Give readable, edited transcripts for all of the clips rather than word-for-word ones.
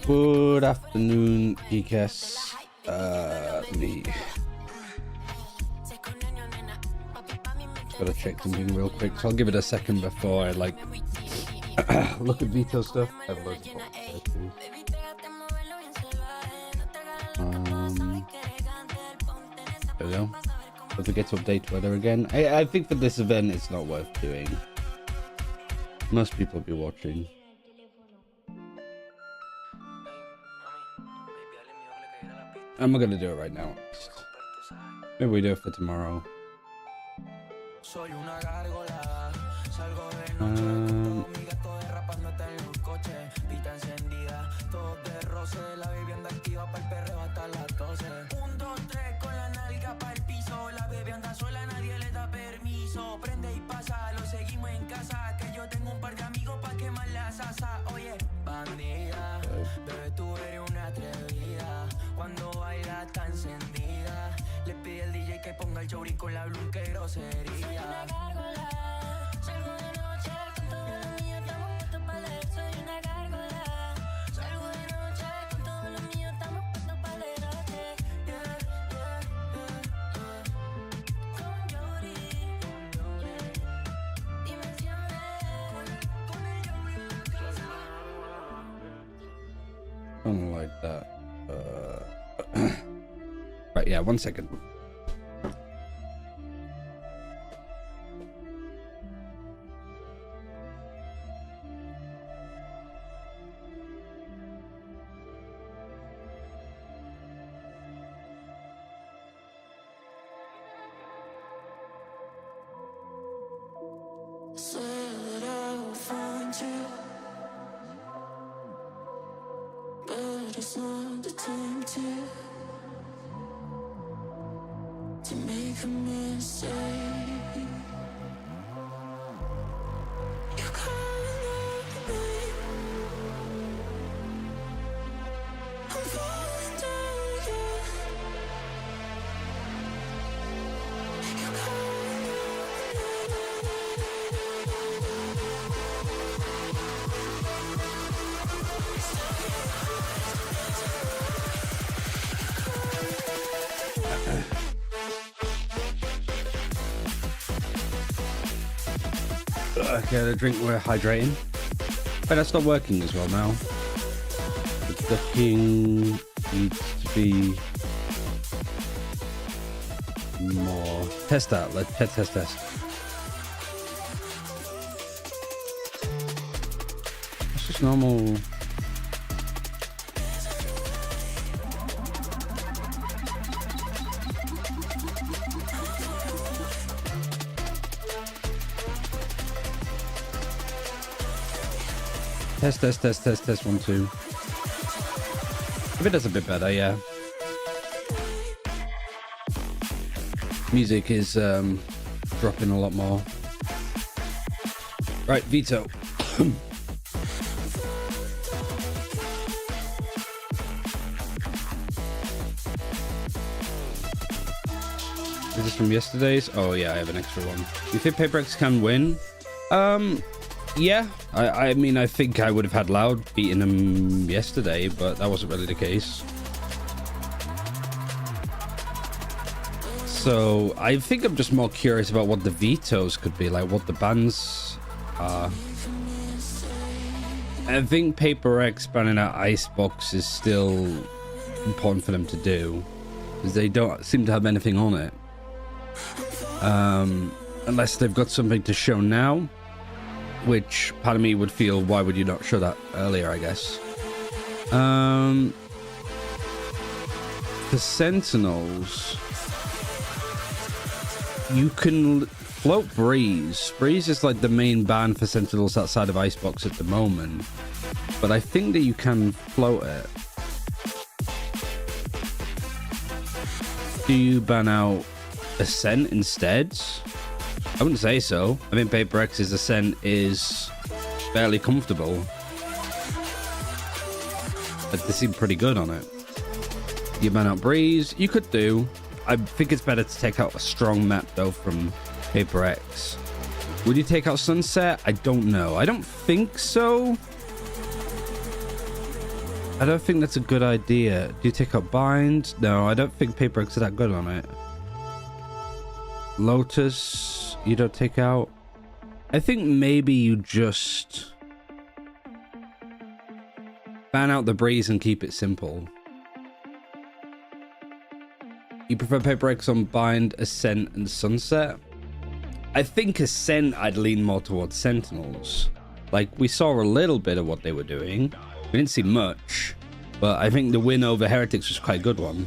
Good afternoon, Geekess. Me. Gotta check something real quick, so I'll give it a second before I like look at Veto stuff. I have loads of there too. There we go. Don't forget to update weather again. I think for this event it's not worth doing. Most people will be watching. I'm not gonna do it right now. Maybe we do it for tomorrow. Something like that. Right, yeah, 1 second. Okay, the drink, we're hydrating. But that's not working as well now. The ducking needs to be more. Test that. Let's test. It's just normal. Test 1 2. If it does a bit better, yeah. Music is dropping a lot more. Right, Veto. Is this from yesterday's? Oh yeah, I have an extra one. You think Paper X can win? Yeah, I mean, I think I would have had Loud beating him yesterday, but that wasn't really the case. So I think I'm just more curious about what the vetoes could be, like what the bans are. I think Paper X banning out Icebox is still important for them to do, because they don't seem to have anything on it. Unless they've got something to show now. which part of me would feel, why would you not show that earlier, I guess. The Sentinels, you can float Breeze. Breeze is like the main ban for Sentinels outside of Icebox at the moment, but I think that you can float it. Do you ban out Ascent instead? I wouldn't say so. I think Paper X's Ascent is fairly comfortable. But they seem pretty good on it. You ban out Breeze. You could do. I think it's better to take out a strong map though from Paper X. Would you take out Sunset? I don't know. I don't think so. I don't think that's a good idea. Do you take out Bind? No, I don't think Paper X is that good on it. Lotus, you don't take out. I think maybe you just ban out the Breeze and keep it simple. You prefer Paper X on Bind, Ascent, and Sunset? I think Ascent I'd lean more towards Sentinels. Like, we saw a little bit of what they were doing. We didn't see much, but I think the win over Heretics was quite a good one.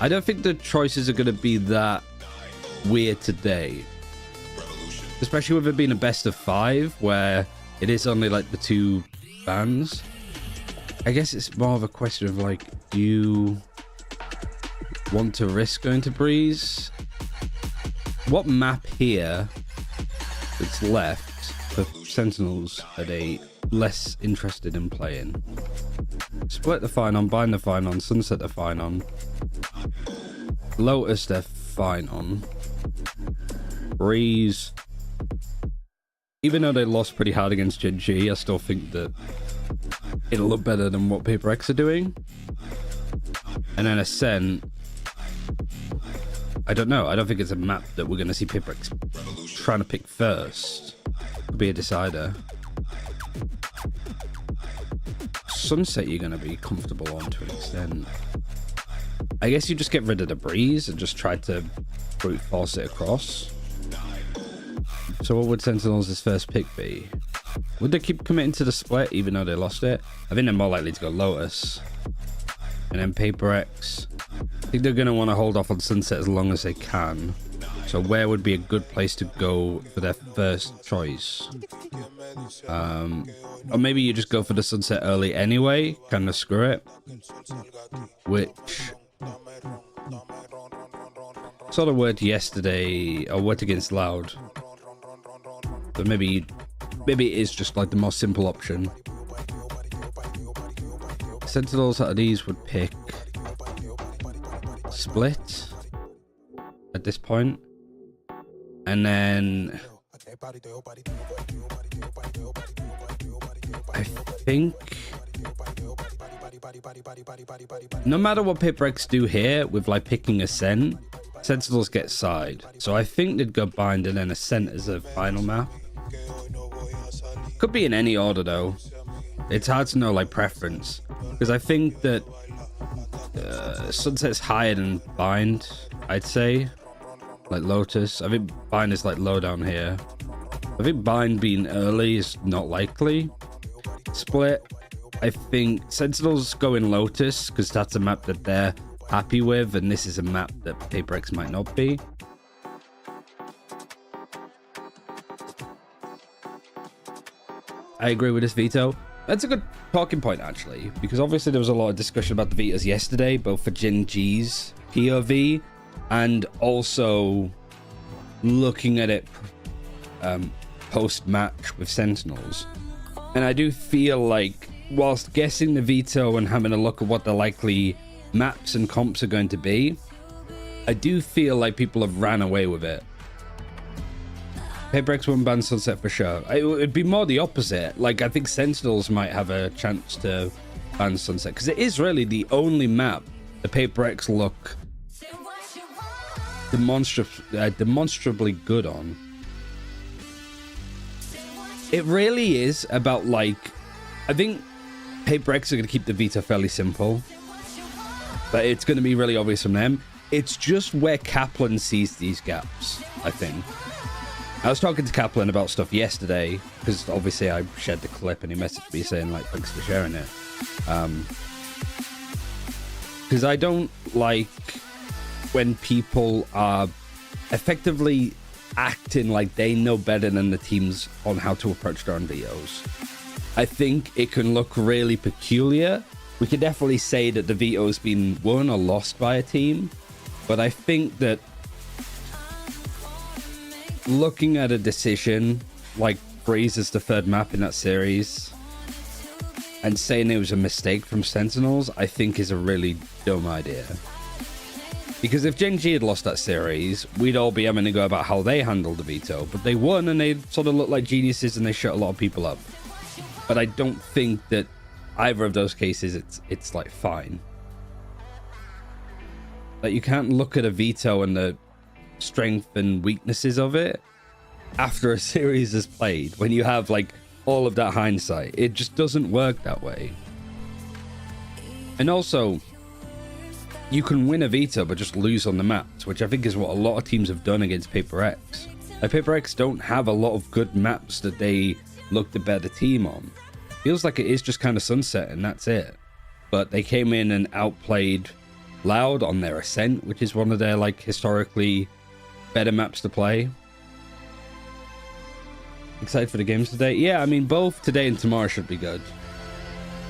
I don't think the choices are going to be that weird today. Especially with it being a best of 5, where it is only like the 2 bans. I guess it's more of a question of like, do you want to risk going to Breeze? What map here that's left for Sentinels are they less interested in playing? Split the fine on, Bind the fine on, Sunset the fine on, Lotus they're fine on, Breeze, even though they lost pretty hard against Gen G, I still think that it'll look better than what Paper X are doing. And then Ascent, I don't know. I don't think it's a map that we're going to see Paper X trying to pick first. Could be a decider. Sunset you're going to be comfortable on to an extent. I guess you just get rid of the Breeze and just try to brute force it across. So what would Sentinels' first pick be? Would they keep committing to the split even though they lost it? I think they're more likely to go Lotus. And then Paper X, I think they're going to want to hold off on Sunset as long as they can. So where would be a good place to go for their first choice? Or maybe you just go for the Sunset early anyway, kind of screw it. Which sort of worked yesterday, or worked against Loud. So maybe it is just like the most simple option. Sentinels out of these would pick Split at this point. And then I think no matter what Paper X do here with like picking Ascent, Sentinels get side. So I think they'd go Bind and then Ascent as a final map. Could be in any order though. It's hard to know like preference. Because I think that Sunset's higher than Bind, I'd say. Like Lotus. I think Bind is like low down here. I think Bind being early is not likely. Split, I think Sentinels go in Lotus because that's a map that they're happy with, and this is a map that Paper X might not be. I agree with this veto. That's a good talking point actually, because obviously there was a lot of discussion about the vetoes yesterday, both for Gen G's POV and also looking at it post-match with Sentinels. And I do feel like, whilst guessing the veto and having a look at what the likely maps and comps are going to be, I do feel like people have ran away with it. Paper X won't ban Sunset for sure. It would be more the opposite. Like, I think Sentinels might have a chance to ban Sunset, because it is really the only map the Paper X look demonstrably good on. It really is about, like, I think Paper X are going to keep the veto fairly simple, but it's going to be really obvious from them. It's just where Kaplan sees these gaps, I think. I was talking to Kaplan about stuff yesterday, because obviously I shared the clip and he messaged me saying, like, thanks for sharing it. Because I don't like when people are effectively acting like they know better than the teams on how to approach their own vetoes. I think it can look really peculiar. We could definitely say that the veto's been won or lost by a team, but I think that looking at a decision like Freeze's the third map in that series and saying it was a mistake from Sentinels, I think is a really dumb idea. Because if Gen G had lost that series, we'd all be having to go about how they handled the veto, but they won and they sort of looked like geniuses and they shut a lot of people up. But I don't think that either of those cases it's like fine. Like, you can't look at a veto and the strength and weaknesses of it after a series is played when you have like all of that hindsight. It just doesn't work that way. And also, you can win a veto but just lose on the maps, which I think is what a lot of teams have done against Paper X. Like, Paper X don't have a lot of good maps that they look to better team on. Feels like it is just kind of Sunset and that's it. But they came in and outplayed Loud on their Ascent, which is one of their like historically better maps to play. Excited for the games today? Yeah, I mean, both today and tomorrow should be good.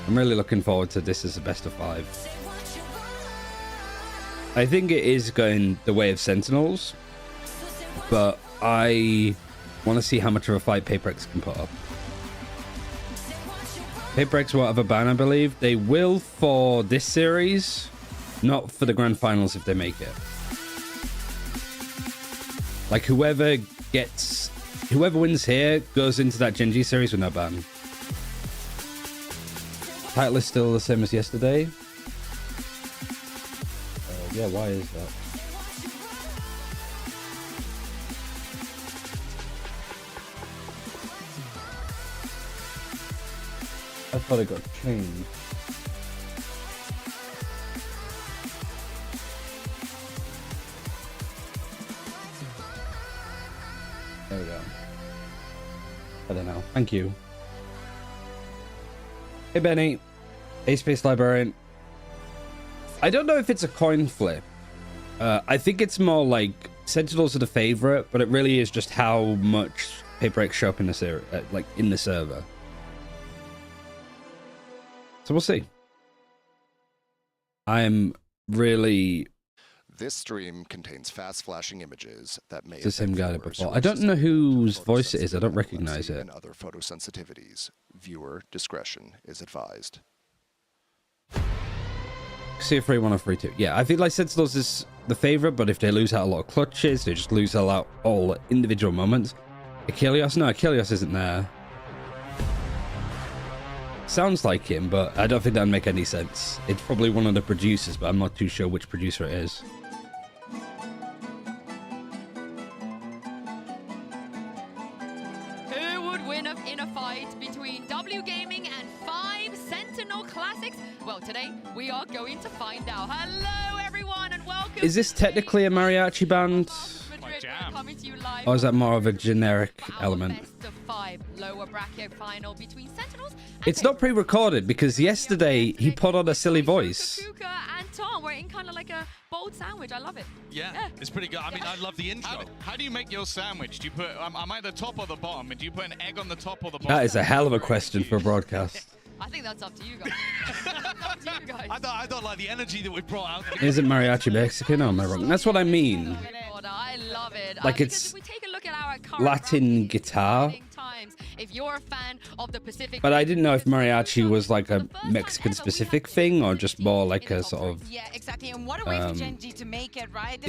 I'm really looking forward to this as a best of 5. I think it is going the way of Sentinels, but I want to see how much of a fight Paper X can put up. Paper X will have a ban, I believe. They will for this series, not for the grand finals if they make it. Like, whoever wins here goes into that Gen G series with no ban. Title is still the same as yesterday. Yeah, why is that? I thought it got changed. There we go. I don't know. Thank you. Hey, Benny. Hey, Space Librarian. I don't know if it's a coin flip. I think it's more like Sentinels are the favorite, but it really is just how much Paper X show up in the series, like in the server. So we'll see. I'm really... This stream contains fast flashing images that may it's the same guy before. I don't know whose voice it is. I don't recognize it. And other photosensitivities. Viewer discretion is advised. See if 3-1 or 3-2. Yeah, I feel like Sentinels is the favorite, but if they lose out a lot of clutches, they just lose out all individual moments. Achilles? No, Achilles isn't there. Sounds like him, but I don't think that'd make any sense. It's probably one of the producers, but I'm not too sure which producer it is. Who would win in a fight between W Gaming and 5 Sentinel Classics? Well, today we are going to find out. Hello, everyone, and welcome. Is this technically a mariachi band? Or is that more of a generic element? Best of 5 lower bracket final between Sentinels and it's not pre-recorded because yesterday he put on a silly voice. Kuka and Tom were in kind of like a bold sandwich. I love it. Yeah, it's pretty good. I mean, I love the intro. How do you make your sandwich? Do you put, am I the top or the bottom? And do you put an egg on the top or the bottom? That is a hell of a question for a broadcast. I think that's up to you guys. Up to you guys. I thought like the energy that we brought out. Is it mariachi Mexican or am I wrong? That's what I mean. I love it. Like it's if we take a look at our current Latin guitar. If you're a fan of the Pacific, but I didn't know if mariachi was like a Mexican specific thing or just more like a sort of exactly. And what a way for Gen G to make it, right?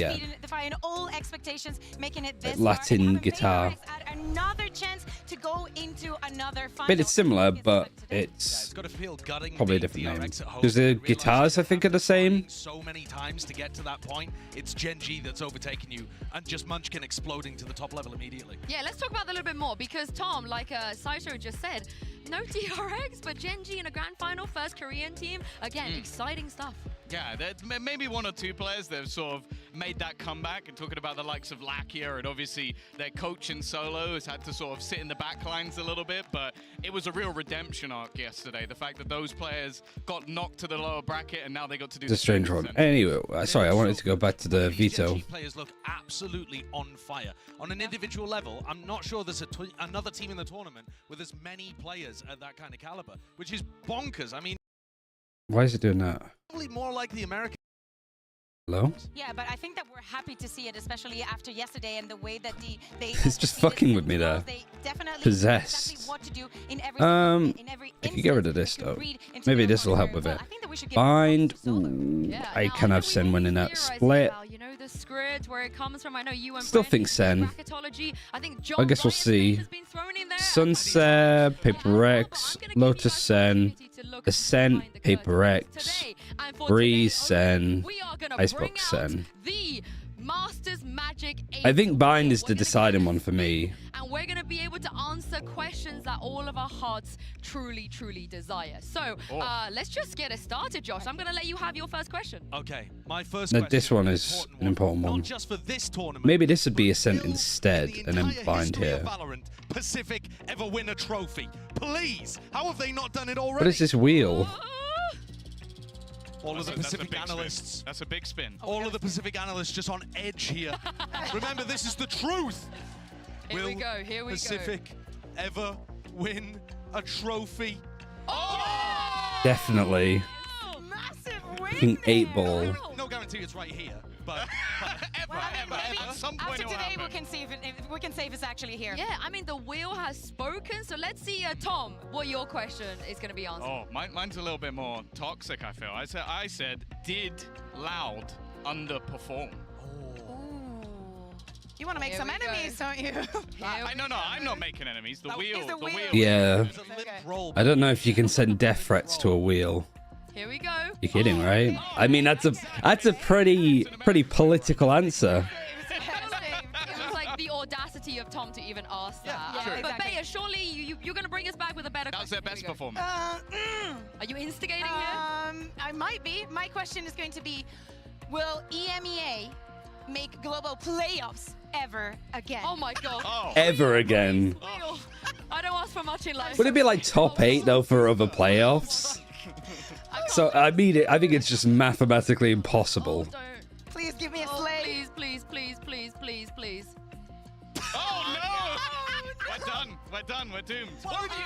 Defying all expectations, making it this Latin guitar. Another chance to go into another final. But it's similar, but it's probably a different name. Because the guitars, I think, are the same. So many times to get to that point, it's Gen G that's overtaken you, and just Munchkin exploding to the top level immediately. Yeah, let's talk about that a little bit more because Tom, like Saito just said, no DRX, but Gen G in a grand final, first Korean team. Again, exciting stuff. Yeah, maybe 1 or 2 players that have sort of made that comeback, and talking about the likes of Lakia, and obviously their coach in solo has had to sort of sit in the back lines a little bit, but it was a real redemption arc yesterday. The fact that those players got knocked to the lower bracket and now they got to do It's a strange one. Anyway, sorry, I wanted to go back to the Veto. Players look absolutely on fire. On an individual level, I'm not sure there's another team in the tournament with as many players at that kind of caliber, which is bonkers. I mean, Why is it doing that? probably more like the American. Hello? Yeah, but I think that we're happy to see it, especially after yesterday and the way that they It's just fucking with me there. They definitely Possessed. exactly what to do in every I could get rid of this though. read into Maybe their this will help opponent. with it. I think that we should give Bind. solo. Ooh, Yeah, I now, can know have we Sen need winning to that theorize split. about, you know, the script, where it comes from. I know you and Still Brent think Sen. bracketology. I think I guess we'll Riot's see. name has been thrown in there. Sunset, Paper X, Lotus Sen, Ascent, Paper X, Breeze Sen, Icebox Sen. The Masters Magic I think Bind is We're the gonna deciding get one for me. and we're going to be able to answer questions that all of our hearts truly desire. So let's just get it started, Josh. I'm going to let you have your first question. Okay, my first No, question this one is an important one. Not just for this tournament. Maybe this would be Ascent Will instead, the and then entire Bind history of here. Valorant, Pacific ever win a trophy? Please, how have they not done it already? What is this wheel? All of the That's a Pacific big spin. analysts. That's a big spin. All of the Pacific analysts just on edge here. Remember, this is the truth. Here we Will go, here we go. Pacific ever win a trophy? Definitely. Massive win. Fucking 8 there. ball. No guarantee it's right here, but Ever. At some point After it will today, we happen. can see if we can say if it's actually here. Yeah, I mean, the wheel has spoken. So let's see, Tom, what your question is going to be answered. Oh, mine's a little bit more toxic, I feel. I said, did Loud underperform? You want to make Here some we go. enemies, don't you? I'm not making enemies. The No, wheel. it's the The wheel. wheel. Yeah. there's a limp roll. I don't know if you can send death threats to a wheel. Here we go. You're kidding, right? I mean, that's a pretty political answer. It was like the audacity of Tom to even ask that. Yeah, But exactly. Bea, surely you're going to bring us back with a better That was their question. best Here we go. performance. Are you instigating here? I might be. My question is going to be, will EMEA make global playoffs ever again? Oh my god. Oh. Ever again. Wheel. I don't ask for much in life. Would it be like top 8 though for other playoffs? So I mean, I think it's just mathematically impossible. Don't. Please give me a Oh, slay. please. Oh no! We're done. We're done. We're doomed. Why would you?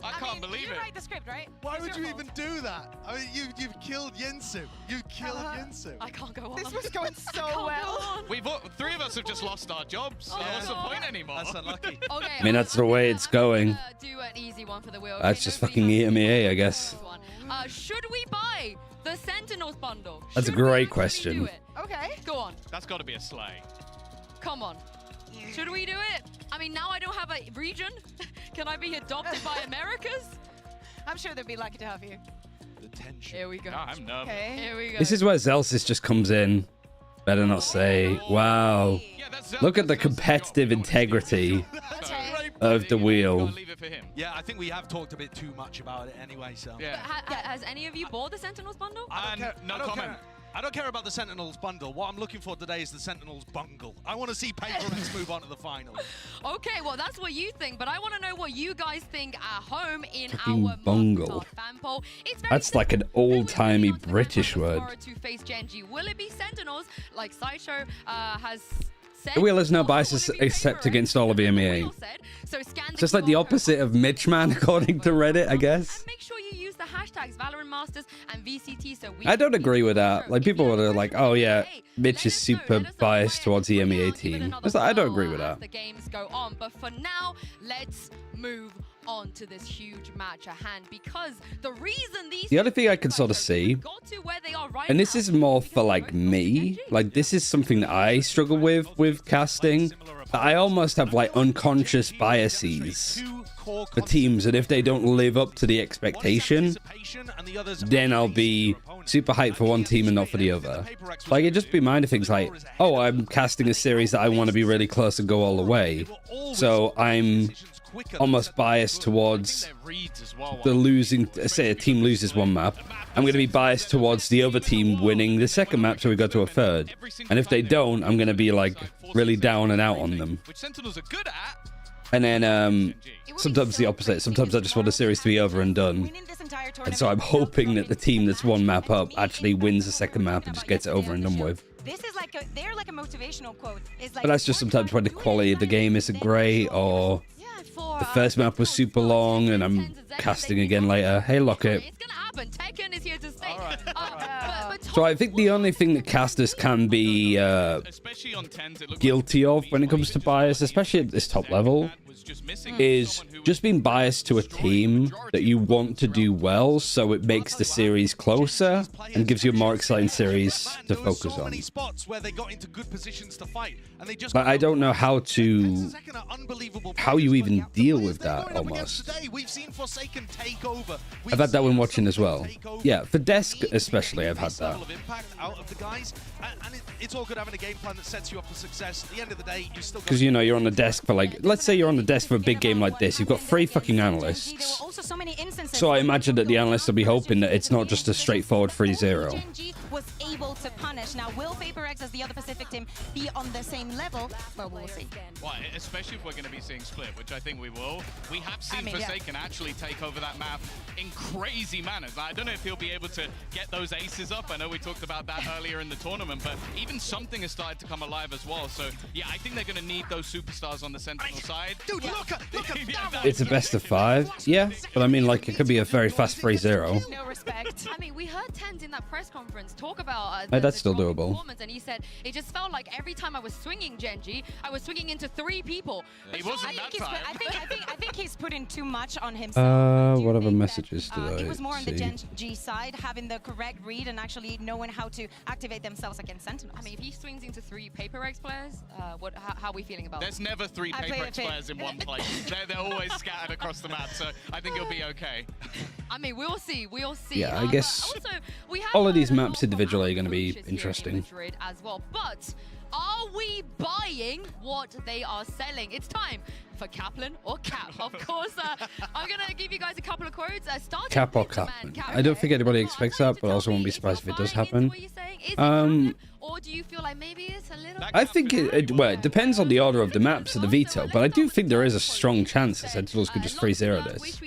I can't believe you it. write the script, right? Why It's would your you fault. even do that? I mean, you've killed Yinsu. You killed Yinsu. I can't go on. This was going so Can't go well. on. We've three of us have just lost our jobs. So Oh, what's the God. point anymore? That's unlucky. Okay. I mean, that's the way it's going. Do an easy one for the wheel. That's okay? just Nobody fucking has to EMEA, do I guess. this one. Should we buy the Sentinels bundle? That's a Should we great actually question. do it? Okay. Go on. That's got to be a sleigh. Come on. Should we do it? I mean, now I don't have a region. Can I be adopted by Americas? I'm sure they'd be lucky to have you. The tension. Here we go. No, I'm nervous. Okay. Here we go. This is where Zelsis just comes in. Better not say. Wow. Yeah, that's Look at the Zelda's competitive job. integrity Okay. of the wheel. Gotta leave it for him. Yeah, I think we have talked a bit too much about it anyway, so. Yeah. Has any of you bought the Sentinels bundle? I don't care. No I don't comment. care. I don't care about the Sentinels bundle. What I'm looking for today is the Sentinels bungle. I want to see Paper X move on to the final. Okay, well, that's what you think, but I want to know what you guys think at home in Fucking our bungle. Mastercard fan poll. It's very That's like an simple. Who is old-timey the odds that British Mastercard word. To face Genji? Will it be Sentinels, like Sideshow has said? The wheel has no or bias will it be except Paper against X, all of like the EMEA. wheel said? So scan It's just like the QR opposite code. of Mitchman, according to Reddit, I guess. And make sure you use the hashtags Valorant Masters and VCT so we I don't can agree with keep that. it Like, true. people If you are have like, questions, oh yeah, hey, Mitch let is us know. super Let us know biased where towards the we EMEA are, give it team. another It's like, I don't go agree with as that. the games go on, but for now, let's move on to this huge match at hand because the reason these The other thing I can sort of see, got to where they are right and this now is more because for they're like both me, Genji. like this is something that I struggle with casting. I almost have like unconscious biases for teams, and if they don't live up to the expectation, then I'll be super hyped for one team and not for the other. Like, it just be mind of things like, oh, I'm casting a series that I want to be really close and go all the way. So I'm almost biased towards the losing. Say a team loses one map, I'm going to be biased towards the other team winning the second map, so we go to a third. And if they don't, I'm going to be like really down and out on them. Which Sentinels are good at. And then sometimes the opposite. Sometimes I just want the series to be over and done. And so I'm hoping that the team that's one map up actually wins the second map and just gets it over and done with. This is like they're like a motivational quote. It's like, But that's just sometimes when the quality of the game isn't great, or the first map was super long and I'm casting again later. Hey, Locket. It's gonna happen. Tekken is here to stay. So I think the only thing that casters can be Especially on 10s, it looks guilty of when it comes to bias, especially at this top level, is just being biased to a team that you want to do well, so it makes the series closer and gives you a more exciting series to focus on. But I don't know how you even deal with that, almost. I've had that when watching as well. Yeah, for desk especially, I've had that. It's all good having a game plan that sets you up for success. At the end of the day, you still, because, you know, you're on the desk for, like, let's say you're on the desk for a big game like this. You've got 3 fucking analysts. So I imagine that the analysts will be hoping that it's not just a straightforward 3-0. Was able to punish. Now, will FavorX as the other Pacific team be on the same level? Well, we'll see. Well, especially if we're going to be seeing split, which I think we will. We have seen Forsaken actually take over that map in crazy manners. I don't know if he'll be able to get those aces up. I know we talked about that earlier in the tournament, but even something has started to come alive as well. So, yeah, I think they're going to need those superstars on the Sentinel side. Dude, look at that. It's a best of 5, yeah, but I mean, like, it could be a very fast 3-0. No respect. I mean, we heard Tens in that press conference talk about that's still doable. And he said it just felt like every time I was swinging Genji, I was swinging into 3 people. It wasn't that time. I think he's putting too much on himself. What other messages did I It was more on the see? Genji side, having the correct read and actually knowing how to activate themselves against Sentinels. I mean, if he swings into 3 PaperX players, how are we feeling about There's it? never 3 PaperX players in one place. They're always scattered across the map, so I think it'll be okay. I mean, we'll see. We'll see. Yeah, I guess also, we have all of these a maps lot of individually are going to be coaches here in interesting. Madrid as well, but are we buying what they are selling? It's time for Kaplan or Cap. Of course, I'm going to give you guys a couple of quotes. Cap or Kaplan. I don't think anybody expects that, but I also won't be surprised if it does happen. Or do you feel like maybe it's a little... I think well, it depends on the order of the maps of the veto, but I do think there is a strong chance that Sentinels could just 3-0 this.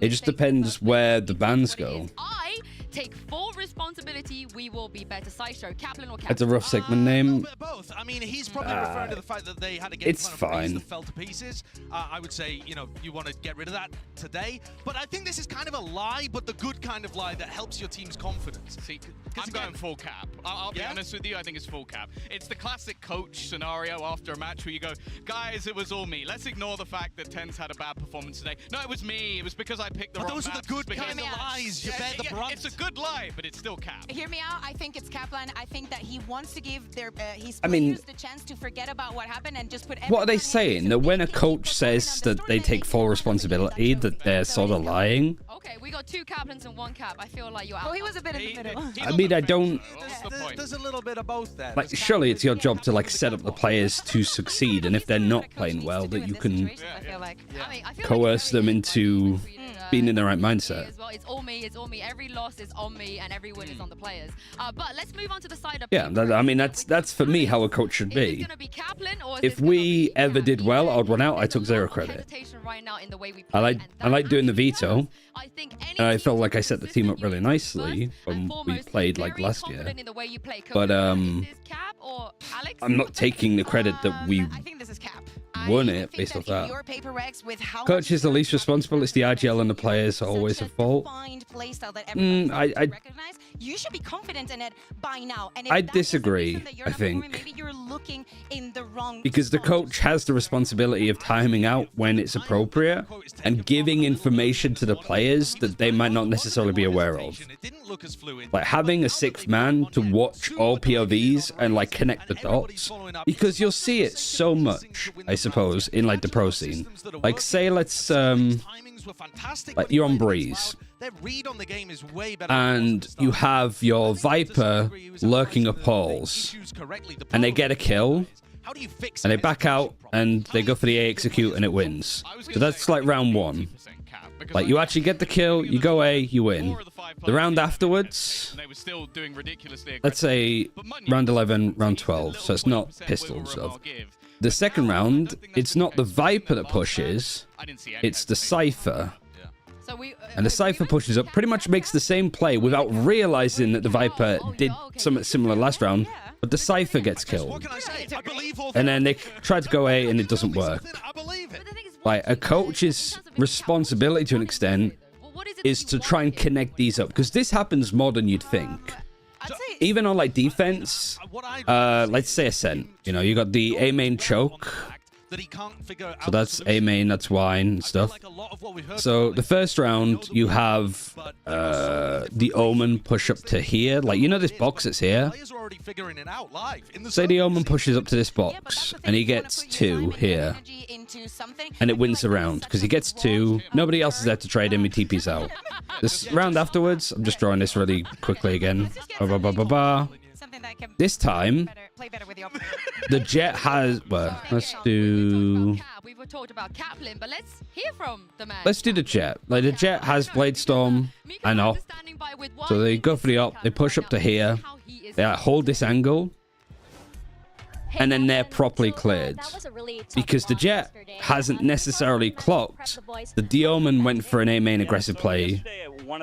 It just depends where the bans go. I take full responsibility. We will be better. Sideshow, Kaplan or Kaplan? It's a rough segment name. Both. I mean, he's probably referring to the fact that they had a game It's plan fine. that fell to pieces. I would say, you know, you want to get rid of that today. But I think this is kind of a lie, but the good kind of lie that helps your team's confidence. See, I'm going full cap. I'll be honest with you, I think it's full cap. It's the classic coach scenario after a match where you go, guys, it was all me. Let's ignore the fact that Tens had a bad performance today. No, it was me. It was because I picked the wrong those are maps. the good kind of lies. You bear the brunt. It's a good lie, but it's still cap. Hear me out. I think it's Kaplan. I think that he wants to give their his I mean, players the chance to forget about what happened and just put. What are they saying? That when a coach says that they take full responsibility, that they're sort of lying? Okay, we got 2 Kaplans and 1 Cap. I feel like you're out. Well, he was a bit in the middle. I mean, I don't... There's a little bit of both there. Like, surely it's your job to, like, set up the players to succeed, and if they're not playing well, that you can I feel coerce them into being in the right mindset. As well. It's all me. It's all me. Every loss is on me, and every win is on the players. But let's move on to the side of. Yeah, I mean, that's for me how a coach should be. Is it gonna be Kaplan, or is If this gonna we be ever did well, odd one out, I took 0 credit. hesitation right now in the way we I play, like doing the and that veto, I think any and I team felt like I that's set the team up really consistent nicely first when and we foremost, played like very last year. confident in the way you play. But, Is this Cap or Alex? I'm not taking the credit that we I think this is Cap. won I it think based off if that. your PaperX with how Coach much is the least responsible. It's the IGL and the players are always such at fault. defined playstyle that everybody I recognize, you should be confident in it by now. And if I that is the disagree, reason that you're I not performing, think. maybe you're looking in the wrong Because the spot. coach has the responsibility of timing out when it's appropriate and giving information to the players that they might not necessarily be aware of. Like having a 6th man to watch all POVs and like connect the dots, because you'll see it so much, I suppose, in like the pro scene. Like say let's like you're on Breeze and you have your Viper lurking up halls and they get a kill, How do you fix And it? they back out, and they go for the A execute, and it wins. So that's like round 1. Like, you actually get the kill, you go A, you win. The round afterwards, They were still doing ridiculously let's say round 11, round 12, so it's not pistol stuff. The second round, it's not the Viper that pushes, it's the Cypher. And the Cypher pushes up, pretty much makes the same play without realizing that the Viper did something similar last round, but the Cypher gets What killed. can I say? I believe all And then they try to go A, and it doesn't work. I believe it. Like, a coach's responsibility to an extent is to try and connect these up, because this happens more than you'd think. I'd say Even on like defense, let's say a Sent, you know, you got the A main choke, that he can't figure out so that's A main, that's wine and stuff. So the first round, you have the Omen push up to here, like, you know this box that's here? Players are already figuring it out live in the Say the Omen servers. pushes up to this box, and he gets 2 here, and it wins the round, because he gets 2, nobody else is there to trade him, he TP's out. This round afterwards, I'm just drawing this really quickly again. Ba, ba, ba, ba, ba. This time, the Jet has, well, let's do the Jet. Like, the Jet has Blade Storm and op, so they go for the op, they push up to here, they hold this angle, and then they're properly cleared. Because the Jet hasn't necessarily clocked the D-Omen went for an A main aggressive play.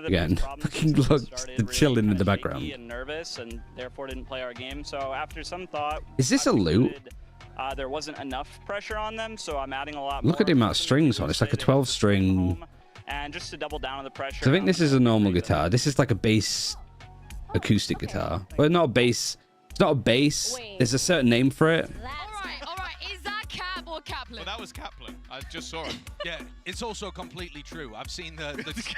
Again, fucking look, the chilling in the background. Nervous and therefore didn't play our game. So after some thought, Is this a loot? there wasn't enough pressure on them, so I'm adding a lot. Look at the amount of strings on it. It's like a 12 string. And just to double down on the pressure. So I think this is a normal guitar. This is like a bass acoustic guitar. Well, not a bass. It's not a bass. There's a certain name for it. All right. Is that Cap or Kaplan? Well, that was Kaplan. I just saw him. Yeah, it's also completely true. I've seen the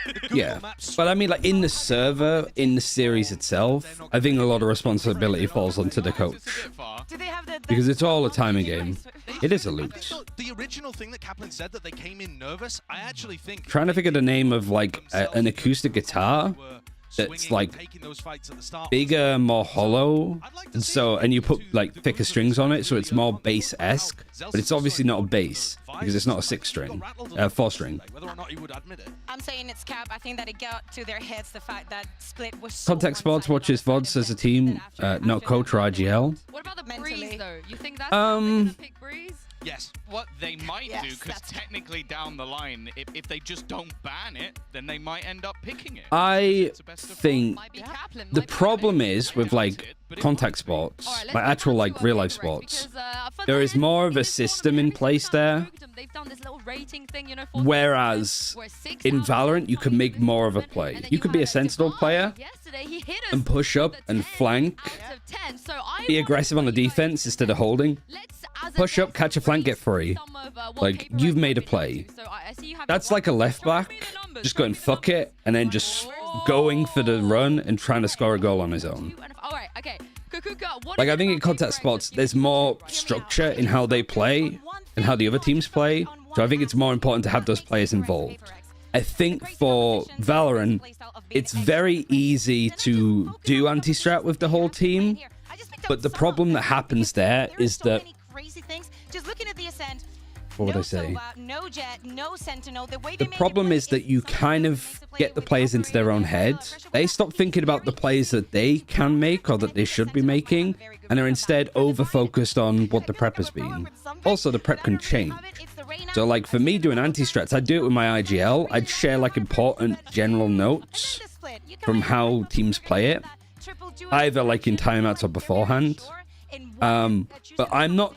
Google Yeah, Maps. but I mean, like, in the server, in the series itself, I think a lot of responsibility falls onto the coach, Do they have the because it's all a timing game. It is a loot. The original thing that Kaplan said, that they came in nervous, I actually think... Trying to figure the name of like an acoustic guitar that's like bigger, more hollow, and so, and you put like thicker strings on it, so it's more bass-esque, but it's obviously not a bass because it's not a 6-string, 4-string. Whether or not he would admit it. I'm saying it's Cap. I think that it got to their heads the fact that Split was so Contact Sports watches VODs as a team, not coach or IGL. What about the Mentally. Breeze, though? You think that's Um, pick Breeze? Yes. What they might do, Yes, because that's- technically down the line, if they just don't ban it, then they might end up picking it. I It's a best of think Might be Kaplan. the might be problem Kaplan. is with like contact sports, All right, let's like go actual back like to real our life pick break, sports, because, for there the is more of a biggest system in tournament, place there. they've done this little rating thing, you know, for Whereas where 6 in out of 10 Valorant, you can make more of a play. and then You could be a have Sentinel Divine. player Yesterday, he hit us and push up with and a 10 flank, out of 10. So I be wanna aggressive on the see, like, defense instead of holding. let's, as a Push up, test, catch a flank, get free. some of, what Like, Paper you've Rex made a have been play. up to. So I see you have That's one- like a left Show back, me the numbers, just show going me the fuck numbers. it, and then just going for the run and trying to score a goal on his own. All right, okay. Kukuka, what Like, is I it think in about contact Paper sports, Rex there's you more think- structure in how they play and how the other teams play. So I think it's more important to have those players involved. I think for Valorant, it's very easy to do anti-strat with the whole team, but the problem that happens there is that, Just looking at the Ascent, what would no I say? Sova, no Jet, no Sentinel. The way The they make it problem play is that you sometimes kind they of used to play get the with players into their own operator, head. pressure They was stop thinking about the plays that they can make or that they should be making, and are instead over-focused on what the prep has been. Also, the prep can change. So, like, for me doing anti-strats, I'd do it with my IGL. I'd share, like, important general notes from how teams play it, either, like, in timeouts or beforehand. But I'm not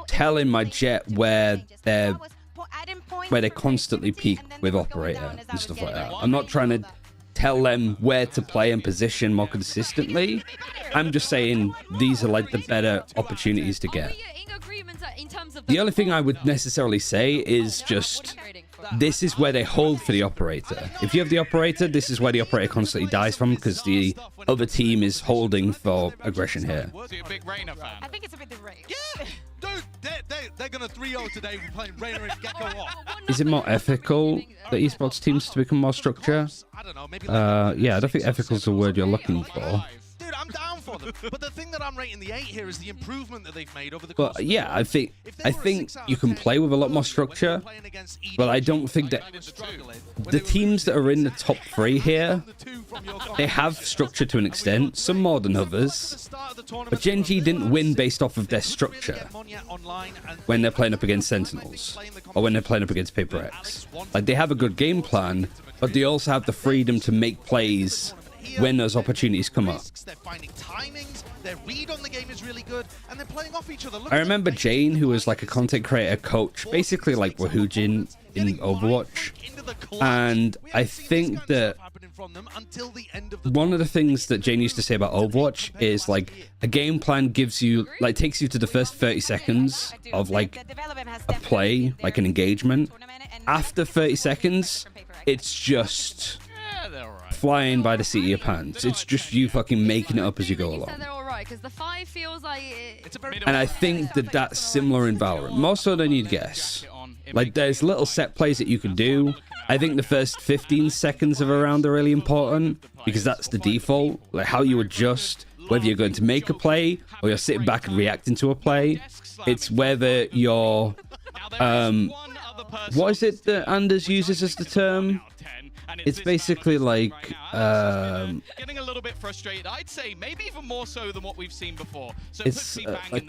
telling my Jet where they constantly peak with operator and stuff like that. I'm not trying to tell them where to play and position more consistently. I'm just saying these are like the better opportunities to get. The only thing I would necessarily say is just this is where they hold for the operator. If you have the operator, this is where the operator constantly dies from because the other team is holding for aggression here. So you're a big Reina fan. I think it's a bit the race. Yeah, dude, they're gonna 3-0 today. We're playing Reina and Gecko off. Is it more ethical that esports teams to become more structure? I don't know, maybe. Yeah, I don't think ethical is the word you're looking for. Dude, I'm down for for them. But the thing that I'm rating the 8 here is the improvement that they've made over the Well, course of the yeah, tournament. I think you can play with a lot more structure, but I don't think that the teams that are in the top 3 here, they have structure to an extent, some more than others. But Gen G didn't win based off of their structure when they're playing up against Sentinels or when they're playing up against Paper X. Like, they have a good game plan, but they also have the freedom to make plays when those opportunities come up. They're finding timings, their read on the game is really good, and they're playing off each other. I remember Jane, who was like a content creator coach, basically like Wahujin in Overwatch. And I think that one of the things that Jane used to say about Overwatch is like a game plan gives you, like, takes you to the first 30 seconds of like a play, like an engagement. After 30 seconds, it's just flying by the seat of your pants. It's just you fucking making it up as you go along. And I think that that's similar in Valorant, more so than you'd guess. Like, there's little set plays that you can do. I think the first 15 seconds of a round are really important because that's the default. Like, how you adjust, whether you're going to make a play or you're sitting back and reacting to a play. It's whether you're what is it that Anders uses as the term? It's basically like getting a little bit frustrated. I'd say maybe even more so than what we've seen before. So it's like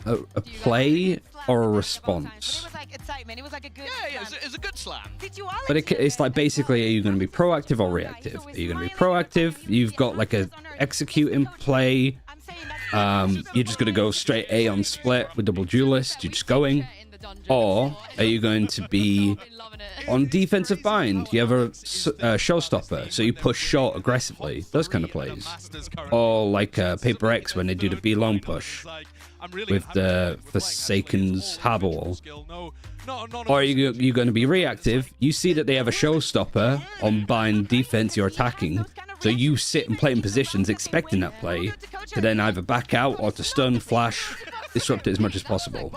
a play or a response. It's a good slam. But it's like, basically, are you going to be proactive or reactive? Are you going to be proactive? You've got like a execute in play. You're just going to go straight A on split with double duelist. You're just going. Or are you going to be on defensive bind? You have a showstopper, so you push short aggressively. Those kind of plays. Or like Paper X when they do the B long push with the Forsaken's Harbor Wall. Or are you going to be reactive? You see that they have a showstopper on bind defense you're attacking, so you sit and play in positions expecting that play to then either back out or to stun, flash, disrupt it as much as possible.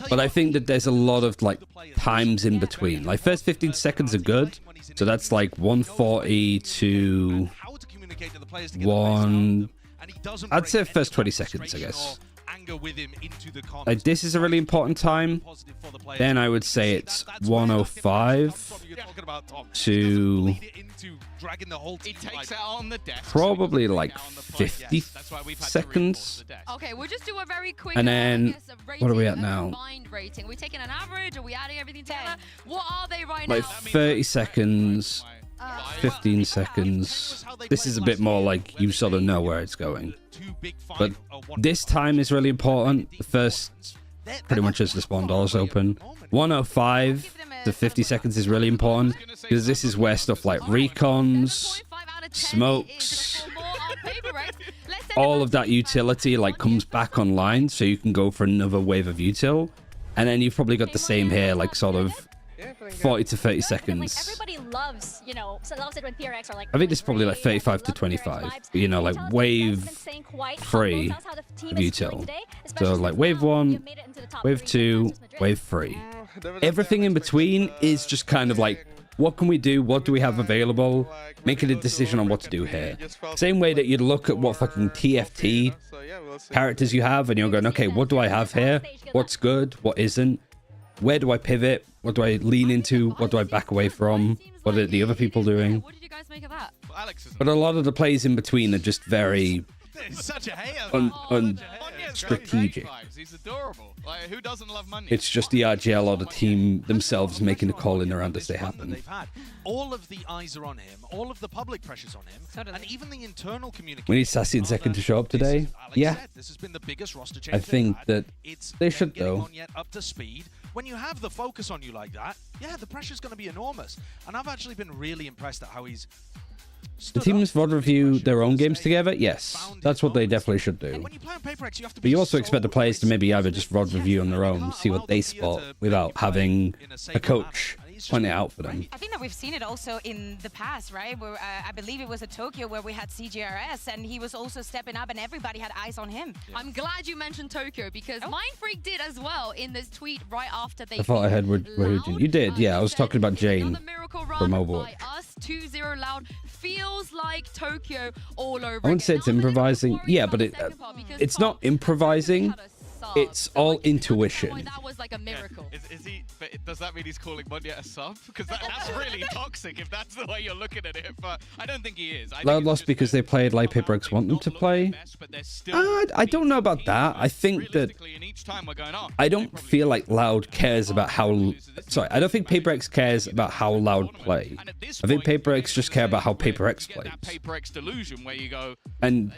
But I think that there's a lot of like times in between. Like, first 15 seconds are good, so that's like 140 to 1. I'd say first 20 seconds, I guess. Like, this is a really important time. Then I would say it's 105 to probably like 50 seconds. Okay, we'll just do a very quick. And then what are we at now? Rating. Are we taking an average? Are we adding everything together? What are they right like now? 30 seconds, 15 seconds. This is a bit more like you sort of know where it's going. But this time is really important. The first, pretty much as the spawn doors open. 105 to 50 seconds is really important because this is where stuff like recons, smokes, all of that utility like comes back online, so you can go for another wave of util. And then you've probably got the same here, like sort of 40 to 30 seconds. Everybody loves, loves it when PRX are like. I think this is probably like 35 to 25. You know, like wave 3 of util. So like wave 1, wave 2, wave 3. Everything in between is just kind of like, what can we do? What do we have available? Making a decision on what to do here. Same way that you'd look at what fucking TFT characters you have, and you're going, okay, what do I have here? What's good? What isn't? Where do I pivot? What do I lean into? What do I back away from? What are the other people doing? What did you guys make of that? But a lot of the plays in between are just very strategic. He's adorable. Like, who doesn't love money? It's just the RGL or the team themselves making the call in around as they happen. All of the eyes are on him, all of the public pressure's on him, and even the internal communication. We need Sassy and Second to show up today. Yeah, this has been the biggest roster change I think that they should though. Up to speed. When you have the focus on you like that, yeah, the pressure's going to be enormous. And I've actually been really impressed at how he's. The teams VOD review their own games together? Yes, that's what they definitely should do. But you also expect the players to maybe either just VOD review on their own, see what they spot, without having a coach point it out for them. I think that we've seen it also in the past, right? Where I believe it was at Tokyo where we had CGRS and he was also stepping up and everybody had eyes on him. Yeah. I'm glad you mentioned Tokyo because Mindfreak did as well in this tweet right after they. I thought I heard Wahujin. You did, yeah. I was talking about Jane from Overwatch. Yes, 2-0 Loud feels like Tokyo all over. I wouldn't say it's improvising. Yeah, but it's not improvising. It's all intuition. That was like a miracle. Is he? But does that mean he's calling Munya a sub? Because that's really toxic if that's the way you're looking at it. But I don't think he is. Loud lost because they played like Paper X want them to play. I don't know about that. I think that I don't feel like Loud cares about how. Sorry, I don't think Paper X cares about how Loud play. I think Paper X just care about how Paper X plays. Paper X delusion where you go. And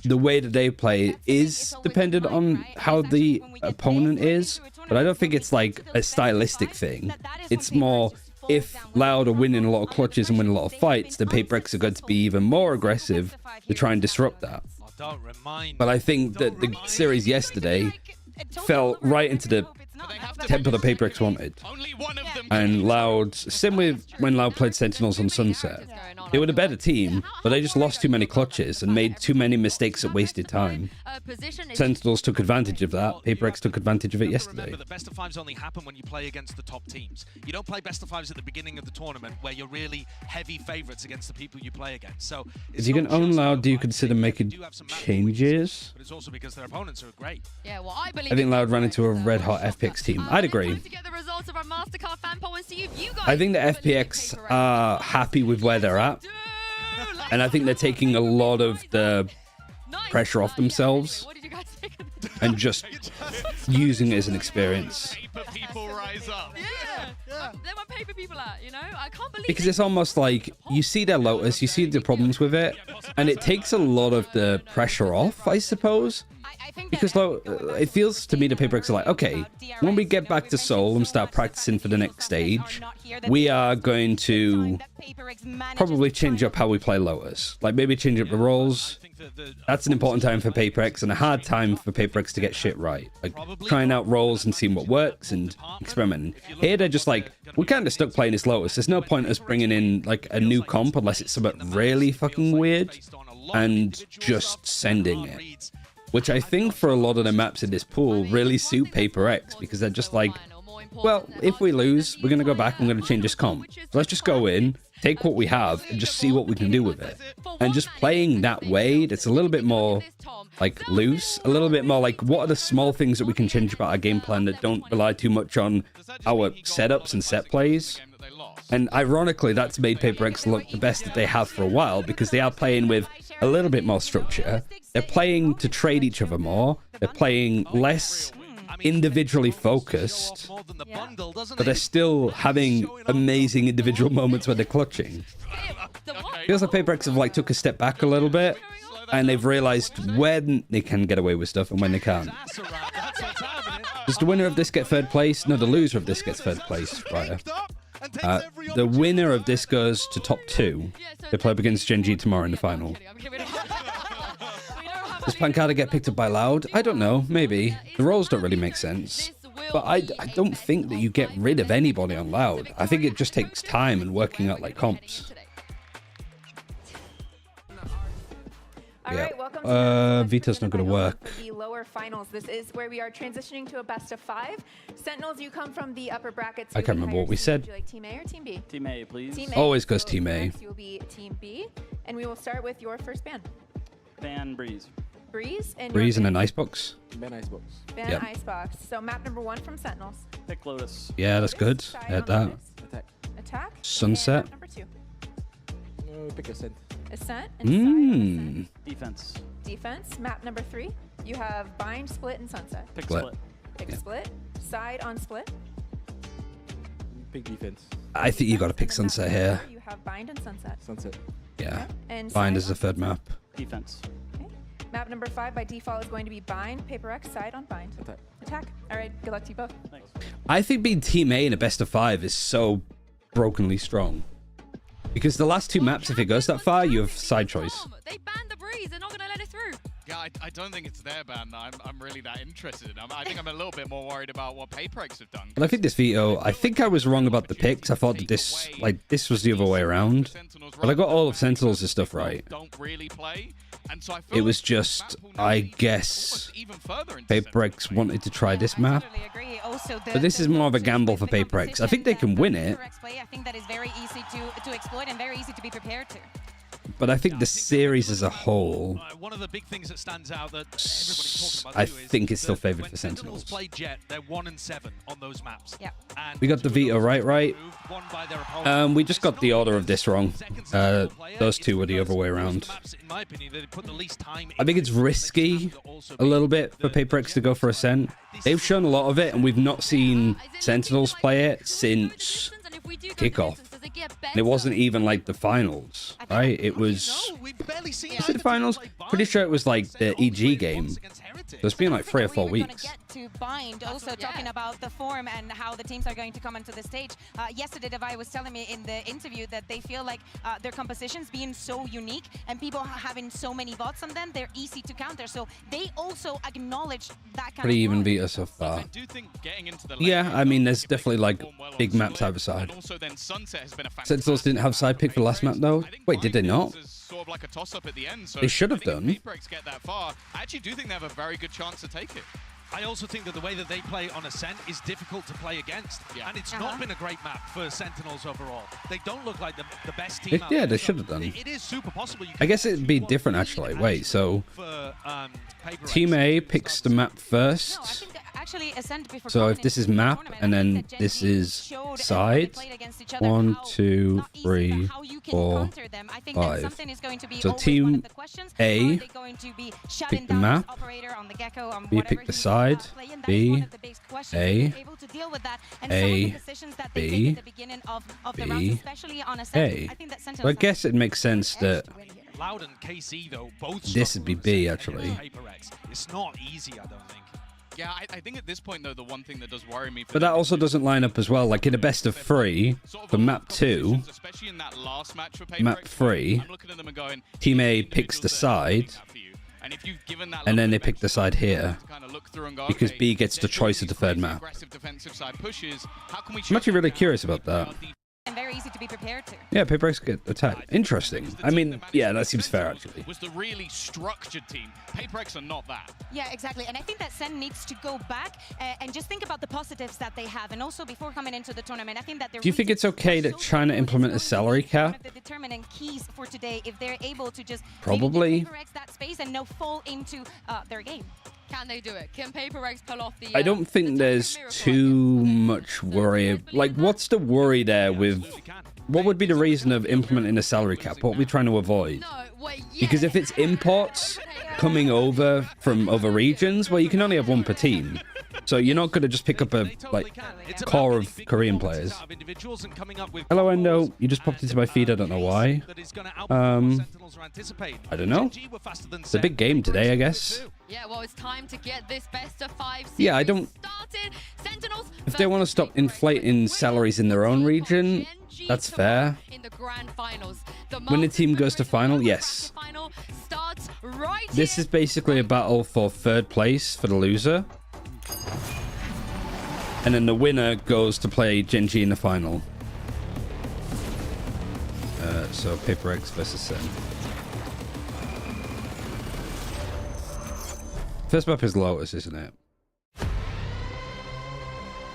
the way that they play is dependent on how the opponent is, but I don't think it's like a stylistic thing. It's more, if Loud are winning a lot of clutches and winning a lot of fights, then Paper X are going to be even more aggressive to try and disrupt that. But I think that the series yesterday fell right into the tempo that Paper X wanted. And Loud, same with when Loud played Sentinels on Sunset. They were the better team, but they just lost too many clutches and made too many mistakes that wasted time. Sentinels took advantage of that. Paper X took advantage of it yesterday. Remember that best of fives only happen when you play against the top teams. You don't play best of fives at the beginning of the tournament where you're really heavy favorites against the people you play against. So if you can own Loud, do you consider making changes? But it's also because their opponents are great. Yeah, well, I think Loud ran into a red hot FPX team. I'd agree. I think the FPX are happy with where they're at. And I think they're taking a lot of the pressure off themselves and just using it as an experience. People rise up. Yeah. They want paper people out, you know? I can't believe because it's almost like you see their Lotus, you see the problems with it, and it takes a lot of the pressure off, I suppose. Because it feels to me the Paper X are like, okay, when we get back to Seoul and start practicing for the next stage, we are going to probably change up how we play Lotus. Like maybe change up the roles. That's an important time for Paper X and a hard time for Paper X to get shit right. Like trying out roles and seeing what works and experimenting. Here they're just like, we're kind of stuck playing this Lotus. There's no point us bringing in like a new comp unless it's something really fucking weird and just sending it. Which I think for a lot of the maps in this pool really suit Paper X because they're just like, well, if we lose, we're going to go back and we're going to change this comp. So let's just go in, take what we have, and just see what we can do with it. And just playing that way, it's a little bit more like loose, a little bit more like what are the small things that we can change about our game plan that don't rely too much on our setups and set plays. And ironically, that's made Paper X look the best that they have for a while because they are playing with a little bit more structure. They're playing to trade each other more. They're playing less individually focused, but they're still having amazing individual moments where they're clutching. Feels like Paper X have like took a step back a little bit, and they've realized when they can get away with stuff and when they can't. Does the winner of this get third place? No, the loser of this gets third place, right? The winner of this goes to top 2. They play up against Gen G tomorrow in the final. Does Pancada get picked up by Loud? I don't know, maybe. The roles don't really make sense. But I don't think that you get rid of anybody on Loud. I think it just takes time and working out like comps. Alright, welcome to Veto's not going to work. The lower finals. This is where we are transitioning to a best of 5. Sentinels, you come from the upper brackets. I can't remember what we said. Would you like Team A or Team B? Team A, please. Team A. Always goes Team A. You will be Team B, and we will start with your first ban. Ban Breeze. Breeze and Breeze and an icebox. Ban Icebox. Ban Yep. Icebox. So map number 1 from Sentinels. Pick Lotus. Yeah, that's good. Side I had on that. Lotus. Attack. Attack. Sunset. And map number 2. Pick Ascent. Ascent and Side on Ascent. Defense. Defense. Map number 3. You have Bind, Split, and Sunset. Pick Split. Split. Pick Yeah. Split. Side on Split. Pick Defense. I think you got to pick And then map Sunset number here. 4, You have Bind and Sunset. Sunset. Yeah. And Bind Side is the on third map. Defense. Okay. Map number 5 by default is going to be Bind, Paper X, Side on Bind. Attack. Attack. All right, good luck to you both. Thanks. I think being Team A in a best of 5 is so brokenly strong. Because the last 2 maps, if it goes that far, you have side choice. They banned the Breeze. They're not going to let it through. I don't think it's their ban that I'm really that interested in. I think I'm a little bit more worried about what PaperX have done. But I think this Veto, I think I was wrong about the picks. I thought that this was the other way around. But I got all of Sentinels and stuff right. Don't really play. And so I feel It was just, I guess, PaperX wanted to try this map. But this is more of a gamble for PaperX. I think they can win it. I think that is very easy to exploit and very easy to be prepared to. But I think the series as a whole, One of the big things that stands out that everybody's talking about I think it's still favored when for Sentinels. play Jet, they're 1-7 on those maps. Yeah. We got the Veto right. We just got the order of this wrong. Those two were the other way around. In my opinion, they put the least time I think it's risky a little bit for PaperX to go for Ascent. They've shown a lot of it, and we've not seen Sentinels play it since kickoff. And it wasn't even like the finals, right? It was... Was it the finals? Pretty sure it was like the EG game. So it's been like 3 or 4 weeks. To bind, also talking about the form and how the teams are going to come onto the stage. Yesterday, Devi was telling me in the interview that they feel like their compositions being so unique and people having so many bots on them, they're easy to counter. So they also acknowledge that kind Pretty of even Veto so far. Yeah, I mean, there's definitely like big maps either side. Sentinels didn't have side pick for the last map though. Wait, did they not? Sort of like a toss-up at the end. So They should have done. PaperX get that far. I actually do think they have a very good chance to take it. I also think that the way that they play on Ascent is difficult to play against. Yeah. And it's not been a great map for Sentinels overall. They don't look like the best team out Yeah, there. they So should have done. It is super possible. I guess it'd be different actually. Wait, so Team A picks the map first. Actually, Ascent before So if this is map and then this is side, 1, 2, 3, 4, 5. So Team A pick the map, B pick the side, B, A, B, B, A. So I guess it makes sense that Loud and KC though both this would be B actually. It's not easy, I don't think. Yeah, I think at this point, though, the one thing that does worry me... But that also doesn't line up as well. Like in a best of 3, for map 2, especially in that last match for PaperX, map 3, I'm looking at them and going, Team A picks the side, and then they pick the side here, because B gets the choice of the third map. I'm actually really curious about that. And very easy to be prepared to. Yeah, PaperX get attacked. Interesting. I mean, yeah, that seems fair actually. Was the really structured team. PaperX are not that. Yeah, exactly. And I think that Sen needs to go back and just think about the positives that they have. And also before coming into the tournament, I think that Do you think it's okay that China implement a salary cap? one of the determining keys for today if they're able to just Probably. give PaperX that space and no fall into their game. Can they do it? Can PaperX pull off the... I don't think there's too much worry. Like, what's the worry there with... What would be the reason of implementing a salary cap? What are we trying to avoid? Because if it's imports coming over from other regions, well, you can only have one per team. So you're not going to just pick up a core of Korean players. Hello, Endo. You just popped into my feed. I don't know why. I don't know. It's a big game today, I guess. Yeah, well, it's time to get this best of 5 series Yeah, I don't... started. Sentinels If they want to stop inflating salaries in their own region, that's fair. in the grand finals. When the team goes to final, yes. Final starts right This is basically a battle for 3rd place for the loser. And then the winner goes to play Genji in the final. So PaperX versus Sen. First map is Lotus, isn't it?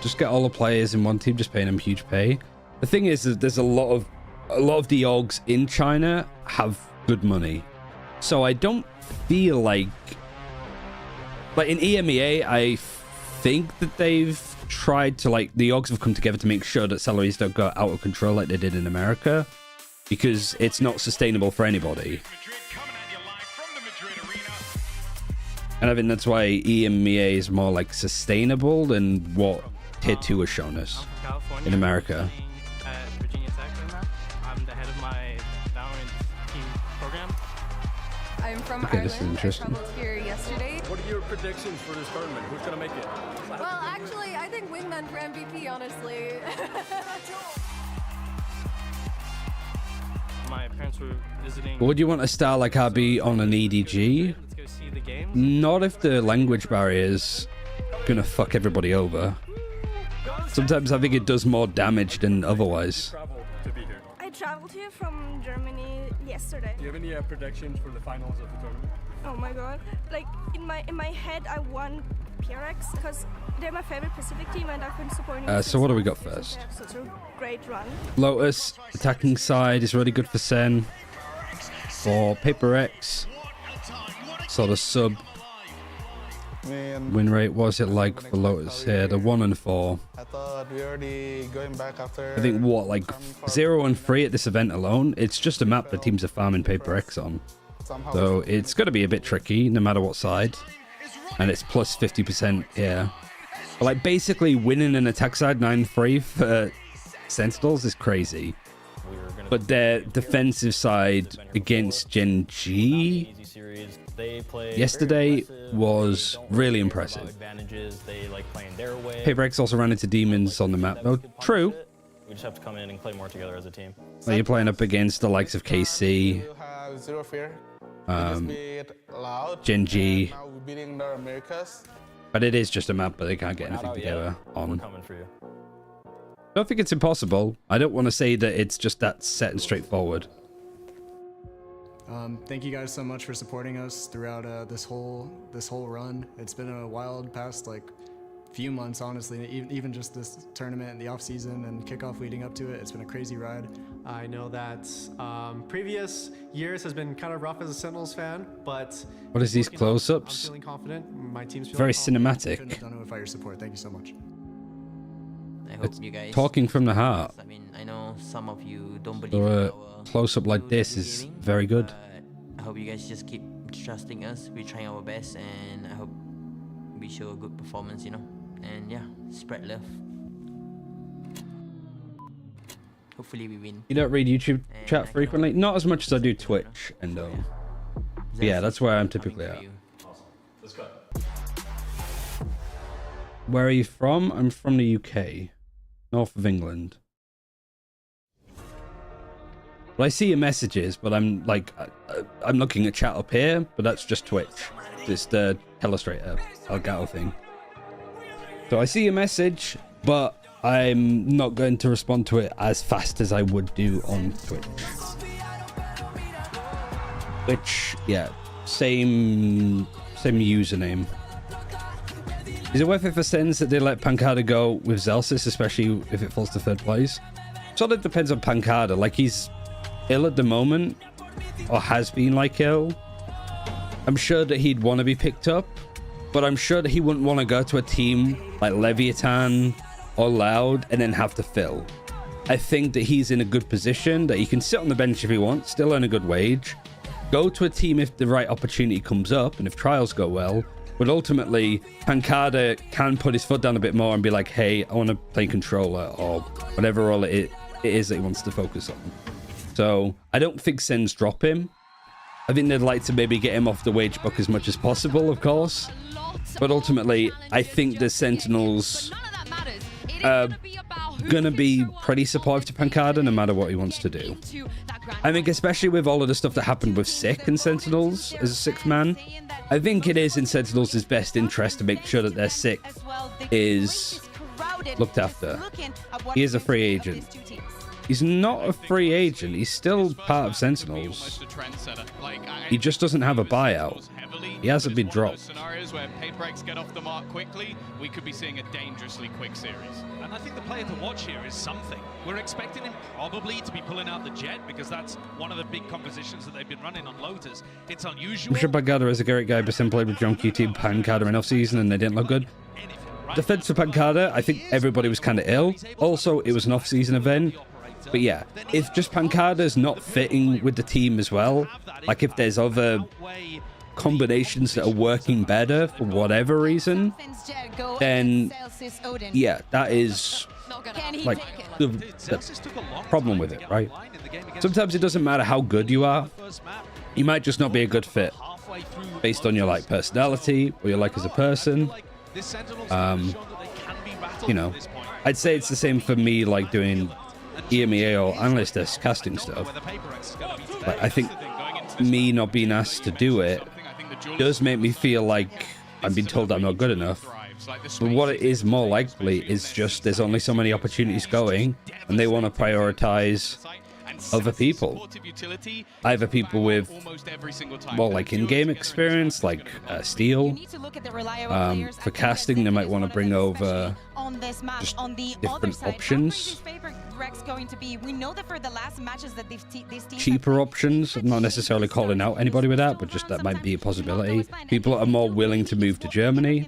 Just get all the players in one team, just paying them huge pay. The thing is that there's a lot of the orgs in China have good money. So I don't feel like in EMEA, I think that they've tried to the orgs have come together to make sure that salaries don't go out of control like they did in America, because it's not sustainable for anybody. And I think that's why EMEA is more sustainable than what Tier 2 has shown us in America. I'm the head of my Valorant team program. I'm from Okay, Ireland. this is interesting. I traveled here yesterday. What are your predictions for this tournament? Who's gonna make it? Well, actually, I think Wingman for MVP, honestly. My parents were visiting. Would you want a star like RB on an EDG? Let's go see the game. Not if the language barrier's gonna fuck everybody over. Sometimes I think it does more damage than otherwise. I traveled here from Germany yesterday. Do you have any predictions for the finals of the tournament? Oh my god! Like in my head, I want PRX because they're my favorite Pacific team, and I've been supporting them. So what do we got since first? they have such a great run. Lotus attacking side is really good for Sen. For Paper X, sort of sub win rate. What's it like for Lotus here? The 1 and 4. I thought we already going back after. I think what, like 0 and 3 at this event alone. It's just a map the teams are farming Paper X on, so it's going to be a bit tricky no matter what side. And it's plus 50% here. But like basically winning an attack side 9-3 for Sentinels is crazy. But their defensive side against Gen G yesterday was really impressive. Paper X also ran into demons on the map. Oh, true. We just have to come in and play more together as a team. Well, you're playing up against the likes of KC, Gen G. But it is just a map, but they can't get anything together on. I don't think it's impossible. I don't want to say that it's just that set and straightforward. Thank you guys so much for supporting us throughout this whole run. It's been a wild past like few months, honestly. Even just this tournament and the off season and kickoff leading up to it, it's been a crazy ride. I know that previous years has been kind of rough as a Sentinels fan, but what is these close-ups? I'm feeling confident. My team's feeling very confident. cinematic. Couldn't have done it without your support. Thank you so much. I hope you guys talking from the heart. I mean, I know some of you don't believe So in a our close-up like this is very good. I hope you guys just keep trusting us. We're trying our best, and I hope we show a good performance, you know. And yeah, spread love. Hopefully we win. You don't read YouTube chat frequently? Not as much as I do Twitch, and yeah, that's where I'm typically at. Where are you from? I'm from the UK, north of England. Well, I see your messages, but I'm like, I'm looking at chat up here, but that's just Twitch. It's the Telestrator Elgato thing. So I see your message, but I'm not going to respond to it as fast as I would do on Twitch. Which, yeah, same username. Is it worth it for Sens that they let Pancada go with Zelsis, especially if it falls to third place? Sort of depends on Pancada. Like, he's ill at the moment, or has been like ill. I'm sure that he'd want to be picked up, but I'm sure that he wouldn't want to go to a team like Leviathan or Loud and then have to fill. I think that he's in a good position, that he can sit on the bench if he wants, still earn a good wage, go to a team if the right opportunity comes up and if trials go well. But ultimately, Pancada can put his foot down a bit more and be like, hey, I want to play controller or whatever role it is that he wants to focus on. So I don't think Sens drop him. I think they'd like to maybe get him off the wage book as much as possible, of course. But ultimately, I think the Sentinels are going to be pretty supportive to Pancada no matter what he wants to do. I think especially with all of the stuff that happened with Sick and Sentinels as a sixth man, I think it is in Sentinels' best interest to make sure that their sixth is looked after. He is a free agent. He's not a free agent. He's still part of Sentinels. He just doesn't have a buyout. He hasn't been dropped. Scenarios where PaperX get off the mark quickly, we could be seeing a dangerously quick series. And I think the player to watch here is something. We're expecting him probably to be pulling out the jet because that's one of the big compositions that they've been running on Lotus. It's unusual. I'm sure Pancada is a great guy, but Sim played with John QT and Pancada in off-season and they didn't look good. Defense for Pancada, I think everybody was kind of ill. Also, it was an off-season event. But yeah, if just Pancada's not fitting with the team as well, like if there's other combinations that are working better for whatever reason, then yeah, that is like the problem with it, right? Sometimes it doesn't matter how good you are. You might just not be a good fit based on your like personality or your like as a person. You know, I'd say it's the same for me, like doing EMEA or analyst desk casting stuff. Like, I think me not being asked to do it does make me feel like I'm being told I'm not good enough. But what it is more likely is just there's only so many opportunities going, and they want to prioritize other people. Either people with more like in-game experience, like Steel. For casting, they might want to bring over just different options. Going to be, we know that for the last matches that these teams cheaper options. I'm not necessarily calling out anybody with that, but just that might be a possibility. People are more willing to move to Germany.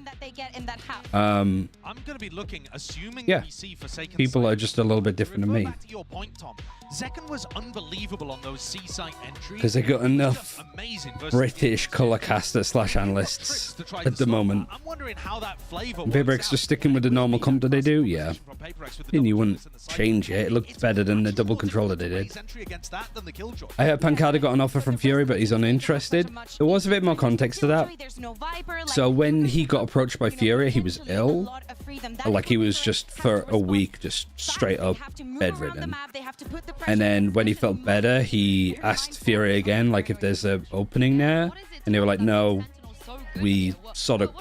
I'm going to be looking, assuming Yeah, PC Forsaken people are just a little bit different to me. Back to your point, Tom. Zekken was unbelievable on those C-site entries. Because they got enough British color casters / analysts at the moment. I'm wondering how that flavor Paperx just sticking with the normal comp that they do, yeah. And you wouldn't change it. It looked better than the double controller they did. I heard Pancada got an offer from Fury, but he's uninterested. There was a bit more context to that. So when he got approached by Fury, he was ill. Like he was just for a week, just straight up bedridden. And then when he felt better, he asked Fury again, like if there's an opening there. And they were like, no, we sort of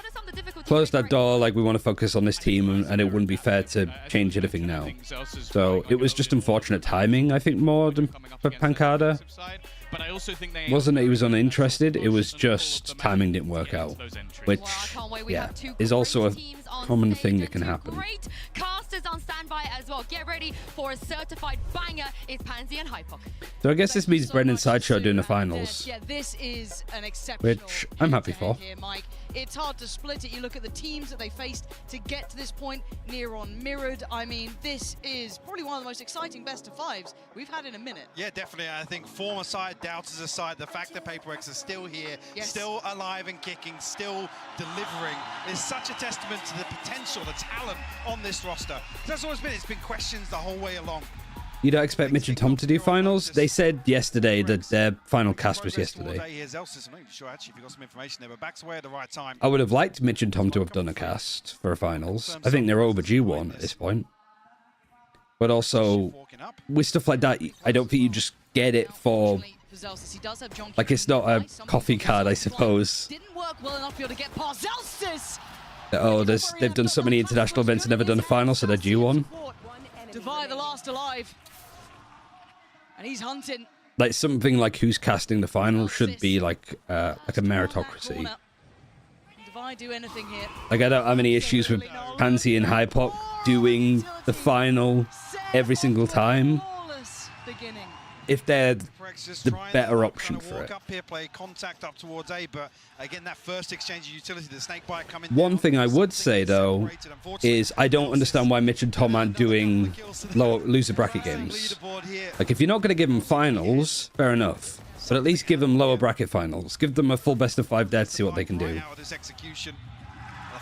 closed that door, like we want to focus on this team, and it wouldn't be fair to change anything now. So it was just unfortunate timing, I think, more than for Pancada. Wasn't that he was uninterested, it was just timing didn't work out, which, yeah, is also a common thing that can happen. Great casters on standby as well. Get ready for a certified banger. It's Pansy and Hypok. So I guess this means Brendan Sideshow doing the finals, Yeah, this is an exceptional which I'm happy for. here, Mike. It's hard to split it. You look at the teams that they faced to get to this point, near on mirrored. I mean, this is probably one of the most exciting best of fives we've had in a minute. Yeah, definitely. I think form aside, doubters aside, the fact that Paperx is still here, still alive and kicking, still delivering, is such a testament to the potential, the talent on this roster. That's always been, it's been questions the whole way along. You don't expect Mitch and Tom to do finals? They said yesterday that their final cast was yesterday. I would have liked Mitch and Tom to have done a cast for a finals. I think they're overdue one at this point. But also, with stuff like that, I don't think you just get it for... Like, it's not a coffee card, I suppose. Didn't work well enough here to get past Zelstis. Oh, they've done so many international events and never done a final, so they're due one. Defy the last alive. And he's hunting. Like, something like who's casting the final should be like a meritocracy. Defy do anything here. Like, I don't have any issues with Pansy and Hypok doing the final every single time, if they're the better option for it. One thing I would say, though, is I don't understand why Mitch and Tom aren't doing loser bracket games. Like, if you're not going to give them finals, fair enough. But at least give them lower bracket finals. Give them a full best of 5 there to see what they can do. A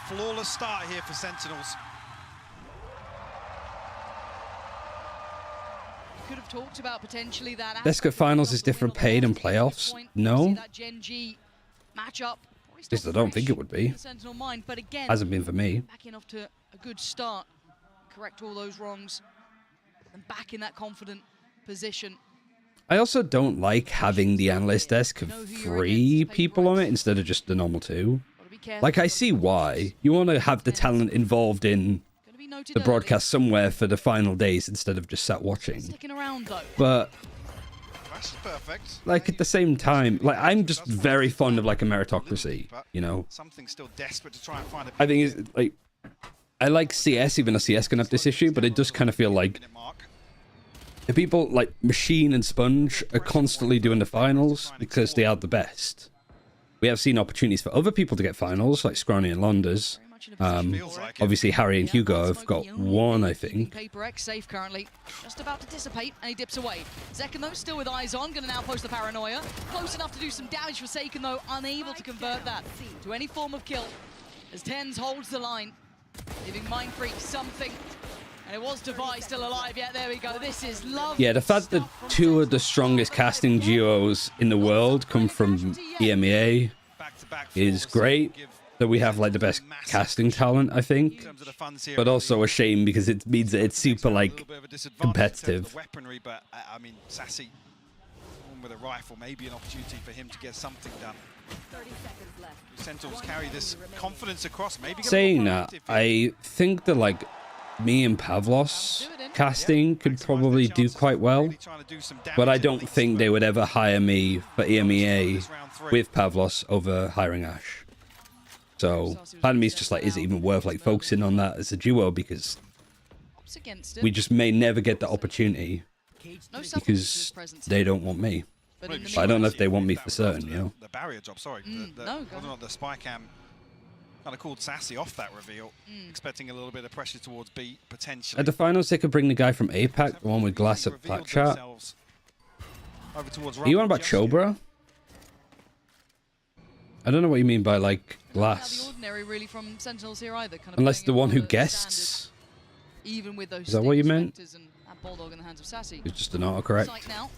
flawless start here for Sentinels. Could have talked about potentially that. Best of finals is different paid and playoffs? No. At least I don't think it would be. Hasn't been for me. Backing off to a good start. Correct all those wrongs. And back in that confident position. I also don't like having the analyst desk of 3 people on it instead of just the normal 2. Like, I see why. You want to have the talent involved in the broadcast somewhere for the final days instead of just sat watching. But like, at the same time, like, I'm just very fond of like a meritocracy, you know. I think it's like, I like CS, even though CS can have this issue, but it does kind of feel like the people like Machine and Sponge are constantly doing the finals because they are the best. We have seen opportunities for other people to get finals, like Scrawny and Londers. Obviously, Harry and Hugo have got 1, I think. Paperx safe currently, just about to dissipate, and he dips away. Zekken, though, still with eyes on, gonna now post the paranoia. Close enough to do some damage for Forsaken, though, unable to convert that to any form of kill. As Tens holds the line, giving Mindfreak something. And it was Devi still alive. Yeah, there we go. This is love. Yeah, the fact that 2 of the strongest casting duos in the world come from EMEA is great. That we have like the best casting talent, I think, but also a shame because it means that it's super like competitive. Weaponry, but I mean, Sassy with a rifle, maybe an opportunity for him to get something done. Sentinels carry this confidence across. Maybe Saying that, I think that like me and Pavlos casting could probably do quite well, but I don't think they would ever hire me for EMEA with Pavlos over hiring Ash. So part of me is just like, is it even worth like focusing on that as a duo, because we just may never get the opportunity because they don't want me. But I don't know if they want me for certain, you know. The barrier job, sorry. Whether or not the spy cam kind of called Sassy off that reveal, expecting a little bit of pressure towards B, potentially. At the finals, they could bring the guy from APAC, the one with glass at flat chat. Are you on about Chobra? I don't know what you mean by, like, glass. Really from Sentinels here either, kind of unless the one who guests. Even with those is that what you meant? Bulldog in the hands of Sassy. It's just an autocorrect.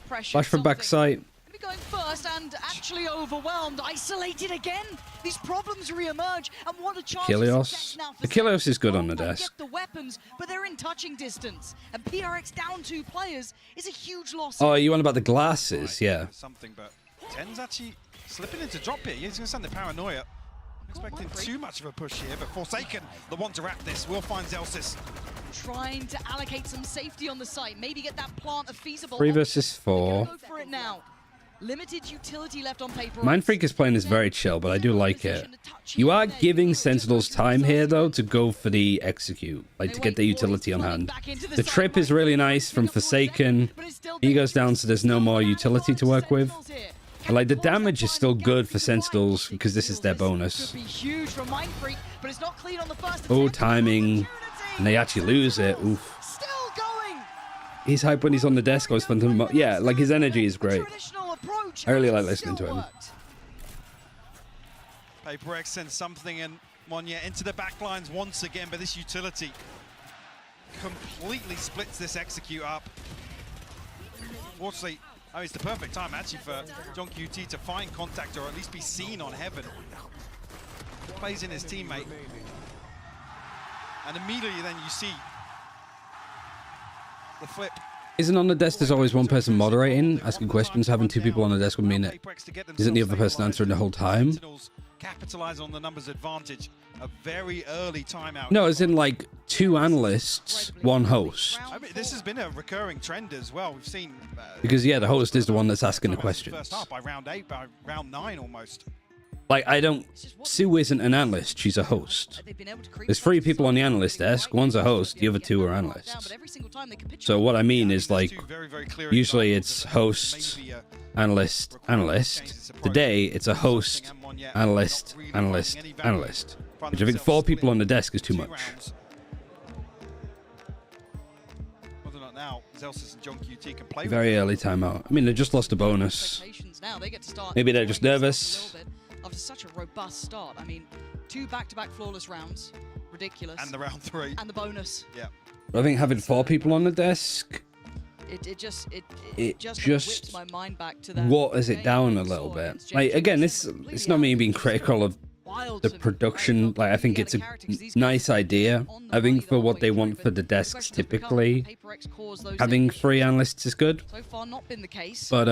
Flash from backside. Going first and actually overwhelmed, isolated again. These problems re-emerge, and what a chance. Kilios. The Kilios is good on the desk. Get the weapons, but they're in touching distance, and PRX down 2 players is a huge loss. Oh, you on about the glasses? Yeah. Something, but Ten's actually slipping into drop here. He's going to send the paranoia. Expecting too much of a push here, but Forsaken, the one to wrap this, will find Zelsis. Trying to allocate some safety on the site, maybe get that plant a feasible. 3 versus 4. Go for it now. Limited utility left on paper. Mindfreak is playing this very chill, but I do like it. You are giving Sentinels time here, though, to go for the execute, like to get the utility on hand. The trip is really nice from Forsaken. He goes down, so there's no more utility to work with. And, like, the damage is still good for Sentinels because this is their bonus. Oh, timing. And they actually lose it. Oof. He's hype when he's on the desk. I was fun to yeah, like his energy is great. I really like listening to him. PaperX sends something and Monya into the back lines once again, but this utility completely splits this execute up. Fortunately, it's the perfect time actually for John QT to find contact or at least be seen on Heaven. Plays in his teammate. And immediately then you see the flip. Isn't on the desk there's always one person moderating, asking questions? Having 2 people on the desk would mean it isn't the other person answering the whole time? Capitalize on the numbers advantage. A very early timeout. No, as in like 2 analysts, 1 host. I mean, this has been a recurring trend as well. We've seen because yeah, the host is the one that's asking the questions. First half by round 8, by round 9 almost. Like, I don't... Sue isn't an analyst, she's a host. There's 3 people on the analyst desk, one's a host, the other 2 are analysts. So what I mean is, like, usually it's host, analyst, analyst. Today, it's a host, analyst, analyst, analyst. Which I think 4 people on the desk is too much. Very early timeout. I mean, they just lost a bonus. Maybe they're just nervous. After such a robust start, I mean, 2 back-to-back flawless rounds, ridiculous. And the round 3. And the bonus. Yeah. I think having 4 people on the desk, it just just my mind back to that. Waters it down a little bit. Like, again, it's not me being critical of the production. Like, I think it's a nice idea. I think for what they want for the desks, typically, having 3 analysts is good. So far, not been the case. But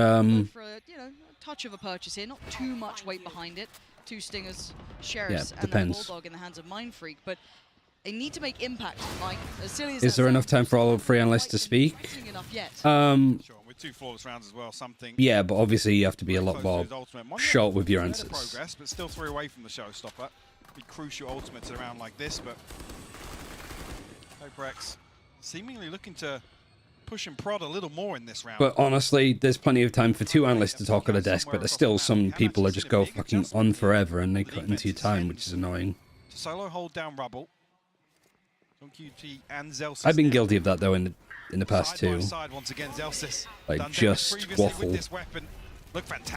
for a, touch of a purchase here, not too much weight behind it. 2 Stingers, Sheriffs, yeah, and the Bulldog in the hands of Mindfreak, but they need to make impact. Like, as silly as is there enough time for all 3 analysts to speak? Sure, with 2 flawless rounds as well, something. Yeah, but obviously you have to be a lot more short with your answers. Progress, but still 3 away from the showstopper. Be crucial ultimates around like this, but PaperX seemingly looking to push and prod a little more in this round. But honestly, there's plenty of time for 2 analysts to talk at a desk, but there's still some people that just go fucking on forever and they cut into your time, which is annoying. To solo hold down Rubble. QT and Zelsis. I've been guilty of that though in the past too. Once again, Zelsis like just waffle.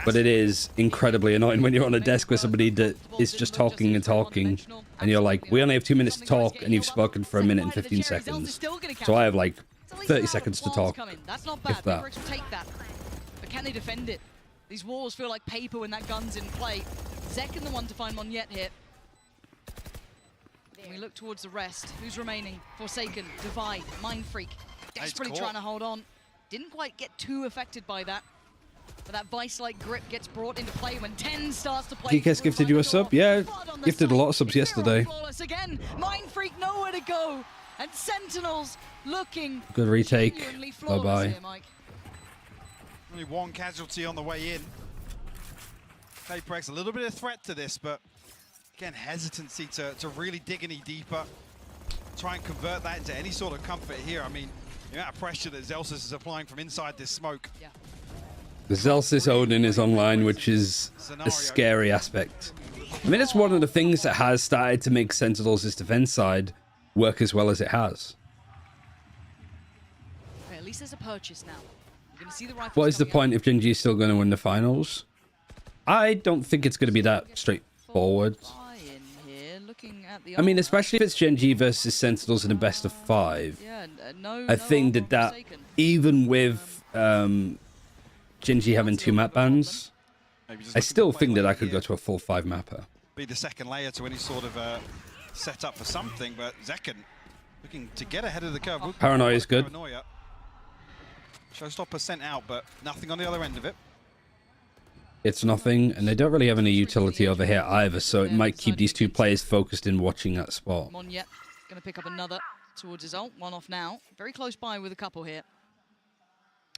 But it is incredibly annoying when you're on a desk with somebody that is just talking and talking, and you're like, we only have 2 minutes to talk, and you've spoken for 1 minute and 15 seconds. So I have like 30 seconds to talk. That's not bad. If that. Will take that. But can they defend it? These walls feel like paper when that gun's in play. Zek the one to find one yet here. And we look towards the rest. Who's remaining? Forsaken, Divide, Mindfreak. Desperately trying to hold on. Didn't quite get too affected by that. But that vice-like grip gets brought into play when 10 starts to play. DKS gifted you a sub? Yeah, gifted a lot of subs yesterday. Flawless again. Mind Freak nowhere to go. And Sentinels looking Good retake. genuinely flawless Bye-bye. here, Mike. Only one casualty on the way in. PaperX a little bit of threat to this, but again, hesitancy to really dig any deeper. Try and convert that into any sort of comfort here. I mean, the amount of pressure that Zelsis is applying from inside this smoke. Yeah. The Zelsis Odin is online, which is a scary aspect. I mean, it's one of the things that has started to make Sentinels' defense side work as well as it has. Okay, at least there's a purchase now. You're gonna see the rifles What is the coming point if Gen G is still going to win the finals? I don't think it's going to be that straightforward. Looking at the I mean, especially if it's Gen G versus Sentinels in a best of 5. yeah, no, I think that even with Gen G having 2 map bans, I still think that I could go to a full 5 mapper. Be the second layer to any sort of setup for something, but Zekken looking to get ahead of the curve. Paranoia is good. Paranoia. Showstopper sent out, but nothing on the other end of it. It's nothing, and they don't really have any utility over here either, so it might keep these 2 players focused in watching that spot. Monyet gonna pick up another towards his ult. 1 off now. Very close by with a couple here.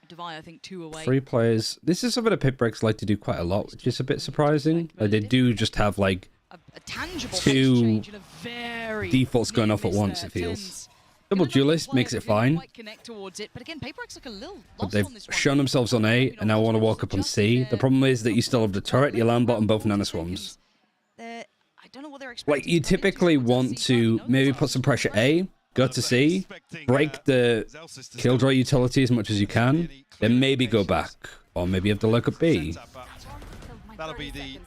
Devi, I think 2 away. 3 players. This is something that PaperX like to do quite a lot, which is a bit surprising. Like, they do just have like a tangible 2 defaults going off at once, it feels. Double duelist makes it fine. Connect towards it, but again, PaperX look a little But lost they've on this one. shown themselves on A, and now want to walk up on C. The problem is that you still have the turret, the alarm bot, and both nanoswarms. I don't know what they're expecting. Like, you typically want to maybe put some pressure A, go to C, break the killjoy utility as much as you can, then maybe go back. Or maybe you have to look at B. That'll be the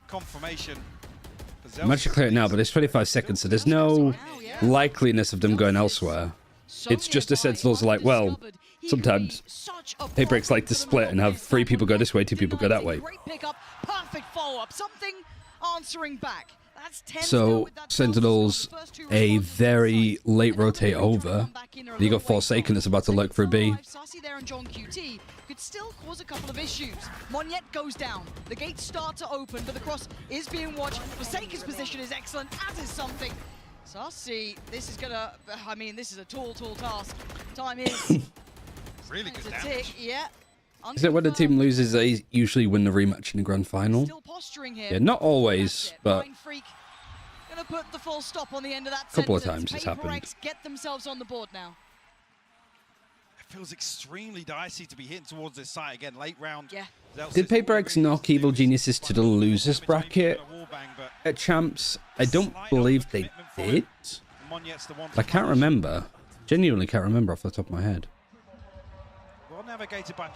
confirmation. I'm actually clear it now, but it's 25 seconds, so there's no likeliness of them going elsewhere. It's just the Sentinels are like, well, sometimes PaperX like to split and have 3 people go this way, 2 people go that way. Great pickup, perfect follow-up, something answering back. That's 10 So Sentinels, a very late rotate over. You got Forsaken that's about to lurk through B. Sassy there and John QT could still cause a couple of issues. Monyet goes down. The gates start to open, but the cross is being watched. Forsaken's position is excellent, as is something. Sassy, this is gonna, I mean, this is a tall task. Time is really good to damage. tick, yeah. Is it when the team loses, they usually win the rematch in the grand final? Still posturing here. Yeah, not always, but Mind Freak gonna put the full stop on the end of that couple of sentence. times it's happened. PaperX get themselves on the board now. It feels extremely dicey to be hitting towards this site again. Late round. Yeah. Did PaperX knock Evil Geniuses to the losers bracket at Champs? I don't believe they did. I can't remember. Genuinely can't remember off the top of my head.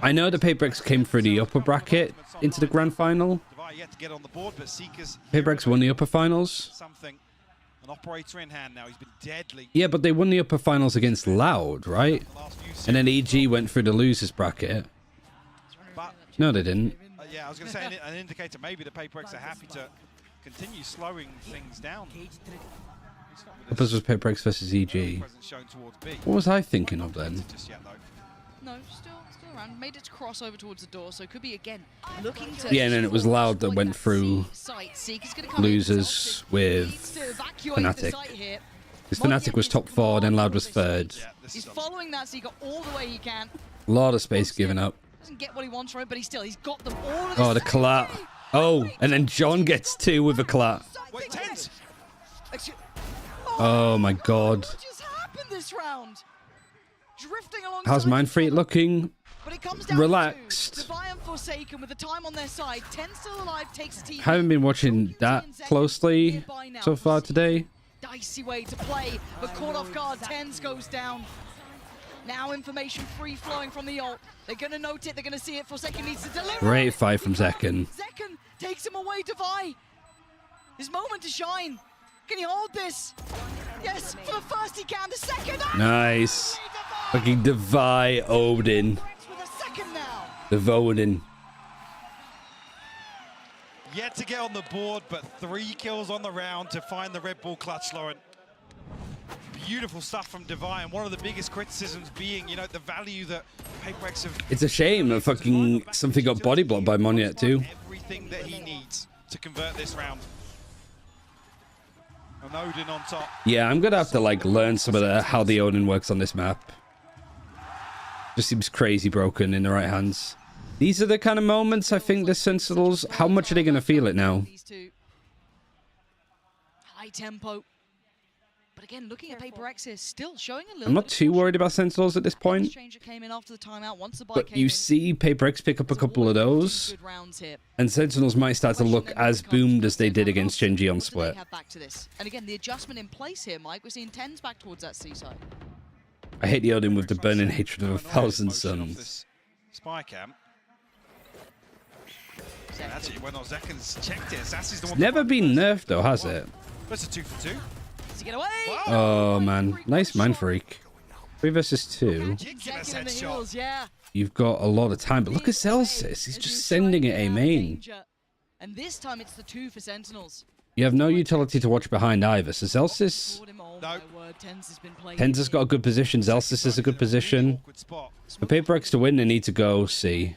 I know the PaperX came through the upper bracket into the grand final. PaperX won the upper finals. An operator in hand now. He's been deadly. Yeah, but they won the upper finals against Loud, right? And then EG went through the losers bracket. No, they didn't. Yeah, I was going to say an indicator maybe the PaperX are happy to continue slowing things down. Uppers was PaperX versus EG. What was I thinking of then? No, still around. Made its cross over towards the door, so it could be again looking to. Yeah, and then it was Loud that went through losers with Fnatic. Because Fnatic was top 4, then Loud was 3rd. He's following that Seeker all the way he can. A lot of space given up. Doesn't get what he wants from it, but he's got them all. Oh, the collat. Oh, and then John gets 2 with a collat. Wait, tense. Oh my god. What just happened this round? Drifting along. How's Mindfreak looking? But it comes down relaxed. To Devi and Forsaken with the time on their side. 10 still alive, takes a team. Haven't been watching that closely so far today. Dicey way to play, but caught off guard. Tens goes down. Now information free flowing from the ult. They're going to note it. They're going to see it. Forsaken needs to deliver. Great fight from Zekken. Zekken takes him away. Devi. His moment to shine. Can he hold this? Yes, for the first he can. The second. Nice. Fucking Devi Odin. With a second now. The Odin. Yet to get on the board, but 3 kills on the round to find the Red Bull clutch, Lauren. beautiful stuff from Divine. One of the biggest criticisms being, you know, the value that PaperX have... It's a shame that fucking something got body blocked by Monyet too. Everything that he needs to convert this round. And Odin on top. Yeah, I'm gonna have to like learn some of how the Odin works on this map. Just seems crazy broken in the right hands. These are the kind of moments I think the Sentinels, how much are they gonna feel it now? High tempo. But again, looking at PaperX here, still showing a little. I'm not too worried about Sentinels at this point. Came in after the timeout. Once the buy But came you in, see PaperX pick up a couple of those. good rounds here. And Sentinels might start to look as boomed as they did against Gen G on Split. Have back to this. And again, the adjustment in place here, Mike. We're seeing 10s back towards that seaside. I hate the Odin with the burning hatred of 1,000 suns. Spy camp. And actually, when Zekan's checked it, Sassy's the one. It's never been nerfed though, has it? That's a 2 for 2. Does he get away? Oh man, nice Mind Freak. 3 versus 2. Ridiculous headshot. Yeah. You've got a lot of time, but look at Celsius. He's just sending it A main. And this time it's the 2 for Sentinels. You have no utility to watch behind either. So Celsius, Tenza's got a good position. Celsius is a good position. For PaperX to win, they need to go C.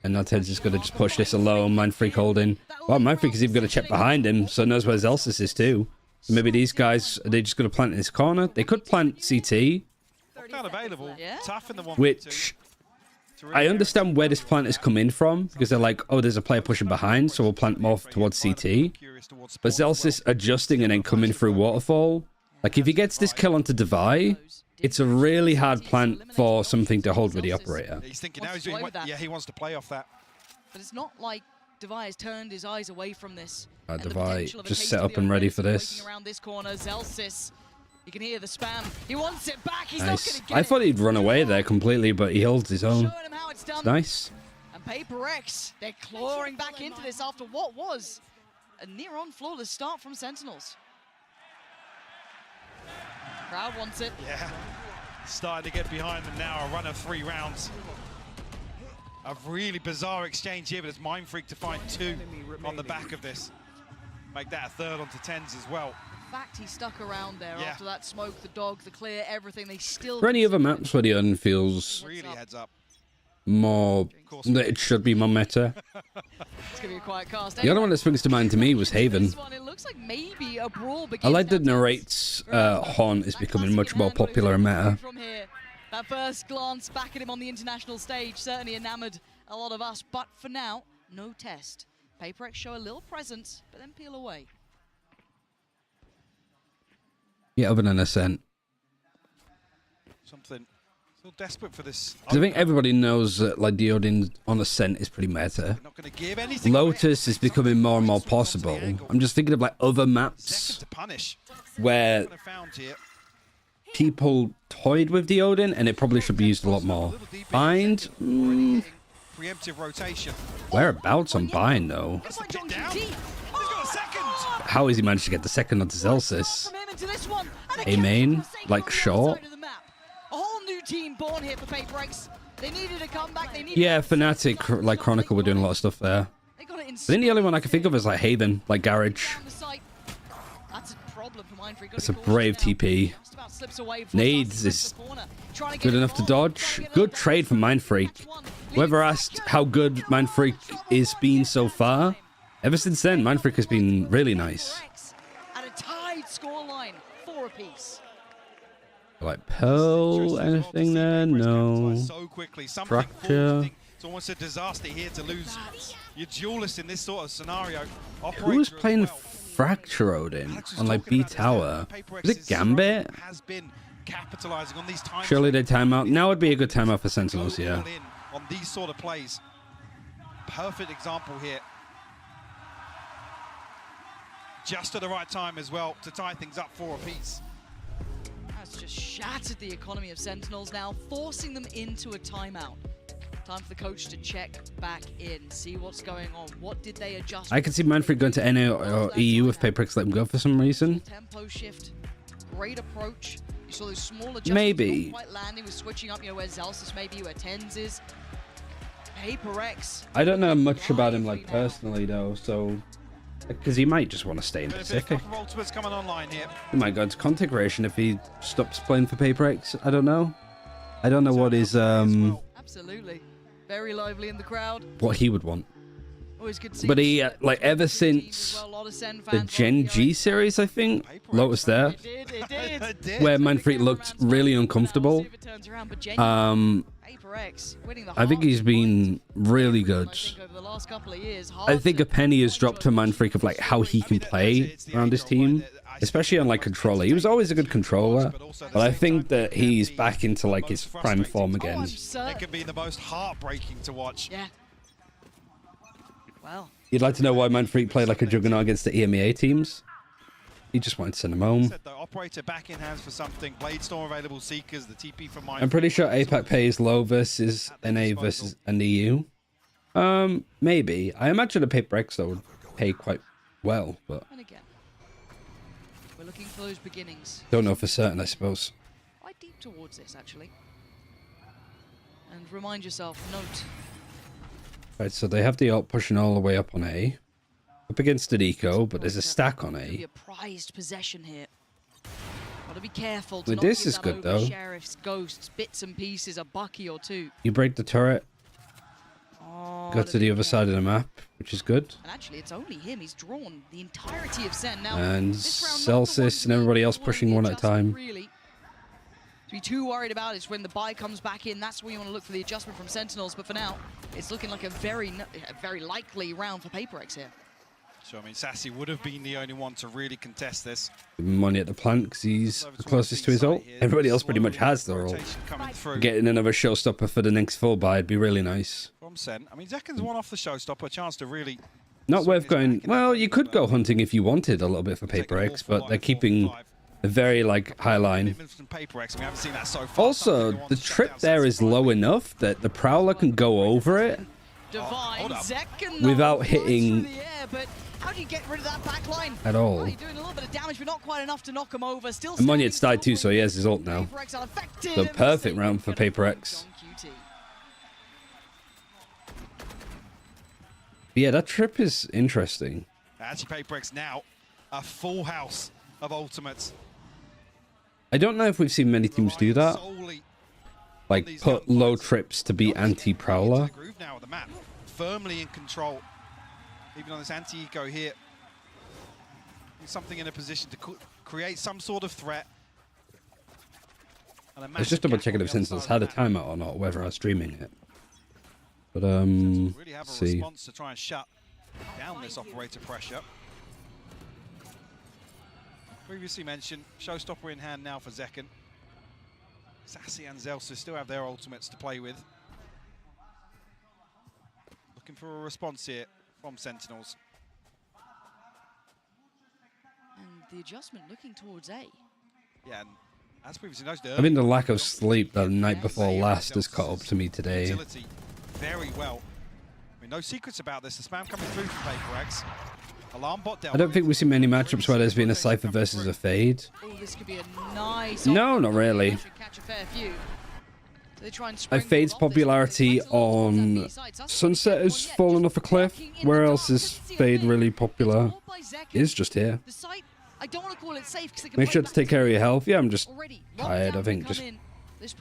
And now Tenza's going to just push this alone. Mind Freak holding. Well, Mind Freak is even going to check behind him, so knows where Celsius is too. So maybe these guys, are they just going to plant in this corner? They could plant CT. Not available. Tough in the 1v2. Which I understand where this plant is coming from, because they're like, oh, there's a player pushing behind, so we'll plant more towards CT. But Celsius adjusting and then coming through Waterfall. Like, if he gets this kill onto Devi, it's a really hard plant for something to hold with the operator. He's thinking now, he wants to play off that. But it's not like Devi has turned his eyes away from this. Devi just set up and ready for this. Around this corner, Zelsis. You can hear the spam. He wants it back. He's Nice. not going to get I thought he'd run away there completely, but he holds his own. It's nice. And PaperX, they're clawing back into this after what was a near-on flawless start from Sentinels. Crowd wants it. Yeah. Starting to get behind them now. A run of 3 rounds. A really bizarre exchange here, but it's Mind Freak to find 2 on the back of this. Make that a 3rd onto 10s as well. In fact, he stuck around there after that smoke, the dog, the clear, everything. They still. For any other maps where the Odin feels really heads up. More that it should be more meta. It's gonna be a quiet cast. The other one that springs to mind to me was Haven. It looks like maybe a brawl I like that narrates Haunt is becoming much more popular in meta. From here, that first glance back at him on the international stage certainly enamored a lot of us. But for now, no test. PaperX show a little presence, but then peel away. Yeah, other than Ascent. Something still desperate for this. I think everybody knows that like the Odin on Ascent is pretty meta. Lotus is becoming more and more possible. I'm just thinking of like other maps where people toyed with the Odin and it probably should be used a lot more. Bind? Preemptive rotation. Whereabouts on Bind though? How has he managed to get the second onto Zelsis? A main? Like short? A whole new team born here for PaperX. They needed a comeback. They needed Yeah, Fnatic, like Chronicle were doing a lot of stuff there. I think the only one I can think of is like Haven, like Garage. That's a problem for Mindfreak. It's a brave TP. Nades is good enough to dodge. Good trade from Mindfreak. Whoever asked how good Mindfreak is been so far, ever since then, Mindfreak has been really nice. At a tied scoreline, 4 apiece. Like Pearl, anything there? No. Fracture. It's almost a disaster here to lose your duelist in this sort of scenario. Who's playing Fracture Odin on like B Tower? Is it Gambit? Has been capitalizing on these times. Surely they timeout. Now would be a good timeout for Sentinels, yeah. On these sort of plays. Perfect example here. Just at the right time as well to tie things up 4 apiece. That's just shattered the economy of Sentinels now, forcing them into a timeout. Time for the coach to check back in, see what's going on. What did they adjust? I can see Manfred going to NA or EU if PaperX let him go for some reason. Tempo shift, great approach. You saw those small adjustments. Maybe. Not quite landing with switching up, you know, where Zelsis maybe, where Tens is. PaperX. I don't know much about him like personally though, so Because he might just want to stay in Pacific. Ultimates coming online here. Oh my god, content creation if he stops playing for PaperX. I don't know. I don't know what his Absolutely. Very lively in the crowd. what he would want. Always good to see But he like ever since the Gen G series, I think, Lotus there, where Manfred looked really uncomfortable. I think he's been really good. I think a penny has dropped to Manfred of like how he can play around his team, especially on like controller. He was always a good controller, but I think that he's back into like his prime form again. It can be the most heartbreaking to watch. Yeah. Well. You'd like to know why Manfred played like a juggernaut against the EMEA teams? He just wanted to send them home. Operator back in hands for something. Bladestorm available, Seekers, the TP from I'm pretty sure APAC pays low versus NA versus an EU. Maybe. I imagine a PaperX though would pay quite well, but And again, we're looking for those beginnings. don't know for certain, I suppose. Quite deep towards this, actually. And remind yourself, note. Right, so they have the ult pushing all the way up on A. Up against an eco, but there's a stack on Be A. a prized possession here. Gotta be careful to Well, not this give is that good, over though. Sheriff's ghosts, bits and pieces, a bucky or two. You break the turret, Oh, go to the other side of the map, which is good. And actually, it's only him. He's drawn the entirety of Sen. Now, And this round, Celsius and everybody else pushing one at a time. really to be too worried about is when the buy comes back in. That's where you want to look for the adjustment from Sentinels. But for now, it's looking like a very likely round for PaperX here. So, I mean, Sassy would have been the only one to really contest this. Money at the plant because he's the closest to his ult. Everybody else pretty much has their ult. Getting another showstopper for the next full buy would be really nice. From Sen. I mean, Zekan's one off the showstopper, a chance to really... Not worth going... Well, you could go hunting if you wanted a little bit for PaperX, but they're keeping a very, like, high line. Also, the trip there is low enough that the Prowler can go over it without hitting how do you get rid of that back line? at all. Well, you're doing a little bit of damage, but not quite enough to knock him over. Still And Monyet's died too, so he has his ult now. The perfect round for PaperX. Yeah, that trip is interesting. Actually, PaperX now a full house of ultimates. I don't know if we've seen many teams do that. Like, put low trips to be anti-Prowler. Now with the map firmly in control. Even on this anti-eco here. Something in a position to create some sort of threat. It's just double checking if Sentinels had a timeout or not, whether I was streaming it. But, really have a see. response to try and shut down this operator pressure. Previously mentioned, showstopper in hand now for Zekan. Sassy and Zelsa still have their ultimates to play with. Looking for a response here from Sentinels. And the adjustment looking towards A. Yeah, and as previously noted, I think the lack of sleep the night before last has caught up to me today. utility very well. I mean, no secrets about this. The spam coming through from PaperX. Alarm bot down. I don't think we've seen many matchups where there's been a Cypher versus a Fade. Oh, this could be a nice. No, not really. Catch a fair few. So they try and I Fade's popularity on Sunset has fallen off a cliff. Where else is Fade really popular? It's just here. The site, I don't want to call it safe because Make sure to take care of your health. Yeah, I'm just tired. I think just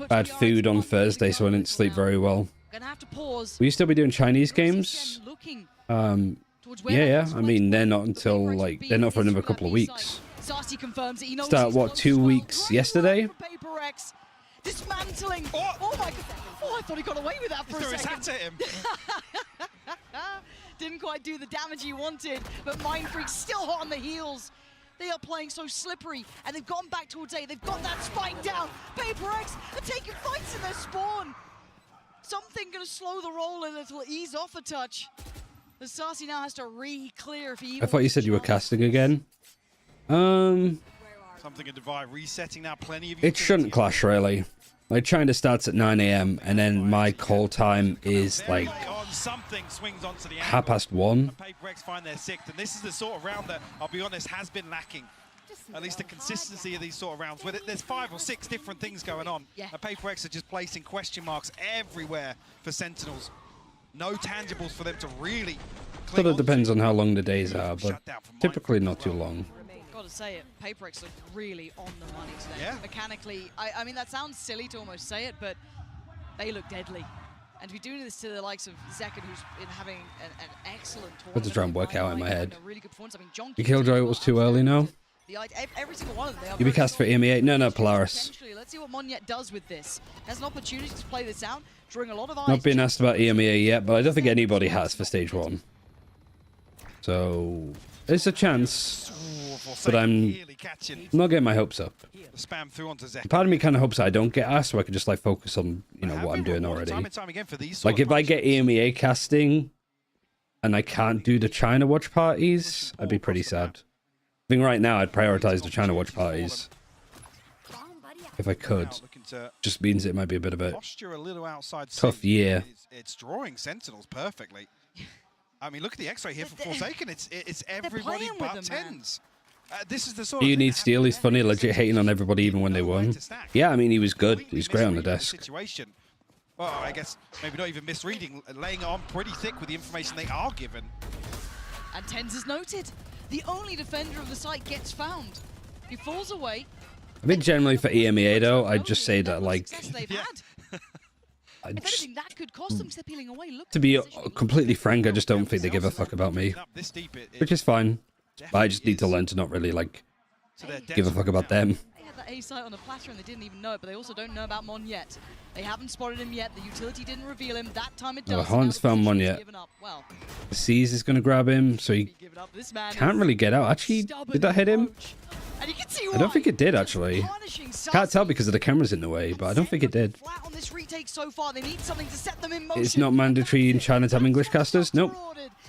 bad food on Thursday, so I didn't sleep very well. Gonna have to pause. Will you still be doing Chinese games? Yeah. I mean, they're not until like they're not for another couple of weeks. Sassy confirms that he knows Start what 2 weeks yesterday? PaperX dismantling. Oh my god! Oh, I thought he got away with that for a second. At him. Didn't quite do the damage he wanted, but Mindfreak's still hot on the heels. They are playing so slippery, and they've gone back towards A. They've got that spike down. PaperX are taking fights in their spawn. Something gonna slow the roll a little, ease off a touch. The Sassy now has to re-clear if he. I thought you said you were casting again. Something in Divide resetting now. Plenty of. It shouldn't clash really. Like China starts at 9 AM and then my call time is like something swings onto the 1:30. PaperX find their sixth, and this is the sort of round that I'll be honest has been lacking. At least the consistency of these sort of rounds. With it, there's 5 or 6 different things going on. Yeah. And PaperX are just placing question marks everywhere for Sentinels. No tangibles for them to really Sort of depends on how long the days are, but typically not too long. Gotta say it, PaperX look really on the money today. Yeah. Mechanically, I mean, that sounds silly to almost say it, but they look deadly. And to be doing this to the likes of Zekken, who's been having an excellent tournament. Got to try and work out in my head. Really good performance. I mean, John The Killjoy was too early now. Every single one of them. You be cast for EMEA? No, Polaris. Let's see what Monyet does with this. Has an opportunity to play this out, drawing a lot of eyes. Not been asked about EMEA yet, but I don't think anybody has for stage 1. So it's a chance, but I'm not getting my hopes up. Spam through onto Zekken. Part of me kind of hopes I don't get asked, so I can just like focus on what I'm doing already. Like if I get EMEA casting and I can't do the China watch parties, I'd be pretty sad. I think right now I'd prioritize the China watch parties if I could. Just means it might be a bit of a tough year. It's drawing Sentinels perfectly. I mean, look at the X-ray here for Forsaken. It's everybody but tens. This is the sort You need Steel. He's funny, legit hating on everybody even when they won. Yeah, I mean, he was good. He was great on the desk. Situation. Well, I guess maybe not even misreading, laying it on pretty thick with the information they are given. And Tens is noted. The only defender of the site gets found. He falls away. I think generally for EMEA though, I'd just say that like, Anything that could cost them, peeling away. Look, to be completely frank, I just don't think they give a fuck about me, which is fine. But I just need to learn to not really like give a fuck about them. They had that A site on a platter and they didn't even know it, but they also don't know about Mon yet. They haven't spotted him yet. The utility didn't reveal him. That time it does. Haun's found one yet. Well, The Seas is going to grab him, so he can't really get out. Actually, did that hit him? and you can see I don't think it did, actually. Can't tell because of the cameras in the way, but I don't think it did. flat on this retake so far. They need something to set them in motion. It's not mandatory in China to have English casters? Nope.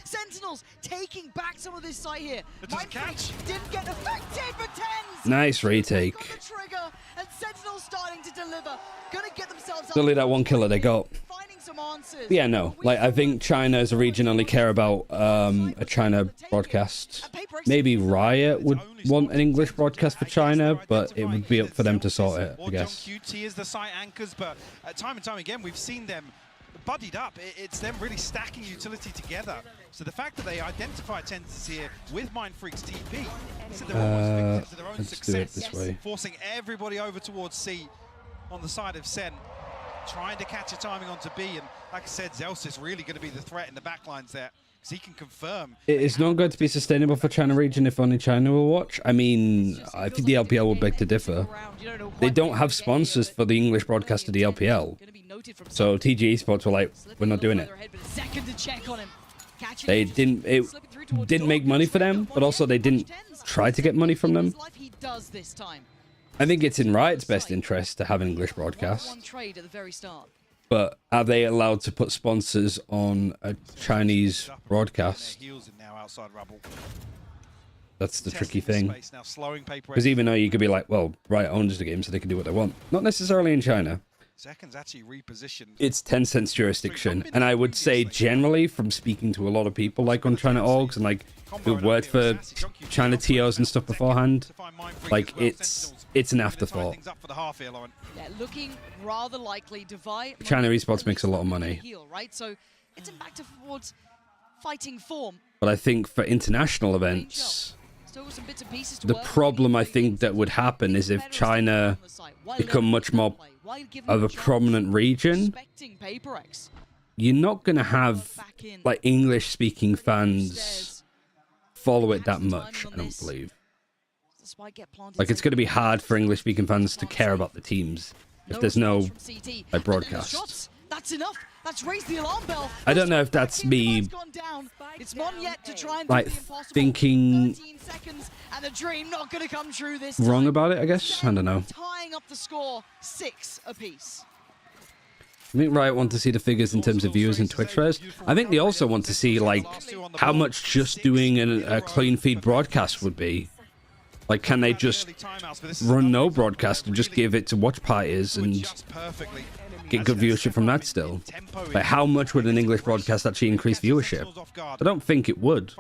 Sentinels taking back some of this site here. Mindfreak didn't get affected, but Tens Nice retake. got the trigger, and Sentinels starting to deliver. Gonna get themselves It's only that one killer they got. finding some answers. Yeah, no. Like, I think China as a region only care about a China broadcast. Maybe Riot would want an English broadcast for China, but it would be up for them to sort it, I guess. QT is the site anchors, but time and time again, we've seen them buddied up. It's them really stacking utility together. So the fact that they identify Tens here with Mindfreak's TP, so they're almost victims to their own let's success. do it this way. Forcing everybody over towards C on the side of Sen, trying to catch a timing onto B, and like I said, Zels is really going to be the threat in the backlines there, because he can confirm. It is not going to be sustainable for China region if only China will watch. I mean, I think the LPL will beg to differ. They don't have sponsors for the English broadcast of the LPL. So TG Esports were like, we're not doing it. They didn't, it didn't make money for them, but also they didn't try to get money from them. I think it's in Riot's best interest to have an English broadcast. But are they allowed to put sponsors on a Chinese broadcast? That's the tricky thing. Because even though you could be like, well, Riot owns the game so they can do what they want. Not necessarily in China. Seconds actually repositioned. It's Tencent's jurisdiction. And I would say generally from speaking to a lot of people like on China orgs and like who've worked for China TOs and stuff beforehand, like it's an afterthought. Yeah, looking rather likely. China esports makes a lot of money. Right? So it's back towards fighting form. But I think for international events, the problem I think that would happen is if China become much more of a prominent region, you're not going to have like English speaking fans follow it that much, I don't believe. Like it's going to be hard for English speaking fans to care about the teams if there's no like broadcast. That's enough. That's raised the alarm bell. I don't know if that's me it's Monyet to try and like thinking and the dream not going to come true this wrong about it, I guess. I don't know. Tying up the score 6 apiece. I think Riot want to see the figures in terms of viewers and Twitch shares. I think they also want to see like how much just doing a clean feed broadcast would be. Like, can they just run no broadcast and just give it to watch parties and get good viewership from that still? Like, how much would an English broadcast actually increase viewership? I don't think it would.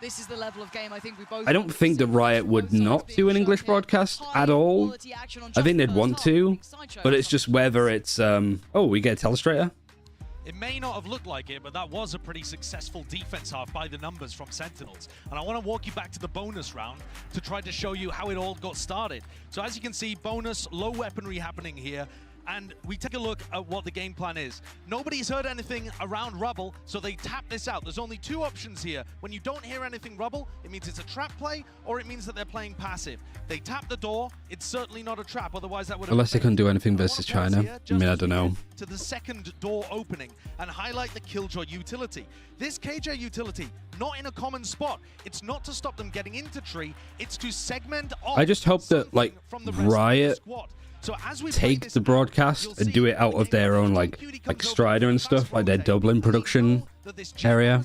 This is the level of game I think we both. I don't think that Riot would not do an English broadcast at all. I think they'd want to, but it's just whether it's oh, we get a telestrator. It may not have looked like it, but that was a pretty successful defense half by the numbers from Sentinels. And I want to walk you back to the bonus round to try to show you how it all got started. So as you can see, bonus, low weaponry happening here. And we take a look at what the game plan is. Nobody's heard anything around rubble, so they tap this out. There's only two options here. When you don't hear anything rubble, it means it's a trap play, or it means that they're playing passive. They tap the door, it's certainly not a trap, otherwise that would have... Unless they couldn't do anything versus China. I mean, I don't know. To the second door opening and highlight the Killjoy utility. This KJ utility, not in a common spot. It's not to stop them getting into tree, it's to segment off. I just hope that, like, Riot so as we take the broadcast and do it out of their own, like Strider and stuff, like their Dublin production area.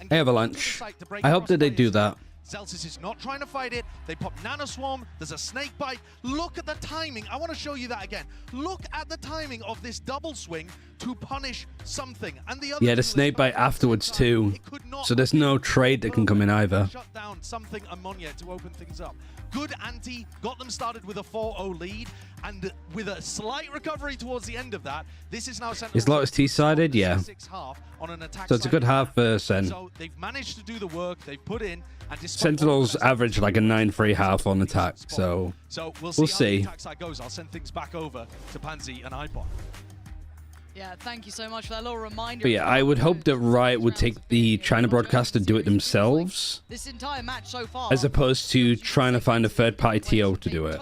Hey, Avalanche. I hope that they do that. Celsius is not trying to fight it. They pop Nano Swarm. There's a snake bite. Look at the timing. I want to show you that again. Look at the timing of this double swing to punish something. And the other Yeah, the snake bite afterwards too. So there's no trade that can come in either. Shut down something ammonia to open things up. Good anti, got them started with a 4-0 lead, and with a slight recovery towards the end of that, this is now Sentinels. Is Lotus T-sided? Yeah. So it's a good half for Sen. So they've managed to do the work, they've put in, and Sentinels average like a 9-3 half on attack, so we'll see. How the attack side goes. I'll send things back over to Pansy and iPod. Yeah, thank you so much for that little reminder. But yeah, I would hope that Riot would take the China broadcast and do it themselves, this entire match so far, as opposed to trying to find a third-party TO to do it.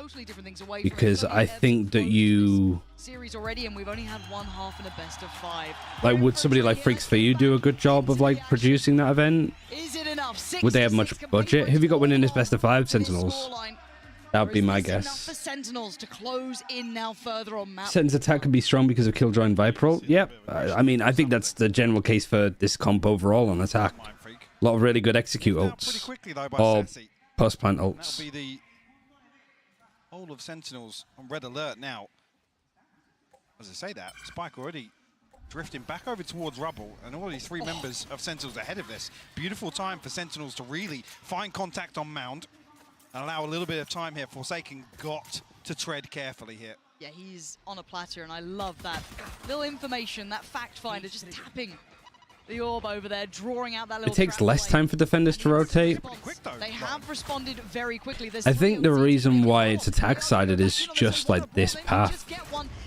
Because I think that you... series already, and we've only had one half in a best of 5. Like, would somebody like Freaks for You do a good job of like producing that event? Is it enough? Would they have much budget? Who have you got winning this best of 5? Sentinels. That would be my guess. For Sentinels to close in now further on map. Sentinels attack can be strong because of Killjoy and Viper. Yep. I mean, I think that's the general case for this comp overall on attack. A lot of really good execute ults. Or post-plant ults. That'll be the whole of Sentinels on red alert now. As I say that, Spike already drifting back over towards rubble, and already 3 members of Sentinels ahead of this. Beautiful time for Sentinels to really find contact on Mound and allow a little bit of time here. Forsaken got to tread carefully here. Yeah, he's on a platter, and I love that little information, that fact finder, just tapping the orb over there, drawing out that little... It takes less time for defenders to rotate. They have responded very quickly. I think the reason why it's attack-sided is just like this path.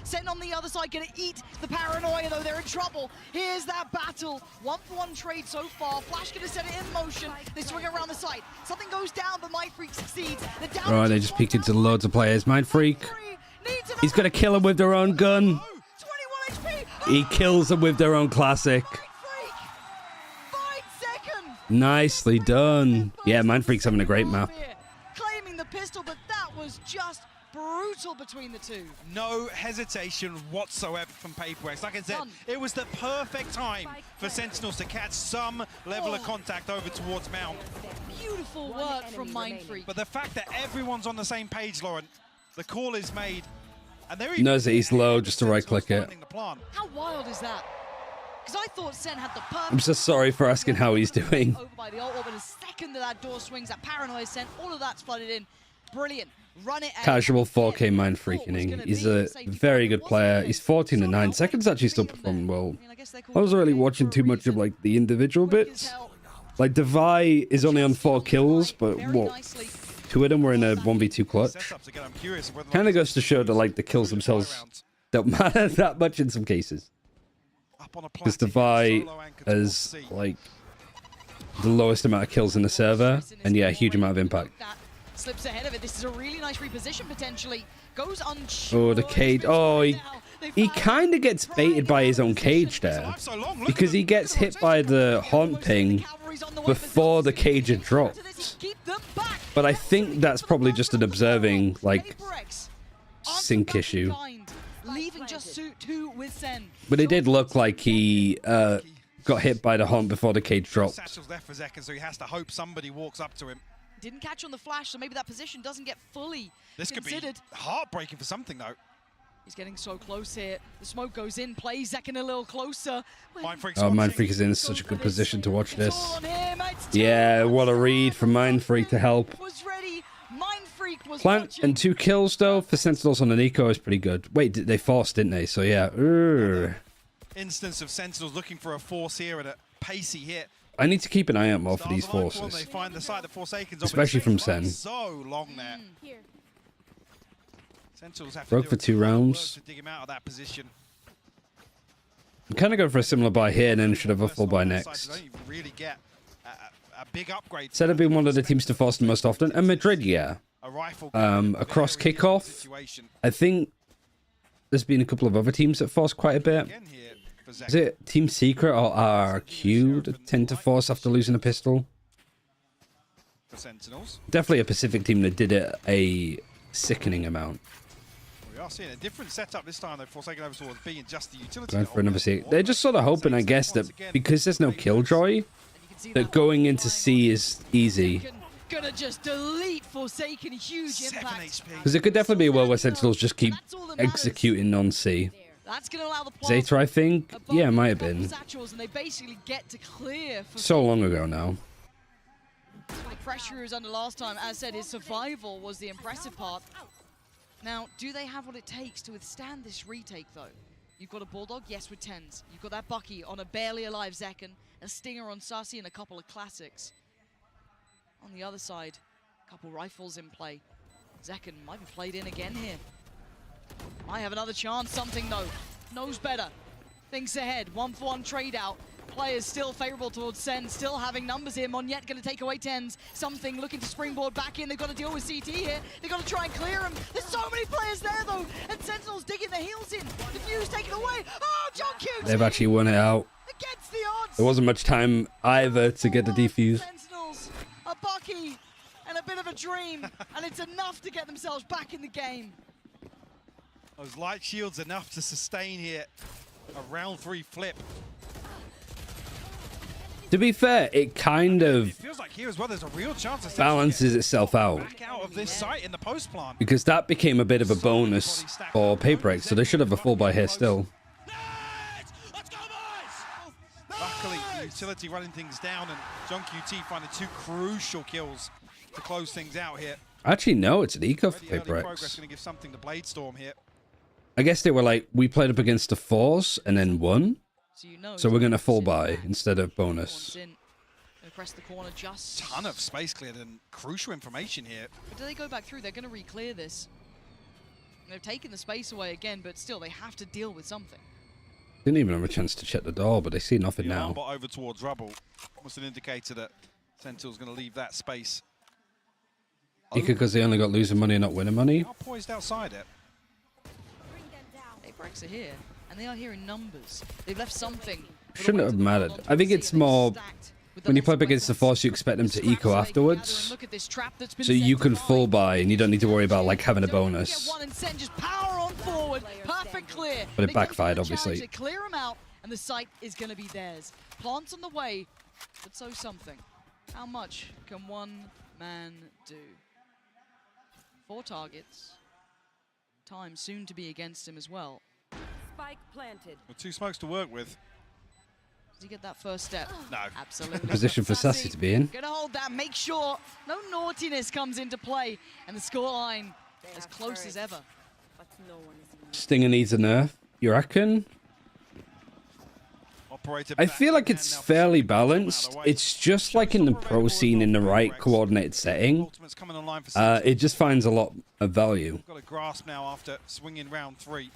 Sen on the other side gonna eat the paranoia, though. They're in trouble. Here's that battle. 1-for-1 trade so far. Flash gonna set it in motion. They swing around the site. Something goes down, but Mindfreak succeeds. Right, they just peeked into loads of players. Mindfreak. He's gonna kill them with their own gun. He kills them with their own classic. Nicely done. Yeah, Mindfreak's having a great map. Claiming the pistol, but that was just brutal between the two. No hesitation whatsoever from Paperworks. Like I said, it was the perfect time for Sentinels to catch some level of contact over towards Mount. Beautiful work from Mindfreak. But the fact that everyone's on the same page, Lauren, the call is made, and they're knows that he's low just to right-click it. How wild is that? Because I thought Sen had the perfect... I'm just sorry for asking how he's doing. Over by the ult, but a second that door swings, that paranoia Sen, all of that's flooded in. Brilliant. Run it. Casual 4K Mindfreaking. He's a very good player. He's 14-9. Second's actually still performing well. I wasn't really watching too much of like the individual bits. Like Devi is only on 4 kills, but what? 2 of them were in a 1v2 clutch. Kind of goes to show that like the kills themselves don't matter that much in some cases. Because Devi has like the lowest amount of kills in the server, and yeah, a huge amount of impact. Slips ahead of it. This is a really nice reposition potentially. Goes oh, the cage. Oh, he kind of gets baited by his own cage there, because he gets hit by the haunt ping before the cage had dropped. But I think that's probably just an observing like sync issue. Leaving just 2 with Sen. But it did look like he got hit by the haunt before the cage dropped. Satchel's left for a second, so he has to hope somebody walks up to him. Didn't catch on the flash, so maybe that position doesn't get fully considered. Could be heartbreaking for something, though. He's getting so close here. The smoke goes in, plays Zekin a little closer. Oh, Mindfreak is in such a good position to watch this. Yeah, what a read from Mindfreak to help. Plant and 2 kills, though, for Sentinels on an eco is pretty good. Wait, they forced, didn't they? So, yeah. instance of Sentinels looking for a force here and a pacey hit. I need to keep an eye out more for these When they forces. find the site that Forsakens Especially from Sen. So long there. Sentinels have to Broke do for a 2 ton of work rounds. to dig him out of that position. I'm kind of going for a similar buy here and then should have a full buy next. Don't even really get a big upgrade. Said I've been one of the teams to force the most often. And Madrid, yeah. Across kickoff, I think there's been a couple of other teams that force quite a bit. Is it Team Secret or RQ that tend to force after losing a pistol? For Sentinels. Definitely a Pacific team that did it a sickening amount. We are seeing a different setup this time, though. Forsaken over towards B and just the utility. Going for another C. They're just sort of hoping, I guess, that because there's no Killjoy, that going into C is easy. Gonna just delete Forsaken, huge impact. Because it could definitely be a world where Sentinels just keep executing non-C. That's gonna allow the Zeta, I think? Yeah, it might have been. satchels, and they basically get to clear for So long ago now. the pressure he was under last time. As said, his survival was the impressive part. Now, do they have what it takes to withstand this retake, though? You've got a Bulldog, yes, with 10s. You've got that Bucky on a barely alive Zekken, a Stinger on Sussy, and a couple of classics. On the other side, a couple rifles in play. Zekken might be played in again here. Might have another chance, something though. Knows better. Thinks ahead, 1-for-1 trade out. Players still favorable towards Sen, still having numbers here. Monyet going to take away 10s. Something looking to springboard back in. They've got to deal with CT here. They've got to try and clear him. There's so many players there though. And Sentinels digging their heels in. The fuse taken away. Oh, John Q. They've actually won it out. Against the odds. There wasn't much time either to get the defuse. Sentinels, a Bucky, and a bit of a dream. And it's enough to get themselves back in the game. Those light shields enough to sustain here a round 3 flip. To be fair, it kind of It feels like here as well there's a real chance of balances itself out. back out of this site in the post plant. Because that became a bit of a bonus for Paperex, so they should have a full buy here still. Luckily, the utility running things down and John QT finding 2 crucial kills to close things out here. Actually, no, it's an eco for Early progress Paperex. going to give something to Bladestorm here. I guess they were like, we played up against a force and then won. So we're going to full buy instead of bonus. Press the corner just. Ton of space cleared and crucial information here. But do they go back through? They're going to re-clear this. They've taken the space away again, but still, they have to deal with something. Didn't even have a chance to check the door, but they see nothing The now. armbot over towards Rubble. Almost an indicator that Sentinel's going to leave that space. Because they only got losing money and not winning money. Not poised outside it. Apex are here, and they are here in numbers. They've left something. Shouldn't have mattered. I think it's more when you play up against the force, you expect them to eco afterwards. So you can full buy and you don't need to worry about like having a bonus. Perfect clear. But it backfired, obviously. Clear them out, and the site is going to be theirs. Plants on the way, but so something. How much can one man do? 4 targets. Time soon to be against him as well. Spike planted. With 2 smokes to work with. Does he get that first step? No. Absolutely. Position for Sassy to be in. Gonna hold that, make sure no naughtiness comes into play, and the scoreline as close as ever. But no one is Stinger needs a nerf. You reckon? I feel like it's fairly balanced. It's just like in the pro scene in the right coordinated setting. It just finds a lot of value. Got a grasp now after swinging round 3.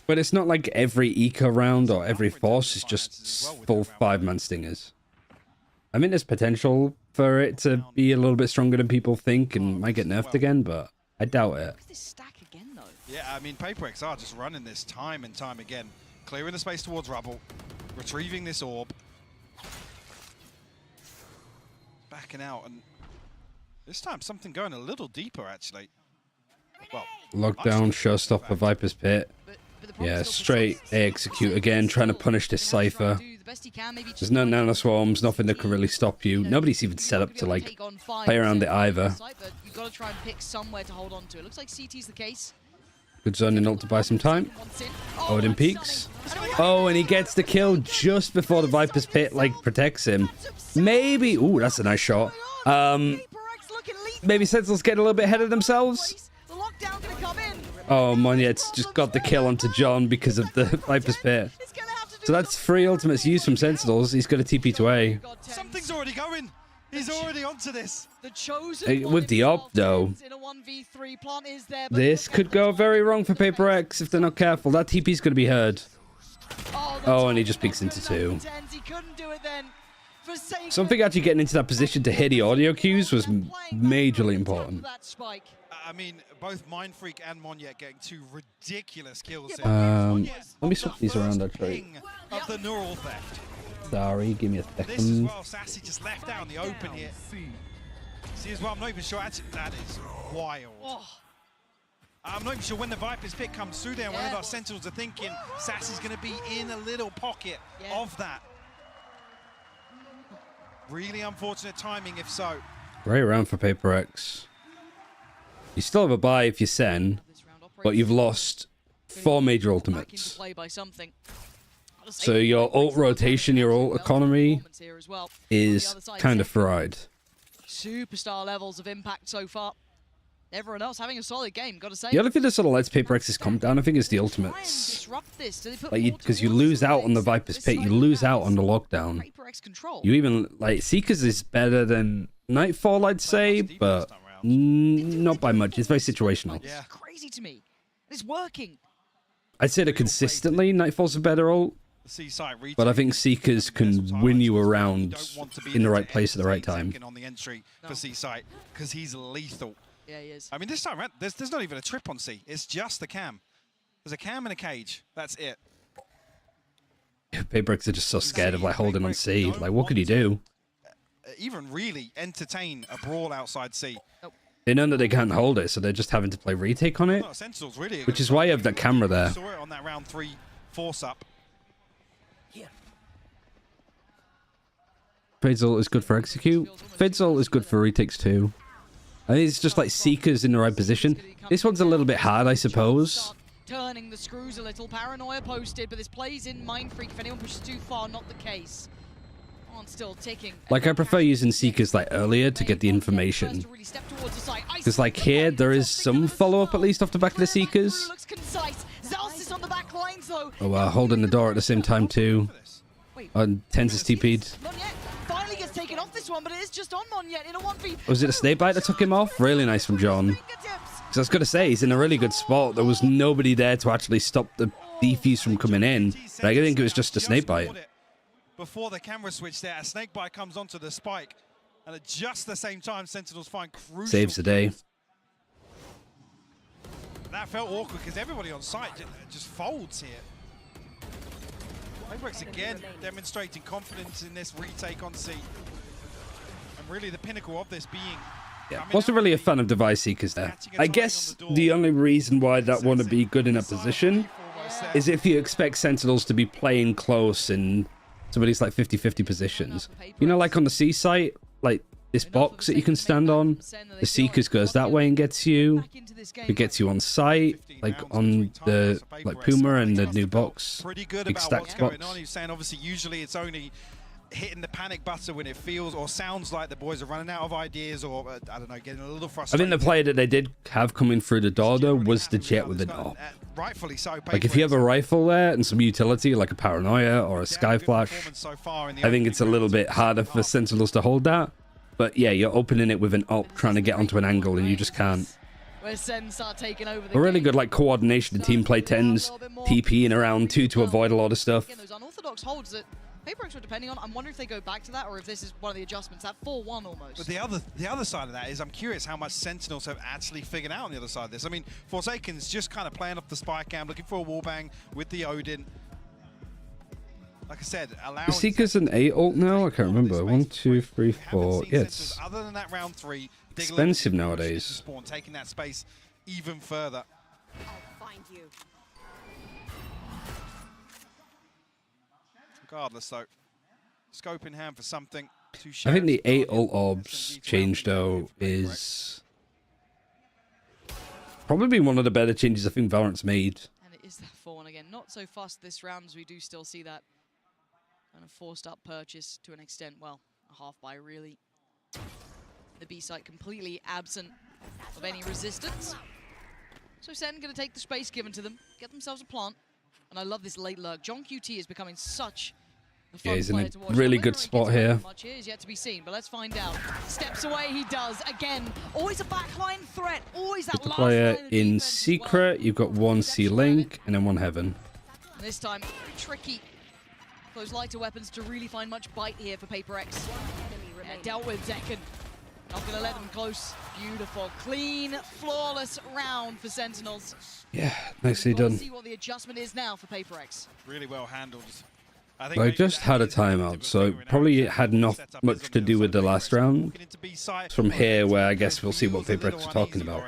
But it's not like every eco round or every force is just full 5-man stingers. I mean, there's potential for it to be a little bit stronger than people think and might get nerfed again, but I doubt it. Yeah, I mean, Paperex are just running this time and time again. Clearing the space towards Rubble. Retrieving this orb. Backing out, and this time something going a little deeper, actually. Well, Lockdown, showstopper, Viper's Pit. Yeah, straight execute again, trying to punish this Cypher. There's no nanoswarms, nothing that can really stop you. Nobody's even set up to, like, play around it either. You've got to try and pick somewhere to hold on to. It looks like CT's the case. Good zoning ult to buy some time. Odin peeks. Oh, and he gets the kill just before the Viper's Pit, like, protects him. Maybe... Ooh, that's a nice shot. Maybe Sentinels get a little bit ahead of themselves. Oh, Monyet's just got the kill onto John because of the Viper's Pit. He's going to have So that's 3 ultimates used from Sentinels. He's got a TP to A. Something's already going. He's already onto this. The chosen With the op, though, in a 1v3 plant is there, but this could go very wrong for Paper X if they're not careful. That TP's going to be heard. Oh, and he just peeks into 2. he couldn't do it then. Something actually getting into that position to hear the audio cues was majorly important. I mean, both Mindfreak and Monyet getting 2 ridiculous kills. Let me swap these around actually. Of the neural theft. Sorry, give me a This as second. well, Sassy just left out in the open here. See as well, I'm not even sure. Actually, that is wild. I'm not even sure when the Viper's pick comes through there. One of our Sentinels are thinking Sassy's going to be in a little pocket of that. Really unfortunate timing, if so. Great round for Paper X. You still have a buy if you're Sen, but you've lost 4 major ultimates. So your ult rotation, your ult economy is kind of fried. Superstar levels of impact so far. Everyone else having a solid game, gotta say. The other thing that sort of lets Paper X's come down, I think, is the ultimates. Disrupt this. Do they put Like, more because you towards lose the out on the Viper's Pit, you lose out on the lockdown. Paper X control. You even, like, Seekers is better than Nightfall, I'd say, but not by much. It's very situational. It's crazy to me. It's working. I'd say that consistently, Nightfall's a better ult. But I think Seekers can win you around in the right place at the right time. On the entry for Seaside, because he's lethal. Yeah, he is. I mean, this time around, there's not even a trip on C. It's just the cam. There's a cam and a cage. That's it. Paper X are just so scared of, like, holding on C. Like, what could he do? Even really entertain a brawl outside C. They know that they can't hold it, so they're just having to play retake on it. Sentinels really Which is why you have that camera there. Saw it on that round 3 force up. Fade's ult is good for execute. Fade's ult is good for retakes too. I think it's just like Seekers in the right position. This one's a little bit hard, I suppose. Turning the screws a little. Paranoia posted, but this plays in Mindfreak. If anyone pushes too far, not the case. On still ticking. Like, I prefer using Seekers like earlier to get the information. Because like here, there is some follow-up at least off the back of the Seekers. Looks concise. Zalsis on the back lines though. Oh, holding the door at the same time too. Tens is TP'd. Finally gets taken off this one, but it is just on Monyet in a 1v. Was it a snake bite that took him off? Really nice from John. Because I was going to say, he's in a really good spot. There was nobody there to actually stop the defuse from coming in. But I think it was just a snake bite. Before the camera switch there, a snake bite comes onto the spike. And at just the same time, Sentinels find crucial. Saves the day. That felt awkward because everybody on site just folds here. Paper X again demonstrating confidence in this retake on C. And really the pinnacle of this being... Yeah, wasn't really a fan of Device Seekers there. I guess the only reason why that want to be good in a position is if you expect Sentinels to be playing close in some of these like 50-50 positions. You know, like on the C site, like this box that you can stand on, the Seekers goes that way and gets you. It gets you on site, like on the like Puma and the new box. Pretty good big about stacked what's going box. on. He's saying obviously usually it's only hitting the panic button when it feels or sounds like the boys are running out of ideas or I don't know, getting a little I frustrated. think the player that they did have coming through the door though was the Jet with an op. Rightfully so. Like if you have a rifle there and some utility like a Paranoia or a Sky Flash, I think it's a little bit harder for Sentinels to hold that. But yeah, you're opening it with an op trying to get onto an angle and you just can't. Where Sen start taking over the A really good like coordination and team play 10s, TPing around 2 to avoid a lot of stuff. Again, those unorthodox holds that Paper X were depending on. I'm wondering if they go back to that or if this is one of the adjustments. That 4-1 almost. But the other side of that is I'm curious how much Sentinels have actually figured out on the other side of this. I mean, Forsaken's just kind of playing off the spy cam, looking for a wallbang with the Odin. Like I said, allowing... The Seekers an 8 ult now? I can't remember. 1, 2, 3, 4. Yeah, it's other than that round 3, expensive nowadays. Spawn, taking that space even further. I'll find you. Regardless, though, scope in hand for something. I think the 8 ult orbs change though is probably one of the better changes I think Valorant's made. And it is that 4-1 again. Not so fast this round as we do still see that kind of forced up purchase to an extent. Well, a half buy really. The B site completely absent of any resistance. So Sen going to take the space given to them, get themselves a plant. And I love this late lurk. John QT is becoming such a Yeah, fun he's in player a to watch. really Now, good whether he spot gets away here. with much is yet to be seen, but let's find out. Steps away, he does. Again, always a backline threat. Always that The last player line of in defense as well. secret, you've got one C-Link and then one Heaven. And this time, very tricky. Those lighter weapons to really find much bite here for Paper X. Yeah, dealt with Zekken. Not going to let them close. Beautiful, clean, flawless round for Sentinels. Yeah, nicely We'll done. see what the adjustment is now for Paper X. Really well handled. I just had a timeout, so it probably had not much to do with the last round. It's from here where I guess we'll see what Paper X are talking about.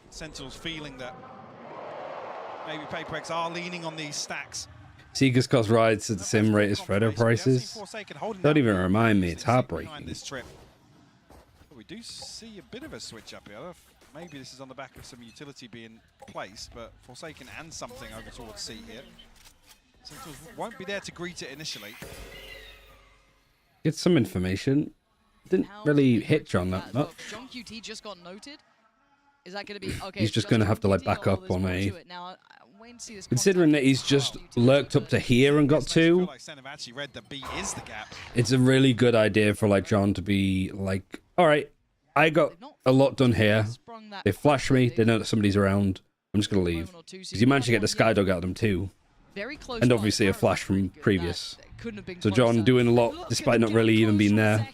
Sentinels feeling that maybe Paper X are leaning on these stacks. Seekers cost rides at the same rate as Veto prices. Don't even remind me, it's heartbreaking. This trip. But we do see a bit of a switch up here. Maybe this is on the back of some utility being placed, but Forsaken and something over towards C here. Sentinels won't be there to greet it initially. Get some information. Didn't really hit John that much. John QT just got noted. Is that going to be okay? He's just going to have to like back up on a... Now, wait and see this Considering that he's just lurked up to here and got two, it's a really good idea for like John to be like, all right, I got a lot done here. They flash me, they know that somebody's around. I'm just going to leave. Because you managed to get the Skydog out of them too. And obviously a flash from previous. So John doing a lot despite not really even being there.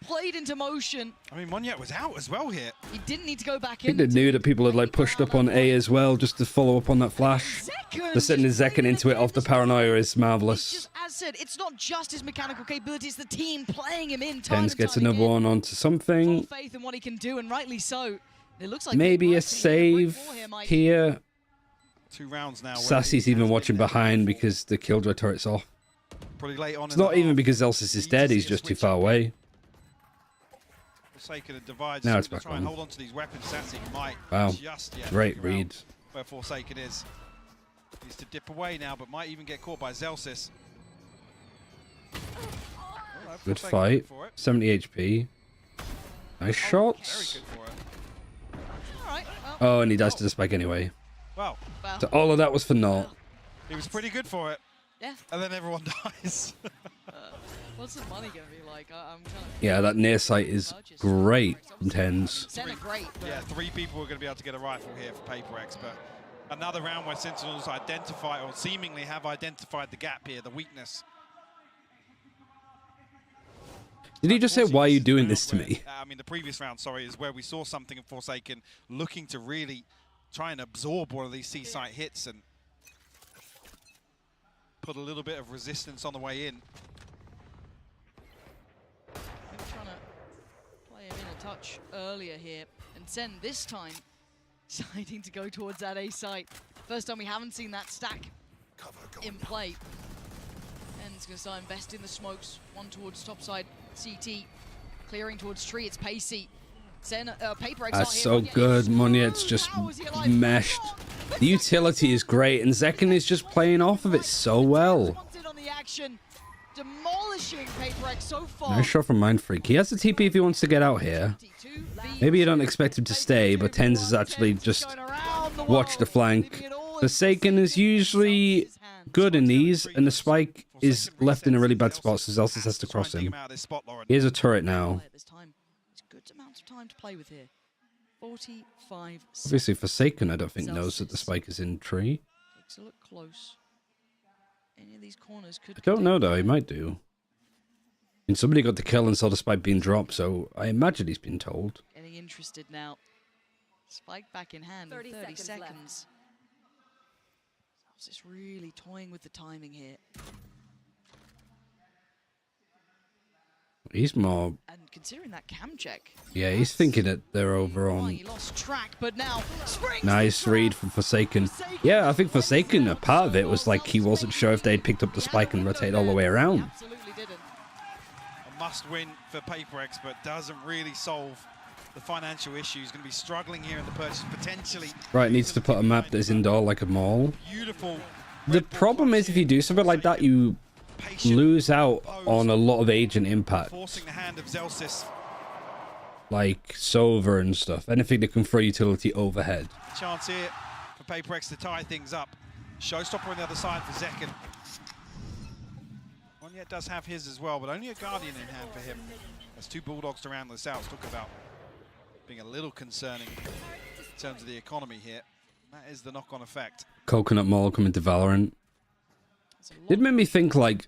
Played into motion. I mean, Monyet was out as well here. He didn't need to go back I think they knew that people had like pushed up on A as well just to follow up on that flash. The setting his Zekken into it off the paranoia is marvelous. Just, as said, it's not just his mechanical capabilities, the team playing him in. Tens gets another one onto something. Full faith in what he can do, and rightly so. It looks like maybe a save here. 2 rounds now. Sassy's even watching behind because the Killjoy turret's off. Probably late on. It's not even because Elsis is dead, he's just too far away. Forsaken and divides. Now it's to back try and on. hold on to these weapons. Sassy might Wow, just yet great figure out read. where Forsaken is. Needs to dip away now, but might even get caught by Zelsis. Good fight. 70 HP. Nice shots. Oh, and he dies to the spike anyway. Wow. So all of that was for naught. He was pretty good for it. Yeah. And then everyone dies. What's the money going to be like? I'm trying to... Yeah, that near sight is great from Tens. Yeah, 3 people are going to be able to get a rifle here for Paper X, but another round where Sentinels identify, or seemingly have identified the gap here, the weakness. Did he just say, why are you doing this to me? I mean, the previous round, sorry, is where we saw something in Forsaken looking to really try and absorb one of these C-site hits and put a little bit of resistance on the way in. Trying to play him in a touch earlier here, and Sen this time deciding to go towards that A site. First time we haven't seen that stack in play. En's going to start investing the smokes. One towards topside CT, clearing towards tree. It's pacey. Sen, Paper X That's so good. Monyet's just meshed. The utility is great, and Zekken is just playing off of it so well. On the action, demolishing Paper X so far. Nice shot from Mind Freak. He has the TP if he wants to get out here. Maybe you don't expect him to stay, but Tens has actually just watched the flank. Forsaken is usually good in these, and the spike is left in a really bad spot, so Zelsis has to cross him. Here's a turret now. Good amount of time to play with here. 45 seconds. Obviously, Forsaken, I don't think, knows that the spike is in tree. Takes a look close. Any of these corners could... I don't know, though. He might do. I mean, somebody got the kill and saw the spike being dropped, so I imagine he's been told. Getting interested now. Spike back in hand in 30 seconds. Just really toying with the timing here. He's more... And considering that cam check... Yeah, he's thinking that they're over on... He lost track, but now... Nice read from Forsaken. Yeah, I think Forsaken, a part of it was like he wasn't sure if they'd picked up the spike and rotated all the way around. Absolutely didn't. A must-win for Paper X, but doesn't really solve the financial issues. Going to be struggling here in the purchase, potentially. Right, needs to put a map that's indoor like a mall. Beautiful. The problem is if you do something like that, you lose out on a lot of agent impact. Forcing the hand of Zelsis. Like Sova and stuff. Anything that can throw utility overhead. Chance here. PaperX to tie things up. Showstopper on the other side for Zekken. Monyet does have his as well, but only a Guardian in hand for him. There's 2 Bulldogs to round this out. Let's talk about being a little concerning in terms of the economy here. That is the knock-on effect. Coconut Mall coming to Valorant. It made me think, like,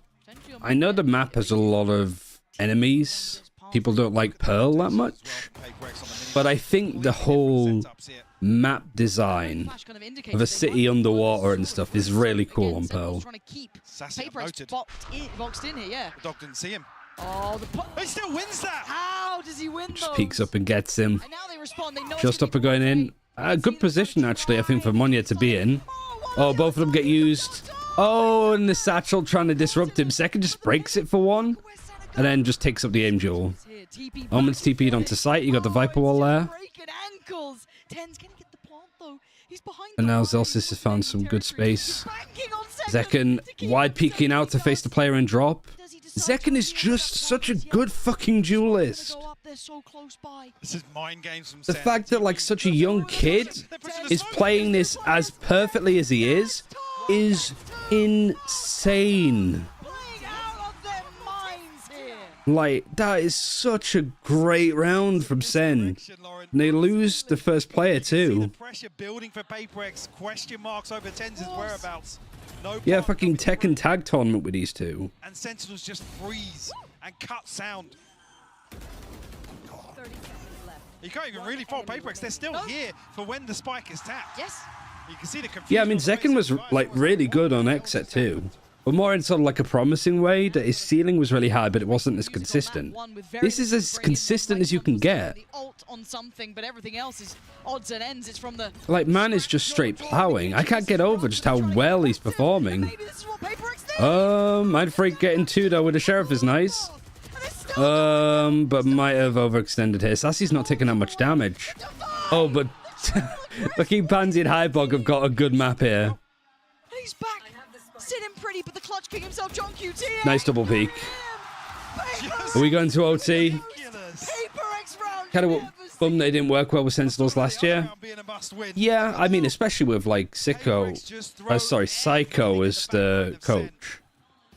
I know the map has a lot of enemies. People don't like Pearl that much. But I think the whole map design of a city underwater and stuff is really cool on Pearl. Boxed in here, yeah. The dog didn't see him. Oh, he still wins that! How does he win Just those? peeks up and gets him. And now they respond. They know Showstopper going in. Good position, actually, I think, for Monyet to be in. Oh, both of them get used. Oh, and the satchel trying to disrupt him. Second just breaks it for one. And then just takes up the aim duel. Omen's TP'd onto site. You got the Viper wall there. And now Zelsis has found some good space. Zekken wide peeking out to face the player and drop. Zekken is just such a good fucking duelist. This is mind games from The fact that like such a young kid is playing this as perfectly as he is insane. Like, that is such a great round from Sen. And they lose the first player too. Pressure building for PaperX. Question marks over Tenz's whereabouts. No Yeah, fucking Tekken tag tournament with these two. And Sentinels just freeze and cut sound. You can't even really fault PaperX. They're still here for when the spike is tapped. Yes. You can see the confusion. Yeah, I mean, Zekken was like really good on exit too. But more in sort of like a promising way, that his ceiling was really high, but it wasn't as consistent. This is as consistent as you can get. On something, but everything else is odds and ends. It's from the Like, man is just straight plowing. I can't get over just how well he's performing. Mind Freak getting 2 though with the Sheriff is nice. But might have overextended here. Sassy's not taking that much damage. Oh, but fucking Pansy and Highbog have got a good map here. He's back. Sitting pretty, but the Clutch King himself, John QT. Nice double peek. Are we going to OT? Kind of bummed they didn't work well with Sentinels last year. Yeah, I mean, especially with like Psycho as the coach.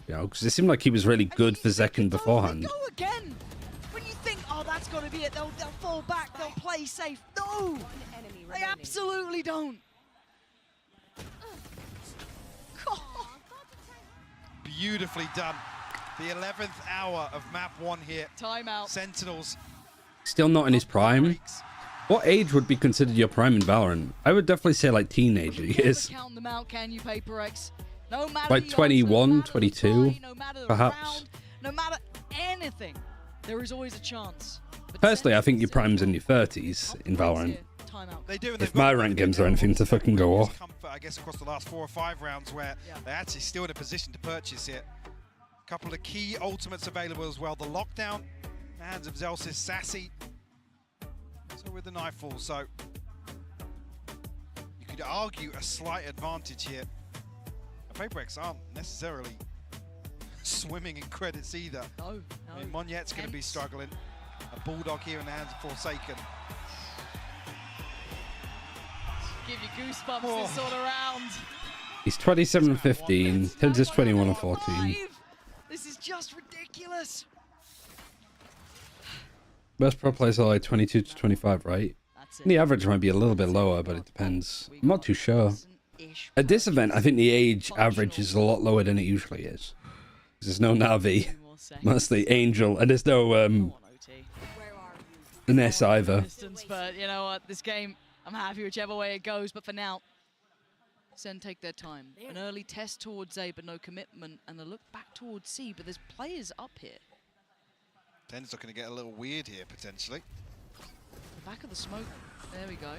You know, because it seemed like he was really good for Zekken beforehand. Go again. When you think, oh, that's got to be it, they'll fall back, they'll play safe. No, they absolutely don't. Beautifully done. The 11th hour of map 1 here. Timeout. Sentinels. Still not in his prime. What age would be considered your prime in Valorant? I would definitely say like teenager years. Count them out, can you, PaperX? No matter Like 21, 22, perhaps. No matter anything, there is always a chance. Personally, I think your prime's in your 30s in Valorant. They do, If my rank games are anything to fucking go off. Comfort, I guess, across the last 4 or 5 rounds where they're actually still in a position to purchase it. A couple of key ultimates available as well. The lockdown in the hands of Zelsis, Sassy. So with the Nightfall, so you could argue a slight advantage here. The PaperX aren't necessarily swimming in credits either. No. I mean, Monyet's going to be struggling. A Bulldog here in the hands of Forsaken. Give you goosebumps this sort of round. He's 27-15. Tens is 21-14. This is just ridiculous. Best pro players are like 22 to 25, right? The average might be a little bit lower, but it depends. I'm not too sure. At this event, I think the age average is a lot lower than it usually is. There's no Navi, mostly Angel, and there's no Ness either. But you know what? This game, I'm happy whichever way it goes. But for now, Sen take their time. An early test towards A, but no commitment, and a look back towards C. But there's players up here. Ten's looking to get a little weird here, potentially. The back of the smoke. There we go.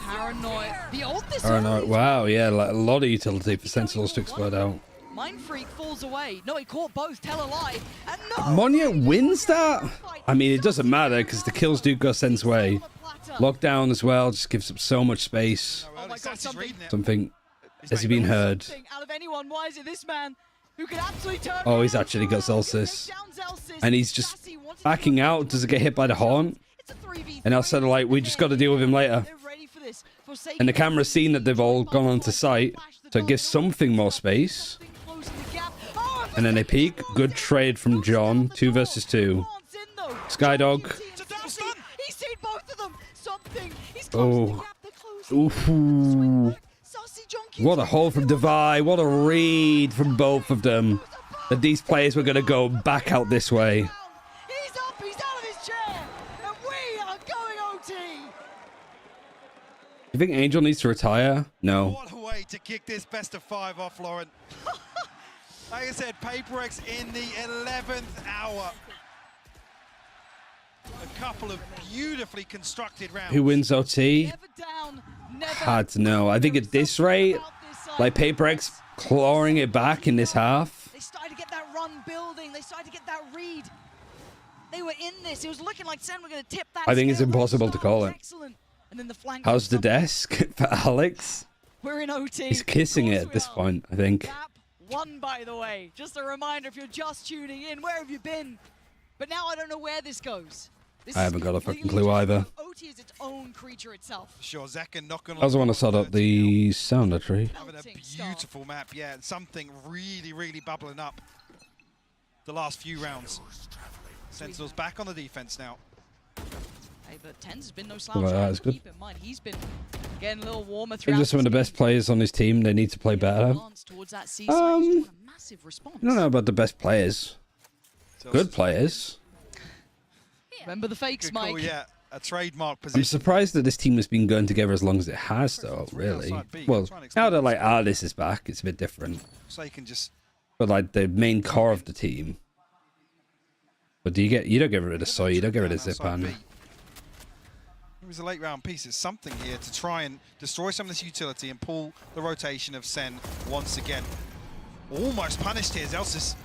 Paranoid. The oldest. Paranoid. Wow, yeah, like a lot of utility for Sentinels to explode out. Mind Freak falls away. No, he caught both. Tell a lie. And no. Monyet wins that? I mean, it doesn't matter because the kills do go Sen's way. Lockdown as well just gives up so much space. Oh my God, Something. Has he been heard? Out of anyone, why is it this man who can absolutely turn? Oh, he's actually got Zelsis. And he's just backing out. Does it get hit by the horn? And now sort of like, we just got to deal with him later. this. Forsaken And the camera's seen that they've all gone onto site, so it gives something more space. And then they peek. Good trade from John. 2 versus 2. Skydog. He's seen both of them. Something. He's Oh. Ooh. What a haul from Devi. What a read from both of them. That these players were going to go back out this way. He's up. He's out of his chair. And we are going OT. You think Angel needs to retire? No. What a way to kick this best of 5 off, Lauren. Like I said, PaperX in the 11th hour. A couple of beautifully constructed rounds. Who wins OT? Hard to know. I think at this rate, like PaperX clawing it back in this half. They started to get that run building. They started to get that read. They were in this. It was looking like Sen were going to tip that. I think it's impossible to call it. Excellent. And then the flank. How's the desk for Alex? We're in OT. He's kissing it at this point, I think. One, by the way. Just a reminder, if you're just tuning in, where have you been? But now I don't know where this goes. I haven't got a fucking clue either. OT is its own creature itself. Sure, Zekken knocking on. I also want to sort out the sounder tree. Having a beautiful map, yeah, and something really, really bubbling up the last few rounds. Sentinels back on the defense now. Hey, but Tens has been no Well, slouch. that's good. Keep in mind, he's been getting a little warmer They're throughout. just some of the best players on his team. They need to play better. I don't know about the best players. Good players. Remember the fakes, Good Mike? call, yeah, a trademark position. I'm surprised that this team has been going together as long as it has, though, really. Well, now that, like, Ardis is back, it's a bit different. So you can just... But, like, the main core of the team. But you don't get rid of Soy, you don't get rid of Zipan. It was a late round piece. It's something here to try and destroy some of this utility and pull the rotation of Sen once again. Almost punished here. Zelsis,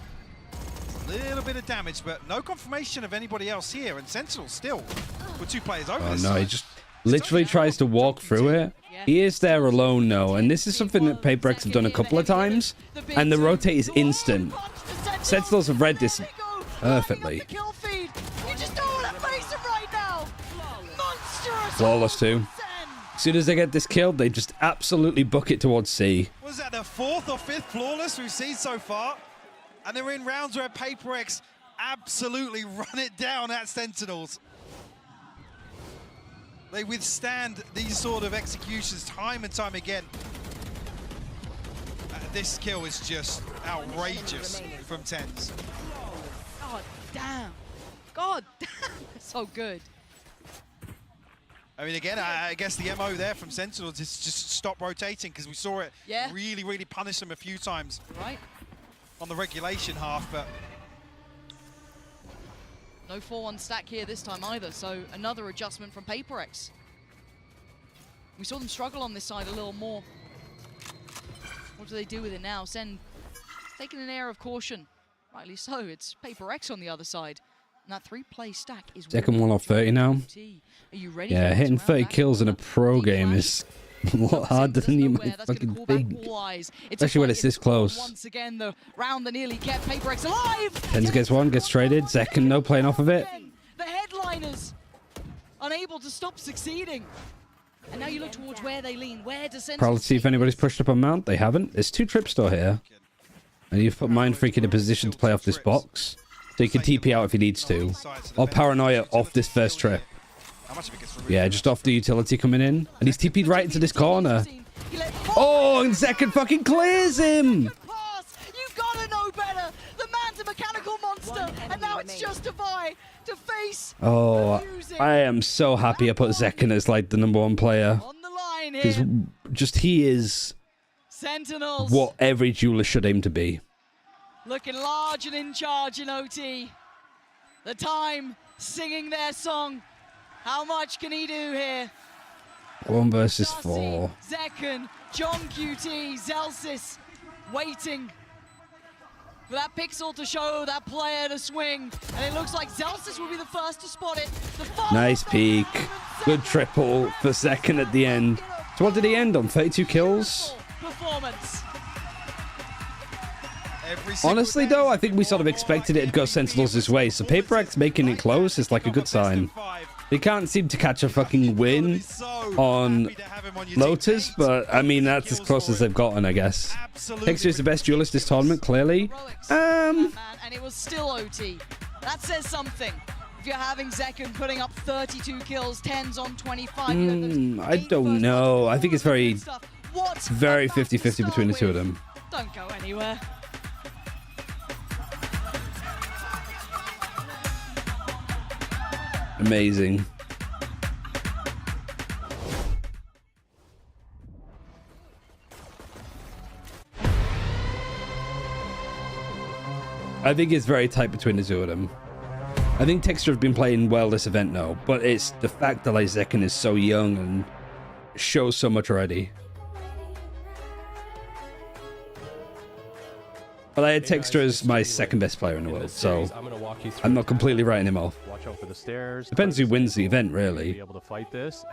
a little bit of damage, but no confirmation of anybody else here. And Sentinel still with 2 players over Oh, this no, side. he just literally tries to walk through it. He is there alone, though, and this is something that PaperX have done a couple of times, and the rotate is instant. Sentinels have read this perfectly. Kill feed. You just don't want to face him right now. Monstrous. Flawless, too. As soon as they get this killed, they just absolutely book it towards C. Was that the 4th or 5th flawless we've seen so far? And they're in rounds where PaperX absolutely run it down at Sentinels. They withstand these sort of executions time and time again. This kill is just outrageous from Tens. God damn. God damn. So good. I mean, again, I guess the MO there from Sentinels is just stop rotating, because we saw it really, really punish them a few times. Right. On the regulation half, but... No 4-1 stack here this time either, so another adjustment from PaperX. We saw them struggle on this side a little more. What do they do with it now? Sen taking an air of caution. Rightly so, it's PaperX on the other side. And that 3-play stack is... Second one off 30 now. Are you ready? Yeah, hitting 30 kills in a pro game is a lot harder than you might fucking think. Especially when it's this close. Once again, the round that nearly kept PaperX alive. Tens gets one, gets traded. Second, no playing off of it. The headliners unable to stop succeeding. And now you look towards where they lean. Where does Sentinels... Probably see if anybody's pushed up on Mount. They haven't. There's 2 trip store here. And you've put Mind Freak in a position to play off this box. So he can TP out if he needs to. Or Paranoia off this first trip. Yeah, just off the utility coming in. And he's TP'd right into this corner. Oh, and Zekken fucking clears him! You gotta know better! The man's a mechanical monster! And now it's just Devi to face... Oh, I am so happy I put Zekken as like the #1 player. On the line Because here. just he is Sentinels. what every jeweler should aim to be. Looking large and in charge in OT. The time singing their song. How much can he do here? 1 versus 4. Zekken, John QT, Zelsis waiting for that pixel to show that player to swing. And it looks like Zelsis will be the first to spot it. Nice peek. Good triple for Zekken at the end. So what did he end on? 32 kills? Performance. Honestly, though, I think we sort of expected it to go Sentinels this way. So PaperX making it close is like a good sign. They can't seem to catch a fucking win on Lotus, but I mean, that's as close as they've gotten, I guess. Texture is the best duelist this tournament, clearly. And it was still OT. That says something. If you're having Zekken putting up 32 kills, 10s on 25. I don't know. I think it's very 50-50 between the two of them. Don't go anywhere. Amazing. I think it's very tight between the two of them. I think Texture have been playing well this event now, but it's the fact that like Zekken is so young and shows so much already. But I had Texture as my second best player in the world, so I'm not completely writing him off. Watch out for the stairs. Depends who wins the event, really. Be able to fight this.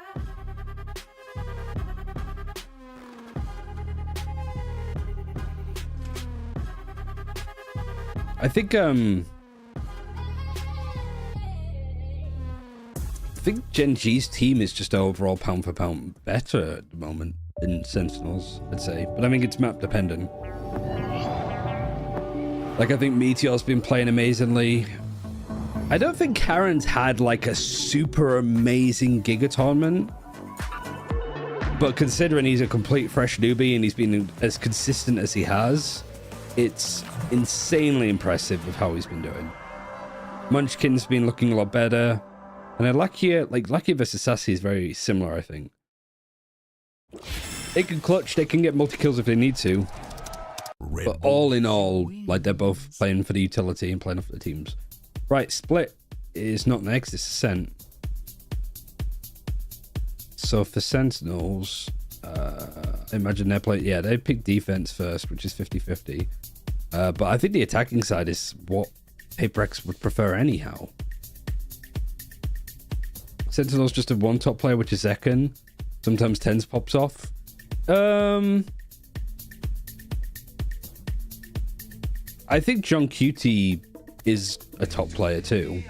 I think Gen G's team is just overall pound for pound better at the moment than Sentinels, I'd say. But I think it's map dependent. Like, I think Meteor's been playing amazingly. I don't think Karen's had like a super amazing Giga tournament. But considering he's a complete fresh newbie and he's been as consistent as he has, it's insanely impressive with how he's been doing. Munchkin's been looking a lot better. And Lakia versus Sassy is very similar, I think. They can clutch, they can get multi-kills if they need to. But all in all, like, they're both playing for the utility and playing for the teams. Right, Split is not next, it's Sent. So for Sentinels, I imagine they're playing... Yeah, they pick defense first, which is 50-50. But I think the attacking side is what PaperX would prefer anyhow. Sentinels just have one top player, which is Zekken. Sometimes Tens pops off. I think John Cutie is a top player too.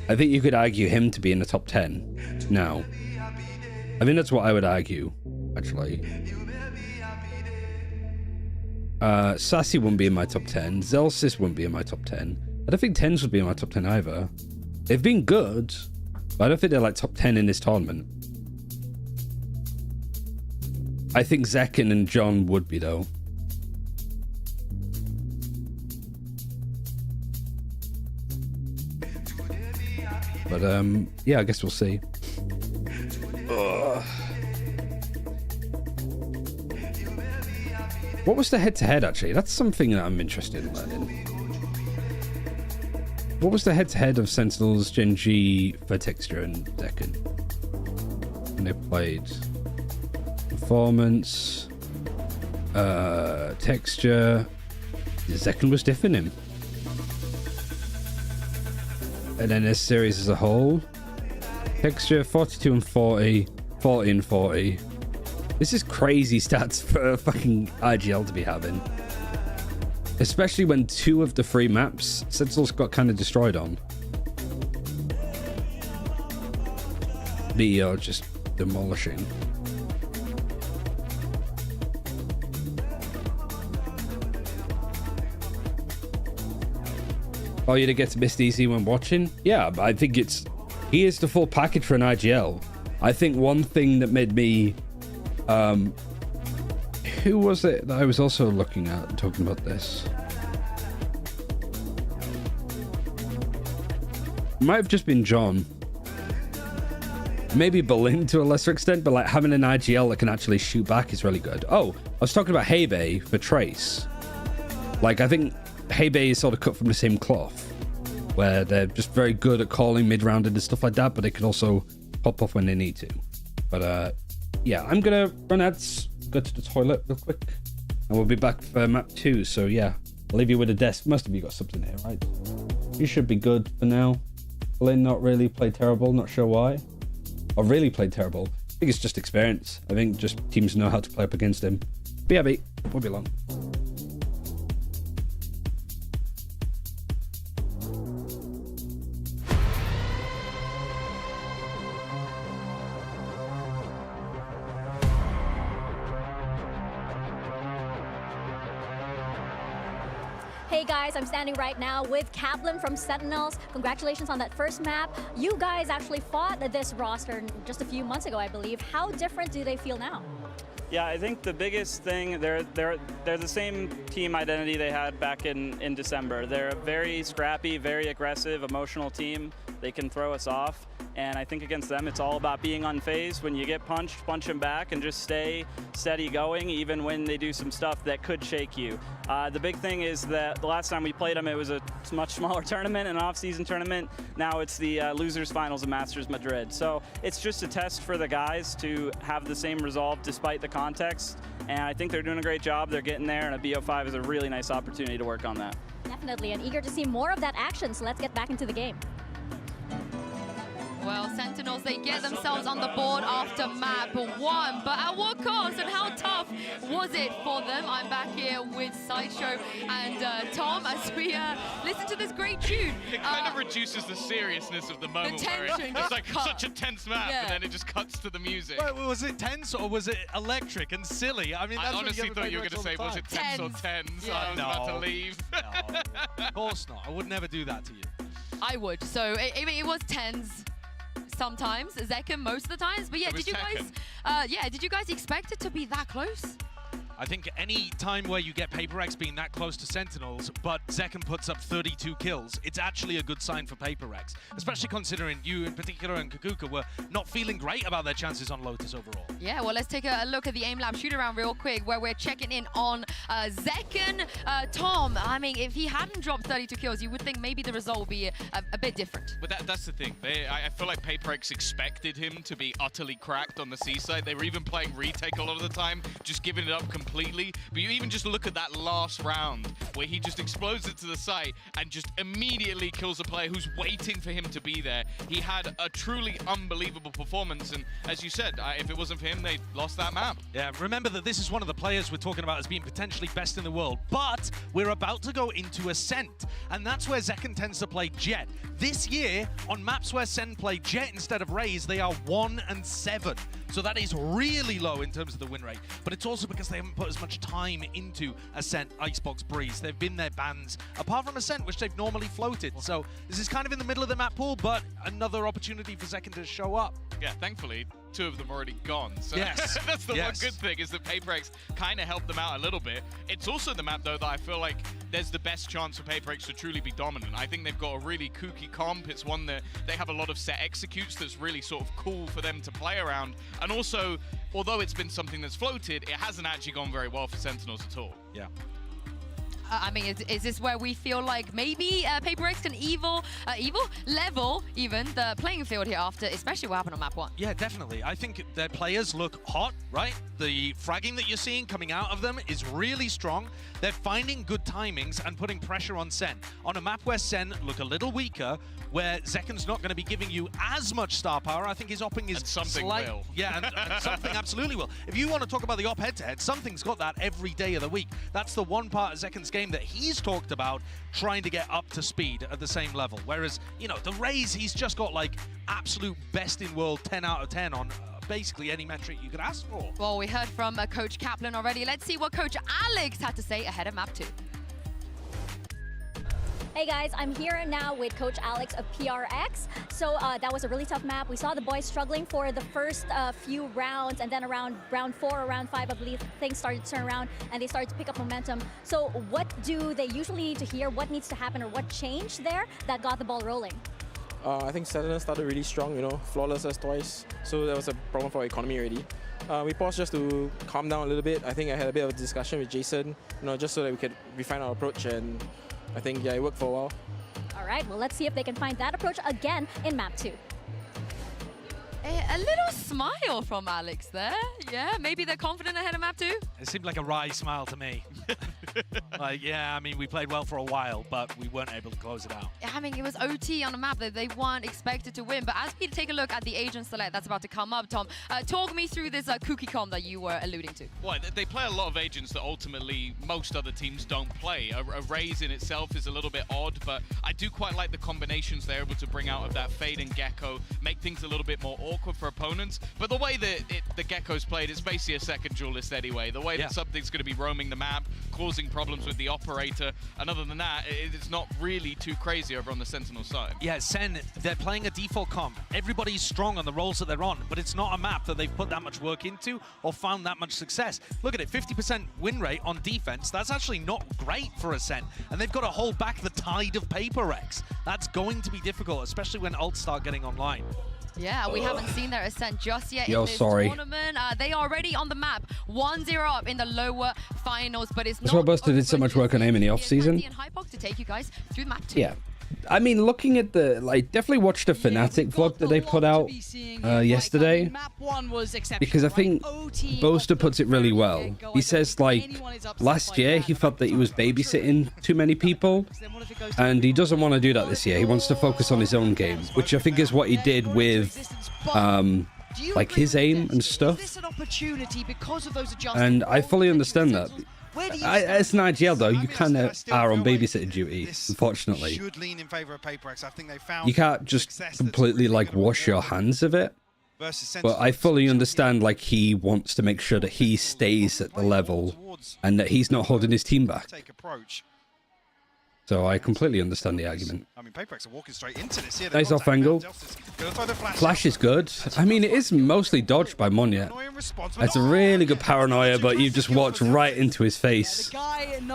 I think you could argue him to be in the top 10 now. I think that's what I would argue, actually. Sassy wouldn't be in my top 10. Zelsis wouldn't be in my top 10. I don't think Tens would be in my top 10 either. They've been good, but I don't think they're like top 10 in this tournament. I think Zekken and John would be, though. But, yeah, I guess we'll see. Ugh. What was the head-to-head, actually? That's something that I'm interested in learning. What was the head-to-head of Sentinels, Gen G, for Texture, and Zekken? When they played performance, Texture, Zekken was diffing him. And then this series as a whole, Texture 42 and 40, 40 and 40. This is crazy stats for fucking IGL to be having. Especially when 2 of the 3 maps Sentinels got kind of destroyed on. Veto just demolishing. Oh, you didn't get to miss easy when watching? Yeah, but I think he is the full package for an IGL. I think one thing that made me who was it that I was also looking at and talking about this? It might have just been John. Maybe Berlin to a lesser extent, but like having an IGL that can actually shoot back is really good. Oh, I was talking about Hebei for Trace. Like, I think Hebei is sort of cut from the same cloth, where they're just very good at calling mid-rounded and stuff like that, but they can also pop off when they need to. But yeah, I'm gonna run ads, go to the toilet real quick, and we'll be back for map 2. So yeah, I'll leave you with a desk. Most of you got something here, right? You should be good for now. Berlin not really played terrible, not sure why. Or really played terrible. I think it's just experience. I think just teams know how to play up against him. BRB, won't be long. Hey guys, I'm standing right now with Kaplan from Sentinels. Congratulations on that first map. You guys actually fought this roster just a few months ago, I believe. How different do they feel now? Yeah, I think the biggest thing, they're the same team identity they had back in December. They're a very scrappy, very aggressive, emotional team. They can throw us off. And I think against them, it's all about being unfazed. When you get punched, punch them back and just stay steady going, even when they do some stuff that could shake you. The big thing is that the last time we played them, it was a much smaller tournament, an off-season tournament. Now it's the losers finals of Masters Madrid. So it's just a test for the guys to have the same resolve despite the context. And I think they're doing a great job. They're getting there, and a BO5 is a really nice opportunity to work on that. Definitely, and eager to see more of that action, so let's get back into the game. Well, Sentinels, they get themselves on the board after map 1, but at what cost and how tough was it for them? I'm back here with Sideshow and Tom as we listen to this great tune. It kind of reduces the seriousness of the moment. The tension It's like cut. such a tense map, Yeah. and then it just cuts to the music. Wait, was it tense or was it electric and silly? I mean, I that's what honestly you thought you were going to say, was it tense or tens? I was about to leave. No, of course not. I would never do that to you. I would. So it was tens sometimes, Zekken most of the times. But yeah, did you guys expect it to be that close? I think any time where you get Paper Rex being that close to Sentinels, but Zekken puts up 32 kills, it's actually a good sign for Paper Rex, especially considering you in particular and Kakuka were not feeling great about their chances on Lotus overall. Yeah, well, let's take a look at the aim lab shoot around real quick, where we're checking in on Zekken. Tom, I mean, if he hadn't dropped 32 kills, you would think maybe the result would be a bit different. But that's the thing. I feel like Paper Rex expected him to be utterly cracked on the C side. They were even playing retake a lot of the time, just giving it up completely. But you even just look at that last round where he just explodes it to the site and just immediately kills a player who's waiting for him to be there. He had a truly unbelievable performance, and as you said, if it wasn't for him, they lost that map. Yeah, remember that this is one of the players we're talking about as being potentially best in the world, but we're about to go into Ascent, and that's where Zekken tends to play Jet. This year, on maps where Sen play Jet instead of Raze, they are 1 and 7. So that is really low in terms of the win rate. But it's also because they haven't put as much time into Ascent, Icebox, Breeze. They've been their bans, apart from Ascent, which they've normally floated. So this is kind of in the middle of the map pool, but another opportunity for Zekken to show up. Yeah, thankfully, 2 of them already gone. So yes. That's the one good thing, is that Paper Rex kind of helped them out a little bit. It's also the map, though, that I feel like there's the best chance for Paper Rex to truly be dominant. I think they've got a really kooky comp. It's one that they have a lot of set executes that's really sort of cool for them to play around. And also, although it's been something that's floated, it hasn't actually gone very well for Sentinels at all. Yeah. I mean, is this where we feel like maybe Paper Rex can level even the playing field here after, especially what happened on map 1? Yeah, definitely. I think their players look hot, right? The fragging that you're seeing coming out of them is really strong. They're finding good timings and putting pressure on Sen. On a map where Sen look a little weaker, where Zekken's not going to be giving you as much star power, I think his opping is will. Yeah, and something absolutely will. If you want to talk about the op head-to-head, something's got that every day of the week. That's the one part of Zekken's game that he's talked about trying to get up to speed at the same level. Whereas, you know, the Raze, he's just got like absolute best in world 10 out of 10 on basically any metric you could ask for. Well, we heard from Coach Kaplan already. Let's see what Coach Alex had to say ahead of map 2. Hey guys, I'm here now with Coach Alex of PRX. So that was a really tough map. We saw the boys struggling for the first few rounds, and then around round 4 or round 5, I believe, things started to turn around and they started to pick up momentum. So what do they usually need to hear? What needs to happen, or what changed there that got the ball rolling? I think Sentinels started really strong, you know, flawless as twice. So that was a problem for our economy already. We paused just to calm down a little bit. I think I had a bit of a discussion with Jason, you know, just so that we could refine our approach, and I think, yeah, it worked for a while. All right, well, let's see if they can find that approach again in map 2. A little smile from Alex there. Yeah, maybe they're confident ahead of map 2. It seemed like a wry smile to me. Like, yeah, I mean, we played well for a while, but we weren't able to close it out. I mean, it was OT on a map that they weren't expected to win. But as we take a look at the agent select that's about to come up, Tom, talk me through this kooky comp that you were alluding to. Well, they play a lot of agents that ultimately most other teams don't play. A Raze in itself is a little bit odd, but I do quite like the combinations they're able to bring out of that Fade and Gecko, make things a little bit more organized. awkward for opponents. But the way that the Gecko's played, it's basically a second duelist anyway. The way that something's going to be roaming the map, causing problems with the operator, and other than that, it's not really too crazy over on the Sentinel side. Yeah, Sen, they're playing a default comp. Everybody's strong on the roles that they're on, but it's not a map that they've put that much work into or found that much success. Look at it, 50% win rate on defense. That's actually not great for a Sen, and they've got to hold back the tide of Paper Rex. That's going to be difficult, especially when ults start getting online. Yeah, we haven't seen their ascent just yet Yo, in this tournament. They are already on the map, 1-0 up in the lower finals, but it's That's not. why Buster did so much work on aim in the off-season. To take you guys through the map too. Yeah. I mean, looking at the, like, definitely watched a Fnatic vlog that they put out yesterday, because I think Boaster puts it really well. He says, like, last year he felt that he was babysitting too many people, and he doesn't want to do that this year. He wants to focus on his own game, which I think is what he did with, like, his aim and stuff. And I fully understand that. As an IGL, though, you kind of are on babysitter duty, unfortunately. You can't just completely, like, wash your hands of it. But I fully understand, like, he wants to make sure that he stays at the level and that he's not holding his team back. So I completely understand the argument. I mean, Paper are walking straight into this here. Nice off angle. Flash is good. I mean, it is mostly dodged by Monya. It's a really good paranoia, but you just walked right into his face.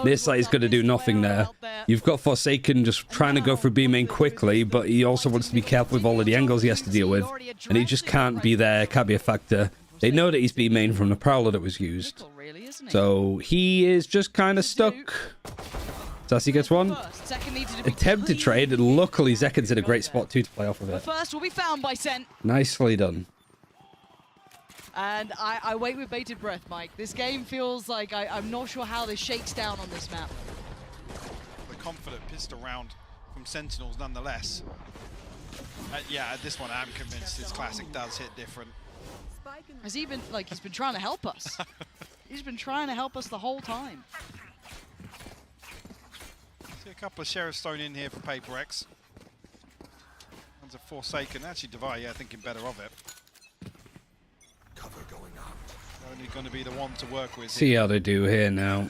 This side is going to do nothing there. You've got Forsaken just trying to go through B main quickly, but he also wants to be careful with all of the angles he has to deal with. And he just can't be there, can't be a factor. They know that he's B main from the Prowler that was used. So he is just kind of stuck. Sassy gets one. Attempted trade, and luckily Zekin's in a great spot too to play off of it. First will be found by Sen. Nicely done. And I wait with bated breath, Mike. This game feels like I'm not sure how this shakes down on this map. The confident pistol round from Sentinels nonetheless. Yeah, at this one I'm convinced his classic does hit different. Has he been, like, he's been trying to help us. He's been trying to help us the whole time. See a couple of Sheriffs thrown in here for Paper X. One's a Forsaken. Actually, Devi, yeah, thinking better of it. Cover going out. Only going to be the one to work with. See how they do here now.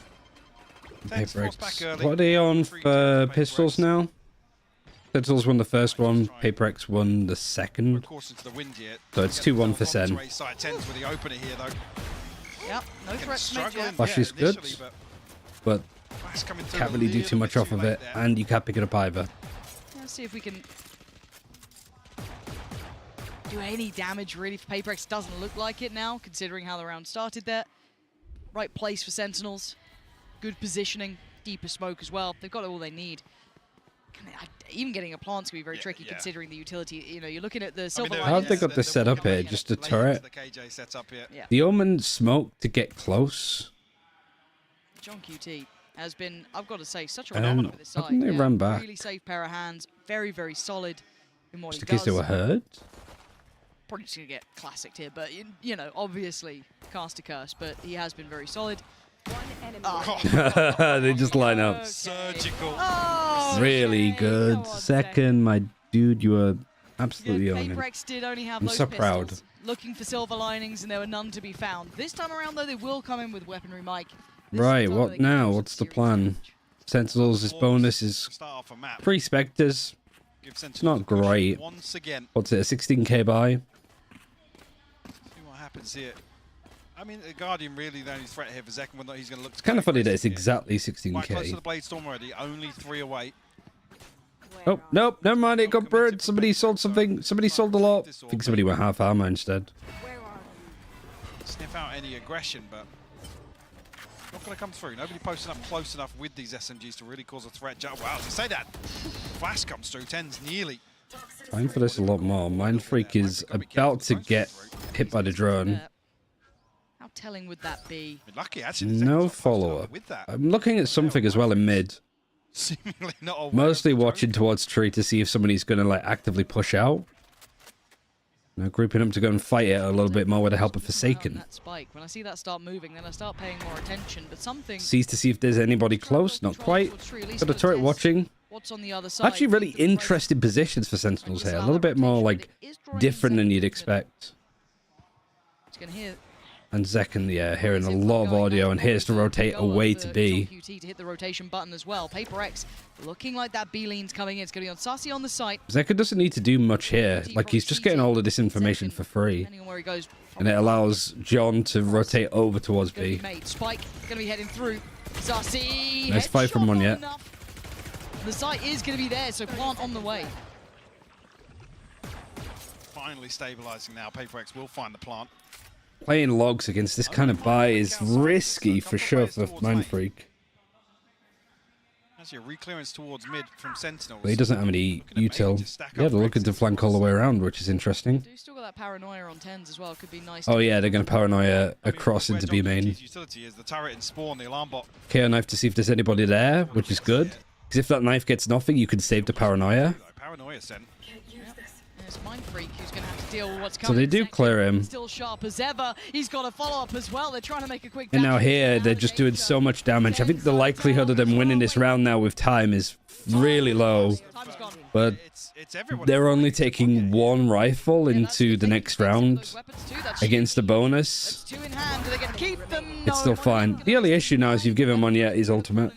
Paper X. What are they on for pistols now? Sentinels won the first one. Paper X won the second. So it's 2-1 for Sen. With the opener here, though. Yep, no threats made yet. Flash is good, but can't really do too much off of it, and you can't pick it up either. Let's see if we can do any damage really for Paper X. Doesn't look like it now, considering how the round started there. Right place for Sentinels. Good positioning, deeper smoke as well. They've got all they need. Even getting a plant's going to be very tricky considering the utility. You know, you're looking at the silver. How have they got this set up here? Just a turret? The Omen smoke to get close. John QT has been, I've got to say, such a phenomenon with this side. How come they ran back? Really safe pair of hands. Very, very solid in what Just he in case does. they were hurt? Probably just going to get classicked here, but, you know, obviously cast a curse, but he has been very solid. They just line up. Surgical. Oh, Really good. Second, my dude, you were absolutely on it. Paper X did only have I'm those so pistols, proud. looking for silver linings, and there were none to be found. This time around, though, they will come in with weaponry, Mike. Right, what now? What's the plan? Sentinels' bonus is 3 Spectres. It's not great. What's it, a 16k buy? See what happens here. I mean, the Guardian really the only threat here for Zekin, whether he's going to look. It's kind of funny that it's exactly Quite close to 16k. the Blade Storm already, only 3 away. Oh, nope, never mind, it got burned. Somebody sold something. Somebody sold a lot. I think somebody went half armor instead. Sniff out any aggression, but not going to come through. Nobody posting up close enough with these SMGs to really cause a threat. Wow, to say that, Flash comes through, 10's nearly. Time for this a lot more. Mind Freak is about to get hit by the drone. How telling would that be? Lucky, actually. No follow-up. I'm looking at something as well in mid. Seemingly not a Mostly watching towards tree to see if somebody's going to like actively push out. You know, grouping up to go and fight it a little bit more with the help of Forsaken. That spike. When I see that start moving, then I start paying more attention. But something Sees to see if there's anybody close. Not quite. Got a turret watching. What's on the other side? Actually, really interesting positions for Sentinels here. A little bit more like different than you'd expect. It's gonna hear. And Zekken, yeah, hearing a lot of audio, and here's to rotate away to B. QT to hit the rotation button as well. Paper X looking like that B lean's coming in. It's going to be on Sassy on the site. Zekken doesn't need to do much here. Like, he's just getting all of this information for free. Depending on where he goes. And it allows John to rotate over towards B. Spike going to be heading through. Sassy. Nice fight from Monyet. The site is going to be there, so plant on the way. Finally stabilizing now. Paper X will find the plant. Playing logs against this kind of buy is risky for sure for Mind Freak. Actually, a re-clearance towards mid from Sentinels. But he doesn't have any util. Yeah, they're looking to flank all the way around, which is interesting. Do still got that paranoia on 10s as well. Could be nice. Oh yeah, they're going to paranoia across into B main. Utility is the turret and spawn, the alarm bot. KO knife to see if there's anybody there, which is good. Because if that knife gets nothing, you can save the paranoia. Paranoia sent. It's Mind Freak who's going to have to deal with what's So coming. they do clear him. Still sharp as ever. He's got a follow-up as well. They're trying to make a quick. And now here, they're just doing so much damage. I think the likelihood of them winning this round now with time is really low. But they're only taking one rifle into the next round against the bonus. It's still fine. The only issue now is you've given Monyet his ultimate.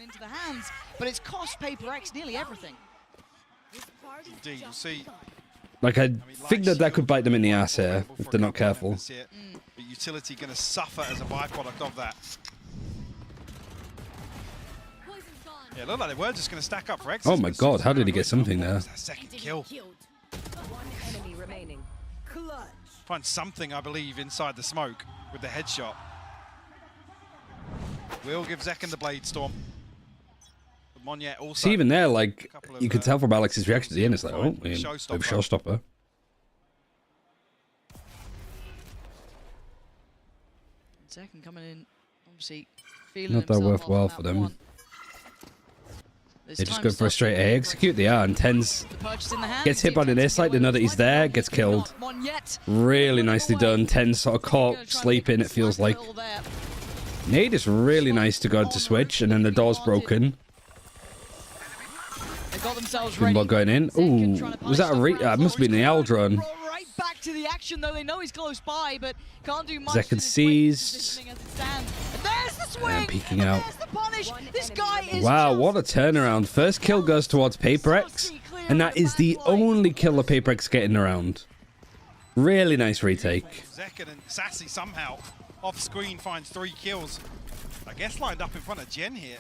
But it's cost Paper X nearly everything. Indeed, you'll see. Like, I think that could bite them in the ass here if they're not careful. But utility going to suffer as a byproduct of that. Yeah, it looked like they were just going to stack up for X. Oh my god, how did he get something there? Second kill. One enemy remaining. Clutch. Find something, I believe, inside the smoke with the headshot. Will give Zekken the Blade Storm. Monyet also. See, even there, like, you could tell from Alex's reaction at the end, it's like, oh, man, showstopper. Zekken coming in, obviously feeling Not that worthwhile for them. They just go for a straight A, execute the R, and Tens gets hit by the near side, they know that he's there, gets killed. Really nicely done. Tens sort of caught sleeping, it feels like. Nade is really nice to go to switch, and then the door's broken. Got themselves ready. Going in. Ooh, was that a that must have been the Aldron. Right back to the action, though. They know he's close by, but can't do much. Zekken seized. There's the swing. And peeking out. The punish. This guy is wow, what a turnaround. First kill goes towards Paper X, and that is the only kill of Paper X getting around. Really nice retake. Zekken and Sassy somehow off screen finds 3 kills. I guess lined up in front of Jen here.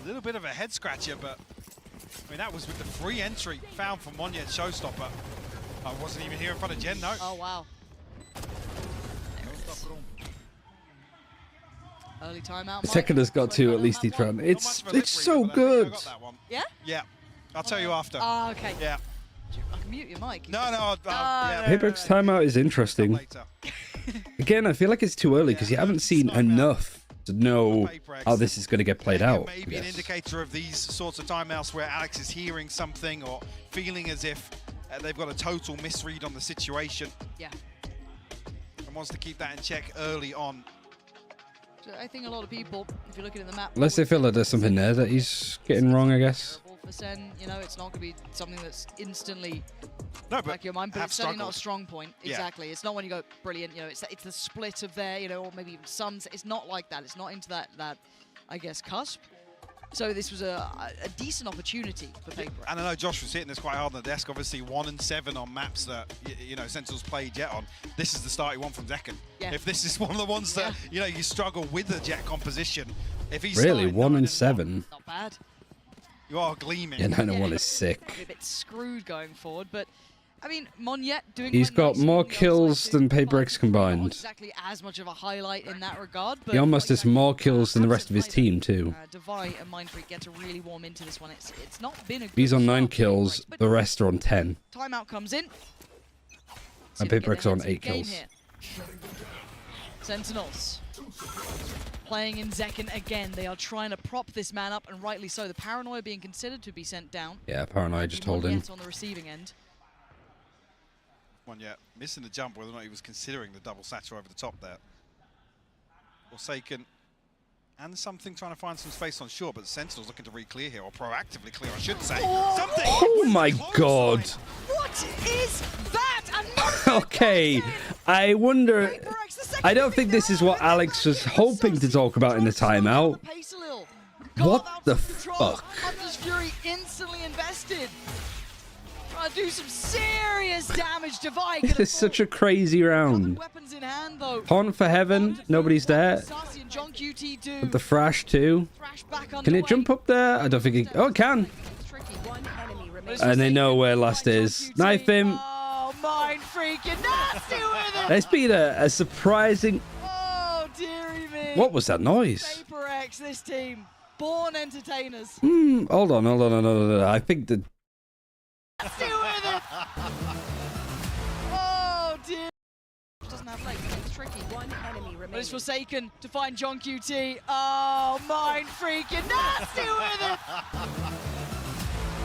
A little bit of a head scratcher, but I mean that was with the free entry found from Monyet Showstopper. I wasn't even here in front of Jen, no. Oh wow. Early timeout. Second has got 2 at least each round. It's so good. Yeah? Yeah. I'll tell you after. Oh, okay. Yeah. I can mute your mic. No, yeah. Paper X timeout is interesting. Again, I feel like it's too early because you haven't seen enough to know how this is going to get played out. Maybe an indicator of these sorts of timeouts where Alex is hearing something or feeling as if they've got a total misread on the situation. Yeah. And wants to keep that in check early on. So I think a lot of people, if you're looking at the map, Unless they feel that there's something there that he's getting wrong, I guess. For Sen, you know, it's not going to be something that's instantly back your mind, but it's certainly not a strong point. Exactly. It's not when you go brilliant, you know, it's the split of there, you know, or maybe even Suns. It's not like that. It's not into that I guess, cusp. So this was a decent opportunity for Paper. And I know Josh was hitting this quite hard on the desk. Obviously 1 and 7 on maps that you know Sentinels played Jet on. This is the start you want from Zekken. Yeah. If this is one of the ones that you know you struggle with the Jet composition, if he's really 1 and 7. Not bad. You are gleaming. Yeah, 9 and 1 is sick. A bit screwed going forward, but I mean, Monyet doing. He's got more kills than Paper X combined. Not exactly as much of a highlight in that regard, but He almost has more kills than the rest of his team too. Devi and Mind Freak get to really warm into this one. It's not been a good He's on 9 start, kills, the rest are on 10. Timeout comes in. And Paper X on 8 kills. Sentinels playing in Zekken again. They are trying to prop this man up, and rightly so. The paranoia being considered to be sent down. Yeah, paranoia just holding. On the receiving end. Monyet missing the jump, whether or not he was considering the double satchel over the top there. Forsaken And something trying to find some space on short, but Sentinels looking to re-clear here, or proactively clear, I should say. Something! Oh my god. What is that? Okay, I wonder... I don't think this is what Alex was hoping to talk about in the timeout. What the fuck? Hunter's Fury instantly invested. Trying to do some serious damage to Vi. This is such a crazy round. Weapons in hand, though. Pawn for heaven, nobody's there. But the Thrash too. Can it jump up there? I don't think it... Oh, it can. And they know where last is. Knife him. Oh, mind freaking nasty with it. It's been a surprising... Oh, dearie me. What was that noise? Paper X, this team. Born entertainers. Hold on. I think the... Nasty with it. Oh, dear. Doesn't have legs. It's tricky. One enemy remaining. But it's Forsaken to find John QT. Oh, mind freaking nasty with it.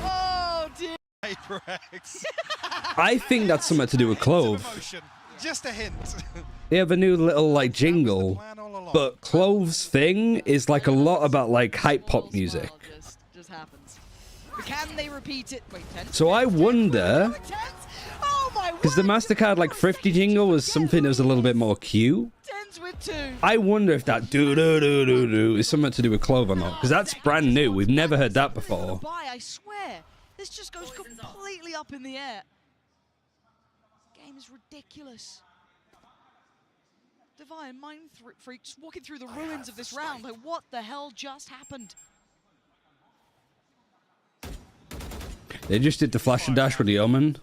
Oh, dear. Paper X. I think that's something to do with Clove. Just a hint. They have a new little like jingle, but Clove's thing is like a lot about like hype pop music. Just happens. But can they repeat it? Wait, 10? So I wonder, because the MasterCard like Thrifty jingle was something that was a little bit more cute. I wonder if that do is something to do with Clove or not, because that's brand new. We've never heard that before. I swear, this just goes completely up in the air. Game is ridiculous. Divine Mind Freaks walking through the ruins of this round. Like, what the hell just happened? They just did the flash and dash with the Omen.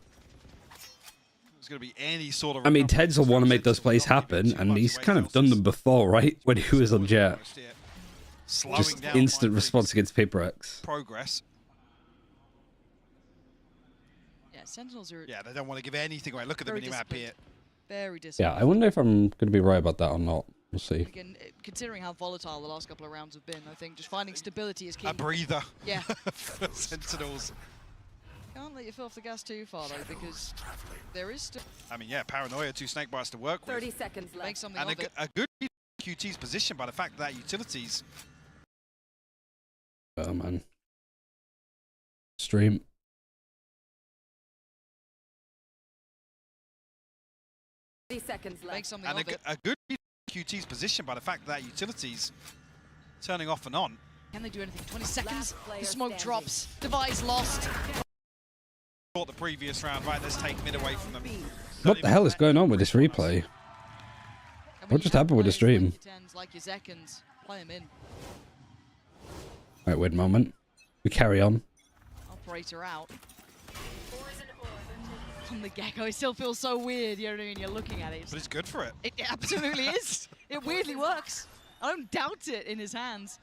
There's going to be any sort of... I mean, Teds will want to make those plays happen, and he's kind of done them before, right? When he was on Jet. Just instant response against Paper X. Progress. Yeah, Sentinels are... Yeah, they don't want to give anything away. Look at the minimap here. Very disciplined. Yeah, I wonder if I'm going to be right about that or not. We'll see. Again, considering how volatile the last couple of rounds have been, I think just finding stability is key. A breather. Yeah. For Sentinels. Can't let you fill off the gas too far, though, because there is still... I mean, yeah, Paranoia, 2 snake bites to work with. 30 seconds left. Make something And of it. a good QT's position by the fact that utilities... Oh, man. Stream. Seconds left. Make something And of it. a good QT's position by the fact that utilities turning off and on. Can they do anything? 20 seconds. The smoke drops. Device lost. Thought the previous round, right? Let's take mid away from them. What the hell is going on with this replay? What just happened with the stream? Like your seconds. Play him in. Right, wait a moment. We carry on. Operator out. On the gecko, it still feels so weird, you know what I mean? You're looking at it. But it's good for it. It absolutely is. It weirdly works. I don't doubt it in his hands.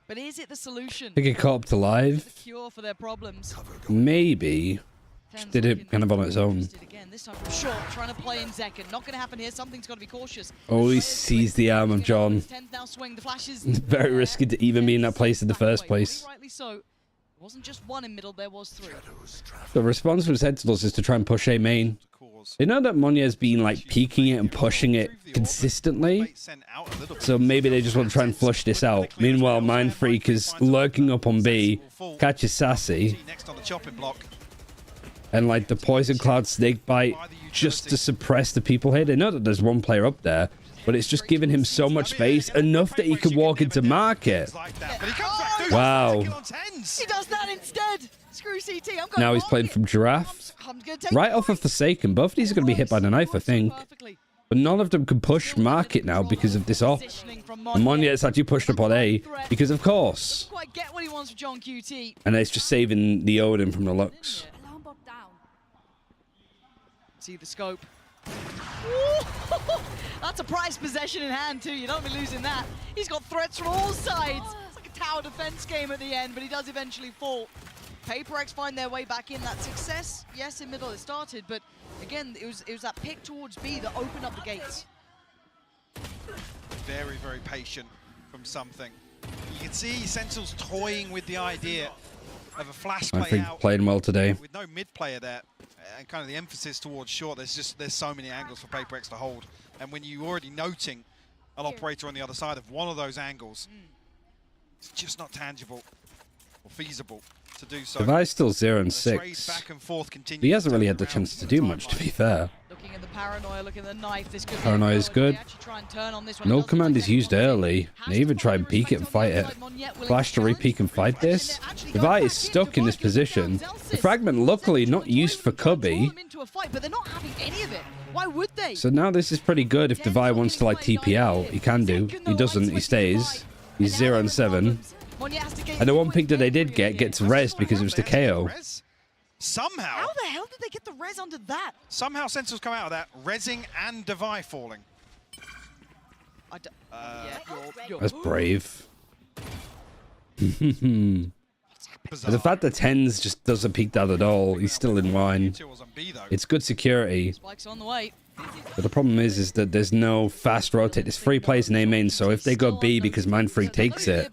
But is it the solution? Pick a caught up to live. The cure for their problems. Maybe. Just did it kind of on its own. Again, this time from short, trying to play in Zekken. Not going to happen here. Something's got to be cautious. Oh, he sees the arm of John. Now swing. The flash is Very risky to even be in that place in the first place. Rightly so. It wasn't just one in middle, there was 3. The response from Sentinels is to try and push A main. They know that Monya's been like peeking it and pushing it consistently, so maybe they just want to try and flush this out. Meanwhile, Mind Freak is lurking up on B, catches Sassy, Next on the chopping block. and like the Poison Cloud Snake Bite just to suppress the people here. They know that there's one player up there, but it's just giving him so much space, enough that he can walk into market. Wow. He does that instead. Screw CT. I'm going Now he's playing from Giraffe. Right off of Forsaken. Both of these are going to be hit by the knife, I think. But none of them can push market now because of this off. And Monya is actually pushed up on A because, of course. Quite get what he wants from John QT. And it's just saving the Odin from the Lux. See the scope. That's a prized possession in hand too. You don't be losing that. He's got threats from all sides. It's like a tower defense game at the end, but he does eventually fall. Paper X find their way back in. That success, yes, in middle it started, but again, it was that pick towards B that opened up the gates. Very, very patient from something. You can see Sentinels toying with the idea of a flash play I think out playing well today. with no mid player there, and kind of the emphasis towards short. There's so many angles for Paper X to hold, and when you're already noting operator on the other side of one of those angles. It's just not tangible or feasible to do so. Devi's still 0 and 6. Back and forth He hasn't really had the chance to do much, to be fair. Looking at the paranoia, looking at the knife. This could Paranoia is good. Null command is used early. They even try and peek it and fight it. Flash to re-peek and fight this. Devi is stuck in this position. The fragment, luckily, not used for Cubby. But they're not having any of it. Why would they? So now this is pretty good if Devi wants to like TP out. He can do. He doesn't. He stays. He's 0 and 7. And the one pick that they did get gets rezzed because it was the KO. Somehow. How the hell did they get the res under that? Somehow Sentinels come out of that, rezzing and Devi falling. That's brave. The fact that Tens just doesn't peek that at all. He's still in wine. It's good security. Spike's on the way. But the problem is that there's no fast rotate. There's 3 plays in A main, so if they go B because Mind Freak takes it,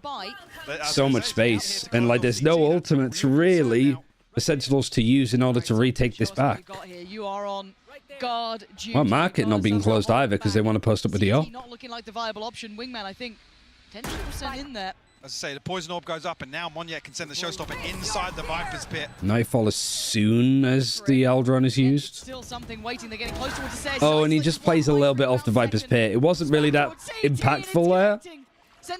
so much space. And like there's no ultimates really for Sentinels to use in order to retake this back. You are on guard. Well, market not being closed either because they want to post up with the op. Not looking like the viable option. Wingman, I think, 10% in there. As I say, the poison orb goes up, and now Monyet can send the showstopper inside the Viper's pit. Nightfall as soon as the Aldron is used. Still something waiting. They're getting close towards the stairs. Oh, and he just plays a little bit off the Viper's pit. It wasn't really that impactful there,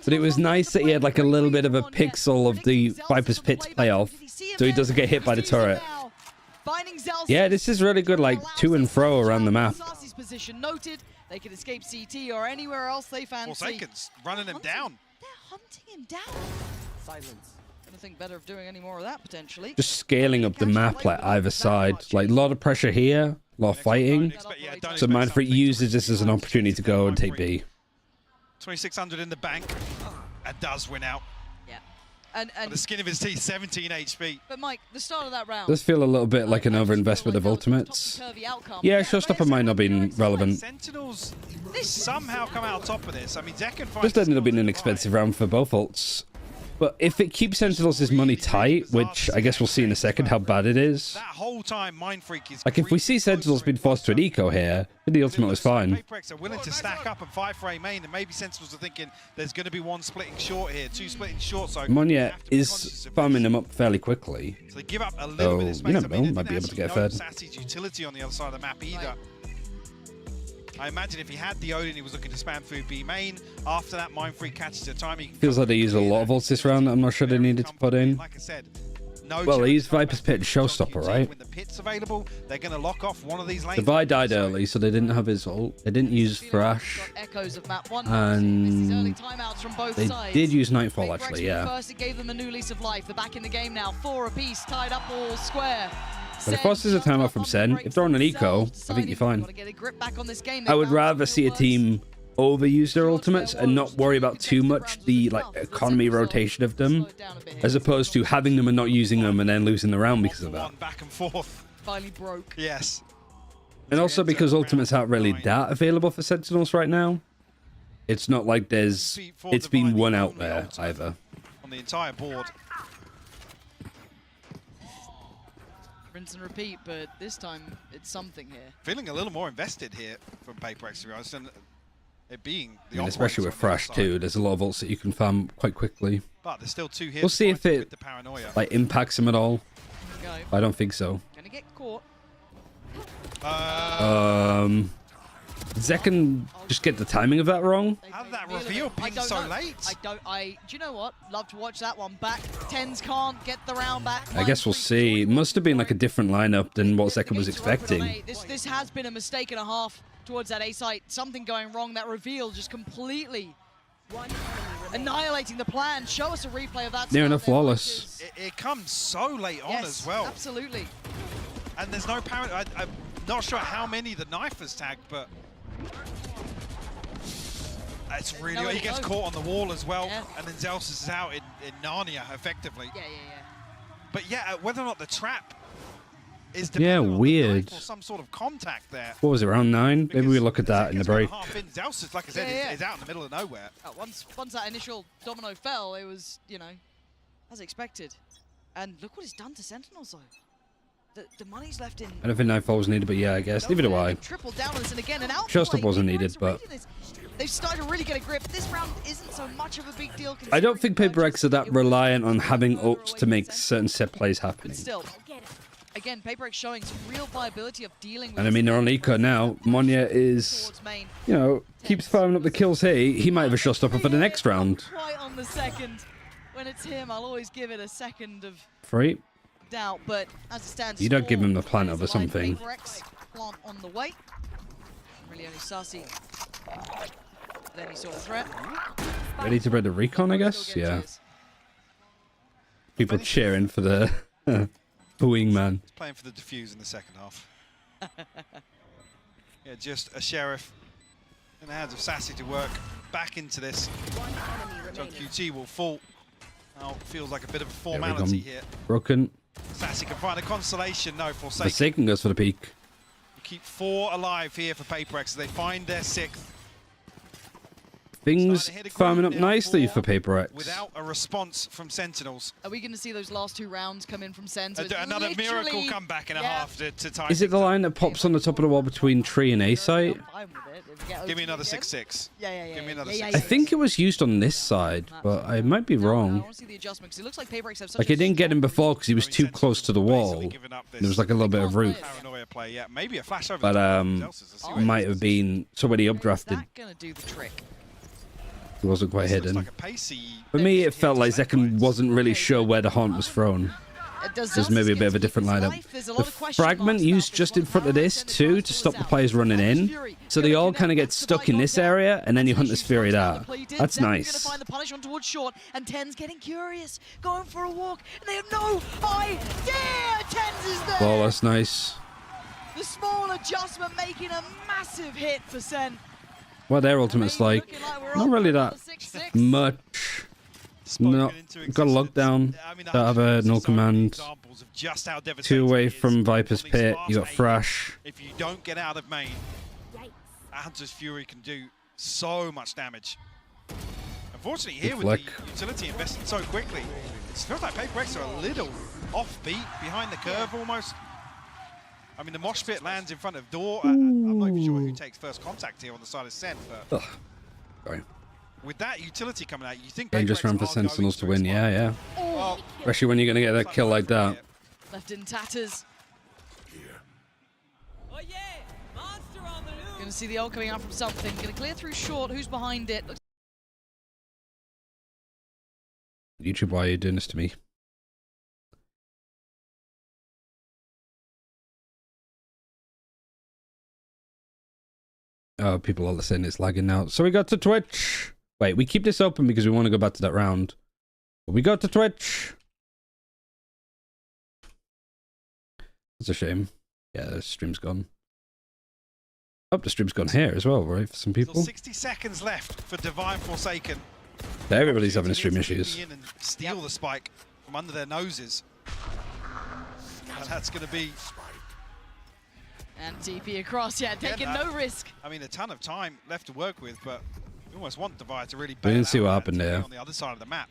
but it was nice that he had like a little bit of a pixel of the Viper's pit to play off, so he doesn't get hit by the turret. Yeah, this is really good, like to and fro around the map. Position noted. They can escape CT or anywhere else they fancy. Forsaken's running him down. Hunting him down. Silence. Gonna think better of doing any more of that potentially. Just scaling up the map like either side. Like a lot of pressure here, a lot of fighting. So Mind Freak uses this as an opportunity to go and take B. 2600 in the bank and does win out. Yeah. And the skin of his teeth, 17 HP. But Mike, the start of that round Does feel a little bit like an overinvestment of ultimates. Yeah, showstopper might not have been relevant. Sentinels somehow come out on top of this. I mean, Zekken Just ended up being an expensive round for both ults. But if it keeps Sentinels' money tight, which I guess we'll see in a second how bad it is. That whole time, Mind Freak is like if we see Sentinels being forced to an eco here, the ultimate was fine. Paperex are willing to stack up and fight for A main, and maybe Sentinels are thinking there's going to be one splitting short here, 2 splitting short. So Monyet is farming them up fairly quickly. So they give up a little bit of space. You never know, might be able to get a third. Sassy's utility on the other side of the map either. I imagine if he had the Odin, he was looking to spam through B main. After that, Mind Freak catches a time. Feels like they used a lot of ults this round. I'm not sure they needed to put in. Like I said, no well, they used Viper's Pit and Showstopper, right? When the pit's available, they're going to lock off one of these lanes. Devi died early, so they didn't have his ult. They didn't use Thrash. Echoes of map 1. And they did use Nightfall, actually, yeah. First, it gave them a new lease of life. They're back in the game now. 4 apiece, tied up all square. But if forces a timeout from Sen, if they're on an eco, I think you're fine. I would rather see a team overuse their ultimates and not worry about too much the like economy rotation of them, as opposed to having them and not using them and then losing the round because of that. Back and forth. Finally broke. Yes. And also because ultimates aren't really that available for Sentinels right now. It's not like it's been one out there either. On the entire board. Rinse and repeat, but this time it's something here. Feeling a little more invested here from Paperex, to be honest, and it being the especially with Thrash too, there's a lot of ults that you can farm quite quickly. But there's still 2 hits. We'll see if it like impacts him at all. I don't think so. Gonna get caught. Zekken just get the timing of that wrong. How did that reveal ping so late? Do you know what? Love to watch that one back. Tens can't get the round back. I guess we'll see. It must have been like a different lineup than what Zekken was expecting. This has been a mistake and a half towards that A site. Something going wrong. That reveal just completely annihilating the plan. Show us a replay of that. Near enough flawless. It comes so late on as well. Absolutely. And there's no parent. I'm not sure how many the knife has tagged, but it's really. He gets caught on the wall as well, and then Zeus is out in Narnia effectively. Yeah. But yeah, whether or not the trap is weird. Or some sort of contact there. What was it, round 9? Maybe we look at that in the break. Zeus is, like I said, is out in the middle of nowhere. Once that initial domino fell, it was, as expected. And look what it's done to Sentinels, though. The money's left in. I don't think Nightfall was needed, but yeah, I guess. Neither do I. Triple down on this, and again, an out. Showstopper wasn't needed, but they've started to really get a grip. This round isn't so much of a big deal. I don't think Paper X are that reliant on having ults to make certain set plays happen. Still, again, Paper X showing some real viability of dealing with. And I mean, they're on Eco now. Monya is, you know, keeps firing up the kills here. He might have a showstopper for the next round. Quite on the second. When it's him, I'll always give it a second of Free. doubt, but as it stands, You don't give him the plant over something. Paper X, plant on the way. Really only Sassy. Then he saw a threat. Ready to bread the recon, I guess? Yeah. People cheering for the booing man. He's playing for the defuse in the second half. Yeah, just a sheriff in the hands of Sassy to work back into this. So QT will fall. Now feels like a bit of a formality here. Broken. Sassy can find a consolation. No, Forsaken. Forsaken goes for the peak. Keep 4 alive here for Paper X as they find their 6th. Things farming up nicely for Paper X. Without a response from Sentinels. Are we going to see those last 2 rounds come in from Sen? So Another miracle comeback in a half to tie. Is it the line that pops on the top of the wall between Tree and A-site? Give me another 6-6. Yeah. Give me another 6-6. I think it was used on this side, but I might be wrong. I want to see the adjustment because it looks like Paper X have such Like, it didn't get him before because he was too close to the wall. There was like a little bit of roof. Paranoia play, yeah. Maybe a flash over. But might have been somebody updrafted. Gonna do the trick. He wasn't quite hidden. For me, it felt like Zekken wasn't really sure where the haunt was thrown. There's maybe a bit of a different lineup. The fragment used just in front of this too to stop the players running in, so they all kind of get stuck in this area, and then you hunt this Fury there. That's nice. Find the punishment towards short, and Ten's getting curious, going for a walk, and they have no idea. Ten's is there. Oh, that's nice. The small adjustment making a massive hit for Sen. Well, their ultimate's like not really that much. No, got a lockdown. Don't have a no command. 2 away from Viper's Pit. You got Thrash. If you don't get out of main, Hunter's Fury can do so much damage. Unfortunately, here with the utility invested so quickly, it feels like Paper X are a little offbeat, behind the curve almost. I mean, the mosh pit lands in front of door. I'm not even sure who takes first contact here on the side of Sen, but Sorry. with that utility coming out, you think Dangerous round for Sentinels to win. Yeah. Oh. Especially when you're going to get that kill like that. Left in tatters. Gonna see the ult coming out from something. Gonna clear through short. Who's behind it? YouTube, why are you doing this to me? Oh, people are saying it's lagging now. So we got to Twitch. Wait, we keep this open because we want to go back to that round. But we got to Twitch. It's a shame. Yeah, the stream's gone. Oh, the stream's gone here as well, right? For some people. Still 60 seconds left for Divine Forsaken. Everybody's having stream issues. In and steal the spike from under their noses. And that's going to be... And TP across, taking no risk. I mean, a ton of time left to work with, but we almost want Divine to really We didn't see what happened there. On the other side of the map.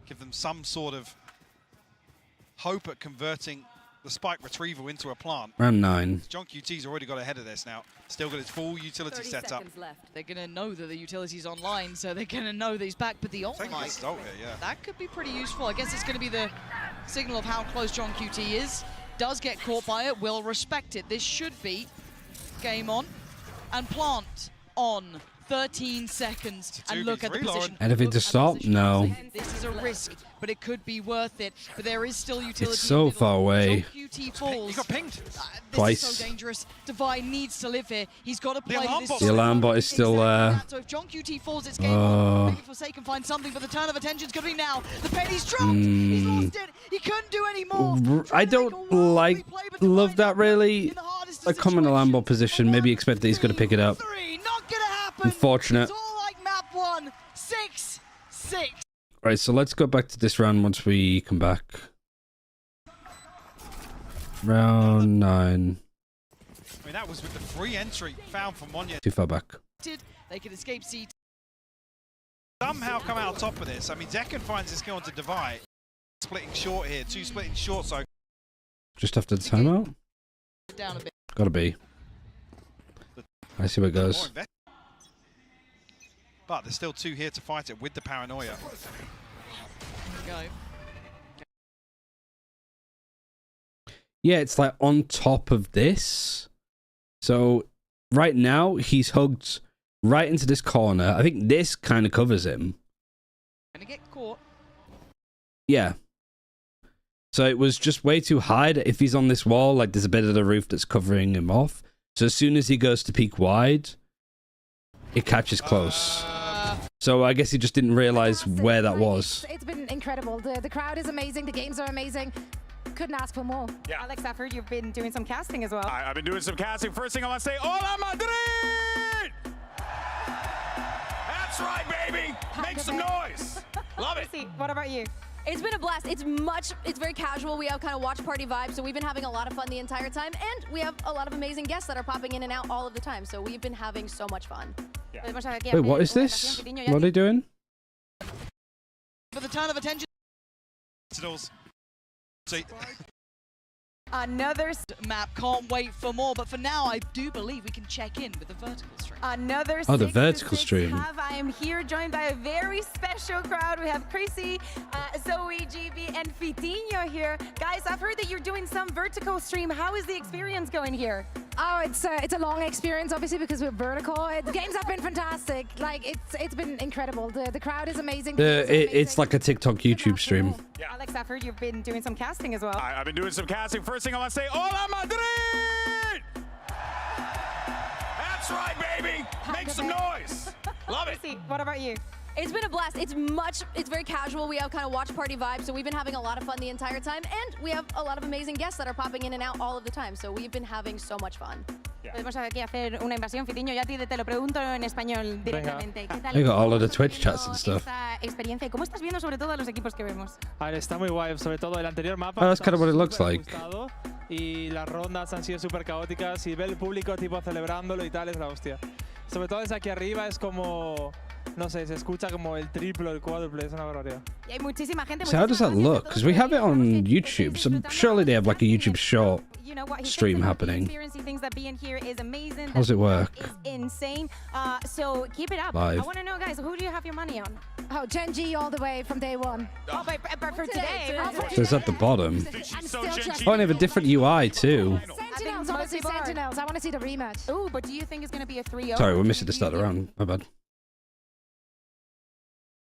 Give them some sort of hope at converting the spike retrieval into a plant. Round 9. John QT's already got ahead of this now. Still got his full utility set up. They're going to know that the utility's online, so they're going to know that he's back. But the ult, that could be pretty useful. I guess it's going to be the signal of how close John QT is. Does get caught by it, will respect it. This should be game on. And plant on. 13 seconds. And look at the position. Anything to stop? No. This is a risk, but it could be worth it. But there is still utility. It's so far away. QT falls. He got pinged. Twice. This is so dangerous. Divine needs to live here. He's got to play this. The alarm bot is still there. So if John QT falls, it's game on. Maybe Forsaken finds something, but the turn of attention's going to be now. The penny's dropped. He's lost it. He couldn't do any more. I don't love that really. A common alarm bot position. Maybe expect that he's going to pick it up. Unfortunate. It's all like map 1. 6-6. Right, so let's go back to this round once we come back. Round 9. I mean, that was with the free entry found from Monya. Too far back. They can escape CT. Somehow come out on top of this. I mean, Zekken finds his skill onto Divide. Splitting short here. 2 splitting short, so... Just after the timeout? Down a bit. Gotta be. I see where it goes. But there's still 2 here to fight it with the paranoia. Go. Yeah, it's like on top of this. So right now he's hugged right into this corner. I think this kind of covers him. Gonna get caught. Yeah. So it was just way too high. If he's on this wall, like there's a bit of the roof that's covering him off. So as soon as he goes to peek wide, it catches close. So I guess he just didn't realize where that was. It's been incredible. The crowd is amazing. The games are amazing. Couldn't ask for more. Yeah. Alex, I've heard you've been doing some casting as well. I've been doing some casting. First thing I want to say, Hola Madrid! That's right, baby! Make some noise! Love it! What about you? It's been a blast. It's very casual. We have kind of watch party vibes, so we've been having a lot of fun the entire time, and we have a lot of amazing guests that are popping in and out all of the time, so we've been having so much fun. Wait, what is this? What are they doing? For the turn of attention. Another map, can't wait for more, but for now I do believe we can check in with the vertical stream. Another the vertical stream. I am here joined by a very special crowd. We have Chrissy, Zoe, GB, and Fitinho here. Guys, I've heard that you're doing some vertical stream. How is the experience going here? Oh, it's a long experience, obviously, because we're vertical. The games have been fantastic. Like it's been incredible. The crowd is amazing. It's like a TikTok YouTube stream. Yeah. Alex, I've heard you've been doing some casting as well. I've been doing some casting. First thing I want to say, Hola Madrid! That's right, baby! Make some noise! Love it! What about you? It's been a blast. It's very casual. We have kind of watch party vibes, so we've been having a lot of fun the entire time, and we have a lot of amazing guests that are popping in and out all of the time, so we've been having so much fun. Podemos aquí hacer una invasión, Fitinho. Ya a ti te lo pregunto en español directamente. ¿Qué tal? They got all of the Twitch chats and stuff. Esta experiencia, ¿cómo estás viendo sobre todo a los equipos que vemos? A ver, está muy guay, sobre todo el anterior mapa. Oh, that's kind of what it looks like. Y las rondas han sido súper caóticas y ver el público tipo celebrándolo y tal es la hostia. Sobre todo desde aquí arriba es como, no sé, se escucha como el triplo, el cuádruple, es una barbaridad. Y hay muchísima gente. So how does that look? Because we have it on YouTube, so surely they have like a YouTube short stream happening. How does it work? Is insane. So keep it up. Live. I want to know, guys, who do you have your money on? Oh, Gen G all the way from day one. Oh, but for today. So it's at the bottom. Oh, and they have a different UI too. Sentinels, honestly, Sentinels. I want to see the rematch. Oh, but do you think it's going to be a 3-0? Sorry, we're missing the start of the round. My bad.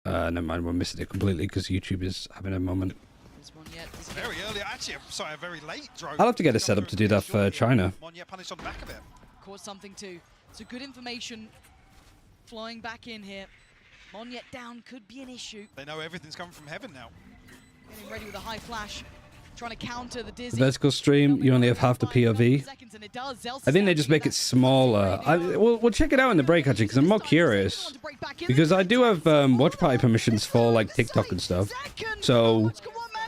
Never mind, we're missing it completely because YouTube is having a moment. Very early, actually, sorry, a very late drone. I'll have to get a setup to do that for China. Monyet punished on the back of it. Caught something too. So good information flying back in here. Monyet down could be an issue. They know everything's coming from heaven now. Getting ready with a high flash. Trying to counter the Dizzy. The vertical stream, you only have half the POV. I think they just make it smaller. We'll check it out in the break actually, because I'm more curious. Because I do have watch party permissions for like TikTok and stuff. So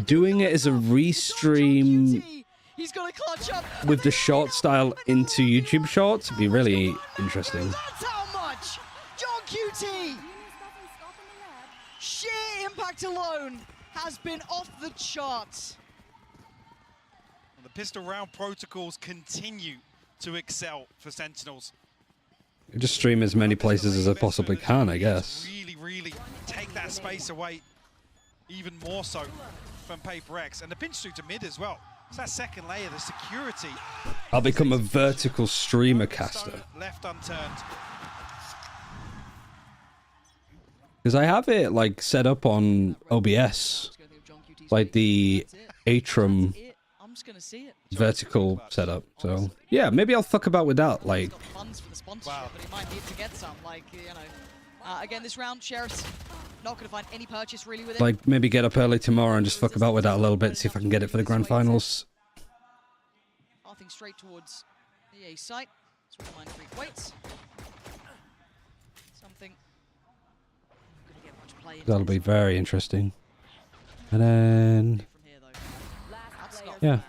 doing it as a restream with the short style into YouTube Shorts would be really interesting. That's how much! John QT! Sheer impact alone has been off the charts. The pistol round protocols continue to excel for Sentinels. Just stream as many places as I possibly can, I guess. Really take that space away even more so from Paper X. And the pinch through to mid as well. It's that second layer, the security. I'll become a vertical streamer caster. Left unturned. Because I have it like set up on OBS. Like the Atrium vertical setup. So yeah, maybe I'll fuck about with that. Like, Funds for the sponsorship, but he might need to get some. Like, you know, again, this round, Sheriff's not going to find any purchase really with it. like maybe get up early tomorrow and just fuck about with that a little bit, see if I can get it for the grand finals. Pathing straight towards the A site. That's where the Mindfreak waits. Something. Going to get much play. That'll be very interesting. And then yeah,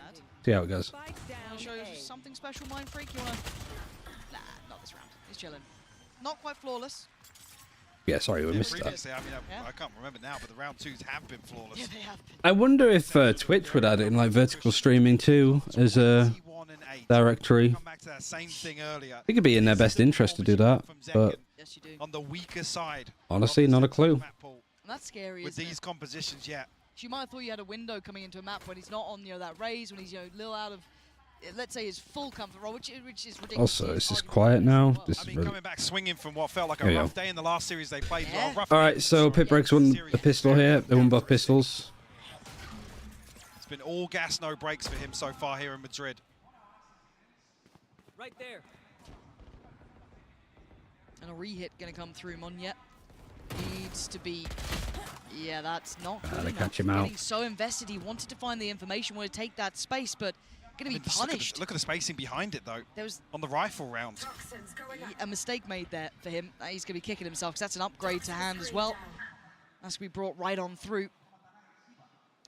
see how it goes. Want to show something special, Mindfreak? You want to? Nah, not this round. He's chilling. Not quite flawless. Yeah, sorry, we missed that. Previously, I mean, I can't remember now, but the round twos have been flawless. Yeah, they have been. I wonder if Twitch would add it in like vertical streaming too as a directory. Come back to that same thing earlier. I think it'd be in their best interest to do that, but Yes, you do. On the weaker side. Honestly, not a clue. And that's scary, With these compositions, yeah. You might have thought you had a window coming into a map when he's not on, that raise, when he's, a little out of, let's say, his full comfort role, which is ridiculous. Also, it's just quiet now. This is really... Coming back swinging from what felt like a rough day in the last series they played. All right, so Pitbreaks won the pistol here. They won both pistols. It's been all gas, no brakes for him so far here in Madrid. Right there. And a re-hit going to come through. Monyet needs to be... Yeah, that's not good enough. Catch him out. Getting so invested, he wanted to find the information, wanted to take that space, but going to be punished. Look at the spacing behind it, though. There was on the rifle round. A mistake made there for him. He's going to be kicking himself because that's an upgrade to hand as well. That's going to be brought right on through.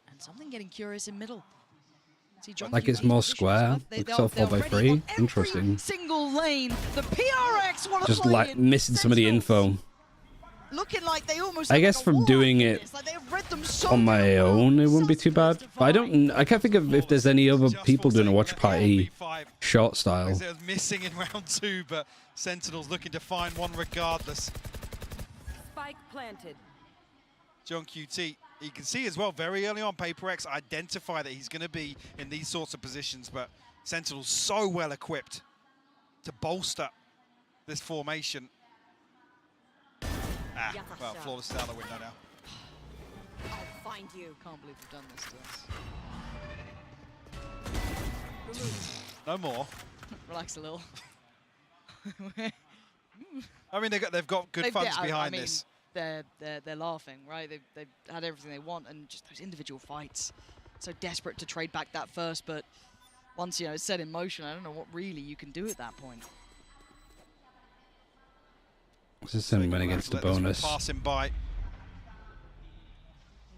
And something getting curious in middle. Like it's more square. Looks so 4x3. Interesting. Single lane. The PRX want to just like missing some of the info. Looking like they almost. I guess from doing it on my own, it wouldn't be too bad. But I can't think of if there's any other people doing a watch party short style. It was missing in round 2, but Sentinels looking to find one regardless. Spike planted. John QT, you can see as well very early on, PaperX identify that he's going to be in these sorts of positions, but Sentinels so well equipped to bolster this formation. Well, Flawless is out the window now. I'll find you. Can't believe we've done this to us. No more. Relax a little. I mean, they've got good funds behind this. They're laughing, right? They've had everything they want, and just those individual fights. So desperate to trade back that first, but once it's set in motion, I don't know what really you can do at that point. This is him when against the bonus. Passing by.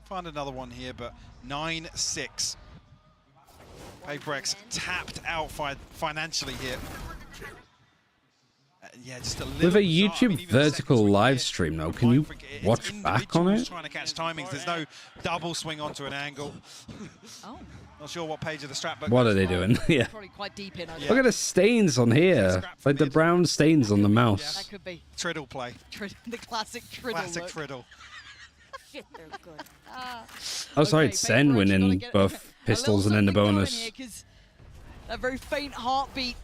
Find another one here, but 9-6. PaperX tapped out financially here. Yeah, just a little with a YouTube vertical live stream, though, can you watch back on it? Trying to catch timings. There's no double swing onto an angle. Oh. Not sure what page of the strap book. What are they doing? Yeah. Probably quite deep in. Look at the stains on here, like the brown stains on the mouse. That could be Triddle play. The classic Triddle. Classic look. Triddle. Shit, they're good. Oh, sorry, it's Sen winning both pistols and then the bonus. That very faint heartbeat.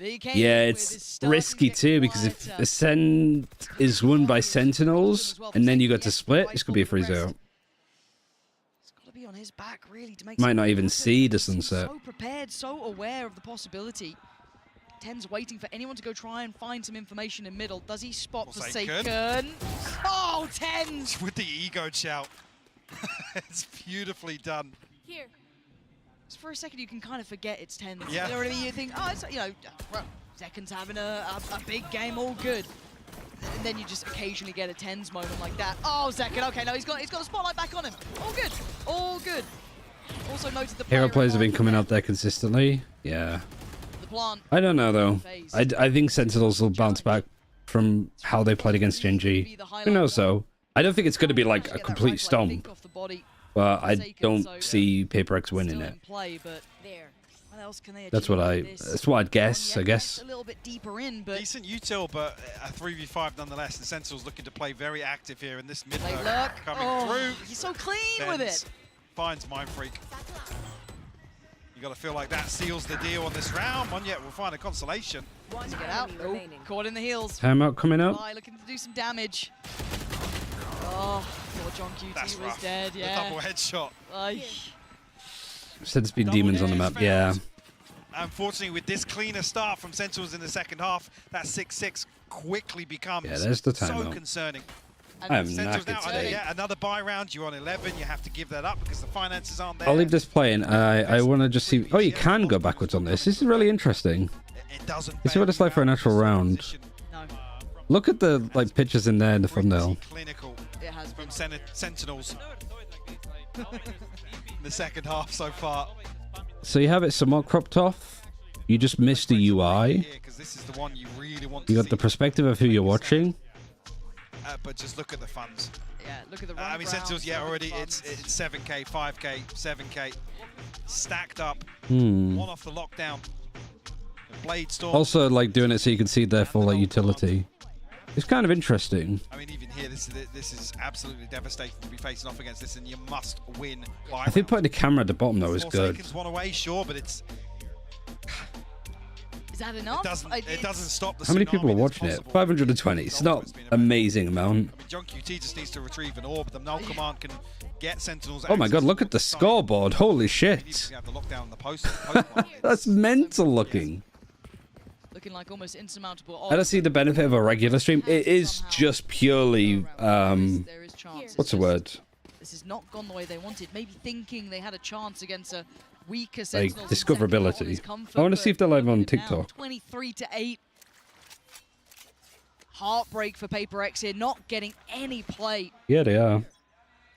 Yeah, it's risky too, because if the Sen is won by Sentinels and then you got to split, this could be a 3-0. Be on his back really to make might not even see the sunset. So prepared, so aware of the possibility. Ten's waiting for anyone to go try and find some information in middle. Does he spot Forsaken? Oh, Tens! With the ego shout. It's beautifully done. Here. Just for a second, you can kind of forget it's Tens. Yeah. You know what I mean? You think, oh, it's, well, Zekan's having a big game, all good. And then you just occasionally get a Tens moment like that. Oh, Zekan, okay, no, he's got a spotlight back on him. All good, all good. Also noted the Hero players have been coming out there consistently. Yeah. I don't know, though. I think Sentinels will bounce back from how they played against Genji. Who knows, though? I don't think it's going to be like a complete stomp. But I don't see PaperX winning it. That's what I'd guess, I guess. A little bit deeper in, but decent util, but a 3v5 nonetheless. The Sentinels looking to play very active here in this mid coming through. He's so clean with it. Finds Mind Freak. You got to feel like that seals the deal on this round. Monyet will find a consolation. Get out. Oh, caught in the heels. Timeout coming up. Looking to do some damage. Oh, poor John QT was dead. Yeah. The double headshot. Said speed demons on the map. Yeah. Unfortunately, with this cleaner start from Sentinels in the second half, that 6-6 quickly becomes there's the so timeout. concerning. I am knackered today. Yeah, another buy round. You're on 11. You have to give that up because the finances aren't there. I'll leave this playing. I want to just see. Oh, you can go backwards on this. This is really interesting. It doesn't. You see what it's like for a natural round. Look at the pictures in there in the thumbnail. Clinical. It has from Sentinels. In the second half so far. So you have it somewhat cropped off. You just missed the UI. This is the one you really want you got the perspective of who you're watching. But just look at the funds. Yeah, look at the I mean, Sentinels, already it's 7k, 5k, 7k. Stacked up. One off the lockdown. Blade Storm. Also, doing it so you can see their full utility. It's kind of interesting. I mean, even here, this is absolutely devastating to be facing off against this, and you must win by I think putting the camera at the bottom though is good. Seconds one away, sure, but it's Is that enough? it doesn't stop the How many people are watching it? 520. It's not amazing amount. I mean, John QT just needs to retrieve an orb. The null command can get Sentinels. Oh my god, look at the scoreboard. Holy shit. That's mental looking. Looking like almost insurmountable. I don't see the benefit of a regular stream. It is just purely what's the word? This has not gone the way they wanted. Maybe thinking they had a chance against a weaker Like Sentinels. discoverability. I want to see if they're live on TikTok. 23-8. Heartbreak for Paper X here, not getting any play Yeah, they are.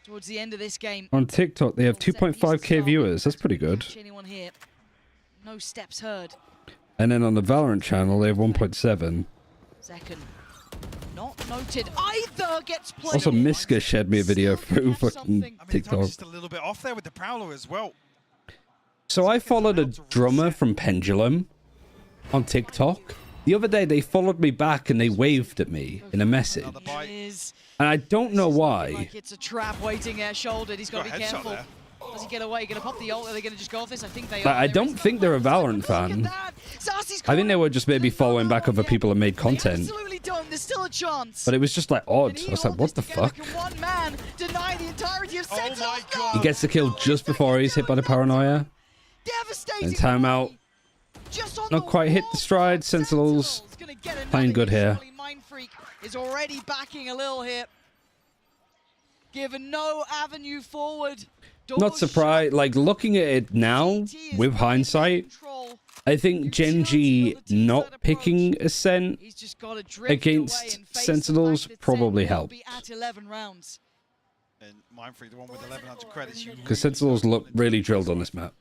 towards the end of this game. On TikTok, they have 2.5k viewers. That's pretty good. Anyone here? No steps heard. And then on the Valorant channel, they have 1.7. Second. Not noted. Either gets played. Also, Miska shared me a video through fucking TikTok. Just a little bit off there with the Prowler as well. So I followed a drummer from Pendulum on TikTok. The other day, they followed me back and they waved at me in a message. And I don't know why. Like it's a trap waiting there, shouldered. He's got to be careful. Does he get away? Going to pop the ult? Are they going to just go off this? I think they are. I don't think they're a Valorant fan. I think they were just maybe following back other people that made content. Absolutely don't. There's still a chance. But it was just like odd. I was like, what the fuck? One man deny the entirety of Sentinels. He gets the kill just before he's hit by the paranoia. And timeout. Not quite hit the stride. Sentinels playing good here. Mindfreak is already backing a little here. Given no avenue forward. Not surprised. Like, looking at it now, with hindsight, I think Genji not picking Ascent against Sentinels probably helped. At 11 rounds. And Mindfreak, the one with 1100 credits. Because Sentinels look really drilled on this map.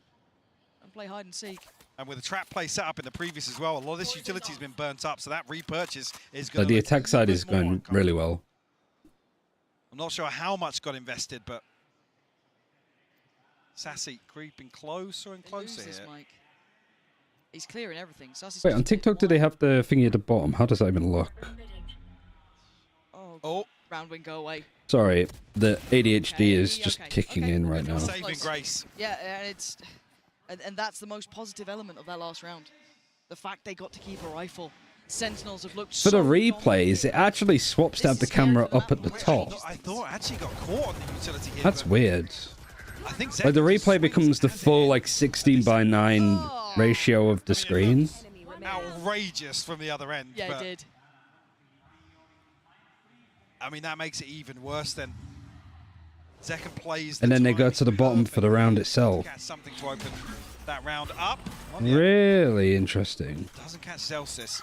And play hide and seek. And with the trap play set up in the previous as well, a lot of this utility has been burnt up, so that repurchase is going The attack side is going really well. I'm not sure how much got invested, but Sassy creeping closer and closer here. He's clearing everything. Sassy's Wait, on TikTok, do they have the thingy at the bottom? How does that even look? Oh. Round wing, go away. Sorry, the ADHD is just kicking in right now. Saving grace. Yeah, and that's the most positive element of that last round. The fact they got to keep a rifle. Sentinels have looked For the replays, it actually swaps out the camera up at the top. I thought I actually got caught on the utility here. That's weird. I think Like, the replay becomes the full, like, 16:9 ratio of the screen. Outrageous from the other end. Yeah, it did. I mean, that makes it even worse than Zekken plays. And then they go to the bottom for the round itself. Catch something to open that round up. Really interesting. Doesn't catch Celsius.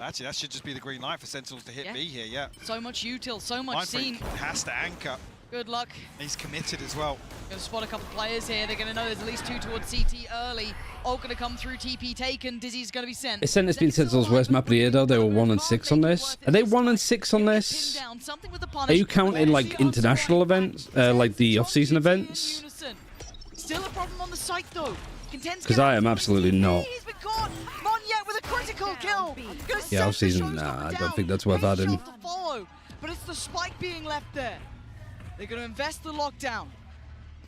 Actually, that should just be the green light for Sentinels to hit B here, yeah. So much util, so much seen. Has to anchor. Good luck. He's committed as well. Going to spot a couple players here. They're going to know there's at least two towards CT early. All going to come through, TP taken. Dizzy's going to be sent. Ascent has been Sentinels' worst map of the year, though. They were 1-6 on this. Are they 1-6 on this? Are you counting, like, international events? Like the off-season events? Still a problem on the site, though. Because I am absolutely not. He's been caught. Monyet with a critical kill. Yeah, off-season, nah, I don't think that's worth adding. But it's the spike being left there. They're going to invest the lockdown.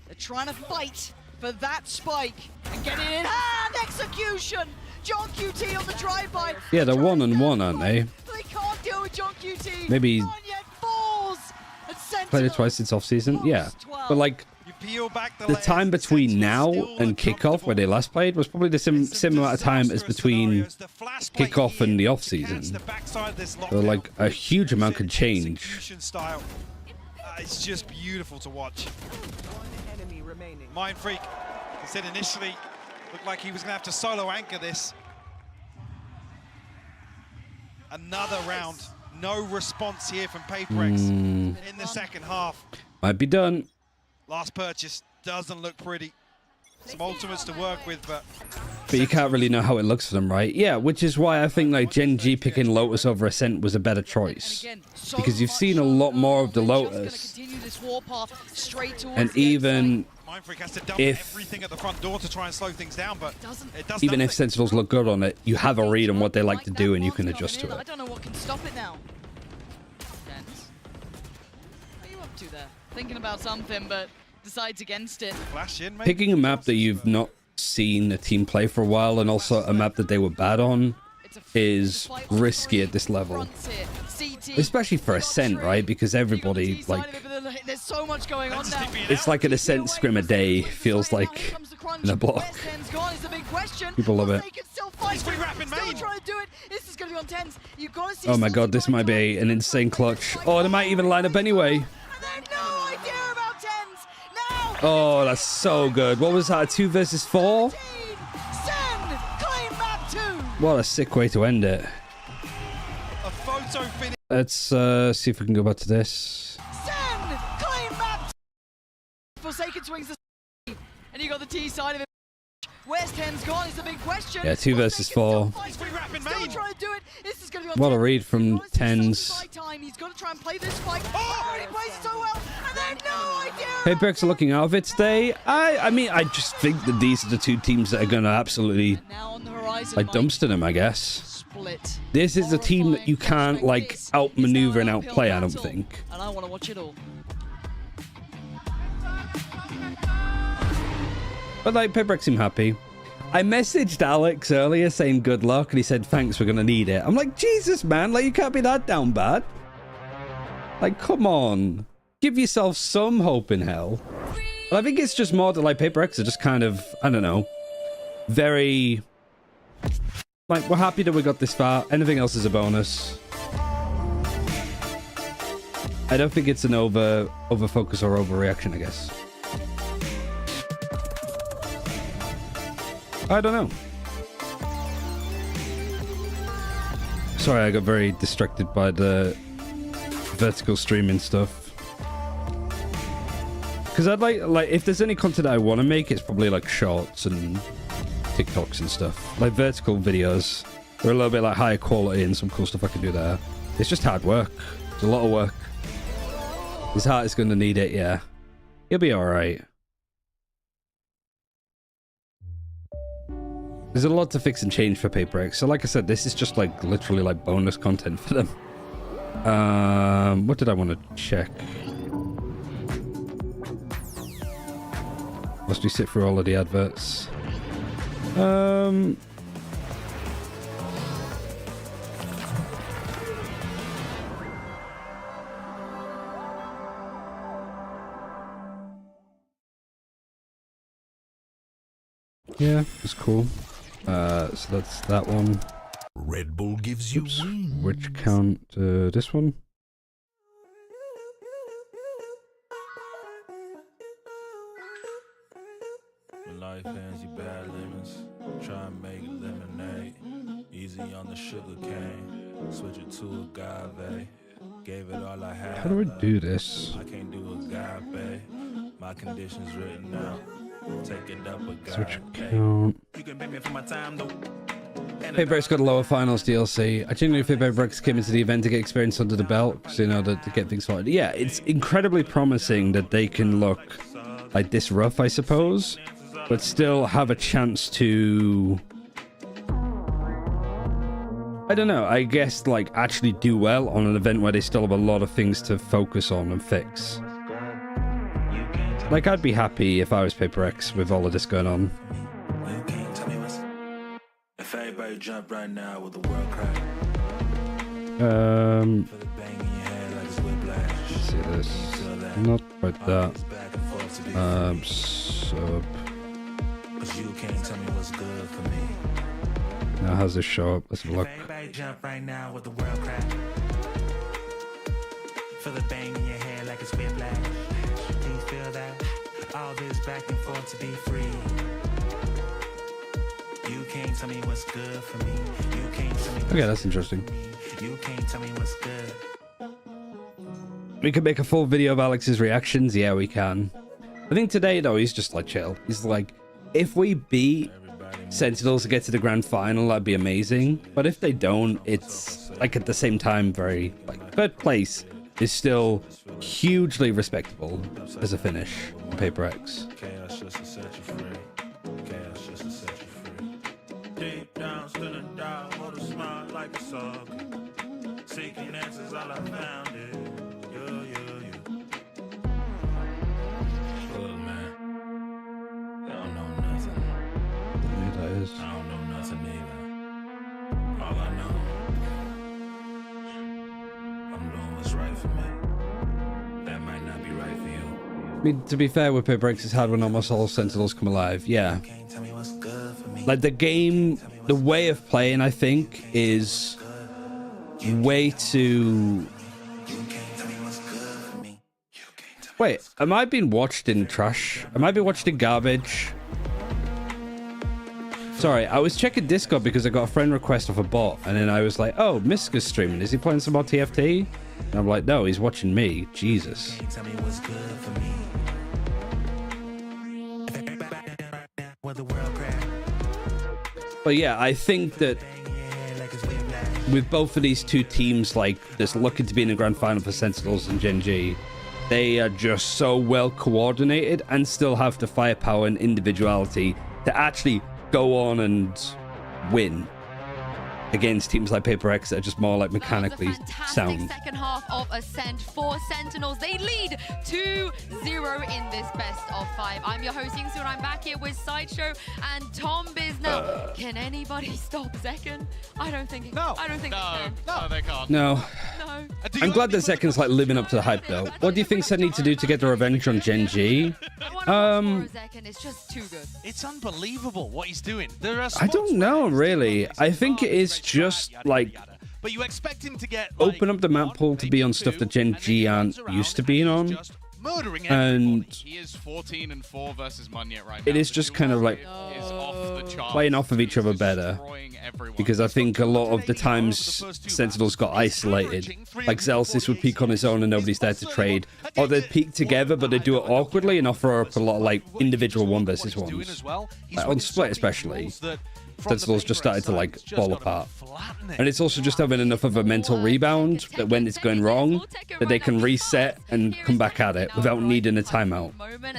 They're trying to fight for that spike and get it in hand. Execution. John QT on the drive-by. Yeah, they're 1-1, aren't they? They can't deal with John QT. Maybe falls. played it twice since off-season. Yeah, but like the time between now and kickoff, where they last played, was probably the similar amount of time as between kickoff and the off-season. So like a huge amount could change. It's just beautiful to watch. Mindfreak, he said initially, looked like he was going to have to solo anchor this. Another round, no response here from PaperX in the second half. Might be done. Last purchase doesn't look pretty. Some ultimates to work with, but you can't really know how it looks for them, right? Yeah, which is why I think like Genji picking Lotus over Ascent was a better choice. Because you've seen a lot more of the Lotus. And even Mindfreak has to dump everything at the front door to try and slow things down, but it does even if nothing. Sentinels look good on it, you have a read on what they like to do and you can adjust to I it. don't know what can stop it now. Dens. What are you up to there? Thinking about something, but decides against it. Flash in, maybe? Picking a map that you've not seen a team play for a while and also a map that they were bad on is risky at this level. Especially for Ascent, right? Because everybody, like, There's so much going on now. it's like an Ascent scrim a day, feels like, in a block. People love it. Oh my god, this might be an insane clutch. Oh, they might even line up anyway. Oh, that's so good. What was that, 2 versus 4? What a sick way to end it. A photo finish. Let's see if we can go back to this. Forsaken swings the and you got the T side of it. Where's Ten's gone is the big question. Yeah, 2 versus 4. What a read from Tens. He's got to try and play this fight. Oh, he plays so well, and then no idea. Paperx are looking out of it today. I mean, I just think that these are the 2 teams that are going to absolutely, like, dumpster them, I guess. This is a team that you can't, like, outmaneuver and outplay, I don't think. And I want to watch it all. But, like, Paperx seem happy. I messaged Alex earlier saying good luck, and he said, thanks, we're going to need it. I'm like, Jesus, man, like, you can't be that down bad. Like, come on. Give yourself some hope in hell. But I think it's just more that, like, Paperx are just kind of, I don't know, very... Like, we're happy that we got this far. Anything else is a bonus. I don't think it's an over focus or overreaction, I guess. I don't know. Sorry, I got very distracted by the vertical streaming stuff. Because I'd like if there's any content I want to make, it's probably like shorts and TikToks and stuff. Like vertical videos. They're a little bit like higher quality and some cool stuff I can do there. It's just hard work. It's a lot of work. His heart is going to need it, yeah. He'll be alright. There's a lot to fix and change for Paperx. So like I said, this is just like literally like bonus content for them. What did I want to check? Must we sit through all of the adverts? Yeah, it's cool. So that's that one. Red Bull gives you wings. Which count? This one? Life hands you bad lemons. Try and make lemonade. Easy on the sugar cane. Switch it to agave. Gave it all I had. How do we do this? I can't do agave. My conditions written out. Take it up agave. Switch account. You can pay me for my time though. Paperx got a lower finals DLC. I genuinely think Paperx came into the event to get experience under the belt, so you know, to get things started. Yeah, it's incredibly promising that they can look like this rough, I suppose, but still have a chance to, I don't know, I guess like actually do well on an event where they still have a lot of things to focus on and fix. Like, I'd be happy if I was Paperx with all of this going on. If everybody jump right now with the world crack. Let's see this. Not quite that. Sub. You can't tell me what's good for me. Now how's this show up? Let's have a look. Everybody jump right now with the world crack. Feel the bang in your head like it's whiplash. Can you feel that? All this back and forth to be free. You can't tell me what's good for me. You can't tell me what's Okay, that's interesting. You can't tell me what's good. We could make a full video of Alex's reactions. Yeah, we can. I think today, though, he's just like chill. He's like, if we beat Sentinels to get to the grand final, that'd be amazing. But if they don't, it's like at the same time, very like third place is still hugely respectable as a finish on Paperx. life is all good. Seeking answers, all I found is you. Look, man, I don't know nothing. That is. I don't know nothing either. All I know, I'm doing what's right for me. That might not be right for you. I mean, to be fair, with Paper X, it's hard when almost all Sentinels come alive. Yeah. Like the game, the way of playing, I think, is way too... Wait, am I being watched in trash? Am I being watched in garbage? Sorry, I was checking Discord because I got a friend request off a bot, and then I was like, oh, Miska's streaming. Is he playing some more TFT? And I'm like, no, he's watching me. Jesus. But yeah, I think that with both of these two teams, like, that's looking to be in the grand final for Sentinels and Gen G, they are just so well coordinated and still have the firepower and individuality to actually go on and win against teams like Paper X that are just more like mechanically sound. Second half of Ascent for Sentinels. They lead 2-0 in this best of 5. I'm your host, Yingsu, and I'm back here with Sideshow and Tom Biz. Now, can anybody stop Zekken? I don't think. No. I don't think they can. No, they can't. No. No. I'm glad that Zekken's like living up to the hype though. What do you think Zed need to do to get the revenge on Gen G? Zekken is just too good. It's unbelievable what he's doing. There are I don't know really. I think it is just like but you expect him to get open up the map pool to be on stuff that Gen G aren't used to being on. And he is 14-4 versus Munyet right now. it is just kind of like playing off of each other better. Because I think a lot of the times Sentinels got isolated. Like Zelsis would peek on his own and nobody's there to trade. Or they'd peek together but they do it awkwardly and offer up a lot of like individual 1v1s. Like on Split especially. Sentinels just started to like fall apart. And it's also just having enough of a mental rebound that when it's going wrong, that they can reset and come back at it without needing a timeout.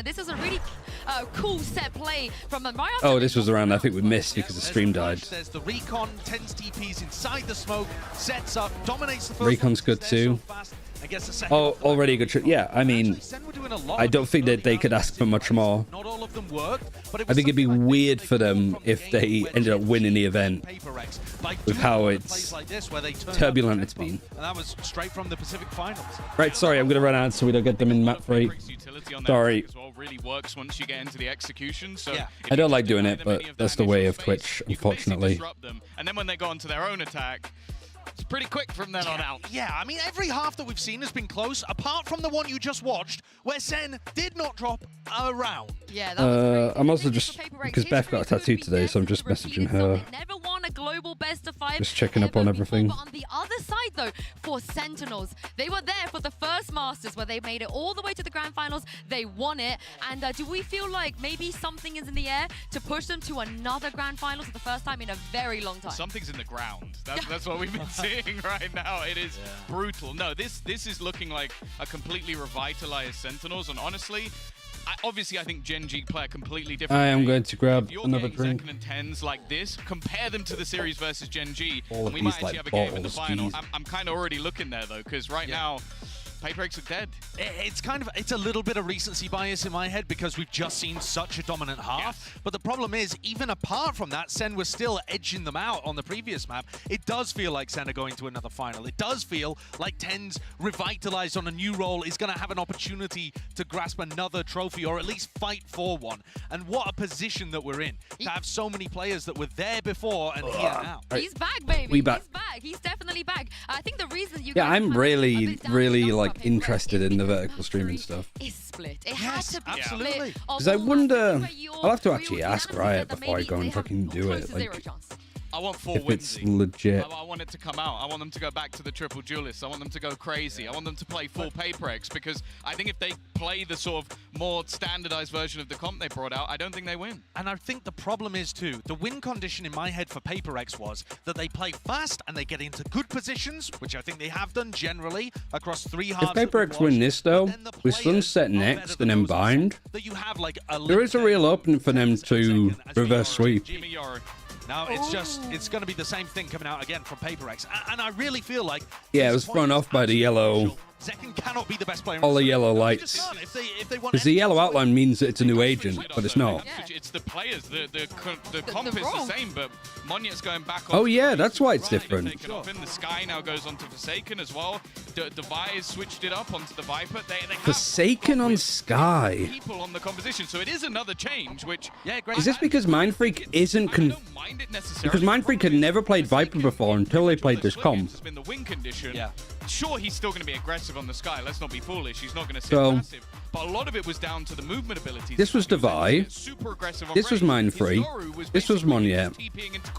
This is a really cool set play from the Oh, this was the round I think we missed because the stream died. There's the Recon, 10 TPs inside the smoke, sets up, dominates the first. Recon's good too. Oh, already a good trick. Yeah, I mean, I don't think that they could ask for much more. I think it'd be weird for them if they ended up winning the event with how it's turbulent it's been. And that was straight from the Pacific Finals. Right, sorry, I'm going to run out so we don't get them in map 3. Sorry. Really works once you get into the execution. So I don't like doing it, but that's the way of Twitch, unfortunately. And then when they go onto their own attack, it's pretty quick from then on out. Yeah, I mean, every half that we've seen has been close, apart from the one you just watched, where Sen did not drop a round. Yeah, that was I'm also just, because Beth got a tattoo today, so I'm just messaging her. Never won a global best of 5. Just checking up on everything. But on the other side, though, for Sentinels, they were there for the first Masters, where they made it all the way to the Grand Finals. They won it. And do we feel like maybe something is in the air to push them to another Grand Finals for the first time in a very long time? Something's in the ground. That's what we've been seeing right now. It is brutal. No, this is looking like a completely revitalized Sentinels. And honestly, obviously, I think Gen G play a completely different I am game. going to grab another If drink. Second and 10s like this, compare them to the series versus Gen G, All and of we these, might actually like, have a game in the bottles, final. geez. I'm kind of already looking there, though, because right now, Paper X are dead. It's a little bit of recency bias in my head because we've just seen such a dominant half. But the problem is, even apart from that, Sen was still edging them out on the previous map. It does feel like Sen are going to another final. It does feel like Ten's revitalized on a new role is going to have an opportunity to grasp another trophy or at least fight for one. And what a position that we're in to have so many players that were there before and here now. He's back, baby. We back. He's back. He's definitely back. I think the reason you Yeah, guys I'm really like interested in the vertical streaming stuff. is split. It had to be absolutely. Because I wonder, I'll have to actually ask Riot before I go and fucking do it. Like, I want 4 if wins. it's legit. I want it to come out. I want them to go back to the triple duelist. I want them to go crazy. I want them to play full Paper X because I think if they play the sort of more standardized version of the comp they brought out, I don't think they win. And I think the problem is too, the win condition in my head for Paper X was that they play fast and they get into good positions, which I think they have done generally across 3 halves. If Paper X win this though, with Sunset next and then Bind, there is a real opening for them to reverse sweep. Now it's going to be the same thing coming out again from PaperX. And I really feel like... Yeah, it was thrown off by the yellow. Zekken cannot be the best player. All the yellow lights. Because the yellow outline means that it's a new agent, but it's not. It's the players. The comp is the same, but Monya's going back. Oh yeah, that's why it's different. The Sky now goes onto Forsaken as well. Device switched it up onto the Viper. They have Forsaken on Sky. people on the composition, so it is another change. Which Is this because Mind Freak isn't because Mind Freak had never played Viper before until they played this comp. has been the win condition. Yeah. Sure, he's still going to be aggressive on the Sky. Let's not be foolish. He's not going to sit passive. But a lot of it was down to the movement abilities. This was Devi. Super aggressive on This was Mind Freak. This was Monya.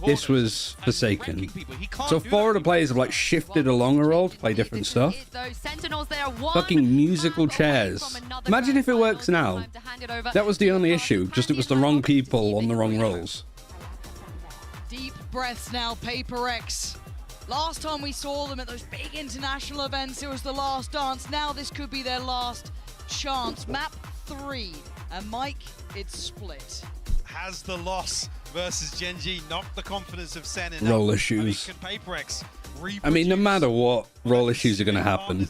This was Forsaken. So 4 of the players have like shifted along a role to play different stuff. Those Sentinels there, one Fucking musical chairs. Imagine if it works now. That was the only issue. Just it was the wrong people on the wrong roles. Deep breaths now, PaperX. Last time we saw them at those big international events, it was the last dance. Now this could be their last chance. Map 3. And Mike, it's split. Has the loss versus Gen G knocked the confidence of Sen enough? Role issues. Can PaperX I mean, no matter what, role issues are going to happen.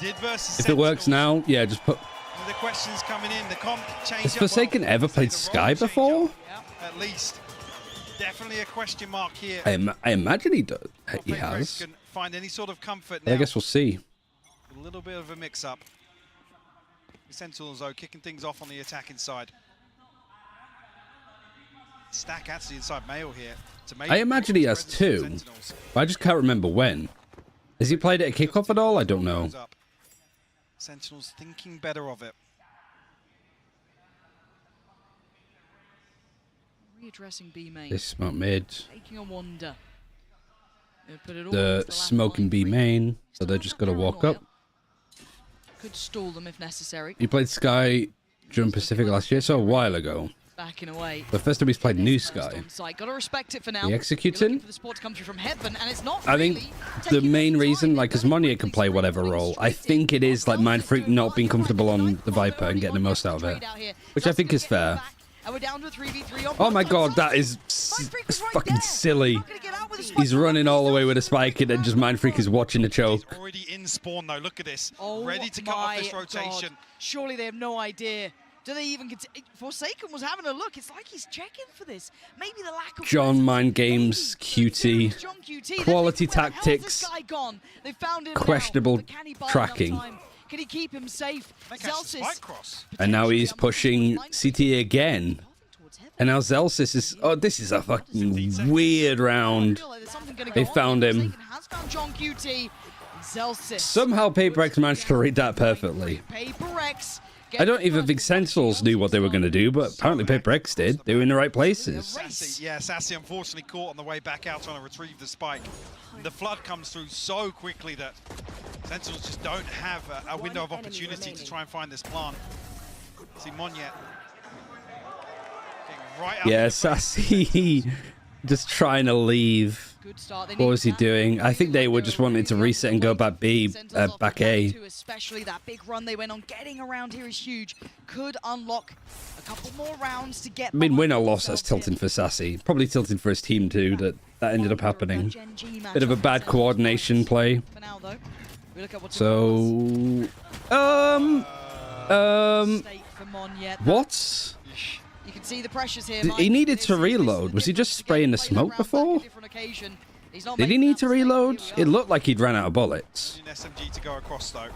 If it works now, yeah, just put... The questions coming in, the comp change. Has Forsaken ever played Sky before? At least. Definitely a question mark here. I imagine he does. He has. Can find any sort of comfort I guess we'll see. A little bit of a mix-up. Sentinels, though, kicking things off on the attacking side. Stack actually inside Mail here. I imagine he has 2. But I just can't remember when. Has he played it at kickoff at all? I don't know. Sentinels thinking better of it. Readdressing B main. This smoke mid. Taking a wander. The smoking B main. So they're just going to walk up. Could stall them if necessary. He played Sky during Pacific last year, so a while ago. Backing away. The first time he's played New Sky. Gotta respect it for now. He executing? For the sport to come through from heaven, and it's not I think the main reason, like, because Monya can play whatever role, I think it is, like, Mind Freak not being comfortable on the Viper and getting the most out of it. Which I think is fair. And we're down to a 3v3 Oh my god, that is fucking silly. He's running all the way with a spike and then just Mind Freak is watching the choke. Already in spawn, though. Look at this. Oh, ready to cut off this rotation. God. Surely they have no idea. Do they even Forsaken was having a look. It's like he's checking for this. Maybe the lack of John Mind Games, QT, quality tactics, questionable tracking. Can he keep him safe? Zelsis. And now he's pushing CT again. And now Zelsis is... Oh, this is a fucking weird round. They found him. Somehow PaperX managed to read that perfectly. I don't even think Sentinels knew what they were going to do, but apparently PaperX did. They were in the right places. Sassy unfortunately caught on the way back out trying to retrieve the spike. The flood comes through so quickly that Sentinels just don't have a window of opportunity to try and find this plant. See Monya. Yeah, Sassy just trying to leave. What was he doing? I think they were just wanting to reset and go back B, back A. Especially that big run they went on, getting around here is huge. Could unlock a couple more rounds to get. I mean, win or loss, that's tilting for Sassy. Probably tilting for his team too. That ended up happening. Bit of a bad coordination play. So, what? You can see the pressures here. He needed to reload. Was he just spraying the smoke before? Did he need to reload? It looked like he'd ran out of bullets. SMG to go across though.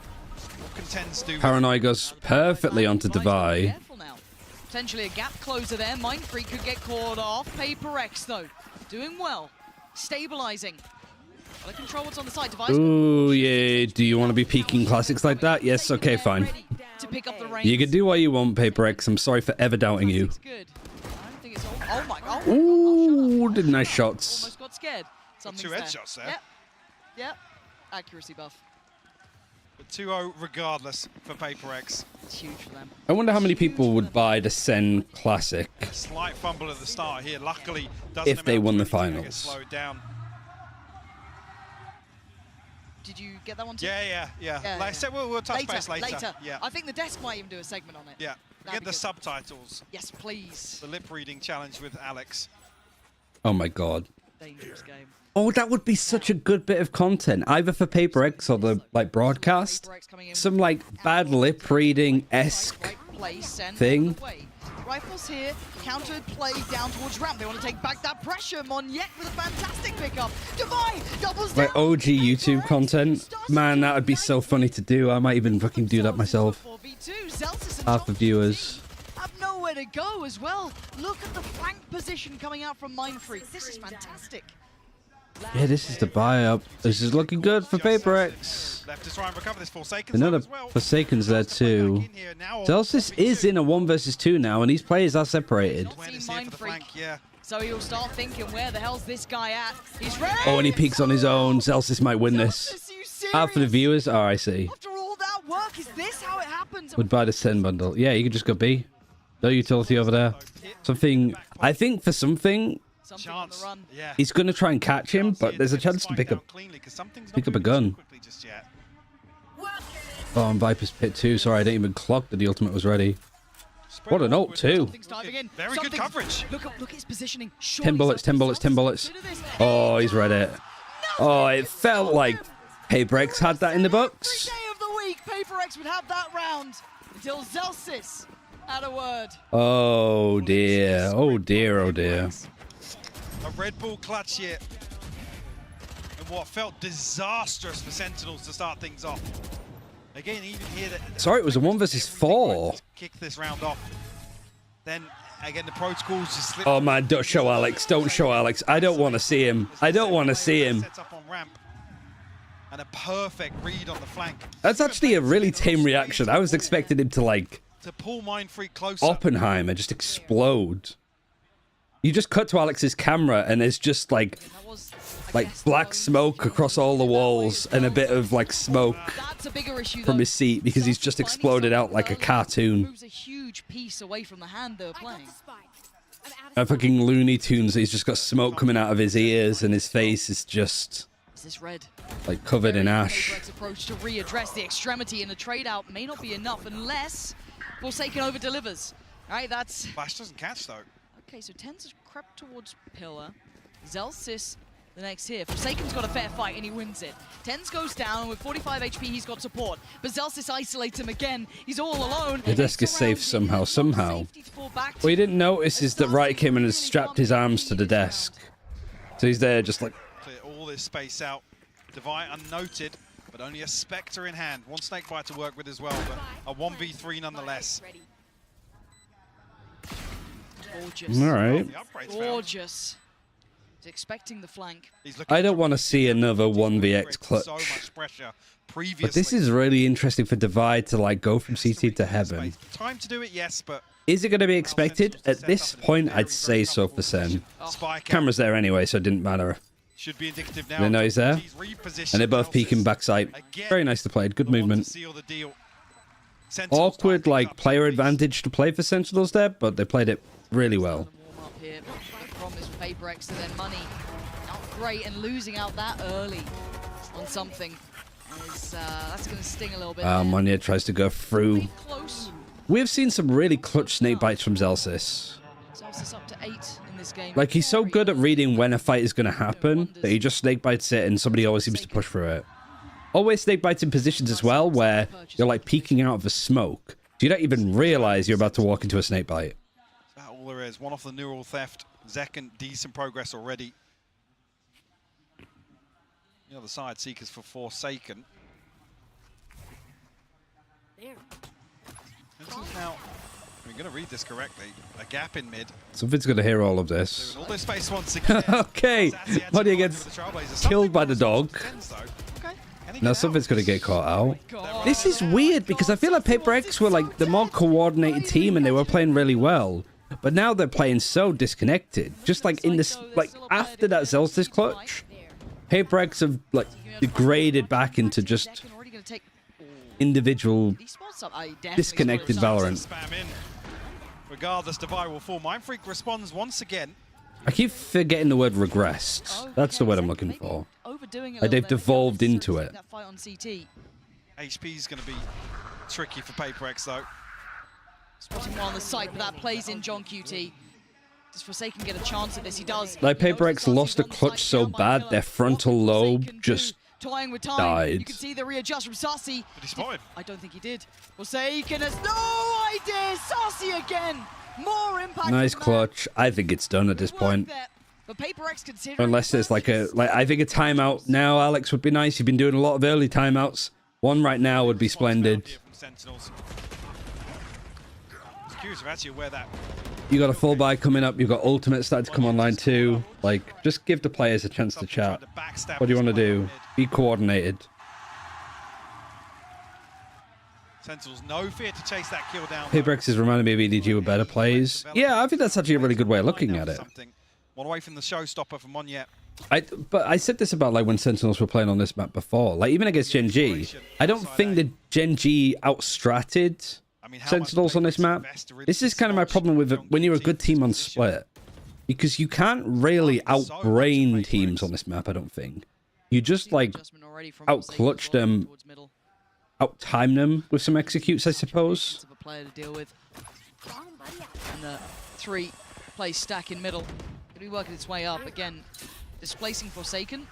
Paranoia goes perfectly onto Devi. Potentially a gap closer there. Mind Freak could get caught off. PaperX though, doing well, stabilizing. Gotta control what's on the side. Ooh, yeah. Do you want to be peeking classics like that? Yes. Okay, fine. To pick up the you can do what you want, PaperX. I'm sorry for ever doubting you. Good. I don't think it's all. Oh my god. Ooh, did nice shots. Almost got scared. Two headshots there. Yep. Yep. Accuracy buff. But 2-0 regardless for PaperX. It's huge for them. I wonder how many people would buy the Sen Classic. Slight fumble at the start here. Luckily, if they won the finals. Slowed down. Did you get that one too? Yeah. Like I said, we'll touch base later. Yeah. I think the desk might even do a segment on it. Yeah. Get the subtitles. Yes, please. The lip reading challenge with Alex. Oh my god. Dangerous game. Oh, that would be such a good bit of content, either for Paper X or the like broadcast. Some like bad lip reading esque thing. Rifles here, countered play down towards ramp. They want to take back that pressure. Monyet with a fantastic pickup. Divine doubles down. Like OG YouTube content. Man, that would be so funny to do. I might even fucking do that myself. Half the viewers. Have nowhere to go as well. Look at the flank position coming out from Mindfreak. This is fantastic. Yeah, this is the buy up. This is looking good for Paper X. Left to try and recover this Forsaken. Another Forsaken's there too. Zelsis is in a 1 versus 2 now, and these players are separated. So he'll start thinking, where the hell's this guy at? He's ready. Oh, and he peeks on his own. Zelsis might win this. Out for the viewers. Oh, I see. After all that work, is this how it happens? Would buy the 10 bundle. Yeah, you could just go B. No utility over there. Something. I think for something. Chance. Yeah. He's going to try and catch him, but there's a chance to pick up a gun. Oh, and Viper's Pit too. Sorry, I didn't even clock that the ultimate was ready. What an ult too. Very good coverage. Look at his positioning. 10 bullets, 10 bullets, 10 bullets. Oh, he's read it. Oh, it felt like Paper X had that in the books. Every day of the week, Paper X would have that round until Zelsis had a word. Oh dear. Oh dear. Oh dear. A Red Bull clutch here. And what felt disastrous for Sentinels to start things off. Again, even here that. Sorry, it was a 1 versus 4. Kick this round off. Then again, the protocols just slipped. Oh man, don't show Alex. Don't show Alex. I don't want to see him. I don't want to see him. Sets up on ramp. And a perfect read on the flank. That's actually a really tame reaction. I was expecting him to like to pull Mindfreak closer. Oppenheimer just explode. You just cut to Alex's camera and there's just like black smoke across all the walls and a bit of like smoke from his seat because he's just exploded out like a cartoon. Moves a huge piece away from the hand they were playing. A fucking Looney Tunes. He's just got smoke coming out of his ears and his face is just like covered in ash. Approach to readdress the extremity in the trade out may not be enough unless Forsaken over delivers. All right, that's Flash doesn't catch though. Okay, so Tens has crept towards Pillar. Zelsis, the next here. Forsaken's got a fair fight and he wins it. Tens goes down, and with 45 HP, he's got support. But Zelsis isolates him again. He's all alone. The desk is safe somehow. What you didn't notice is that Wright came and has strapped his arms to the desk. So he's there just like... Clear all this space out. Divine unnoted, but only a Spectre in hand. One Snakebite to work with as well, but a 1v3 nonetheless. Gorgeous. All right. Gorgeous. He's expecting the flank. I don't want to see another 1vx clutch. So much pressure But this is really interesting for Divide to like go from CT to Heaven. Time to do it, yes, but is it going to be expected? At this point, I'd say so for Sen. Camera's there anyway, so it didn't matter. Should be indicative now. They know he's there. And they're both peeking backside. Very nicely played. Good movement. Awkward, like, player advantage to play for Sentinels there, but they played it really well. Promise for Paper X and then Money. Not great, and losing out that early on something. That's going to sting a little bit. Monya tries to go through. We've seen some really clutch snake bites from Zelsis. Zelsis up to 8 in this game. Like, he's so good at reading when a fight is going to happen that he just snake bites it and somebody always seems to push through it. Always snake bites in positions as well where you're like peeking out of the smoke. So you don't even realize you're about to walk into a snake bite. That's all there is. One off the neural theft. Zekken, decent progress already. The other side, Seekers for Forsaken. This is now, we're going to read this correctly, a gap in mid. Something's going to hear all of this. All this space once again. Okay, Monya gets killed by the dog. Now something's going to get caught out. This is weird because I feel like Paper X were like the more coordinated team and they were playing really well. But now they're playing so disconnected. Just like in this, like after that Zelsis clutch, Paper X have like degraded back into just individual disconnected Valorant. Regardless, Divide will fall. Mindfreak responds once again. I keep forgetting the word regressed. That's the word I'm looking for. Like they've devolved into it. HP is going to be tricky for Paper X though. Spotting one on the site, but that plays in John QT. Does Forsaken get a chance at this? He does. Like Paper X lost a clutch so bad, their frontal lobe just toying with time. died. You can see the readjust from Sassy. Did he spot him? I don't think he did. Forsaken has no idea. Sassy again. More impact. Nice clutch. I think it's done at this point. But Paper X considering Unless there's like I think a timeout now, Alex, would be nice. You've been doing a lot of early timeouts. One right now would be splendid. Sentinels. Just curious of actually where that. You got a full buy coming up. You've got ultimate starting to come online too. Like, just give the players a chance to chat. What do you want to do? Be coordinated. Sentinels, no fear to chase that kill down. Paper X is reminding me of EDG with better plays. Yeah, I think that's actually a really good way of looking at it. One away from the showstopper from Monyet. But I said this about like when Sentinels were playing on this map before. Like even against Gen G, I don't think that Gen G outstratted Sentinels on this map. This is kind of my problem with it when you're a good team on Split. Because you can't really outbrain teams on this map, I don't think. You just like outclutch them, outtime them with some executes, I suppose. Of a player to deal with. And the 3 plays stack in middle. Gonna be working its way up again, displacing Forsaken.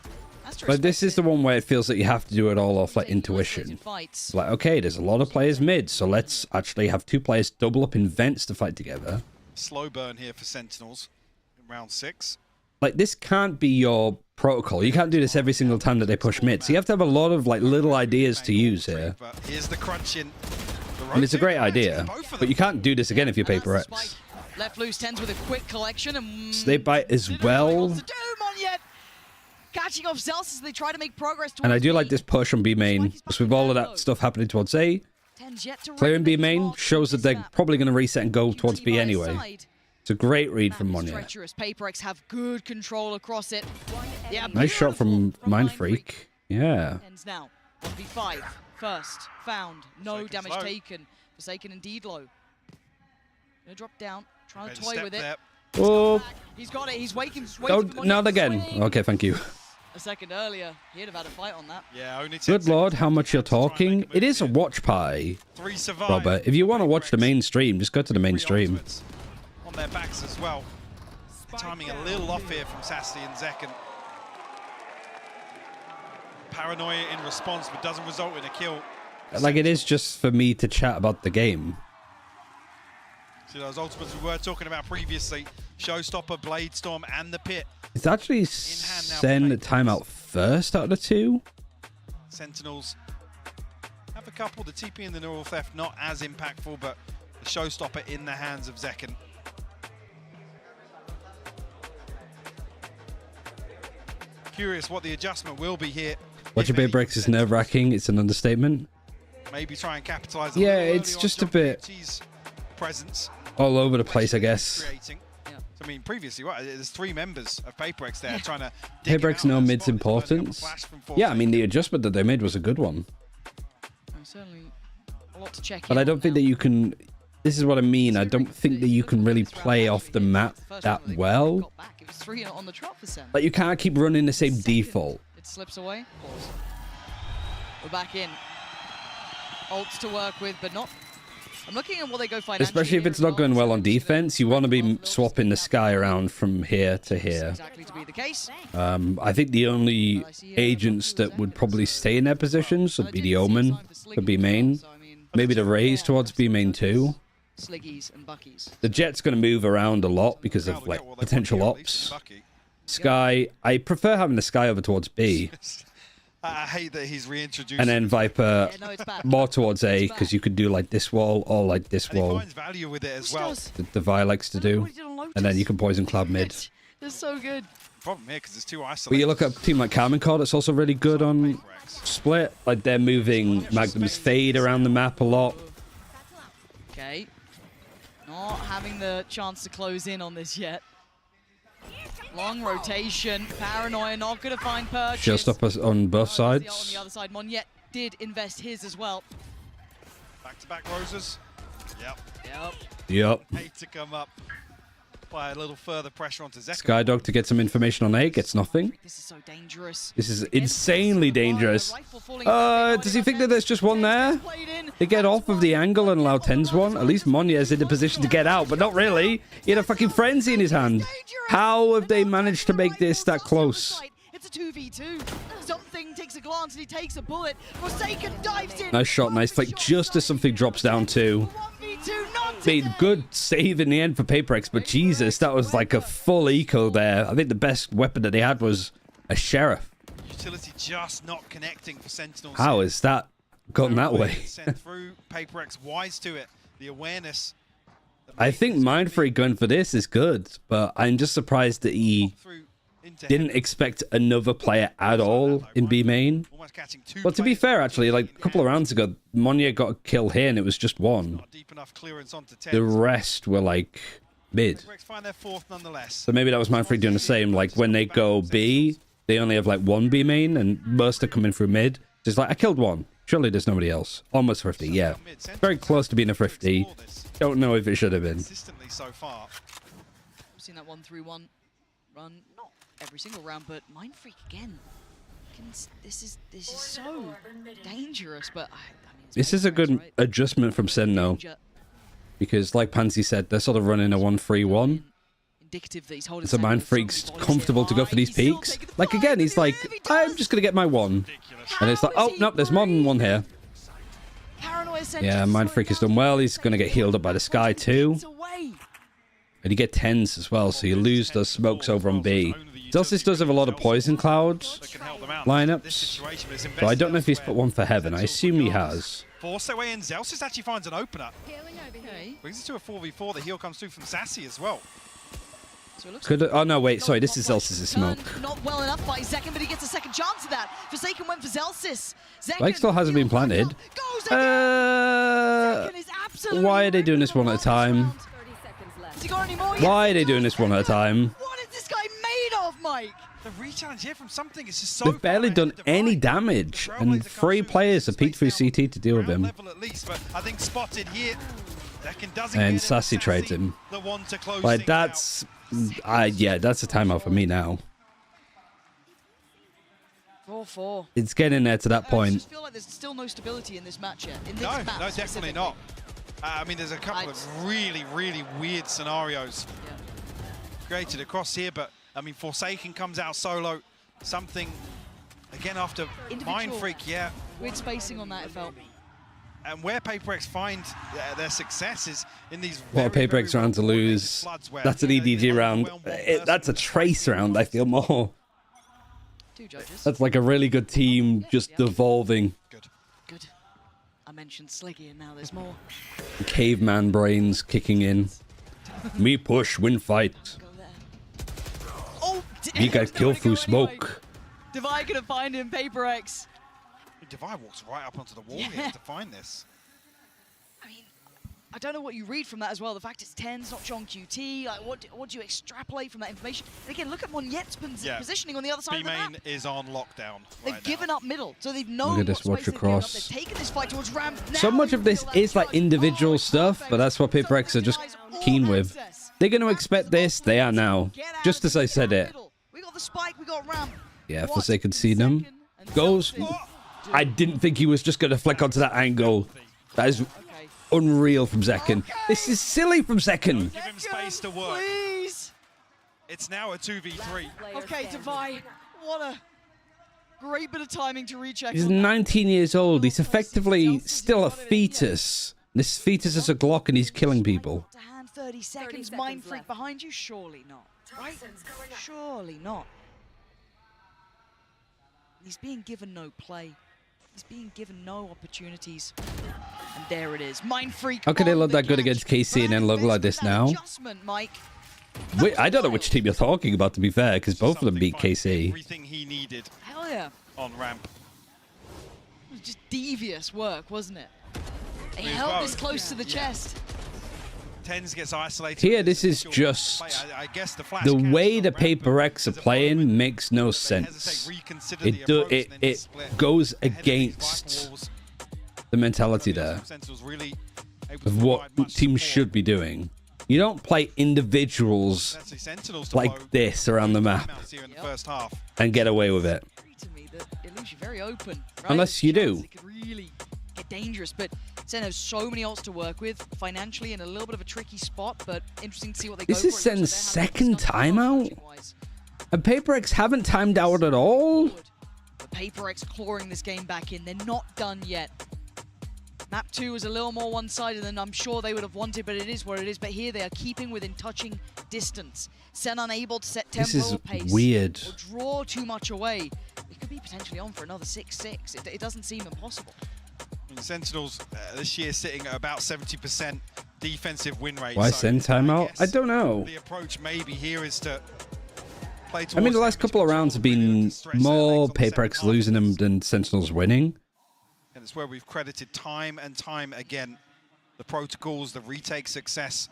But this is the one where it feels that you have to do it all off like intuition. Like, okay, there's a lot of players mid, so let's actually have 2 players double up in vents to fight together. Slow burn here for Sentinels in round 6. Like, this can't be your protocol. You can't do this every single time that they push mid. So you have to have a lot of like little ideas to use here. But here's the crunch in. And it's a great idea, but you can't do this again if you're Paper X. Left loose tens with a quick collection and Snake bite as well. Catching off Zealous as they try to make progress. And I do like this push on B main. Because with all of that stuff happening towards A, clearing B main shows that they're probably going to reset and go towards B anyway. It's a great read from Monya. Treacherous Paper X have good control across it. Yeah, Nice shot from Mind Freak. Yeah. Ends now. 1v5. First found. No damage taken. Forsaken indeed low. Gonna drop down. Trying to toy with it. Oh. He's got it. He's waiting. Oh, not again. Okay, thank you. A second earlier, he'd have had a fight on that. Yeah, only Good lord, how much you're talking. It is a watch pie, Robert. If you want to watch the mainstream, just go to the mainstream. On their backs as well. Timing a little off here from Sassy and Zekken. Paranoia in response, but doesn't result in a kill. Like, it is just for me to chat about the game. See those ultimates we were talking about previously. Showstopper, Blade Storm, and the Pit. It's actually send the timeout first out of the 2. Sentinels have a couple. The TP and the neural theft not as impactful, but the Showstopper in the hands of Zekken. Curious what the adjustment will be here. Watching Paper X is nerve-wracking. It's an understatement. Maybe try and capitalize. Yeah, it's just a bit presence all over the place, I guess. I mean, previously, what? There's 3 members of Paper X there trying to. Paper X know mid's importance. Yeah, I mean, the adjustment that they made was a good one. Certainly a lot to check. But I don't think that you can. This is what I mean. I don't think that you can really play off the map that well. It was 3 on the trot for Sen. Like, you can't keep running the same default. It slips away. Pause. We're back in. Ults to work with, but not. I'm looking at what they go financially. Especially if it's not going well on defense, you want to be swapping the sky around from here to here. Exactly to be the case. I think the only agents that would probably stay in their positions would be the Omen for B main. Maybe the Raze towards B main too. Sliggies and Buckies. The Jet's going to move around a lot because of like potential ops. Sky, I prefer having the Sky over towards B. I hate that he's reintroduced. And then Viper more towards A because you could do like this wall or like this wall. He finds value with it as well. The Vi likes to do. And then you can poison Cloud mid. They're so good. Problem here because it's too isolated. But you look at a team like Carmen Core that's also really good on Split. Like they're moving Magnum's Fade around the map a lot. Okay. Not having the chance to close in on this yet. Long rotation. Paranoia not going to find purchase. Just up us on both sides. On the other side, Monyet did invest his as well. Back-to-back roses. Yep. Yep. Hate to come up. apply a little further pressure onto Zekanow. Skydog to get some information on A, gets nothing. This is so dangerous. This is insanely dangerous. Does he think that there's just one there? They get off of the angle and allow Tens one? At least Monya's in a position to get out, but not really. He had a fucking frenzy in his hand. How have they managed to make this that close? It's a 2v2. Something takes a glance and he takes a bullet. Forsaken dives in. Nice shot, nice flick, just as something drops down too. Made good save in the end for PaperX, but Jesus, that was like a full eco there. I think the best weapon that they had was a Sheriff. Utility just not connecting for Sentinels. How is that gone that way? Sent through. PaperX wise to it. The awareness. I think Mindfreak going for this is good, but I'm just surprised that he didn't expect another player at all in B main. Well, to be fair, actually, like a couple of rounds ago, Monya got a kill here and it was just one. The rest were like mid. So maybe that was Mindfreak doing the same. Like when they go B, they only have like one B main and most are coming through mid. Just like, I killed one. Surely there's nobody else. Almost thrifty, yeah. Very close to being a thrifty. Don't know if it should have been. Consistently so far. We've seen that 1-3-1 run, not every single round, but Mindfreak again. This is so dangerous, but I mean, This is a good adjustment from Sentinel. Because like Pansy said, they're sort of running a 1-3-1. Indicative that he's holding So Mindfreak's comfortable to go for these peaks. Like again, he's like, I'm just gonna get my one. And it's like, oh nope, there's more than one here. Yeah, Mindfreak has done well. He's gonna get healed up by the sky too. And you get tens as well, so you lose those smokes over on B. Zelsis does have a lot of poison clouds lineups, but I don't know if he's put one for Heaven. I assume he has. Force their way in. Zelsis actually finds an opener. Brings it to a 4v4. The heal comes through from Sassy as well. Oh no, wait, sorry, this is Zelsis' smoke. Not well enough by Zekin, but he gets a second chance of that. Forsaken went for Zelsis. Like still hasn't been planted. Why are they doing this one at a time? Why are they doing this one at a time? What is this guy made of, Mike? The re-challenge here from something is just so They've barely done any damage, and 3 players have peeked through CT to deal with him. level at least, but I think spotted here. Zekin doesn't And get it, Sassy trades him. the one to close Like things that's, yeah, that's a timeout for me now. 4-4. It's getting there to that I point. just feel like there's still no stability in this match yet. In this No, map no, definitely not. I mean, there's a couple of really, really weird scenarios created across here, but I mean, Forsaken comes out solo. Something, again, after Mindfreak, yeah. Weird spacing on that, it felt. And where PaperX find their success is in these What a PaperX round to lose. That's an EDG round. That's a Trace round, I feel more. That's like a really good team just devolving. Good. I mentioned Sliggy, and now there's more. Caveman brains kicking in. Me push, win fight. Oh, You guys kill through smoke. Divide gonna find him, PaperX. Divide walks right up onto the wall here to find this. I mean, I don't know what you read from that as well. The fact it's 10s, not John QT. Like, what do you extrapolate from that information? And again, look at Monyet's positioning on the other side of the map. B-main is on lockdown. They've given up middle, so they've known Look at this what watch space they've given up. across. They've taken this fight towards ramp. So much of this is like individual stuff, but that's what PaperX are just keen with. They're going to expect this. They are now. Just as I said it. We got the spike, we got ramp. Yeah, Forsaken seen them. Goes. I didn't think he was just going to flick onto that angle. That is unreal from Zekin. This is silly from Zekin. Give him space to work. Please. It's now a 2v3. Okay, Divide. What a great bit of timing to recheck. He's 19 years old. He's effectively still a fetus. This fetus is a Glock and he's killing people. To hand 30 seconds, Mindfreak behind you? Surely not. Right? Surely not. He's being given no play. He's being given no opportunities. And there it is. Mindfreak. How can they look that good against KC and then look like this now? Mike. Wait, I don't know which team you're talking about, to be fair, because both of them beat KC. Everything he needed. Hell yeah. On ramp. It was just devious work, wasn't it? They held this close to the chest. Tens gets isolated. Here, this is just I guess the flash the way the PaperX are playing makes no sense. It goes against the mentality there of what teams should be doing. You don't play individuals like this around the map and get away with it. To me, that it leaves you very open. Right? Unless you do. It could really get dangerous, but Sen has so many ults to work with, financially in a little bit of a tricky spot, but interesting to see what they go for. This is Sen's second timeout? And PaperX haven't timed out at all? But PaperX clawing this game back in. They're not done yet. Map 2 was a little more one-sided than I'm sure they would have wanted, but it is what it is. But here they are keeping within touching distance. Sen unable to set tempo or pace. This is weird. Or draw too much away. It could be potentially on for another 6-6. It doesn't seem impossible. I mean, Sentinels this year sitting at about 70% defensive win rate. Why Sen timeout? I don't know. The approach maybe here is to play towards. I mean, the last couple of rounds have been more PaperX losing them than Sentinels winning. And it's where we've credited time and time again the protocols, the retake success.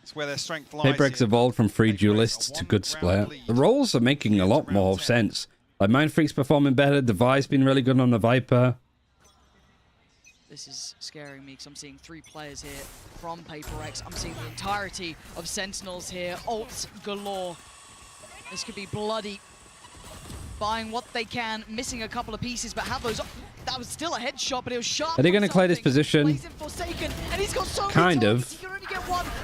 It's where their strength lies. PaperX evolved from free duelists to good split. The roles are making a lot more sense. Like Mind Freak's performing better. Device been really good on the Viper. This is scaring me because I'm seeing 3 players here from PaperX. I'm seeing the entirety of Sentinels here. Ults galore. This could be bloody. Buying what they can, missing a couple of pieces, but have those. That was still a headshot, but it was sharp. Are they going to clear this position? Kind of.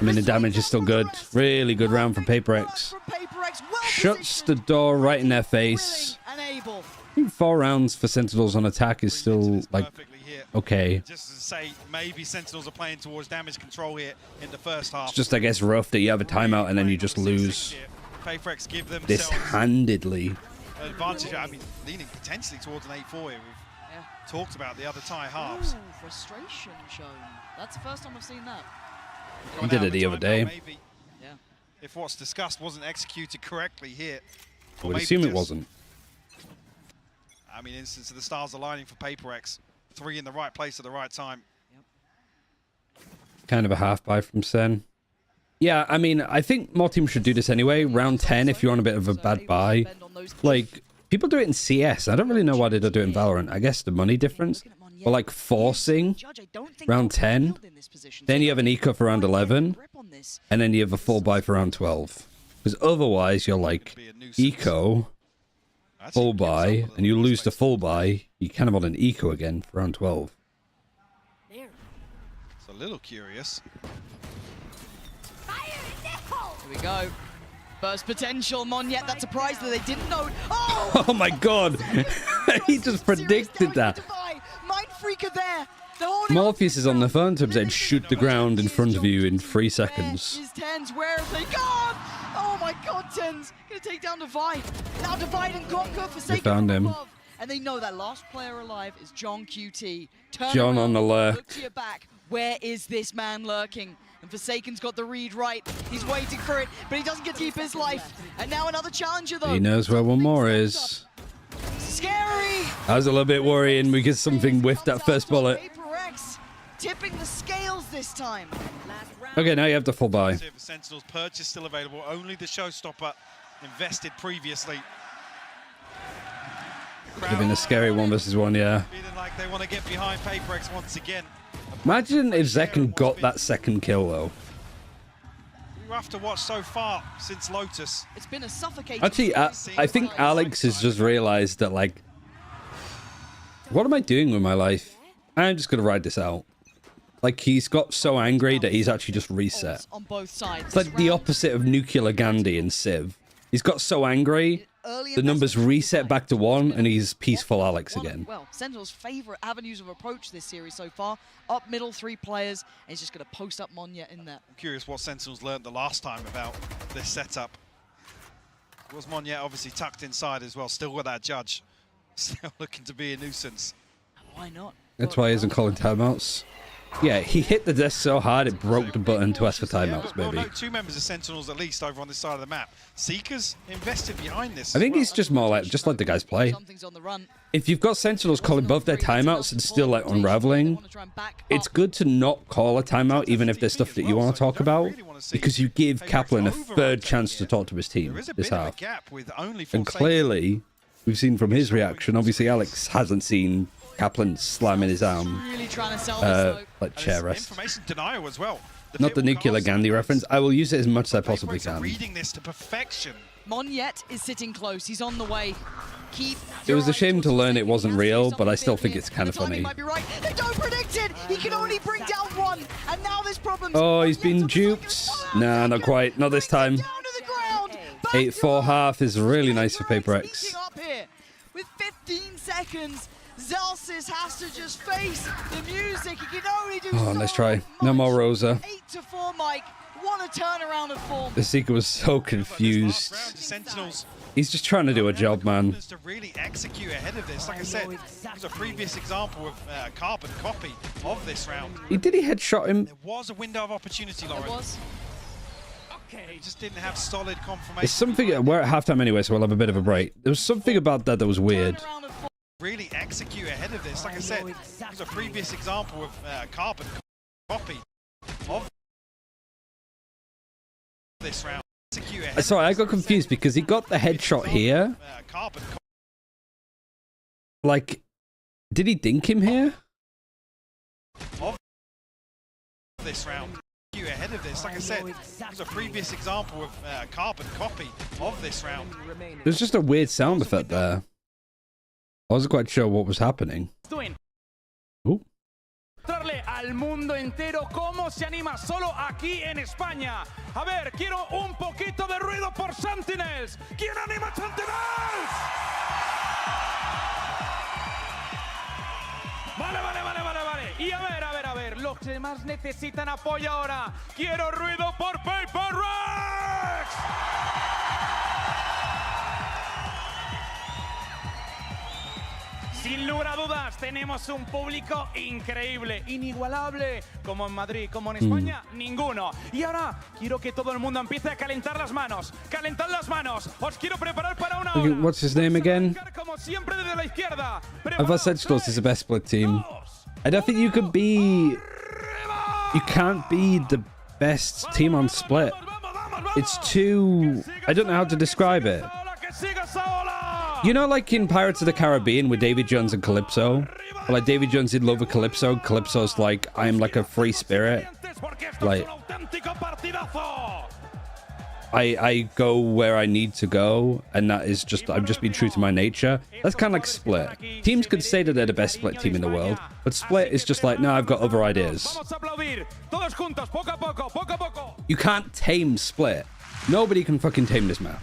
I mean, the damage is still good. Really good round from PaperX. Shuts the door right in their face. I think 4 rounds for Sentinels on attack is still, like, okay. Just to say, maybe Sentinels are playing towards damage control here in the first half. It's just, I guess, rough that you have a timeout and then you just lose PaperX give themselves this handedly. Advantage. I mean, leaning potentially towards an 8-4 here. We've talked about the other tie halves. Ooh, frustration shown. That's the first time I've seen that. He did it the other day. Maybe, if what's discussed wasn't executed correctly here. I would assume it wasn't. I mean, instance of the stars aligning for PaperX. 3 in the right place at the right time. Kind of a half buy from Sen. Yeah, I mean, I think more teams should do this anyway. Round 10, if you're on a bit of a bad buy. Like, people do it in CS. I don't really know why they don't do it in Valorant. I guess the money difference. Or like forcing round 10. Then you have an eco for round 11. And then you have a full buy for round 12. Because otherwise, you're like, eco, full buy, and you lose the full buy. You kind of want an eco again for round 12. It's a little curious. Here we go. Burst potential, Monyet. That's a prize that they didn't know. Oh, oh my god. He just predicted that. Mind Freaker there. Morpheus is on the phone to say, shoot the ground in front of you in 3 seconds. Is Tens, where have they gone? Oh my god, Tens. Gonna take down Divide. Now Divide and Conquer for They found him. And they know that last player alive is John QT. John on the lurk. Look to your back. Where is this man lurking? And Forsaken's got the read right. He's waiting for it, but he doesn't get to keep his life. And now another challenger, though. He knows where one more is. Scary! I was a little bit worrying because something whiffed that first bullet. PaperX tipping the scales this time. Okay, now you have the full buy. Sentinels purchase still available. Only the showstopper invested previously. Could have been a scary 1v1, yeah. Feeling like they want to get behind PaperX once again. Imagine if Zekken got that second kill, though. You have to watch so far since Lotus. It's been a suffocating. Actually, I think Alex has just realized that, like, what am I doing with my life? I'm just going to ride this out. Like, he's got so angry that he's actually just reset. On both sides. It's like the opposite of Nuclear Gandhi in Civ. He's got so angry, the numbers reset back to 1, and he's peaceful Alex again. Well, Sentinel's favorite avenues of approach this series so far. Up middle, 3 players, and he's just going to post up Monyet in there. I'm curious what Sentinels learned the last time about this setup. Was Monyet obviously tucked inside as well, still with that judge. Still looking to be a nuisance. Why not? That's why he isn't calling timeouts. Yeah, he hit the desk so hard it broke the button to ask for timeouts, Well, maybe. no, 2 members of Sentinels at least over on this side of the map. Seekers invested behind this. I think he's just more like, just let the guys play. If you've got Sentinels calling both their timeouts and still like unraveling, it's good to not call a timeout even if there's stuff that you want to talk about, because you give Kaplan a 3rd chance to talk to his team this half. And clearly, we've seen from his reaction, obviously Alex hasn't seen Kaplan slamming his arm, Really trying to sell this, like chair rest. Information denial as well Not the nuclear Gandhi reference. I will use it as much as I possibly can. Reading this to perfection. Monyet is sitting close. He's on the way. Keep. It was a shame to learn it wasn't real, but I still think it's kind of funny. Might be right. They don't predict it. He can only bring down one, and now this problem. Oh, he's been duped. Nah, not quite. Not this time. 8-4 half is really nice for Paper X. Up here with 15 seconds. Zellsis has to just face the music. He can only do Oh, nice try. No more Rosa. 8-4, Mike. What a turnaround of form. The Seeker was so confused. Sentinels He's just trying to do a job, man. to really execute ahead of this. Like I said, it was a previous example of carbon copy of this round. Did he headshot him? There was a window of opportunity, Lauren. It was. He just didn't have solid confirmation. It's something. We're at halftime anyway, so we'll have a bit of a break. There was something about that was weird. Really execute ahead of this. Like I said, it was a previous example of carbon copy of this round. Sorry, I got confused because he got the headshot here. Like, did he dink him here? Of this round. Ahead of this, like I said, it was a previous example of carbon copy of this round. There's just a weird sound effect there. I wasn't quite sure what was happening. Ooh. Mostrarle al mundo entero cómo se anima solo aquí en España. A ver, quiero un poquito de ruido por Sentinels. ¿Quién anima a Sentinels? Vale. Y a ver, los que más necesitan apoyo ahora. Quiero ruido por Paper X. Sin lugar a dudas, tenemos un público increíble, inigualable, como en Madrid, como en España, ninguno. Y ahora quiero que todo el mundo empiece a calentar las manos. ¡Calentad las manos! Os quiero preparar para una hora. What's his name again? Como siempre desde la izquierda. I thought Sentinels is the best split team. I don't think you could be... You can't be the best team on split. It's too... I don't know how to describe it. You know, like in Pirates of the Caribbean with Davy Jones and Calypso? Like, Davy Jones did love a Calypso. Calypso's like, I'm like a free spirit. Like, I go where I need to go, and that is just, I'm just being true to my nature. That's kind of like Split. Teams could say that they're the best split team in the world, but Split is just like, no, I've got other ideas. You can't tame Split. Nobody can fucking tame this map.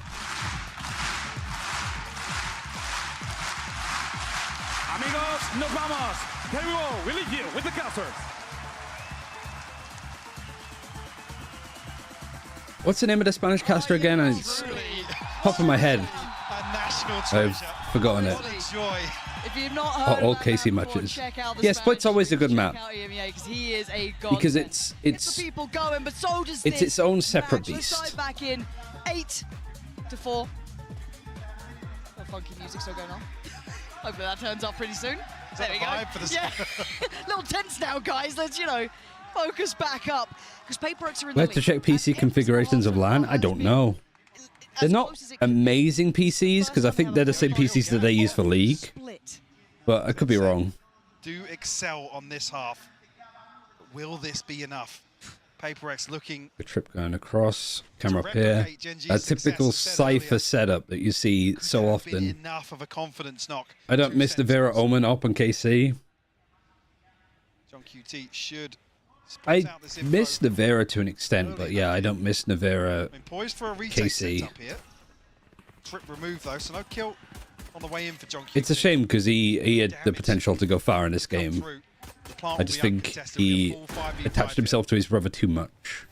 Amigos, nos vamos. Here we go. We leave you with the casters. What's the name of the Spanish caster again? It's top of my head. I've forgotten it. If you've not heard All KC matches. Yeah, Split's always a good map. He is a Because it's people going, but so does it's its own separate beast. Back in 8-4. The funky music still going on. Hopefully that turns up pretty soon. There we go. Yeah. Little tense now, guys. Let's, focus back up. Because Paper X are in the Where to check PC configurations of LAN? I don't know. They're not amazing PCs, because I think they're the same PCs that they use for League. But I could be wrong. Do excel on this half. Will this be enough? Paper X looking... The trip going across, camera up here. A typical Cypher setup that you see so often. Enough of a confidence knock. I don't miss the Vera Omen up on KC. John QT should... I miss Navera to an extent, but yeah, I don't miss Navera poised for a retake KC. up here. Trip removed though, so no kill on the way in for John QT. It's a shame because he had the potential to go far in this game. I just think he attached himself to his brother too much.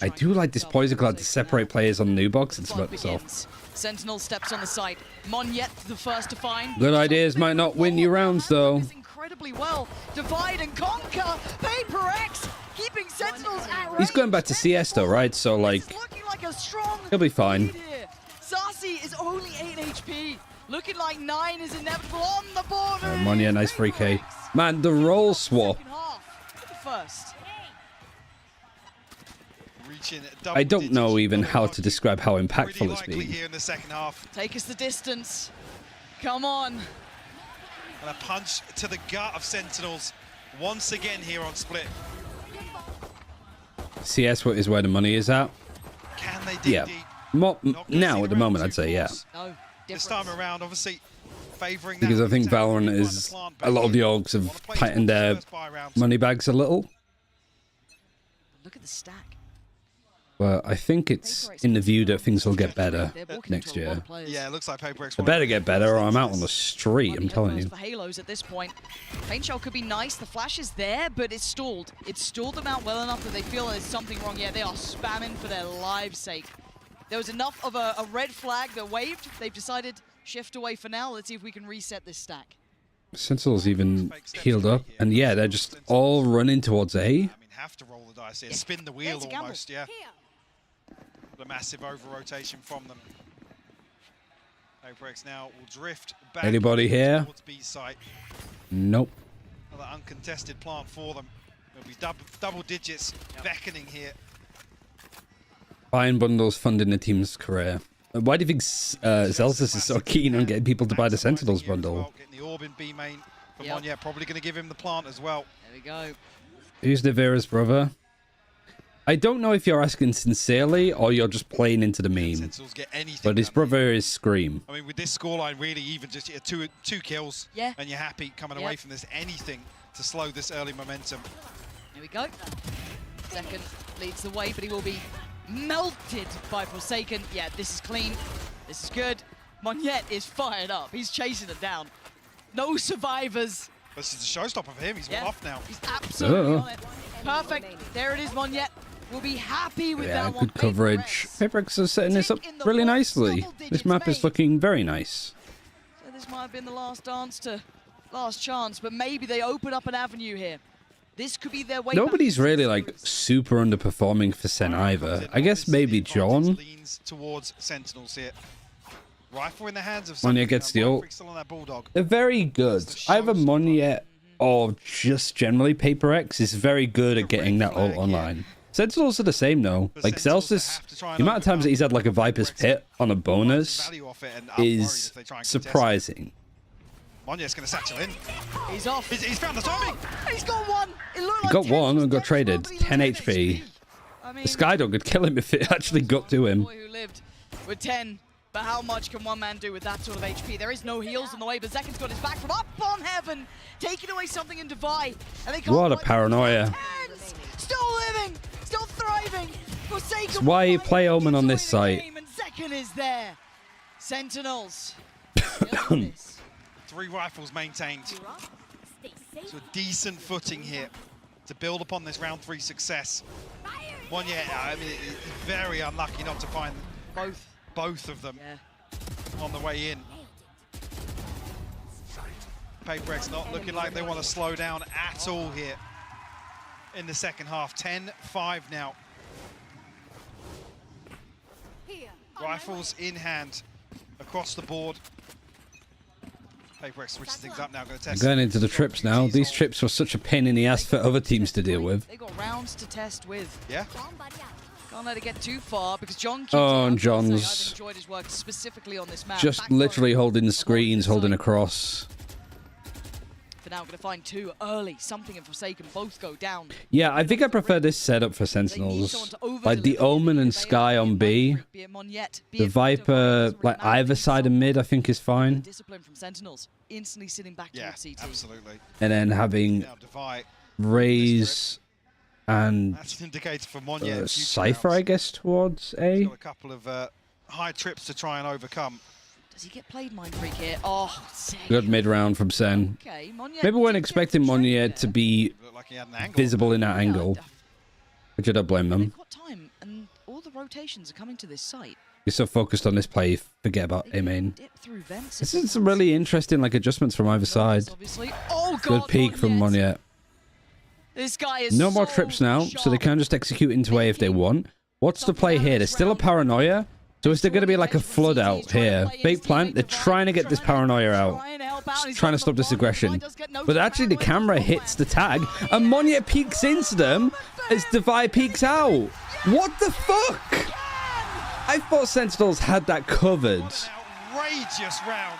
I do like this Poison Cloud to separate players on new box and split themselves. Sentinel steps on the site. Monyet the first to find. Good ideas might not win you rounds though. Incredibly well. Divide and conquer. Paper X keeping Sentinels at range. He's going back to CS though, right? So like, like a strong he'll be fine. Sassy is only 8 HP. Looking like 9 is inevitable on the border. Monya, nice free K. Man, the roll swap. First. I don't know even how to describe how impactful it's been. Here in the second half. Take us the distance. Come on. And a punch to the gut of Sentinels. once again here on Split. CS is where the money is at. Can they dig Yeah. deep? Now, at the moment, I'd say, yeah. This time around, obviously, favouring Because I think Valorant is... A lot of the orgs have tightened their money bags a little. Look at the stack. But I think it's in the view that things will get better next year. Yeah, it looks like PaperX. They better get better or I'm out on the street, I'm telling you. For Halos at this point. Paint shell could be nice. The flash is there, but it's stalled. It's stalled them out well enough that they feel there's something wrong. Yeah, they are spamming for their lives' sake. There was enough of a red flag that waved. They've decided shift away for now. Let's see if we can reset this stack. Sentinels even healed up. And yeah, they're just all running towards A. I mean, have to roll the dice here. Spin the wheel almost, yeah. The massive over-rotation from them. PaperX now will drift back. Anybody here? Towards B site. Nope. Another uncontested plant for them. There'll be double digits beckoning here. Buying bundles funding the team's career. Why do you think Zelsis is so keen on getting people to buy the Sentinels bundle? Getting the orb in B main for Monye, probably going to give him the plant as well. There we go. Who's Devera's brother? I don't know if you're asking sincerely or you're just playing into the meme. But his brother is Scream. I mean, with this scoreline, really, even just two kills, and you're happy coming away from this. Anything to slow this early momentum. Here we go. Second leads the way, but he will be melted by Forsaken. Yeah, this is clean. This is good. Monyet is fired up. He's chasing it down. No survivors. This is the showstopper for him. He's one off now. He's absolutely on it. Perfect. There it is, Monyet. We'll be happy with that one. Good coverage. PaperX is setting this up really nicely. This map is looking very nice. So this might have been the last chance, but maybe they open up an avenue here. This could be their way. Nobody's really like super underperforming for Sen either. I guess maybe John. Leans towards Sentinels here. Rifle in the hands of Monyet gets the ult. They're very good. Either Monyet or just generally PaperX is very good at getting that ult online. Sentinels are the same though. Like Zelsis, the amount of times that he's had like a Viper's Pit on a bonus is surprising. Monyet's going to satchel in. He's off. He's found the timing. He's got one. It looked He like got one and got traded. 10 HP. The Skydog could kill him if it actually got to him. Boy who lived with 10. But how much can one man do with that sort of HP? There is no heals on the way, but Zekin's got his back from up on heaven, taking away something in Divide. And they can't What a paranoia. Still living, still thriving. Forsaken. That's why you play Omen on this site. And Zekin is there. Sentinels. 3 rifles maintained. So a decent footing here to build upon this round 3 success. Monyet, I mean, very unlucky not to find both of them on the way in. PaperX not looking like they want to slow down at all here in the second half. 10-5 now. Rifles in hand across the board. PaperX switches things up now. Going to test. Going into the trips now. These trips were such a pain in the ass for other teams to deal with. They got rounds to test with. Yeah. Can't let it get too far because John. And John's I've enjoyed his work specifically on this map. just literally holding the screens, holding across. For now, going to find 2 early. Something and Forsaken both go down. Yeah, I think I prefer this setup for Sentinels. Like the Omen and Sky on B. The Viper, like either side of mid, I think is fine. Discipline from Sentinels. Instantly sitting back towards CT. Absolutely. And then having Raze and that's an indicator for Monyet. Cypher, I guess, towards A. Got a couple of high trips to try and overcome. Does he get played Mind Freak here? Oh, sick. Good mid-round from Sen. Okay, Maybe we weren't expecting Monyet to be visible in that angle. Which I don't blame them. Got time, and all the rotations are coming to this site. You're so focused on this play, forget about A main. This is some really interesting like adjustments from either side. Oh, good peek from Monyet. This guy is no more trips now, so they can just execute into A if they want. What's the play here? There's still a paranoia. So is there going to be like a flood out here? Fake plant, they're trying to get this paranoia out. Trying to stop this aggression. But actually the camera hits the tag and Monyet peeks into them as Divide peeks out. What the fuck? I thought Sentinels had that covered. Outrageous round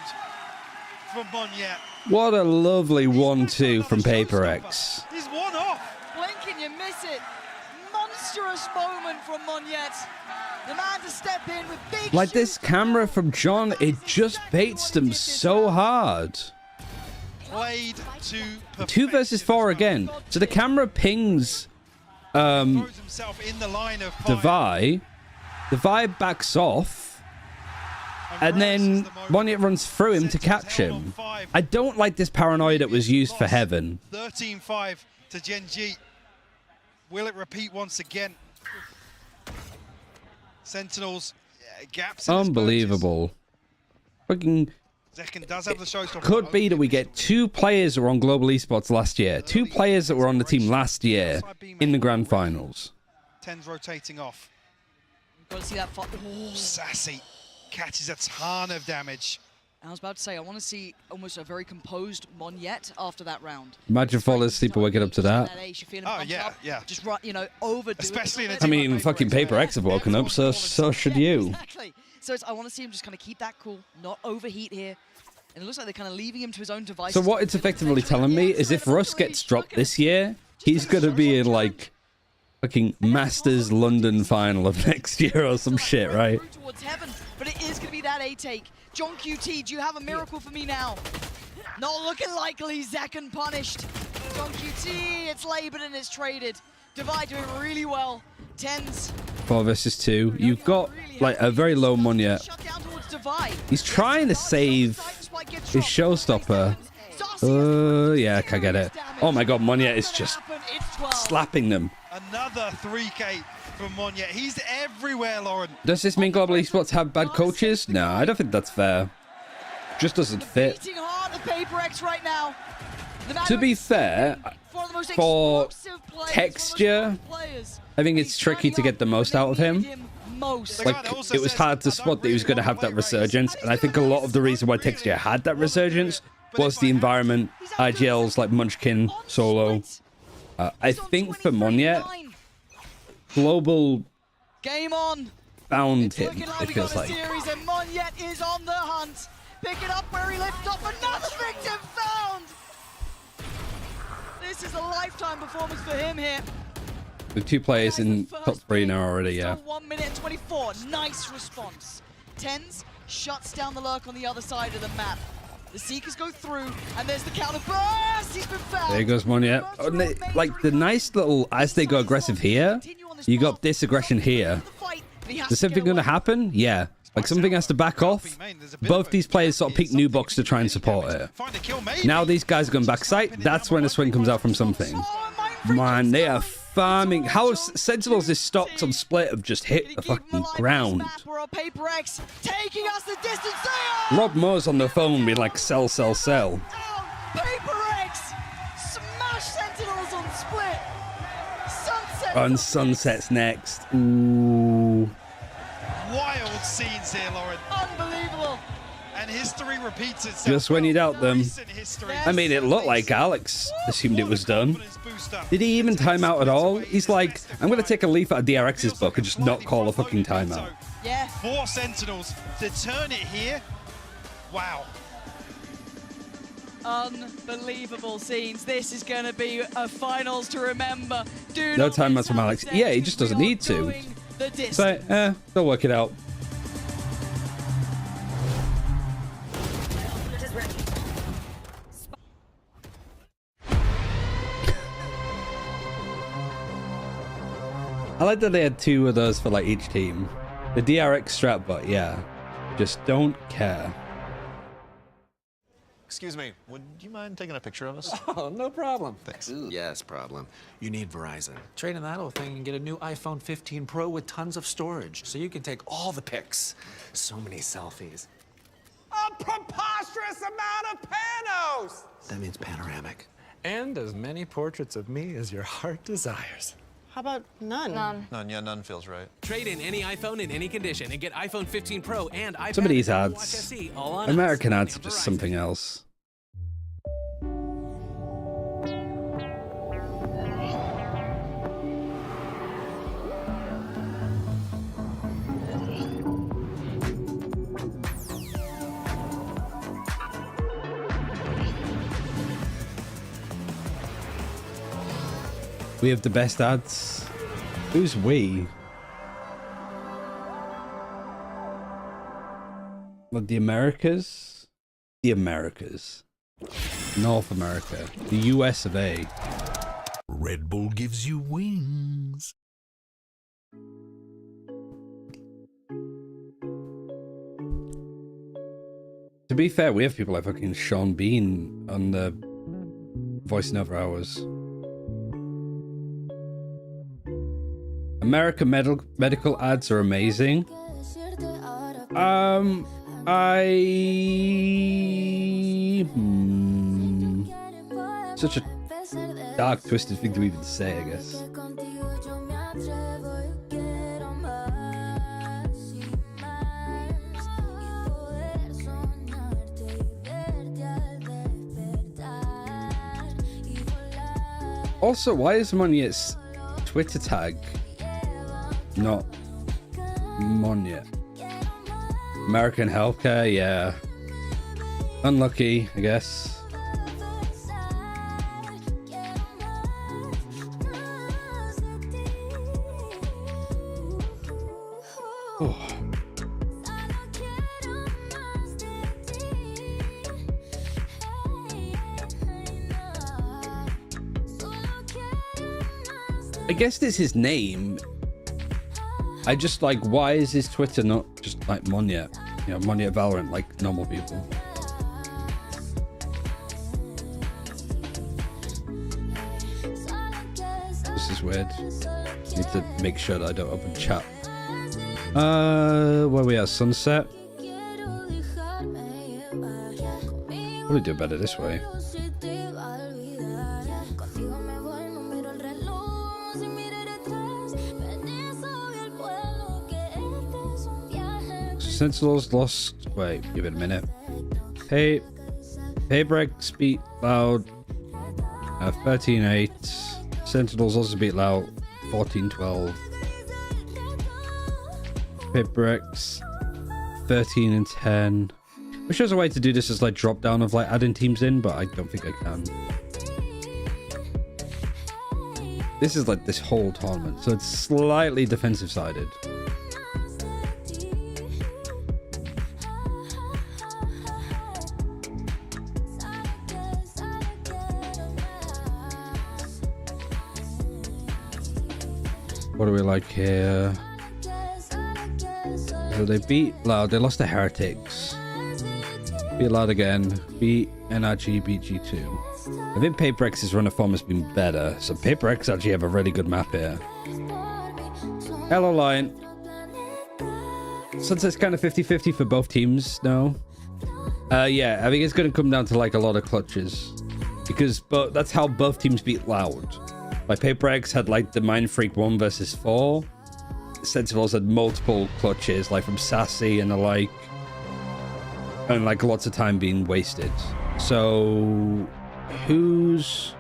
from Monyet. What a lovely 1-2 from Paper X. He's one off. Blink and you miss it. Monstrous moment from Monyet. The man to step in with big Like this camera from John, it just baits them so hard. Played to 2 versus 4 again. So the camera pings himself in the line of fire. Devi backs off, and then Monyet runs through him to catch him. I don't like this paranoia that was used for Heaven. 13-5 to Genji. Will it repeat once again? Sentinels, gaps in Unbelievable. Fucking. Zekken does have the showstopper. Could be that we get 2 players that were on Global Esports last year. 2 players that were on the team last year in the grand finals. 10's rotating off. Got to see that. Sassy catches a ton of damage. I was about to say, I want to see almost a very composed Monyet after that round. Imagine falling asleep and waking up to that. Oh, yeah, yeah. Just, you know, overdo Especially it. I mean, fucking Paper X have woken up, so should you. Exactly. So I want to see him just kind of keep that cool, not overheat here. And it looks like they're kind of leaving him to his own devices. So what it's effectively telling me is if Russ gets dropped this year, he's going to be in, like, fucking Masters London final of next year or some shit, right? Towards Heaven, but it is going to be that A-take. John QT, do you have a miracle for me now? Not looking likely. Zekken punished. John QT, it's labored and it's traded. Devi doing really well. 10s. 4 versus 2. You've got, like, a very low Monyet. He's trying to save his showstopper. Yeah, I get it. Oh my god, Monyet is just slapping them. Another 3K from Monyet. He's everywhere, Lauren. Does this mean Global Esports have bad coaches? No, I don't think that's fair. Just doesn't fit. Beating hard the Paper X right now. To be fair, for texture, I think it's tricky to get the most out of him. Like, it was hard to spot that he was going to have that resurgence, and I think a lot of the reason why texture had that resurgence was the environment, IGL's like Munchkin solo. I think for Monyet, Global Game on. found him, Looking like it we feels got a like. series and Monyet is on the hunt. Pick it up where he left off. Another victim found. This is a lifetime performance for him here. With 2 players in top 3 now already, yeah. 1 minute and 24. Nice response. 10s shuts down the lurk on the other side of the map. The Seekers go through, and there's the counter burst. He's been found. There goes Monyet. Oh, like, the nice little, as they go aggressive here, you got this aggression here. Is something going to happen? Yeah. Like, something has to back off. Both these players sort of peek new box to try and support it. Now these guys are going backside. That's when a swing comes out from something. Man, they are farming. How have Sentinels is stocked on split have just hit the fucking ground. Paper X taking us the distance. Rob Moore's on the phone being like, sell, sell, sell. Paper X smash Sentinels on split. Sunset. On Sunset's next. Ooh. Wild scenes here, Lauren. Unbelievable. And history repeats itself. Just when you doubt them. I mean, it looked like Alex assumed it was done. Did he even time out at all? He's like, I'm going to take a leaf out of DRX's book and just not call a fucking timeout. Yeah. 4 Sentinels to turn it here. Wow. Unbelievable scenes. This is going to be a finals to remember. No timeouts from Alex. Yeah, he just doesn't need to. So, they'll work it out. I like that they had 2 of those for like each team. The DRX strap, but yeah, just don't care. Excuse me, would you mind taking a picture of us? Oh, no problem. Thanks. Yes, problem. You need Verizon. Trade in that old thing and get a new iPhone 15 Pro with tons of storage, so you can take all the pics. So many selfies. A preposterous amount of panos! That means panoramic. And as many portraits of me as your heart desires. How about none? None, yeah, none feels right. Trade in any iPhone in any condition and get iPhone 15 Pro and iPad. Some of these Watch ads, SE all on American us. ads are just something else. We have the best ads. Who's we? What, the Americas? The Americas. North America. The US of A. Red Bull gives you wings. To be fair, we have people like fucking Sean Bean on the voicing over hours. American medical ads are amazing. Such a dark, twisted thing to even say, I guess. Also, why is Moniet's Twitter tag not Moniet? American healthcare, yeah. Unlucky, I guess. Oh. I guess this is his name. I just like, why is his Twitter not just like Moniet? You know, Moniet Valorant, like normal people. This is weird. Need to make sure that I don't open chat. Where we are, Sunset. Probably do better this way. Sentinels lost. Wait, give it a minute. Paybreaks beat Loud 13-8. Sentinels also beat Loud 14-12. Paybreaks 13-10. Wish there was a way to do this as like drop down of like adding teams in, but I don't think I can. This is like this whole tournament, so it's slightly defensive sided. What do we like here? So they beat Loud, they lost to Heretics. Beat Loud again, beat NRG, beat G2. I think Paperx's run of form has been better, so Paperx actually have a really good map here. Hello, Lion. Sunset's kind of 50-50 for both teams now. Yeah, I think it's going to come down to like a lot of clutches. But that's how both teams beat Loud. Like Paperx had like the Mind Freak 1 versus 4. Sentinels had multiple clutches, like from Sassy and the like. And like lots of time being wasted. So whose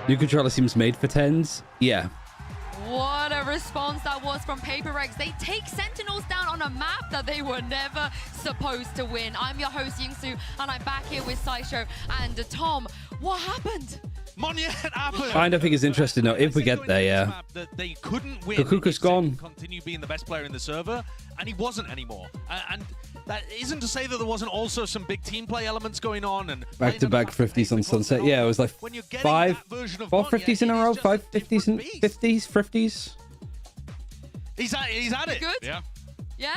new controller seems made for 10s? Yeah. What a response that was from Paperx. They take Sentinels down on a map that they were never supposed to win. I'm your host, Yingsu, and I'm back here with Sideshow and Tom. What happened? Moniet happened. I don't think it's interesting though. If we get there, yeah. That they couldn't win. Kukuka's gone. Continue being the best player in the server, and he wasn't anymore. And that isn't to say that there wasn't also some big team play elements going on. And Back-to-back 50s on Sunset. Yeah, it was like 4 50s in a row, 5 50s and 50s. He's at it. Good? Yeah. Yeah?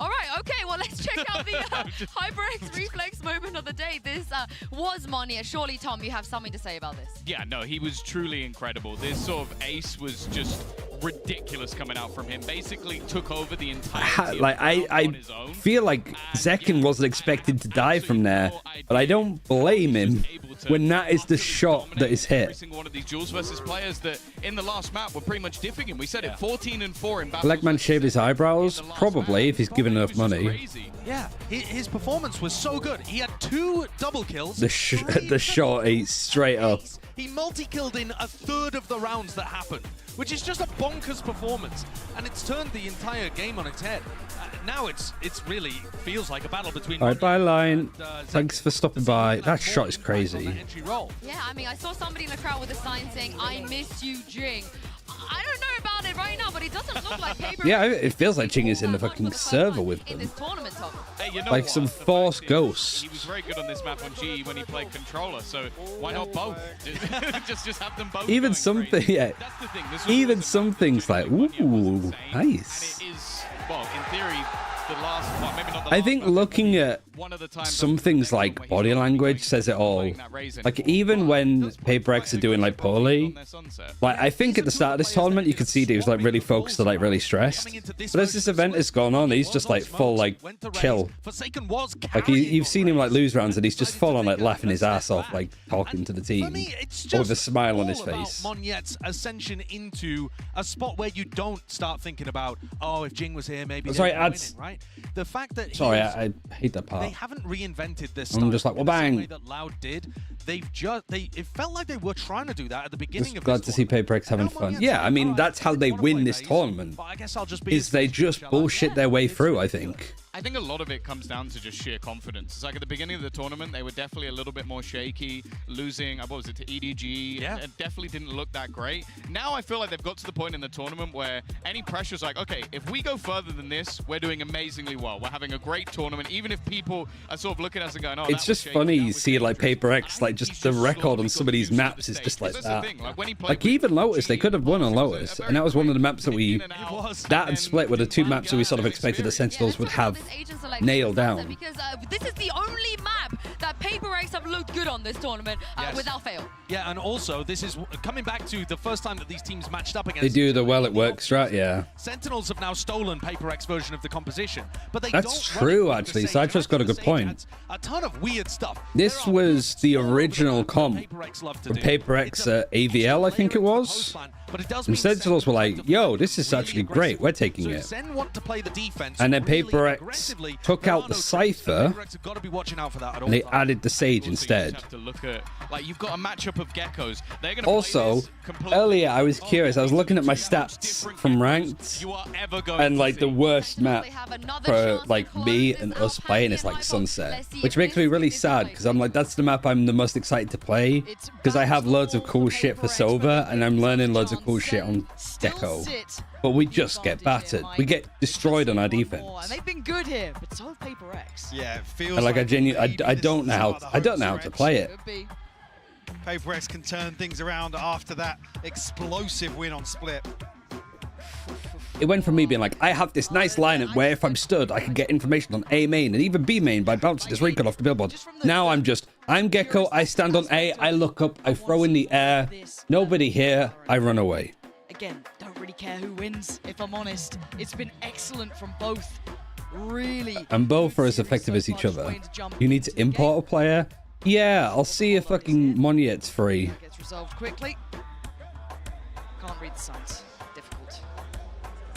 All right, okay, well, let's check out the HyperX reflex moment of the day. This was Moniet. Surely, Tom, you have something to say about this. Yeah, no, he was truly incredible. This sort of ace was just ridiculous coming out from him. Basically took over the entire like I feel like Zekin wasn't expected to die from there, but I don't blame him when that is the shot that is hit. Every single one of these duels versus players that in the last map were pretty much diffing him. We said it, 14-4 in battle. Blackman shave his eyebrows? Probably, if he's given enough money. Yeah, his performance was so good. He had 2 double kills. The shot eats straight up. He multi-killed in a third of the rounds that happened, which is just a bonkers performance, and it's turned the entire game on its head. Now it's really feels like a battle between. All right, bye line. Thanks for stopping by. That shot is crazy. Yeah, I mean, I saw somebody in the crowd with a sign saying, "I miss you, Jing." I don't know about it right now, but it doesn't look like paper. Yeah, it feels like Jing is in the fucking server with them. Hey, you know Like what? some force ghosts. He was very good on this map on G when he played controller, so why not both? just have them both. Even something, yeah. Even some things like, ooh, nice. And it is, well, in theory, the last, well, maybe not the I last think map, looking at one of the times some things like body language says it all. Like even when Paper X are doing like poorly, like I think at the start of this tournament you could see that he was like really focused or like really stressed. But as this event has gone on, he's just like full like chill. Like you've seen him like lose rounds and he's just full on like laughing his ass off, like talking to the team with a smile on his face. Monyet's ascension into a spot where you don't start thinking about, oh, if Jing was here, maybe. Sorry, they'd be winning, right? The fact that sorry, I hate that part. They haven't reinvented this. I'm just like, well, bang. The way that Loud did. It felt like they were trying to do that at the beginning Just of glad to see Paper X having fun. Yeah, I mean that's how they win this tournament. Is they just bullshit their way through, I think. I think a lot of it comes down to just sheer confidence. It's like at the beginning of the tournament, they were definitely a little bit more shaky, losing, what was it, to EDG. Yeah. It definitely didn't look that great. Now I feel like they've got to the point in the tournament where any pressure's like, okay, if we go further than this, we're doing amazingly well. We're having a great tournament, even if people are sort of looking at us and going, oh, It's just funny seeing like Paper X, like just the record on some of these maps is just like that. Like even Lotus, they could have won on Lotus, and that was one of the maps that we, that and Split were the two maps that we sort of expected the Sentinels would have nailed down. Because this is the only map that Paper X have looked good on this tournament without fail. Yeah, and also this is coming back to the first time that these teams matched up against. They do the well it works, right? Yeah. Sentinels have now stolen Paper X version of the composition, but they That's true, actually. Sidetrust's got a good point. A ton of weird stuff. This was the original comp from Paper X AVL, I think it was. And Sentinels were like, yo, this is actually great. We're taking it. And then Paper X took out the Cypher and they added the Sage instead. Like you've got a matchup of geckos. They're gonna Also, earlier I was curious. I was looking at my stats from ranked, and like the worst map for like me and us playing is like Sunset, which makes me really sad because I'm like, that's the map I'm the most excited to play because I have loads of cool shit for Sova and I'm learning loads of cool shit on Gecko. But we just get battered. We get destroyed on our defense. And they've been good here, but so have Paper X. Yeah, it feels And like I don't know how to play it. Paper X can turn things around after that explosive win on Split. It went from me being like, I have this nice lineup where if I'm stood, I can get information on A main and even B main by bouncing this recon off the billboard. Now I'm Gecko, I stand on A, I look up, I throw in the air, nobody here, I run away. Again, don't really care who wins, if I'm honest. It's been excellent from both. Really. And both are as effective as each other. You need to import a player? Yeah, I'll see if fucking Monyet's free. Gets resolved quickly. Can't read the signs. Difficult.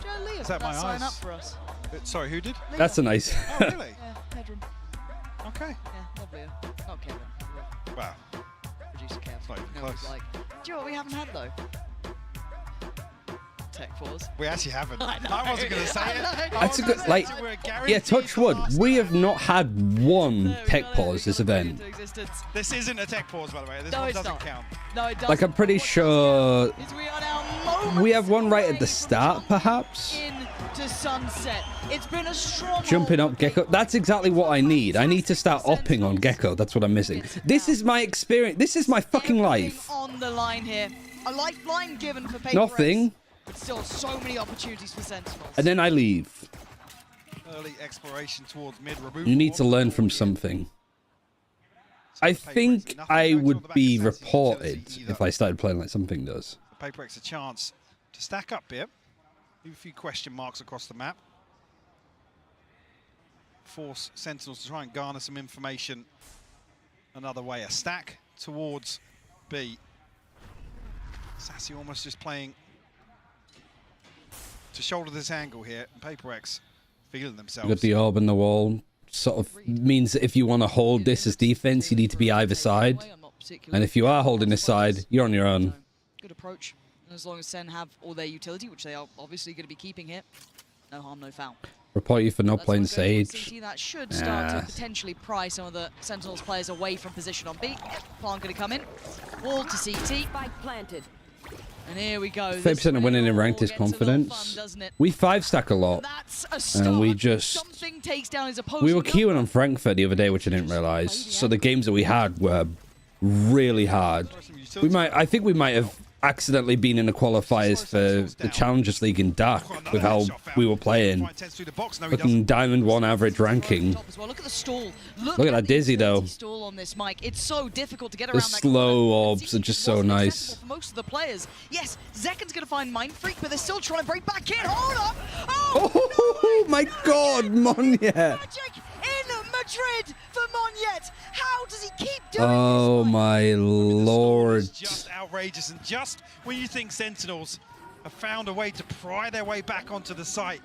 Joe Leah, Is that my sign eyes? up for us. Sorry, who did? That's a nice. Oh, really? Yeah, headroom. Okay. Yeah, not Leah. Not Kevin. Wow. Producer Kev. Not even No, close. he's like, do you know what we haven't had though? Tech pause. We actually haven't. I know. I wasn't going to say it. That's a good, like, yeah, touch wood. We have not had one tech pause this event. This isn't a tech pause, by the way. This No, one it's doesn't not. count. No, it doesn't. Like, I'm pretty sure We are now we have one right at the start, perhaps. into sunset. It's been a strong Jumping up Gecko. That's exactly what I need. I need to start upping on Gecko. That's what I'm missing. This is my experience. This is my fucking life. on the line here. A lifeline given for Paper Nothing. X, but still so many opportunities for Sentinels. And then I leave. Early exploration towards mid. You need to learn from something. I think I would be reported if I started playing like something does. Paper X a chance to stack up here. Leave a few question marks across the map. Force Sentinels to try and garner some information another way. A stack towards B. Sassy almost just playing to shoulder this angle here. And Paper X feeling themselves. You got the orb in the wall. Sort of means that if you want to hold this as defense, you need to be either side. particularly. And if you are holding this side, you're on your own. Good approach. And as long as Sen have all their utility, which they are obviously going to be keeping here, no harm, no foul. Report you for not playing Sage. CT, that should start to potentially pry some of the Sentinels players away from position on B. Plant going to come in. Wall to CT. Spike planted. And here we go. 30% of winning in ranked is confidence. We 5-stack a lot. And we just... Something takes down his opposing. We were queuing on Frankfurt the other day, which I didn't realize. So the games that we had were really hard. I think we might have accidentally been in the qualifiers for the Challengers League in DAC with how we were playing. Looking Diamond 1 average ranking. Look at the stall. Look at that Dizzy though. Stall on this mic. It's so difficult to get The around that slow orbs are just so nice. for most of the players. Yes, Zekken's going to find Mind Freak, but they're still trying to break back in. Hold up! Oh my god, Monya! Magic in Madrid for Monyet. How does he keep doing Oh my lord. Just outrageous, and just when you think Sentinels have found a way to pry their way back onto the site,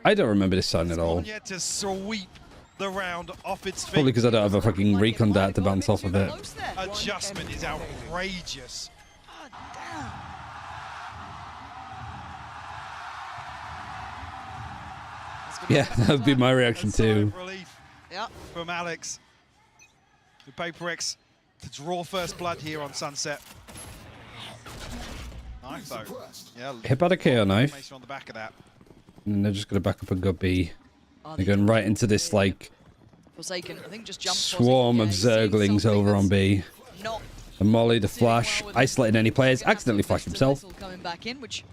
I don't remember this sign at all. yet to sweep the round off its feet. Probably because I don't have a fucking recon dart to bounce off of it. Adjustment is outrageous. Yeah, that would be my reaction too. Relief from Alex. The Paper X to draw first blood here on Sunset. Nice though. Yeah. Hit by the KO knife. On the back of that. And they're just going to back up and go B. They're going right into this like Forsaken, I think, just jumped swarm of Zerglings over on B. The Molly, the flash, isolating any players, accidentally flashed himself. Coming back in, which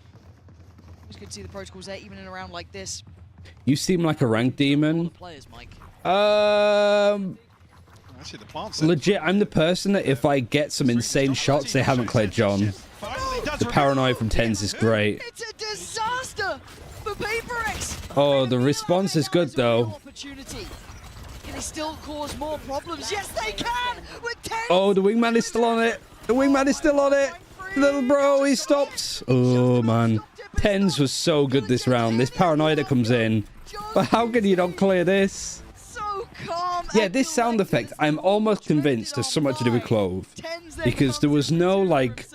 was good to see the protocols there, even in a round like this. You seem like a rank demon. Legit, I'm the person that if I get some insane shots, they haven't cleared John. The paranoia from Tens is great. It's a disaster for Paper X. Oh, the response is good though. Opportunity. Can they still cause more problems? Yes, they can. With 10. Oh, the wingman is still on it. The wingman is still on it. Little bro, he stops. Oh man, Tens was so good this round. This paranoia that comes in. But how can you not clear this? So calm. Yeah, this sound effect, I'm almost convinced has something to do with Clove. Because there was no, like,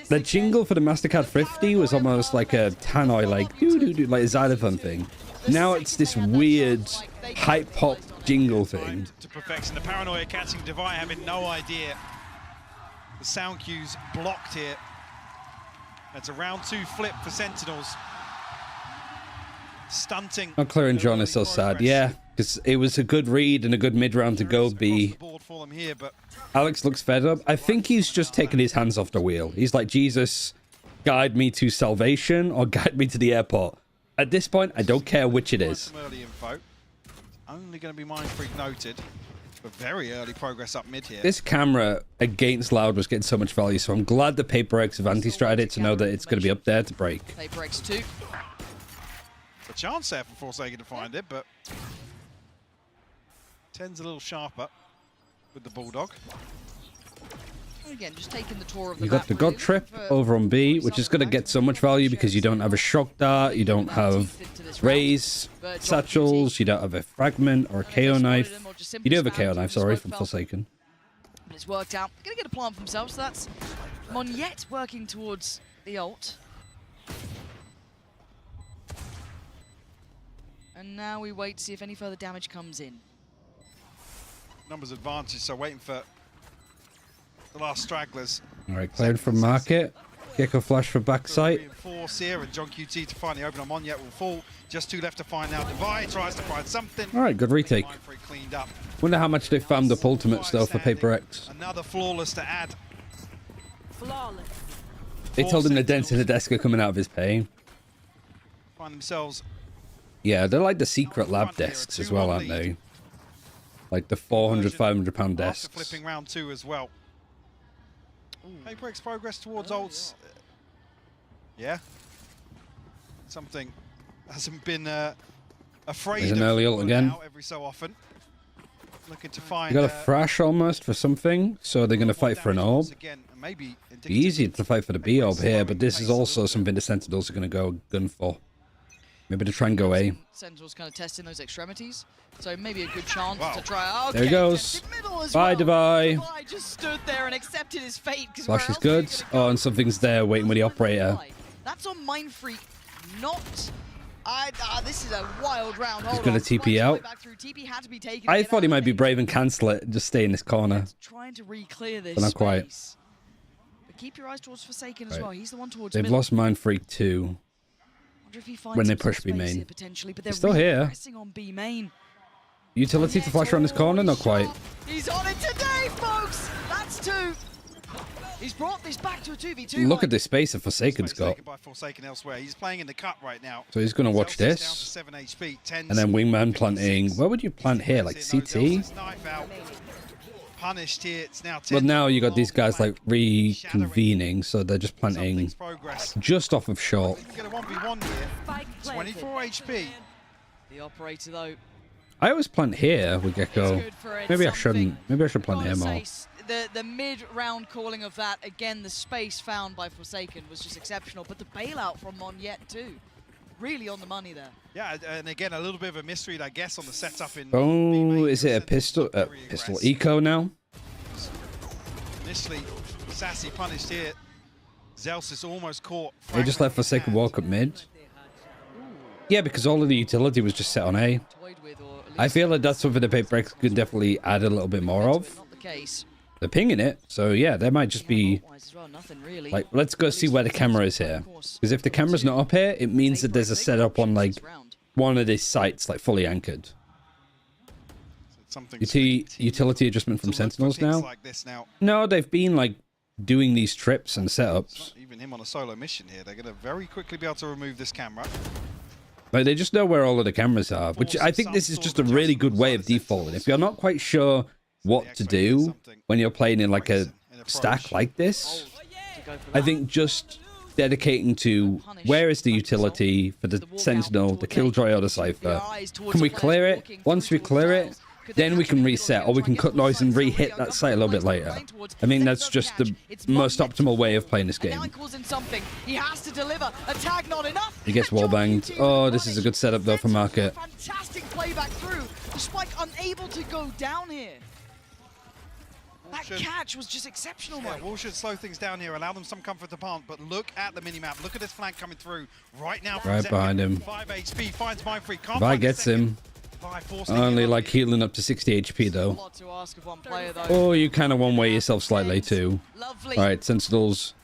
the jingle for the MasterCard 50 was almost like a Tannoy, like, doo-doo-doo, like a xylophone thing. Now it's this weird hype-pop jingle thing. To perfection. The Paranoia catching Devi, having no idea. The sound cues blocked here. That's a round 2 flip for Sentinels. Stunting. Not clearing John is so sad. Yeah, because it was a good read and a good mid-round to go B. Alex looks fed up. I think he's just taken his hands off the wheel. He's like, Jesus, guide me to salvation or guide me to the airport. At this point, I don't care which it is. Some early info. Only going to be Mind Freak noted. But very early progress up mid here. This camera against Loud was getting so much value, so I'm glad the Paper X have anti-stratted it to know that it's going to be up there to break. Paper X 2. A chance there for Forsaken to find it, but Ten's a little sharper with the Bulldog. Again, just taking the tour of the You got the God Trip over on B, which is going to get so much value because you don't have a Shock Dart, you don't have Raise, Satchels, you don't have a Fragment or a KO Knife. You do have a KO Knife, sorry, from Forsaken. But it's worked out. Going to get a plant for themselves, so that's Monyet working towards the ult. And now we wait to see if any further damage comes in. Numbers advantage, so waiting for the last stragglers. All right, cleared from Market. Gecko Flash for backside. Reinforce here, and John QT to find the open on Monyet will fall. Just 2 left to find now. Devi tries to find something. All right, good retake. Cleaned up. Wonder how much they farmed up ultimates though for Paper X. Another flawless to add. Flawless. They told him the dents in the desk are coming out of his pay. Find themselves. Yeah, they're like the secret lab desks as well, aren't they? Like the 400, 500 pound desks. Flipping round 2 as well. Paper X progress towards ults. Yeah. Something hasn't been afraid There's an of early ult again. every so often. Looking to find. You got a Thrash almost for something, so they're going to fight for an orb. Maybe Be easy to fight for the B orb here, but this is also something the Sentinels are going to go gun for. Maybe to try and go A. Sentinels kind of testing those extremities, so maybe a good chance to try. Okay, There he goes. Bye, Devi. accepted his fate. Flash is good. Oh, and something's there waiting with the operator. That's on Mindfreak, not... this is a wild round. He's going to TP out. I thought he might be brave and cancel it, just stay in this corner. Trying to re-clear this but not quite. But keep your eyes towards Forsaken as well. He's the one towards They've lost Mindfreak too. When they push B main. But they're still here. On B main. Utility to flash around this corner? Not quite. He's on it today, folks! That's 2. He's brought this back to a 2v2. Look at this space that Forsaken's got. By Forsaken elsewhere. He's playing in the cut right now. So he's going to watch this. And then Wingman planting. Where would you plant here? Like CT? Punished here. It's now 10. Well, now you got these guys like reconvening, so they're just planting just off of short. Get a 1v1 here. 24 HP. The operator, though. I always plant here with Gecko. Maybe I shouldn't. Maybe I should plant here more. The mid-round calling of that, again, the space found by Forsaken was just exceptional, but the bailout from Monyet too. Really on the money there. Yeah, and again, a little bit of a mystery, I guess, on the setup in... Oh, is it a pistol? Pistol eco now? Initially, Sassy punished here. Zels is almost caught. They just let Forsaken walk up mid. Yeah, because all of the utility was just set on A. I feel like that's something the Paperbreaks could definitely add a little bit more of. They're pinging it, so yeah, there might just be like, let's go see where the camera is here. Because if the camera's not up here, it means that there's a setup on like one of these sites, like fully anchored. Utility adjustment from Sentinels now? No, they've been like doing these trips and setups. Even him on a solo mission here, they're going to very quickly be able to remove this camera. Like, they just know where all of the cameras are, which I think this is just a really good way of defaulting. If you're not quite sure what to do when you're playing in like a stack like this, I think just dedicating to where is the utility for the Sentinel, the Killjoy, or the Cypher. Can we clear it? Once we clear it, then we can reset, or we can cut noise and re-hit that site a little bit later. I think that's just the most optimal way of playing this game. He has to deliver. A tag not enough. He gets wallbanged. Oh, this is a good setup though for Market. Fantastic playback through. The Spike unable to go down here. That catch was just exceptional, Mike. Wall should slow things down here, allow them some comfort to plant, but look at the minimap. Look at this flank coming through right now. Right behind him. 5 HP, finds Mindfreak. Vi gets him. Only like healing up to 60 HP though. Oh, you kind of one-way yourself slightly too. Alright, Sentinels.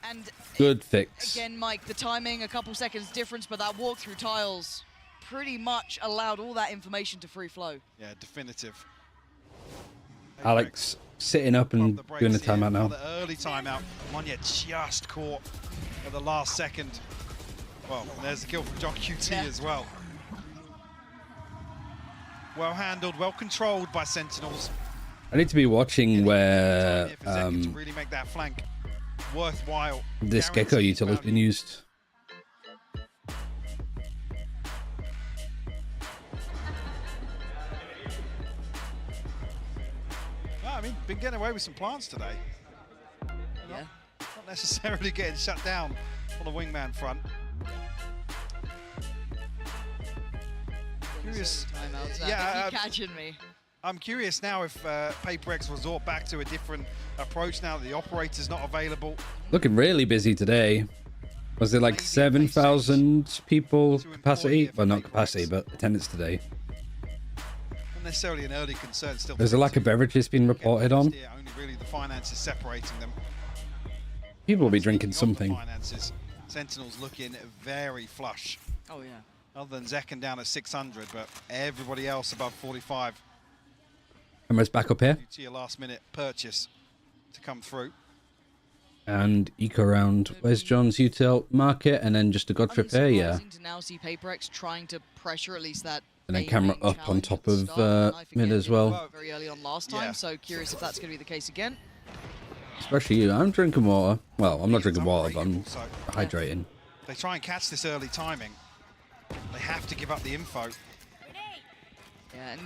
Good fix. Again, Mike, the timing, a couple seconds difference, but that walk through tiles pretty much allowed all that information to free flow. Yeah, definitive. Alex sitting up and doing the timeout now. The early timeout. Monya just caught at the last second. Well, there's the kill from Jock QT as well. Well handled, well controlled by Sentinels. I need to be watching where to really make that flank worthwhile. This Gecko util has been used. I mean, been getting away with some plants today. Yeah. Not necessarily getting shut down on the wingman front. Curious. Yeah, you catching me. I'm curious now if Paperbreaks resort back to a different approach now that the operator's not available. Looking really busy today. Was there like 7,000 people capacity? Well, not capacity, but attendance today. Not necessarily an early concern still. There's a lack of beverages being reported on. Only really the finances separating them. People will be drinking something. Finances. Sentinels looking very flush. Oh yeah. Other than Zekken down at 600, but everybody else above 45. Camera's back up here. To your last minute purchase to come through. And eco round. Where's John's util? Market, and then just a god trip here, yeah. To now see Paperbreaks trying to pressure at least that. And then camera up on top of mid as well. Very early on last time, so curious if that's going to be the case again. Especially you. I'm drinking water. Well, I'm not drinking water, but I'm hydrating. They try and catch this early timing. They have to give up the info. Yeah,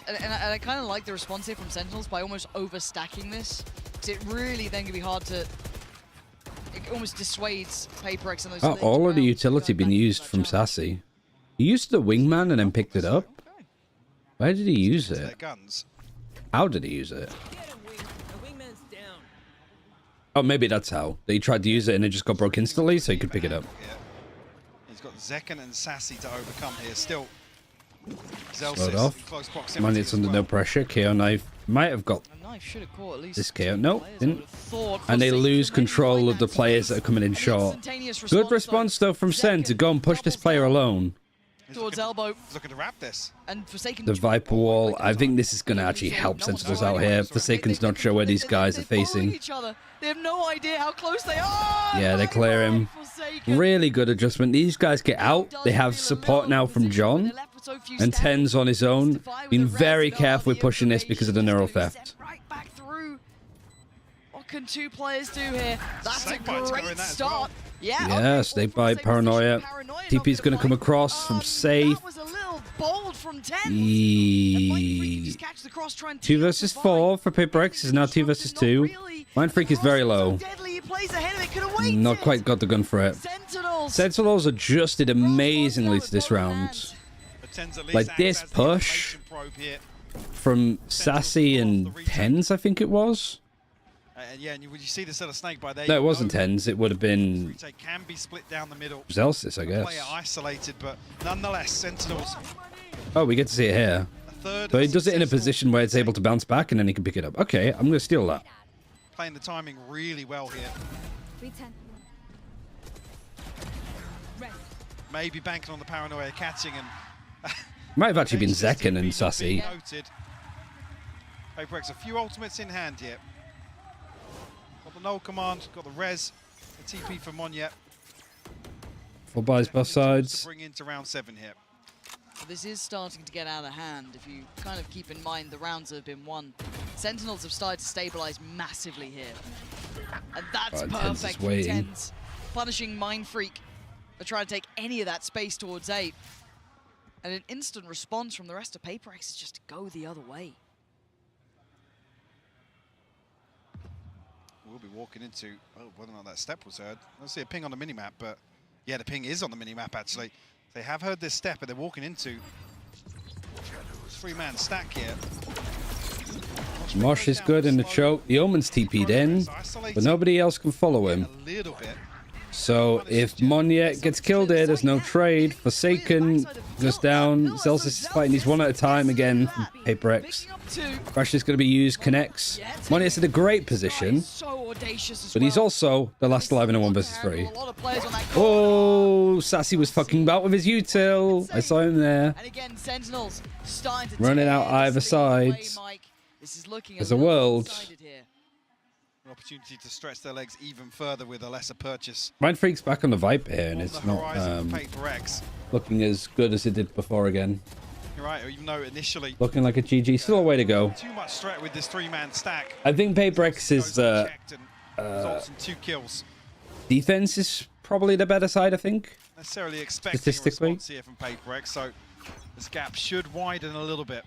and I kind of like the response here from Sentinels by almost overstacking this. Because it really then can be hard to... It almost dissuades Paperbreaks and those... Oh, all of the utility been used from Sassy. He used the wingman and then picked it up? Where did he use it? How did he use it? Oh, maybe that's how. He tried to use it and it just got broke instantly, so he could pick it up. He's got Zekken and Sassy to overcome here. Still, Slowed off. Money's under no pressure. KO knife might have got this KO. No, didn't. And they lose control of the players that are coming in short. Good response, though, from Sen to go and push this player alone. Towards elbow. Looking to wrap this. And Forsaken. The Viper Wall. I think this is going to actually help Sentinels out here. Forsaken's not sure where these guys are facing. Each other. They have no idea how close they are. Yeah, they clear him. Really good adjustment. These guys get out. They have support now from John. And Ten's on his own. Being very careful with pushing this because of the neural theft. Right back through. What can two players do here? That's a great start. Yeah, snake bite, paranoia. TP's going to come across from safe. That was a little bold from 10. 2 versus 4 for Paper X is now 2 versus 2. Mind Freak is very low. Not quite got the gun for it. Sentinels adjusted amazingly to this round. Like this push from Sassy and Tens, I think it was. Yeah, and you see this little snake by there. No, it wasn't Tens. It would have been can be split down the middle. Zelsis, I guess. Player isolated, but nonetheless, Sentinels. Oh, we get to see it here. So he does it in a position where it's able to bounce back, and then he can pick it up. Okay, I'm going to steal that. Playing the timing really well here. Maybe banking on the paranoia catching and. Might have actually been Zekken and Sassy. Paper X, a few ultimates in hand here. Got the null command, got the res, the TP for Monya. Full buys both sides. Bring into round 7 here. Well, this is starting to get out of hand if you kind of keep in mind the rounds that have been won. Sentinels have started to stabilize massively here. And that's perfect for Tens. Punishing Mind Freak for trying to take any of that space towards 8. And an instant response from the rest of Paper X is just to go the other way. We'll be walking into, oh, whether or not that step was heard. I don't see a ping on the minimap, but yeah, the ping is on the minimap actually. They have heard this step, and they're walking into 3-man stack here. Mosh is good in the choke. The Omen's TP'd in, but nobody else can follow him. A little bit. So if Monya gets killed here, there's no trade. Forsaken goes down. Zelsis is fighting these one at a time again from Paper X. Crash is going to be used, connects. Monya's in a great position, but he's also the last alive in a 1 versus 3. Oh, Sassy was fucking about with his util. I saw him there. Running out either side. There's a world. An opportunity to stretch their legs even further with a lesser purchase. Mind Freak's back on the Viper here, and it's not looking as good as it did before again. You're right, even though initially looking like a GG, still a way to go. Too much threat with this 3-man stack. I think Paper X's results in 2 kills. Defense is probably the better side, I think. Necessarily expecting a response here from Paper X, so this gap should widen a little bit.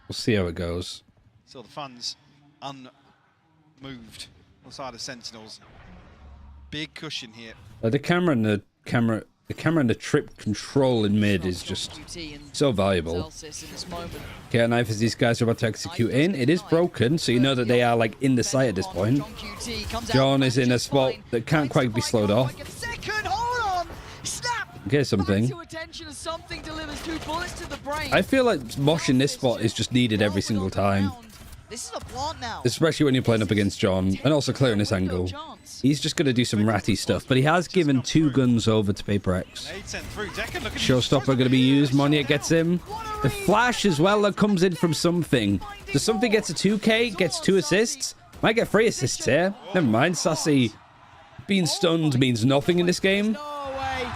We'll see how it goes. Still the fun's unmoved on the side of Sentinels. Big cushion here. The camera and the trip control in mid is just so valuable. Okay, knife as these guys are about to execute in. It is broken, so you know that they are like in the site at this point. John is in a spot that can't quite be slowed off. Okay, something. I feel like Mosh in this spot is just needed every single time. This is a plant now. Especially when you're playing up against John, and also clearing this angle. He's just going to do some ratty stuff, but he has given 2 guns over to Paper X. Showstopper going to be used. Monya gets him. The flash as well that comes in from Something. Does Something gets a 2k, gets 2 assists? Might get 3 assists here. Never mind, Sassy. Being stunned means nothing in this game. No way.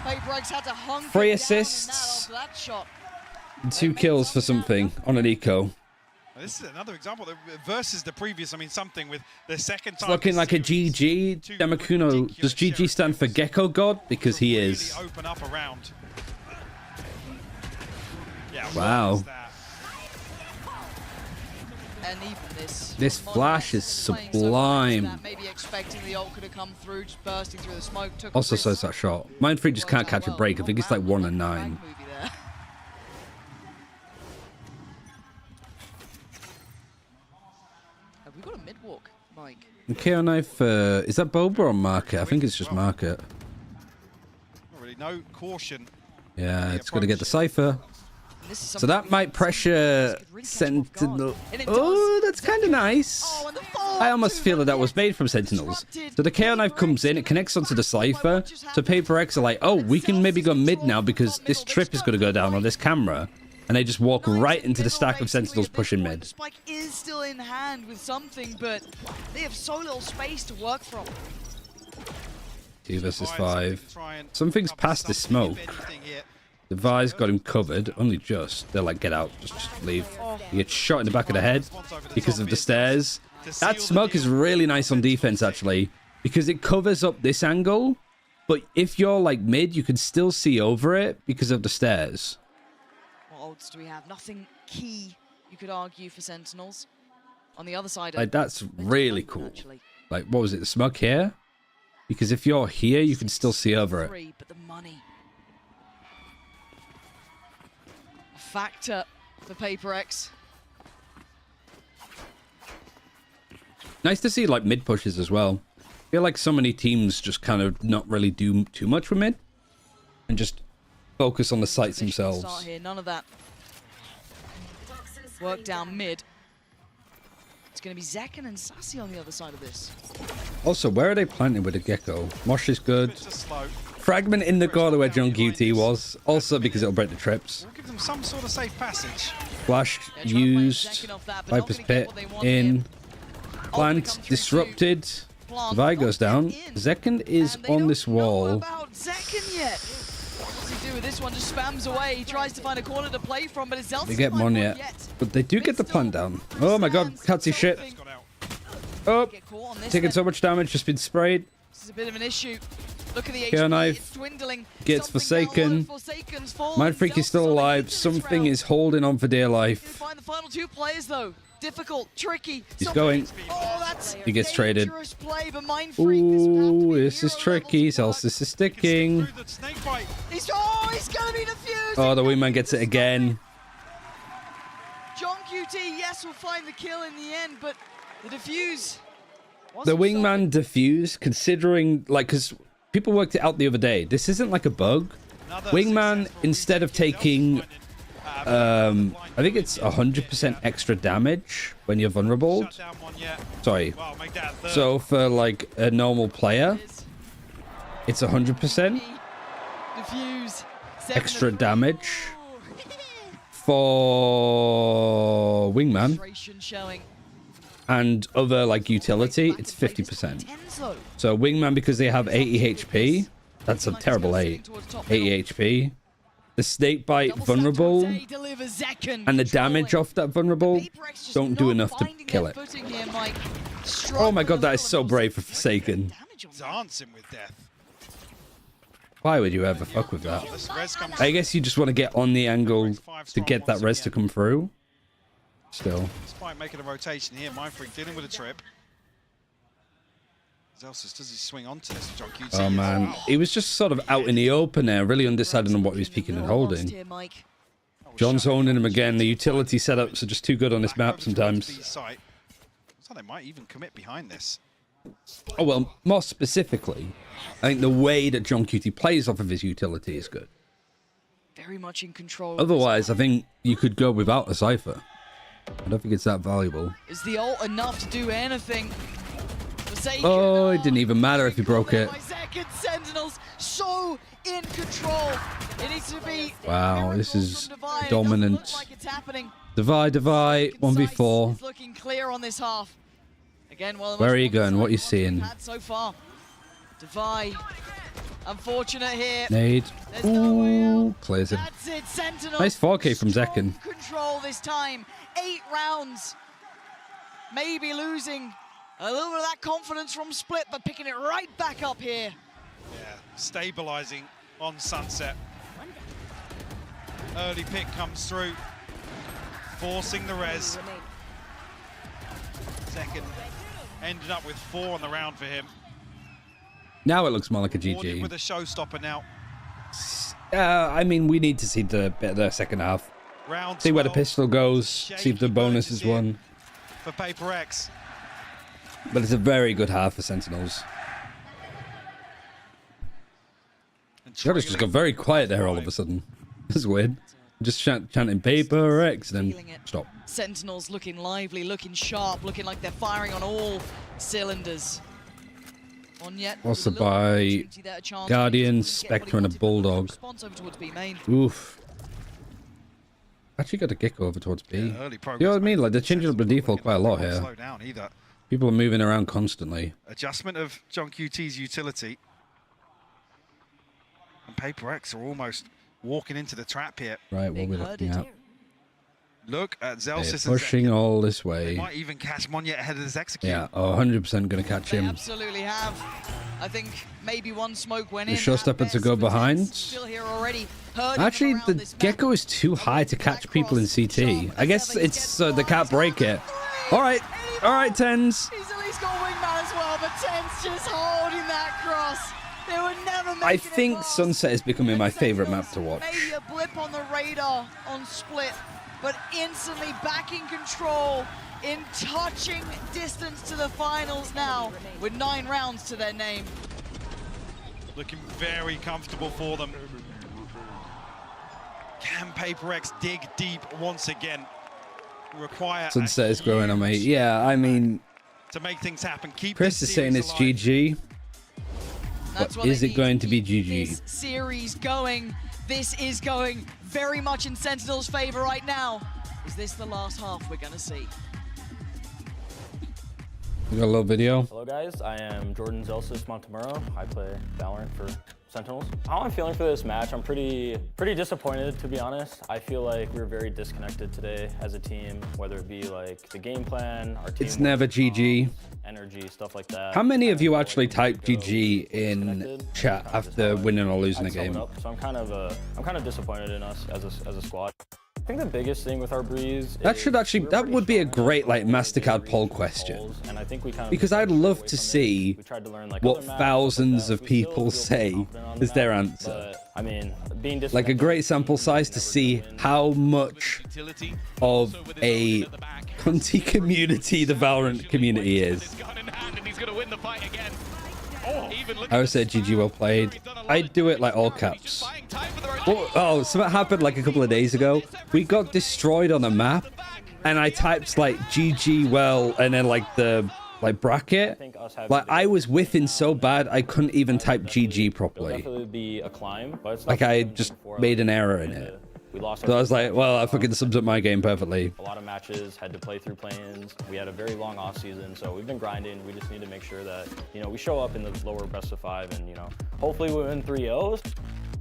Paper X had to hunker 3 assists. And 2 kills for Something on an eco. This is another example versus the previous. I mean, Something with the second time. It's looking like a GG. Demakuno, does GG stand for Gecko God? Because he is. Really open up around. Yeah, wow. And even this flash is sublime. Maybe expecting the ult could have come through, just bursting through the smoke. Also says that shot. Mind Freak just can't catch a break. I think it's like 1 and 9. Have we got a mid walk, Mike? KO knife, is that Boba or market? I think it's just market. Not really, no caution. Yeah, it's going to get the Cypher. So that might pressure Sentinel. Oh, that's kind of nice. I almost feel that was made from Sentinels. So the KO knife comes in, it connects onto the Cypher. So Paper X are like, oh, we can maybe go mid now because this trip is going to go down on this camera. And they just walk right into the stack of Sentinels pushing mid. Spike is still in hand with something, but they have so little space to work from. 2 versus 5. Something's past this smoke. The Vi's got him covered, only just. They're like, get out, just leave. He gets shot in the back of the head because of the stairs. That smoke is really nice on defense, actually, because it covers up this angle. But if you're like mid, you can still see over it because of the stairs. What odds do we have? Nothing key, you could argue, for Sentinels. On the other side, Like, that's really cool. Like, what was it, the smoke here? Because if you're here, you can still see over it. But the money. A factor for Paper X. Nice to see, like, mid pushes as well. I feel like so many teams just kind of not really do too much with mid. And just focus on the sites themselves. Start here. None of that work down mid. It's going to be Zekken and Sassy on the other side of this. Also, where are they planting with the Gecko? Mosh is good. Fragment in the corner where John QT was. Also because it'll break the trips. Give them some sort of safe passage. Flash used. Viper's Pit in. Plant disrupted. Vi goes down. Zekken is on this wall. Zekken yet? What does he do with this one? Just spams away. He tries to find a corner to play from, but it's They get Mon yet. But they do get the plant down. Oh my god, can't see shit. Oh, taking so much damage, just been sprayed. This is a bit of an issue. Look at the KO HP, knife it's dwindling. gets Forsaken. Mind Freak is still alive. Something is holding on for dear life. Find the final 2 players though. Difficult, tricky. He's going. Oh, that's He gets traded. play, but Mind Freak Ooh, this is tricky. Celsius is sticking. he's gonna be defused. Oh, the wingman gets it again. John QT, yes, will find the kill in the end, but the defuse. The wingman defused, considering, like, because people worked it out the other day. This isn't like a bug. Wingman, instead of taking, I think it's 100% extra damage when you're vulnerable. Sorry. So for, like, a normal player, it's 100% extra damage. For wingman and other like utility, it's 50%. So wingman, because they have 80 HP, that's a terrible 80 HP. The snake bite vulnerable and the damage off that vulnerable don't do enough to kill it. Oh my god, that is so brave for Forsaken. Dancing with death. Why would you ever fuck with that? I guess you just want to get on the angle to get that res to come through. Still. Despite making a rotation here, Mind Freak dealing with a trip. What else does he swing onto this? John QT? Oh man, he was just sort of out in the open there, really undecided on what he was peeking and holding. John's owning him again. The utility setups are just too good on this map sometimes. So they might even commit behind this. Oh well, more specifically, I think the way that John QT plays off of his utility is good. Very much in control. Otherwise, I think you could go without a Cypher. I don't think it's that valuable. Is the ult enough to do anything? Oh, it didn't even matter if he broke it. Sentinels so in control. It needs to be. Wow, this is dominant. Like it's happening. Divide, 1v4. It's looking clear on this half. Again, well, where are you going? What are you seeing? So far, Devi, unfortunate here. Nade. Ooh, clears it. That's it, Sentinels. Nice 4K from Zekken. Control this time. 8 rounds. Maybe losing a little bit of that confidence from Split, but picking it right back up here. Yeah, stabilizing on Sunset. Early pick comes through, forcing the res. Second ended up with 4 on the round for him. Now it looks more like a GG. With a showstopper now. I mean, we need to see the second half. See where the pistol goes. See if the bonus is won. For Paper X. But it's a very good half for Sentinels. Lotus just got very quiet there all of a sudden. That's weird. Just chanting paper X, then stop. Sentinels looking lively, looking sharp, looking like they're firing on all cylinders. On yet. Also by Guardian, Spectre, and a Bulldog. Oof. Actually got a Gecko over towards B. Yeah, you know what I mean? Like, they're changing up the default quite a lot here. Slow down either. People are moving around constantly. Adjustment of John QT's utility. And Paper X are almost walking into the trap here. Right, what we're looking at. Look at Zelsis pushing all this way. They might even catch Monyet ahead of this execute. Yeah, 100% going to catch him. Absolutely have. I think maybe one smoke went in. The showstopper to go behind. Still here already. Actually, the Gecko is too high to catch people in CT. I guess it's they can't break it. All right, Tens. He's at least got wingman as well, but Tens just holding that cross. They would never make I think Sunset is becoming my favorite map to watch. Maybe a blip on the radar on Split, but instantly back in control, in touching distance to the finals now, with 9 rounds to their name. Looking very comfortable for them. Can Paper X dig deep once again? Require Sunset is growing on me. Yeah, I mean, to make things happen. Keep Chris is saying it's GG. But is it going to be GG? This series going. This is going very much in Sentinel's favor right now. Is this the last half we're going to see? We got a little video. Hello guys, I am Jordan Zelsis Montemuro. I play Valorant for Sentinels. How I'm feeling for this match, I'm pretty disappointed, to be honest. I feel like we were very disconnected today as a team, whether it be like the game plan, our team. It's never GG. Energy, stuff like that. How many of you actually typed GG in chat after winning or losing a game? So I'm kind of disappointed in us as a squad. I think the biggest thing with our Breeze that would be a great like MasterCard poll question, because I'd love to see what thousands of people say is their answer. I mean, like a great sample size to see how much of a cunty community the Valorant community is. I would say GG well played. I'd do it like all caps. Oh, something happened like a couple of days ago. We got destroyed on a map, and I typed like GG well, and then like the bracket. Like I was whiffing so bad I couldn't even type GG properly. Definitely be a climb, but it's like I just made an error in it. So I was like, well, I fucking sums up my game perfectly. A lot of matches, had to play through plans. We had a very long off season, so we've been grinding. We just need to make sure that, you know, we show up in the lower best of 5 and, you know, hopefully we win 3-0s.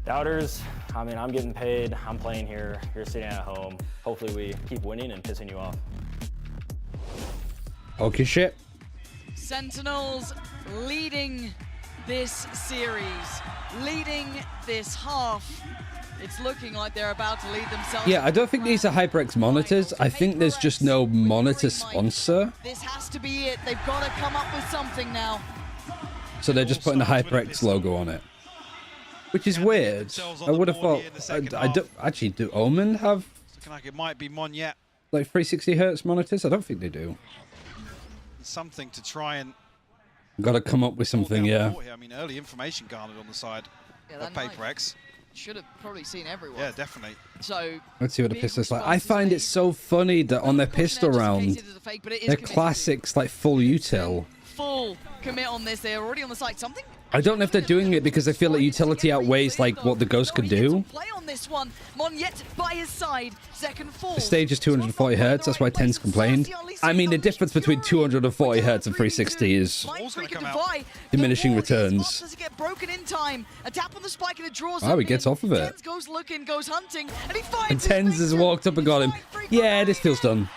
Doubters, I mean, I'm getting paid. I'm playing here. You're sitting at home. Hopefully we keep winning and pissing you off. Okay, shit. Sentinels leading this series, leading this half. It's looking like they're about to lead themselves. Yeah, I don't think these are HyperX monitors. I think there's just no monitor sponsor. This has to be it. They've got to come up with something now. So they're just putting the HyperX logo on it, which is weird. I would have thought. I don't actually. Do Omen have Looking like it might be Monyet. like 360 hertz monitors? I don't think they do. Something to try and. Got to come up with something, yeah. I mean, early information garnered on the side of Paper X. Should have probably seen everyone. Yeah, definitely. So let's see what the pistol's like. I find it so funny that on their pistol round, their classics like full util. Full commit on this. They're already on the site. Something. I don't know if they're doing it because they feel like utility outweighs like what the Ghost could do. Play on this one. Monyet by his side. Second fall. The stage is 240 hertz. That's why Tens complained. I mean, the difference between 240 hertz and 360 is diminishing returns. Does it get broken in time? A tap on the spike and it draws. Oh, he gets off of it. Tens goes looking, goes hunting, and he finds. And Tens has walked up and got him. Yeah, this feels done.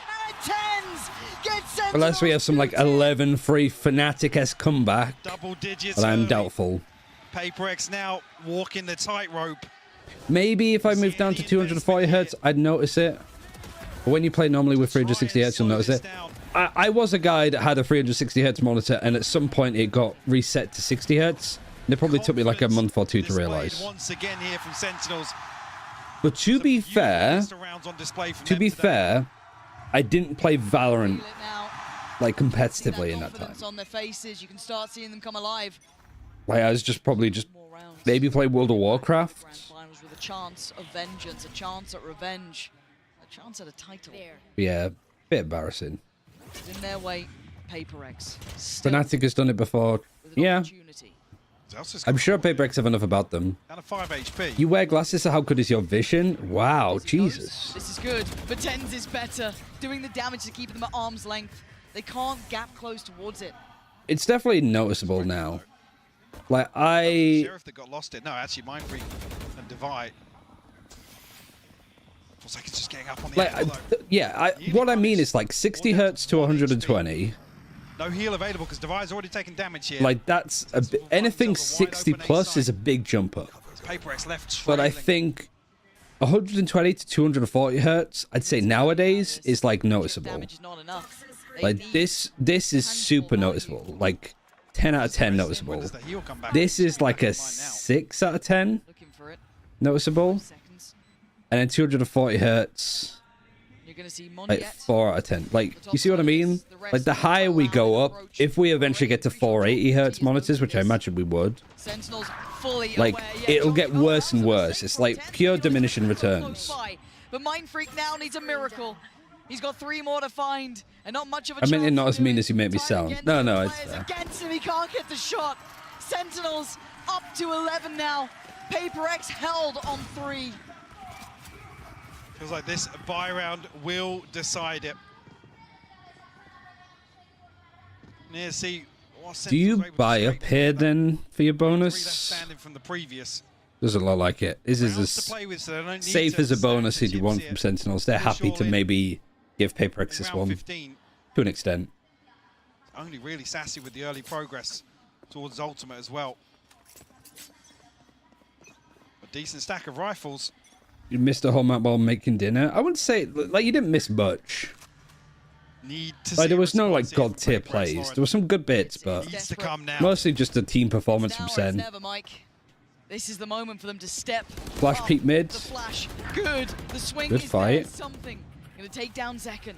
Unless we have some like 11-3 Fnatic-esque comeback. Double digits. But I'm doubtful. Paper X now walking the tightrope. Maybe if I moved down to 240 hertz, I'd notice it. But when you play normally with 360 hertz, you'll notice it. I was a guy that had a 360 hertz monitor, and at some point it got reset to 60 hertz. And it probably took me like a month or two to realize. Once again here from Sentinels. But to be fair, I didn't play Valorant like competitively in that time. Confidence on their faces, you can start seeing them come alive. Like I was just probably just maybe play World of Warcraft. Grand finals with a chance of vengeance, a chance at revenge, a chance at a title. Yeah, bit embarrassing. It's in their way, Paper X. Fnatic has done it before. Yeah. I'm sure Paper X have enough about them. Down to 5 HP. You wear glasses, so how good is your vision? Wow, Jesus. This is good, but Tens is better, doing the damage to keep them at arm's length. They can't gap close towards it. It's definitely noticeable now. Like, Sheriff that got lost it. No, actually, Mind Freak and Divide. Feels like it's just getting up on the angle, though. What I mean is like 60 hertz to 120. No heal available because Divide's already taken damage here. Like, that's anything 60 plus is a big jump up. Paper X left But I think 120 to 240 hertz, I'd say nowadays is like noticeable. Like this is super noticeable. Like 10 out of 10 noticeable. This is like a 6 out of 10 noticeable. And then 240 hertz, like 4 out of 10. Like, you see what I mean? Like, the higher we go up, if we eventually get to 480 hertz monitors, which I imagine we would, like, it'll get worse and worse. It's like pure diminishing returns. But Mind Freak now needs a miracle. He's got 3 more to find, and not much of a I mean, not as mean as you make me sound. No, it's fair. Against him, he can't get the shot. Sentinels up to 11 now. Paper X held on 3. Feels like this buy round will decide it. Yeah, see, do you buy up here then for your bonus? From the previous. Doesn't look like it. This is as safe as a bonus as you want from Sentinels. They're happy to maybe give Paper X this one to an extent. Only really sassy with the early progress towards Ultimate as well. A decent stack of rifles. You missed a whole map while making dinner. I wouldn't say like you didn't miss much. Like there was no like god tier plays. There were some good bits, but mostly just a team performance from Sen. This is the moment for them to step. Flash peek mid. The flash, good. The swing good is fight. There, something. Gonna take down Zekken.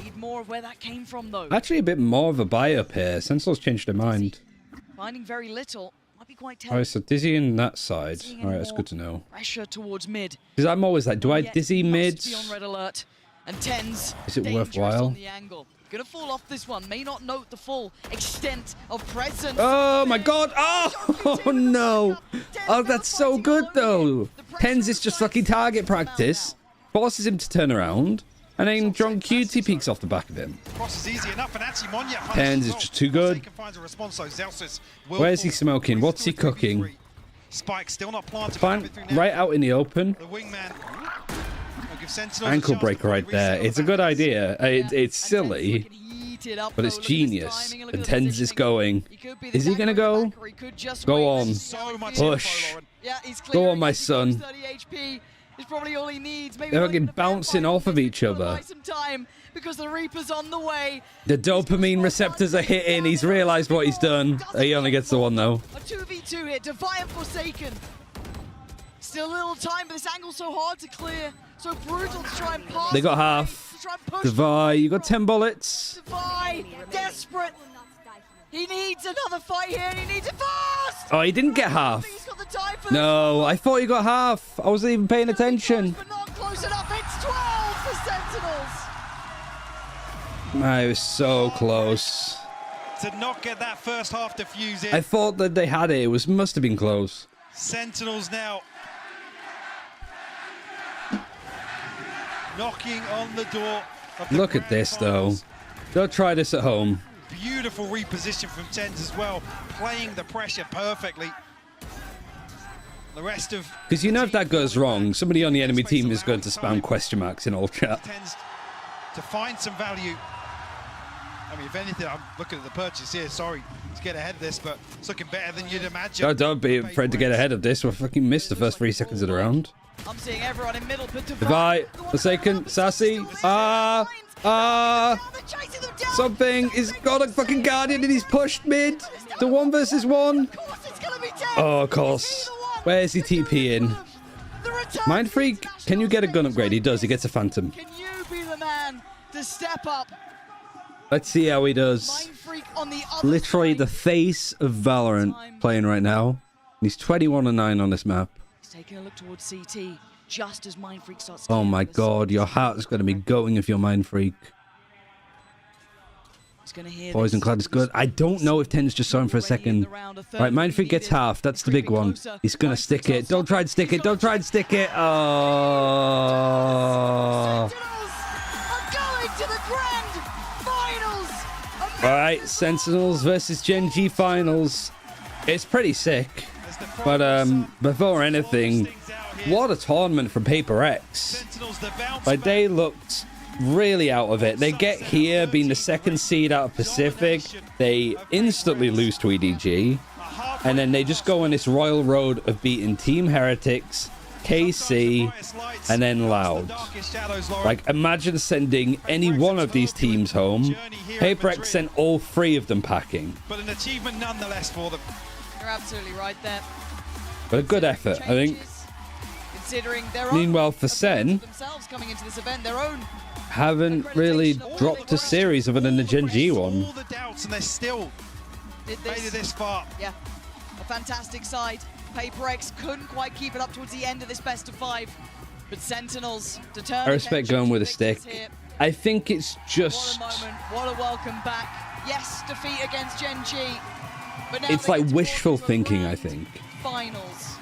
Need more of where that came from though. Actually, a bit more of a buy up here. Sentinels changed their mind. Finding very little. Might be quite telling. Alright, so Dizzy in that side. Alright, that's good to know. Pressure towards mid. Because I'm always like, do I Dizzy mid? Be on red alert. And Tens. Is it worthwhile? On the angle. Gonna fall off this one. May not note the full extent of presence. Oh my god! Oh no! Oh, that's so good though. Tens is just lucky target practice, forces him to turn around, and then John Cutie peeks off the back of him. Tens is just too good. Where's he smoking? What's he cooking? Spike still not planted. Fine, right out in the open. Ankle breaker right there. It's a good idea. It's silly, but it's genius. And Tens is going. Is he gonna go? Go on. Push. Go on, my son. They're fucking bouncing off of each other. Because the Reaper's on the way. The dopamine receptors are hitting. He's realized what he's done. He only gets the one though. A 2v2 here. Defiant Forsaken. Still a little time, but this angle's so hard to clear. So brutal to try and pass. They got half. Devi, you got 10 bullets. Devi, desperate. He needs another fight here, and he needs it fast. Oh, he didn't get half. No, I thought he got half. I wasn't even paying attention. But not close enough. It's 12 for Sentinels. I was so close. To not get that first half defuse in. I thought that they had it. It must have been close. Sentinels now knocking on the door of the Look at this though. Don't try this at home. Beautiful reposition from Tens as well, playing the pressure perfectly. The rest of because you know if that goes wrong, somebody on the enemy team is going to spam question marks in all chat. Tends to find some value. I mean, if anything, I'm looking at the purchase here. Sorry to get ahead of this, but it's looking better than you'd imagine. Oh, don't be afraid to get ahead of this. We fucking missed the first 3 seconds of the round. I'm seeing everyone in middle, but Devi, Forsaken, Sassy, something. He's got a fucking Guardian and he's pushed mid. The 1 versus 1. Oh, of course. Where's he TPing? Mind Freak, can you get a gun upgrade? He does. He gets a Phantom. Can you be the man to step up Let's see how he does. Literally the face of Valorant playing right now. He's 21-9 on this map. He's taking a look towards CT just as Mindfreak starts. Oh my god, your heart's going to be going if you're Mindfreak. Poison Cloud is good. I don't know if Ten's just saw him for a second. Right, Mindfreak gets half. That's the big one. He's going to stick it. Don't try and stick it. Don't try and stick it. Oh. Alright, Sentinels versus Gen G finals. It's pretty sick. But before anything, what a tournament from Paper X. Like, they looked really out of it. They get here, being the second seed out of Pacific. They instantly lose to EDG. And then they just go on this royal road of beating Team Heretics, KC, and then Loud. Like, imagine sending any one of these teams home. Paper X sent all three of them packing. But an achievement nonetheless for them. You're absolutely right there. But a good effort, I think. Considering their Meanwhile, for Sen, themselves coming into this event, their own haven't really dropped a series other than the Gen G one. All the doubts, and they're still made it this far. Yeah, a fantastic side. Paper X couldn't quite keep it up towards the end of this best of 5, but Sentinels determined. I respect going with a stick. I think it's just. What a moment! What a welcome back! Yes, defeat against Gen G, but now It's like wishful thinking, I think. Finals.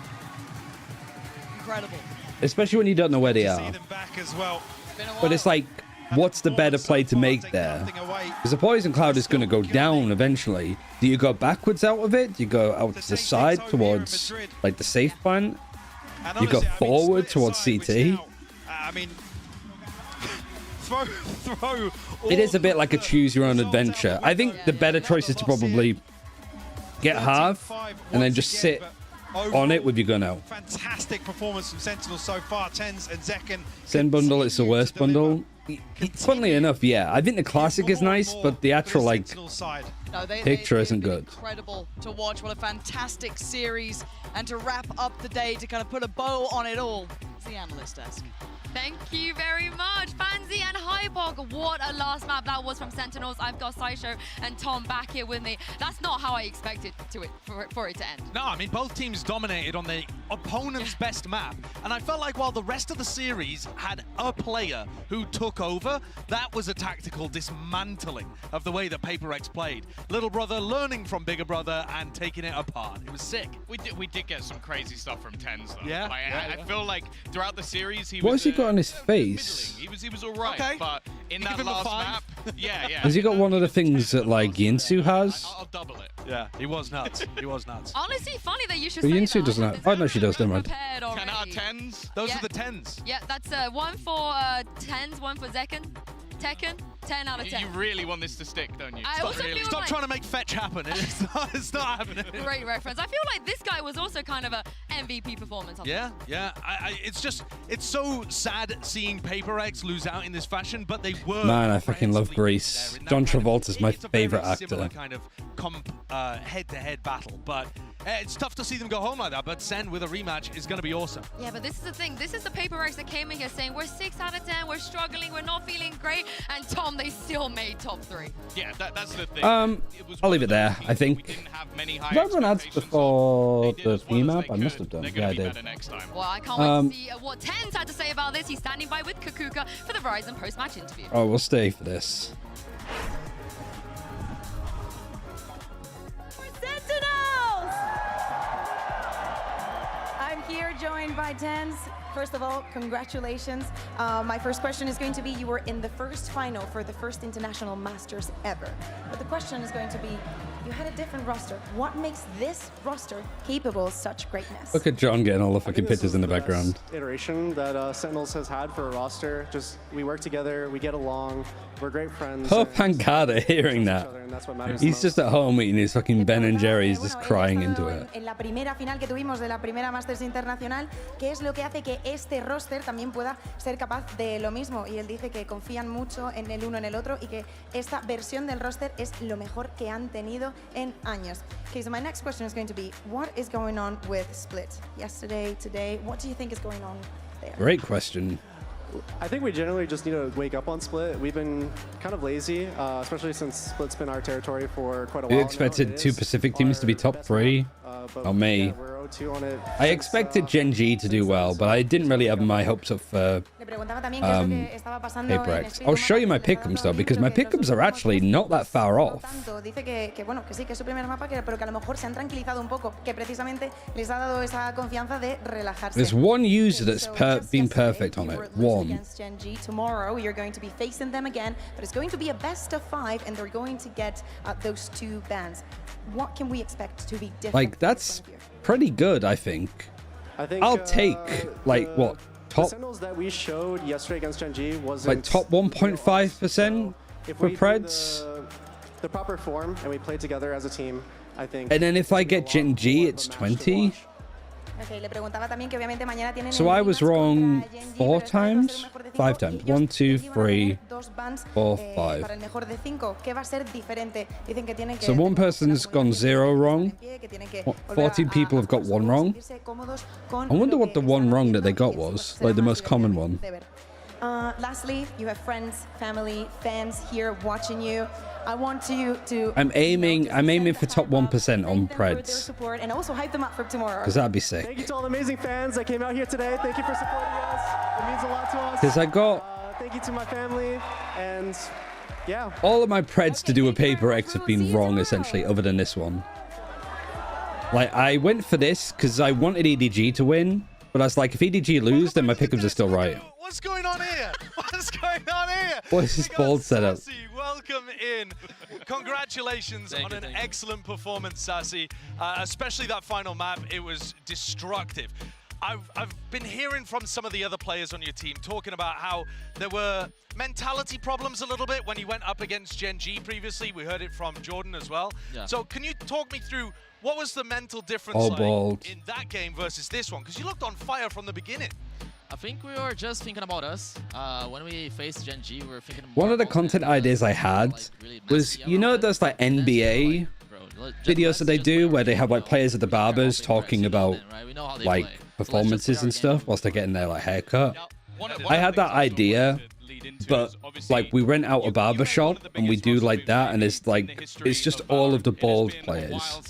Incredible. Especially when you don't know where they are. But it's like, what's the better play to make there? Because the Poison Cloud is going to go down eventually. Do you go backwards out of it? Do you go out to the side towards, like, the safe point? You go forward towards CT? I mean, throw It is a bit like a choose your own adventure. I think the better choice is to probably get half and then just sit on it with your gun out. Fantastic performance from Sentinels so far. Tens and Zekken. Zen bundle, it's the worst bundle. Funnily enough, yeah. I think the classic is nice, but the actual, like, picture isn't good. Incredible to watch. What a fantastic series. And to wrap up the day, to kind of put a bow on it all, it's the analyst desk. Thank you very much, Fancy and Hybog. What a last map that was from Sentinels. I've got Sideshow and Tom back here with me. That's not how I expected for it to end. No, I mean, both teams dominated on the opponent's best map. And I felt like while the rest of the series had a player who took over, that was a tactical dismantling of the way that Paper X played. Little brother learning from bigger brother and taking it apart. It was sick. We did get some crazy stuff from Tens, though. Yeah? Like, I feel like throughout the series, he What was... has he got on his face? He was all right, Okay. but in You that give him a last 5? map... Yeah. Has he got one of the things that, like, Yinsu has? I'll double it. Yeah, he was nuts. He was nuts. Honestly, funny that you should But say Yinsu that. doesn't have. Oh, no, she does. Never mind. 10 out of 10s. Those Yeah. are the 10s. Yeah, that's one for Tens, one for Zekken. Tekken, 10 out of 10. You really want this to stick, don't you? I also feel Stop like, trying to make fetch happen. It's not happening. Great reference. I feel like this guy was also kind of a MVP performance. On Yeah. It's so sad seeing Paper X lose out in this fashion, but they were. Man, I fucking love Grease. John Travolta's my favorite Similar actor. kind of head-to-head battle, but it's tough to see them go home like that. But Sen with a rematch is going to be awesome. Yeah, but this is the thing. This is the Paper X that came in here saying we're 6 out of 10, we're struggling, we're not feeling great, and Tom, they still made top 3. Yeah, that's the thing. I'll leave it there, I think. Did I run ads before the map? I must have done. Yeah, I did. Well, I can't wait to see what Tens had to say about this. He's standing by with Kakuka for the Verizon post-match interview. Oh, we'll stay for this. Sentinels! I'm here joined by Tens. First of all, congratulations. My first question is going to be, you were in the first final for the first International Masters ever. But the question is going to be, you had a different roster. What makes this roster capable of such greatness? Look at John getting all the fucking pictures in the background. Iteration that Sentinels has had for a roster. Just, we work together, we get along, we're great friends. Poor Pancada hearing that. And that's what matters He's just at home eating his fucking Ben and Jerry's, just crying into it. En la primera final que tuvimos de la primera Masters Internacional, ¿qué es lo que hace que este roster también pueda ser capaz de lo mismo? Y él dice que confían mucho en el uno en el otro y que esta versión del roster es lo mejor que han tenido en años. Okay, so my next question is going to be, what is going on with Split? Yesterday, today, what do you think is going on there? Great question. I think we generally just need to wake up on Split. We've been kind of lazy, especially since Split's been our territory for quite a while. You expected two Pacific teams to be top 3? Not me. I expected Gen G to do well, but I didn't really have my hopes up for Paper X. I'll show you my pick'ems though, because my pick'ems are actually not that far off. There's one user that's been perfect on it. One. Tomorrow you're going to be facing them again, but it's going to be a best of 5, and they're going to get those 2 bans. What can we expect to be different? Like, that's pretty good, I think. I'll take like what, top? The Sentinels that we showed yesterday against Gen G was like top 1.5% for Preds. The proper form, and we played together as a team, I think. And then if I get Gen G, it's 20. So I was wrong 4 times? 5 times. 1, 2, 3, 4, 5. So one person's gone 0 wrong. 14 people have got 1 wrong. I wonder what the 1 wrong that they got was. Like the most common one. Lastly, you have friends, family, fans here watching you. I want you to. I'm aiming for top 1% on Preds. Support and also hype them up for tomorrow. Because that'd be sick. Thank you to all the amazing fans that came out here today. Thank you for supporting us. It means a lot to us. Because I got. Thank you to my family, and yeah. All of my Preds to do a Paper X have been wrong, essentially, other than this one. Like, I went for this because I wanted EDG to win, but I was like, if EDG lose, then my pick'ems are still right. What's going on here? What's going on here? What is this bold setup? Sassy, welcome in. Congratulations on an excellent performance, Sassy. Especially that final map. It was destructive. I've been hearing from some of the other players on your team talking about how there were mentality problems a little bit when you went up against Gen G previously. We heard it from Jordan as well. Yeah. So can you talk me through what was the mental difference like in that game versus this one? Because you looked on fire from the beginning. I think we were just thinking about us. When we faced Gen G, we were thinking one of the content ideas I had was, you know, those like NBA videos that they do where they have like players at the barbers talking about like performances and stuff whilst they're getting their like haircut. I had that idea, but like we rent out a barber shop and we do like that, and it's like it's just all of the bald players.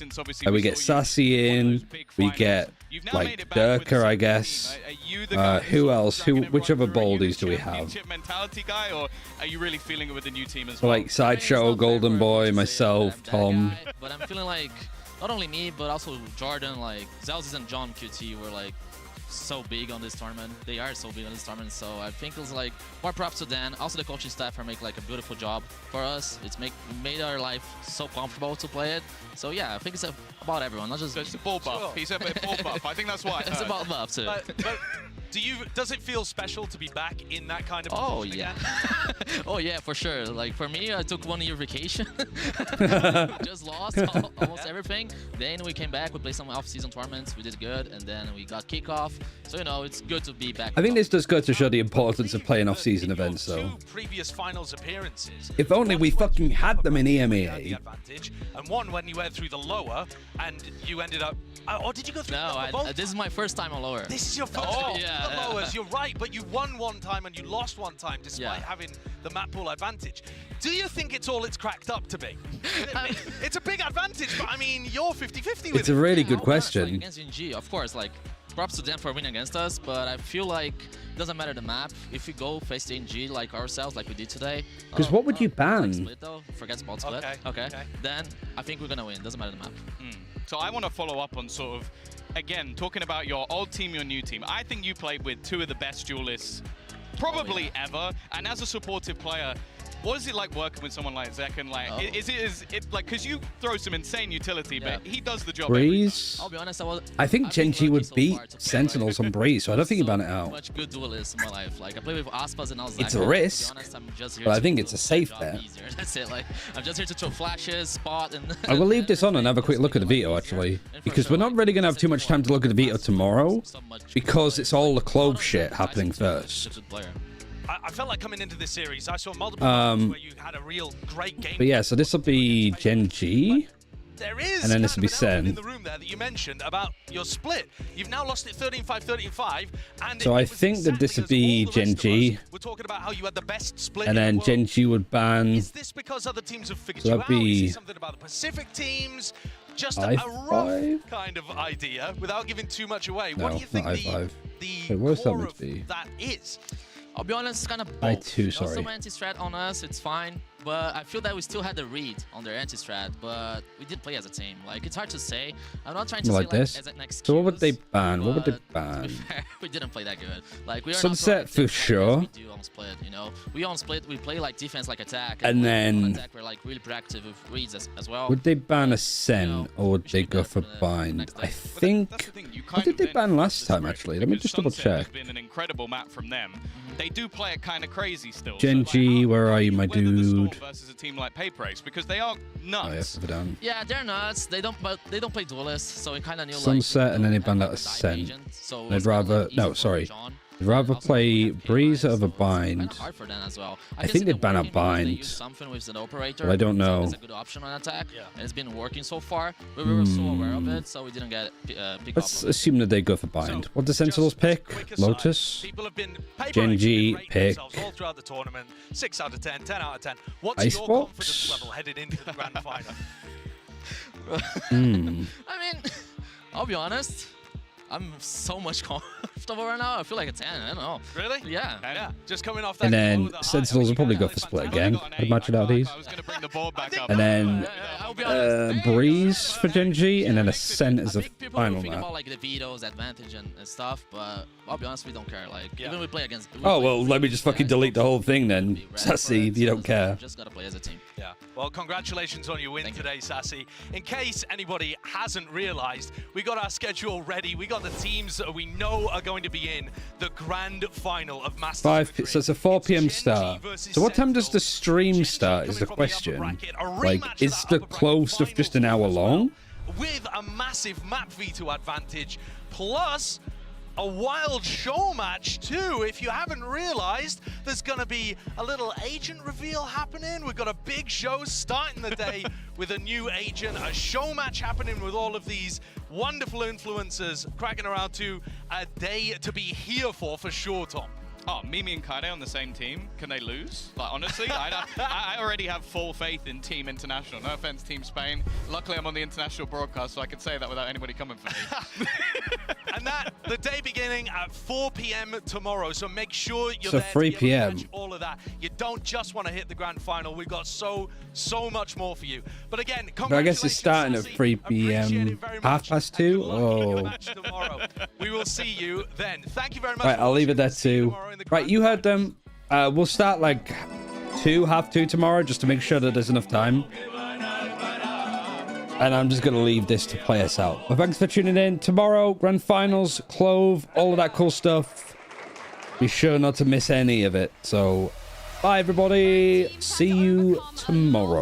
And we get Sassy in, we get like Durka, I guess. Who else? Which other baldies do we have? Mentality guy, or are you really feeling it with the new team as well? Like Sideshow, Golden Boy, myself, Tom. But I'm feeling like not only me, but also Jordan, like Zelzis and John QT were like so big on this tournament. They are so big on this tournament, so I think it's like more props to Dan. Also the coaching staff are making like a beautiful job for us. It's made our life so comfortable to play it. So yeah, I think it's about everyone, not just. It's a ball buff. Sure. He said ball buff. I think that's why. It's about buff too. But does it feel special to be back in that kind of position again? Oh yeah, for sure. Like for me, I took 1 year vacation. Just lost almost everything. Then we came back, we played some off-season tournaments, we did good, and then we got kickoff. So you know, it's good to be back. I think this does go to show the importance of playing off-season events though. 2 previous finals appearances. If only we fucking had them in EMEA. And one when you went through the lower and you ended up. Or did you go through the both? This is my first time on lower. This is your first time on the lowers. You're right, but you won 1 time and you lost 1 time despite having the map pool advantage. Do you think it's all it's cracked up to be? It's a big advantage, but I mean, you're 50-50 with it. It's a really good question. Like, against NG, of course, like props to them for winning against us, but I feel like it doesn't matter the map. If we go face NG like ourselves, like we did today. Because what would you ban? Split though, forget spot split. Okay. Then I think we're gonna win. Doesn't matter the map. So I want to follow up on sort of, again, talking about your old team, your new team. I think you played with 2 of the best duelists probably ever. And as a supportive player, what is it like working with someone like Zek? And like, is it like, because you throw some insane utility, but he does the job. Breeze. I'll be honest, I think Gen G would beat Sentinels on Breeze, so I don't think you ban it out. Much good duelists in my life. Like I play with Aspas and I was like, it's a risk, but I think it's a safe bet. That's it. Like I'm just here to throw flashes, spot, and. I will leave this on and have a quick look at the Veto actually, because we're not really gonna have too much time to look at the Veto tomorrow, because it's all the clove shit happening first. I felt like coming into this series, I saw multiple moments where you had a real great game. But yeah, so this will be Gen G. there is And then this kind will of be an element in Sen. the room there that you mentioned about your split. You've now lost it 13-5, 13-5, and So I think that this would be Genji, we're talking about how you had the best split. and then Genji would ban. Is this because other teams have figured So you that'd out? Is be it something about the Pacific teams? Just a I5? rough kind of idea, without giving too much away. No, What do you think not I5. the Wait, what is that core meant of to be? that is? I'll be honest, it's kind of both. I2, sorry. Some anti-strat on us, it's fine. But I feel that we still had the read on their anti-strat, but we did play as a team. Like, it's hard to say. I'm not trying to Like say this. as an excuse. So what would they ban? What would they To be ban? fair, we didn't play that good. Like, we are Sunset not for sure. We do on split, you know. We on split, we play like defense like attack. And then- on attack, we're like really proactive with reads as well. Would they ban a Sen or would they go for bind? I think. What did they ban last time actually? Let me just double check. It's been an incredible map from them. They do play it kind of crazy still. Genji, where are you, my Weather the storm dude? versus a team like Paper Ace, because they are Oh yeah, nuts. further down. Yeah, they're nuts. They don't play duelists, so we kind of knew Sunset, and then they banned out a Sen. They'd rather sorry. They'd rather play Breeze over bind. hard for them as well. I think they'd ban out bind. Something with an operator. But I don't know. It's a good option on attack, and it's been working so far. We were so aware of it, so we didn't get pick Let's up. assume that they go for bind. What do Sentinels pick? Lotus. Genji pick. All throughout the tournament. 6 out of 10, 10 out of 10. What's Icebox? your confidence level headed into the grand final? I mean, I'll be honest. I'm so much comfortable right now. I feel like a 10. I don't know. Really? Yeah. Yeah. Just coming off that. And then Sentinels will probably go for split again. I'd match it out these. I was going to bring the board back up. And then Breeze for Genji, and then a Sen as a final Think map. about like the vetoes, advantage, and stuff, but I'll be honest, we don't care. Like even we play against. Oh well, let me just fucking delete the whole thing then, Sassy, if you don't care. Just gotta play as a team. Yeah. Well, congratulations on your win today, Sassy. In case anybody hasn't realized, we got our schedule ready. We got the teams that we know are going to be in the grand final of Masters. So it's a 4 p.m. start. So what time does the stream start is the question. Like, is the close stuff just an hour long? With a massive map veto advantage, plus a wild show match too. If you haven't realized, there's gonna be a little agent reveal happening. We've got a big show starting the day with a new agent, a show match happening with all of these wonderful influencers cracking around to a day to be here for sure, Tom. Oh, Mimi and Kaide on the same team. Can they lose? Like, honestly, I already have full faith in Team International. No offense, Team Spain. Luckily, I'm on the international broadcast, so I can say that without anybody coming for me. And that, the day beginning at 4 p.m. tomorrow, so make sure you're So there 3 to be able to p.m. catch all of that. You don't just want to hit the grand final. We've got so much more for you. But again, But I guess it's starting at 3 p.m. 2:30. Oh. tomorrow. We will see you then. Thank you very much. Right, I'll leave it there too. Right, you heard them. We'll start like 2:30 tomorrow, just to make sure that there's enough time. And I'm just going to leave this to play us out. But thanks for tuning in. Tomorrow, grand finals, Clove, all of that cool stuff. Be sure not to miss any of it. So, bye everybody. See you tomorrow.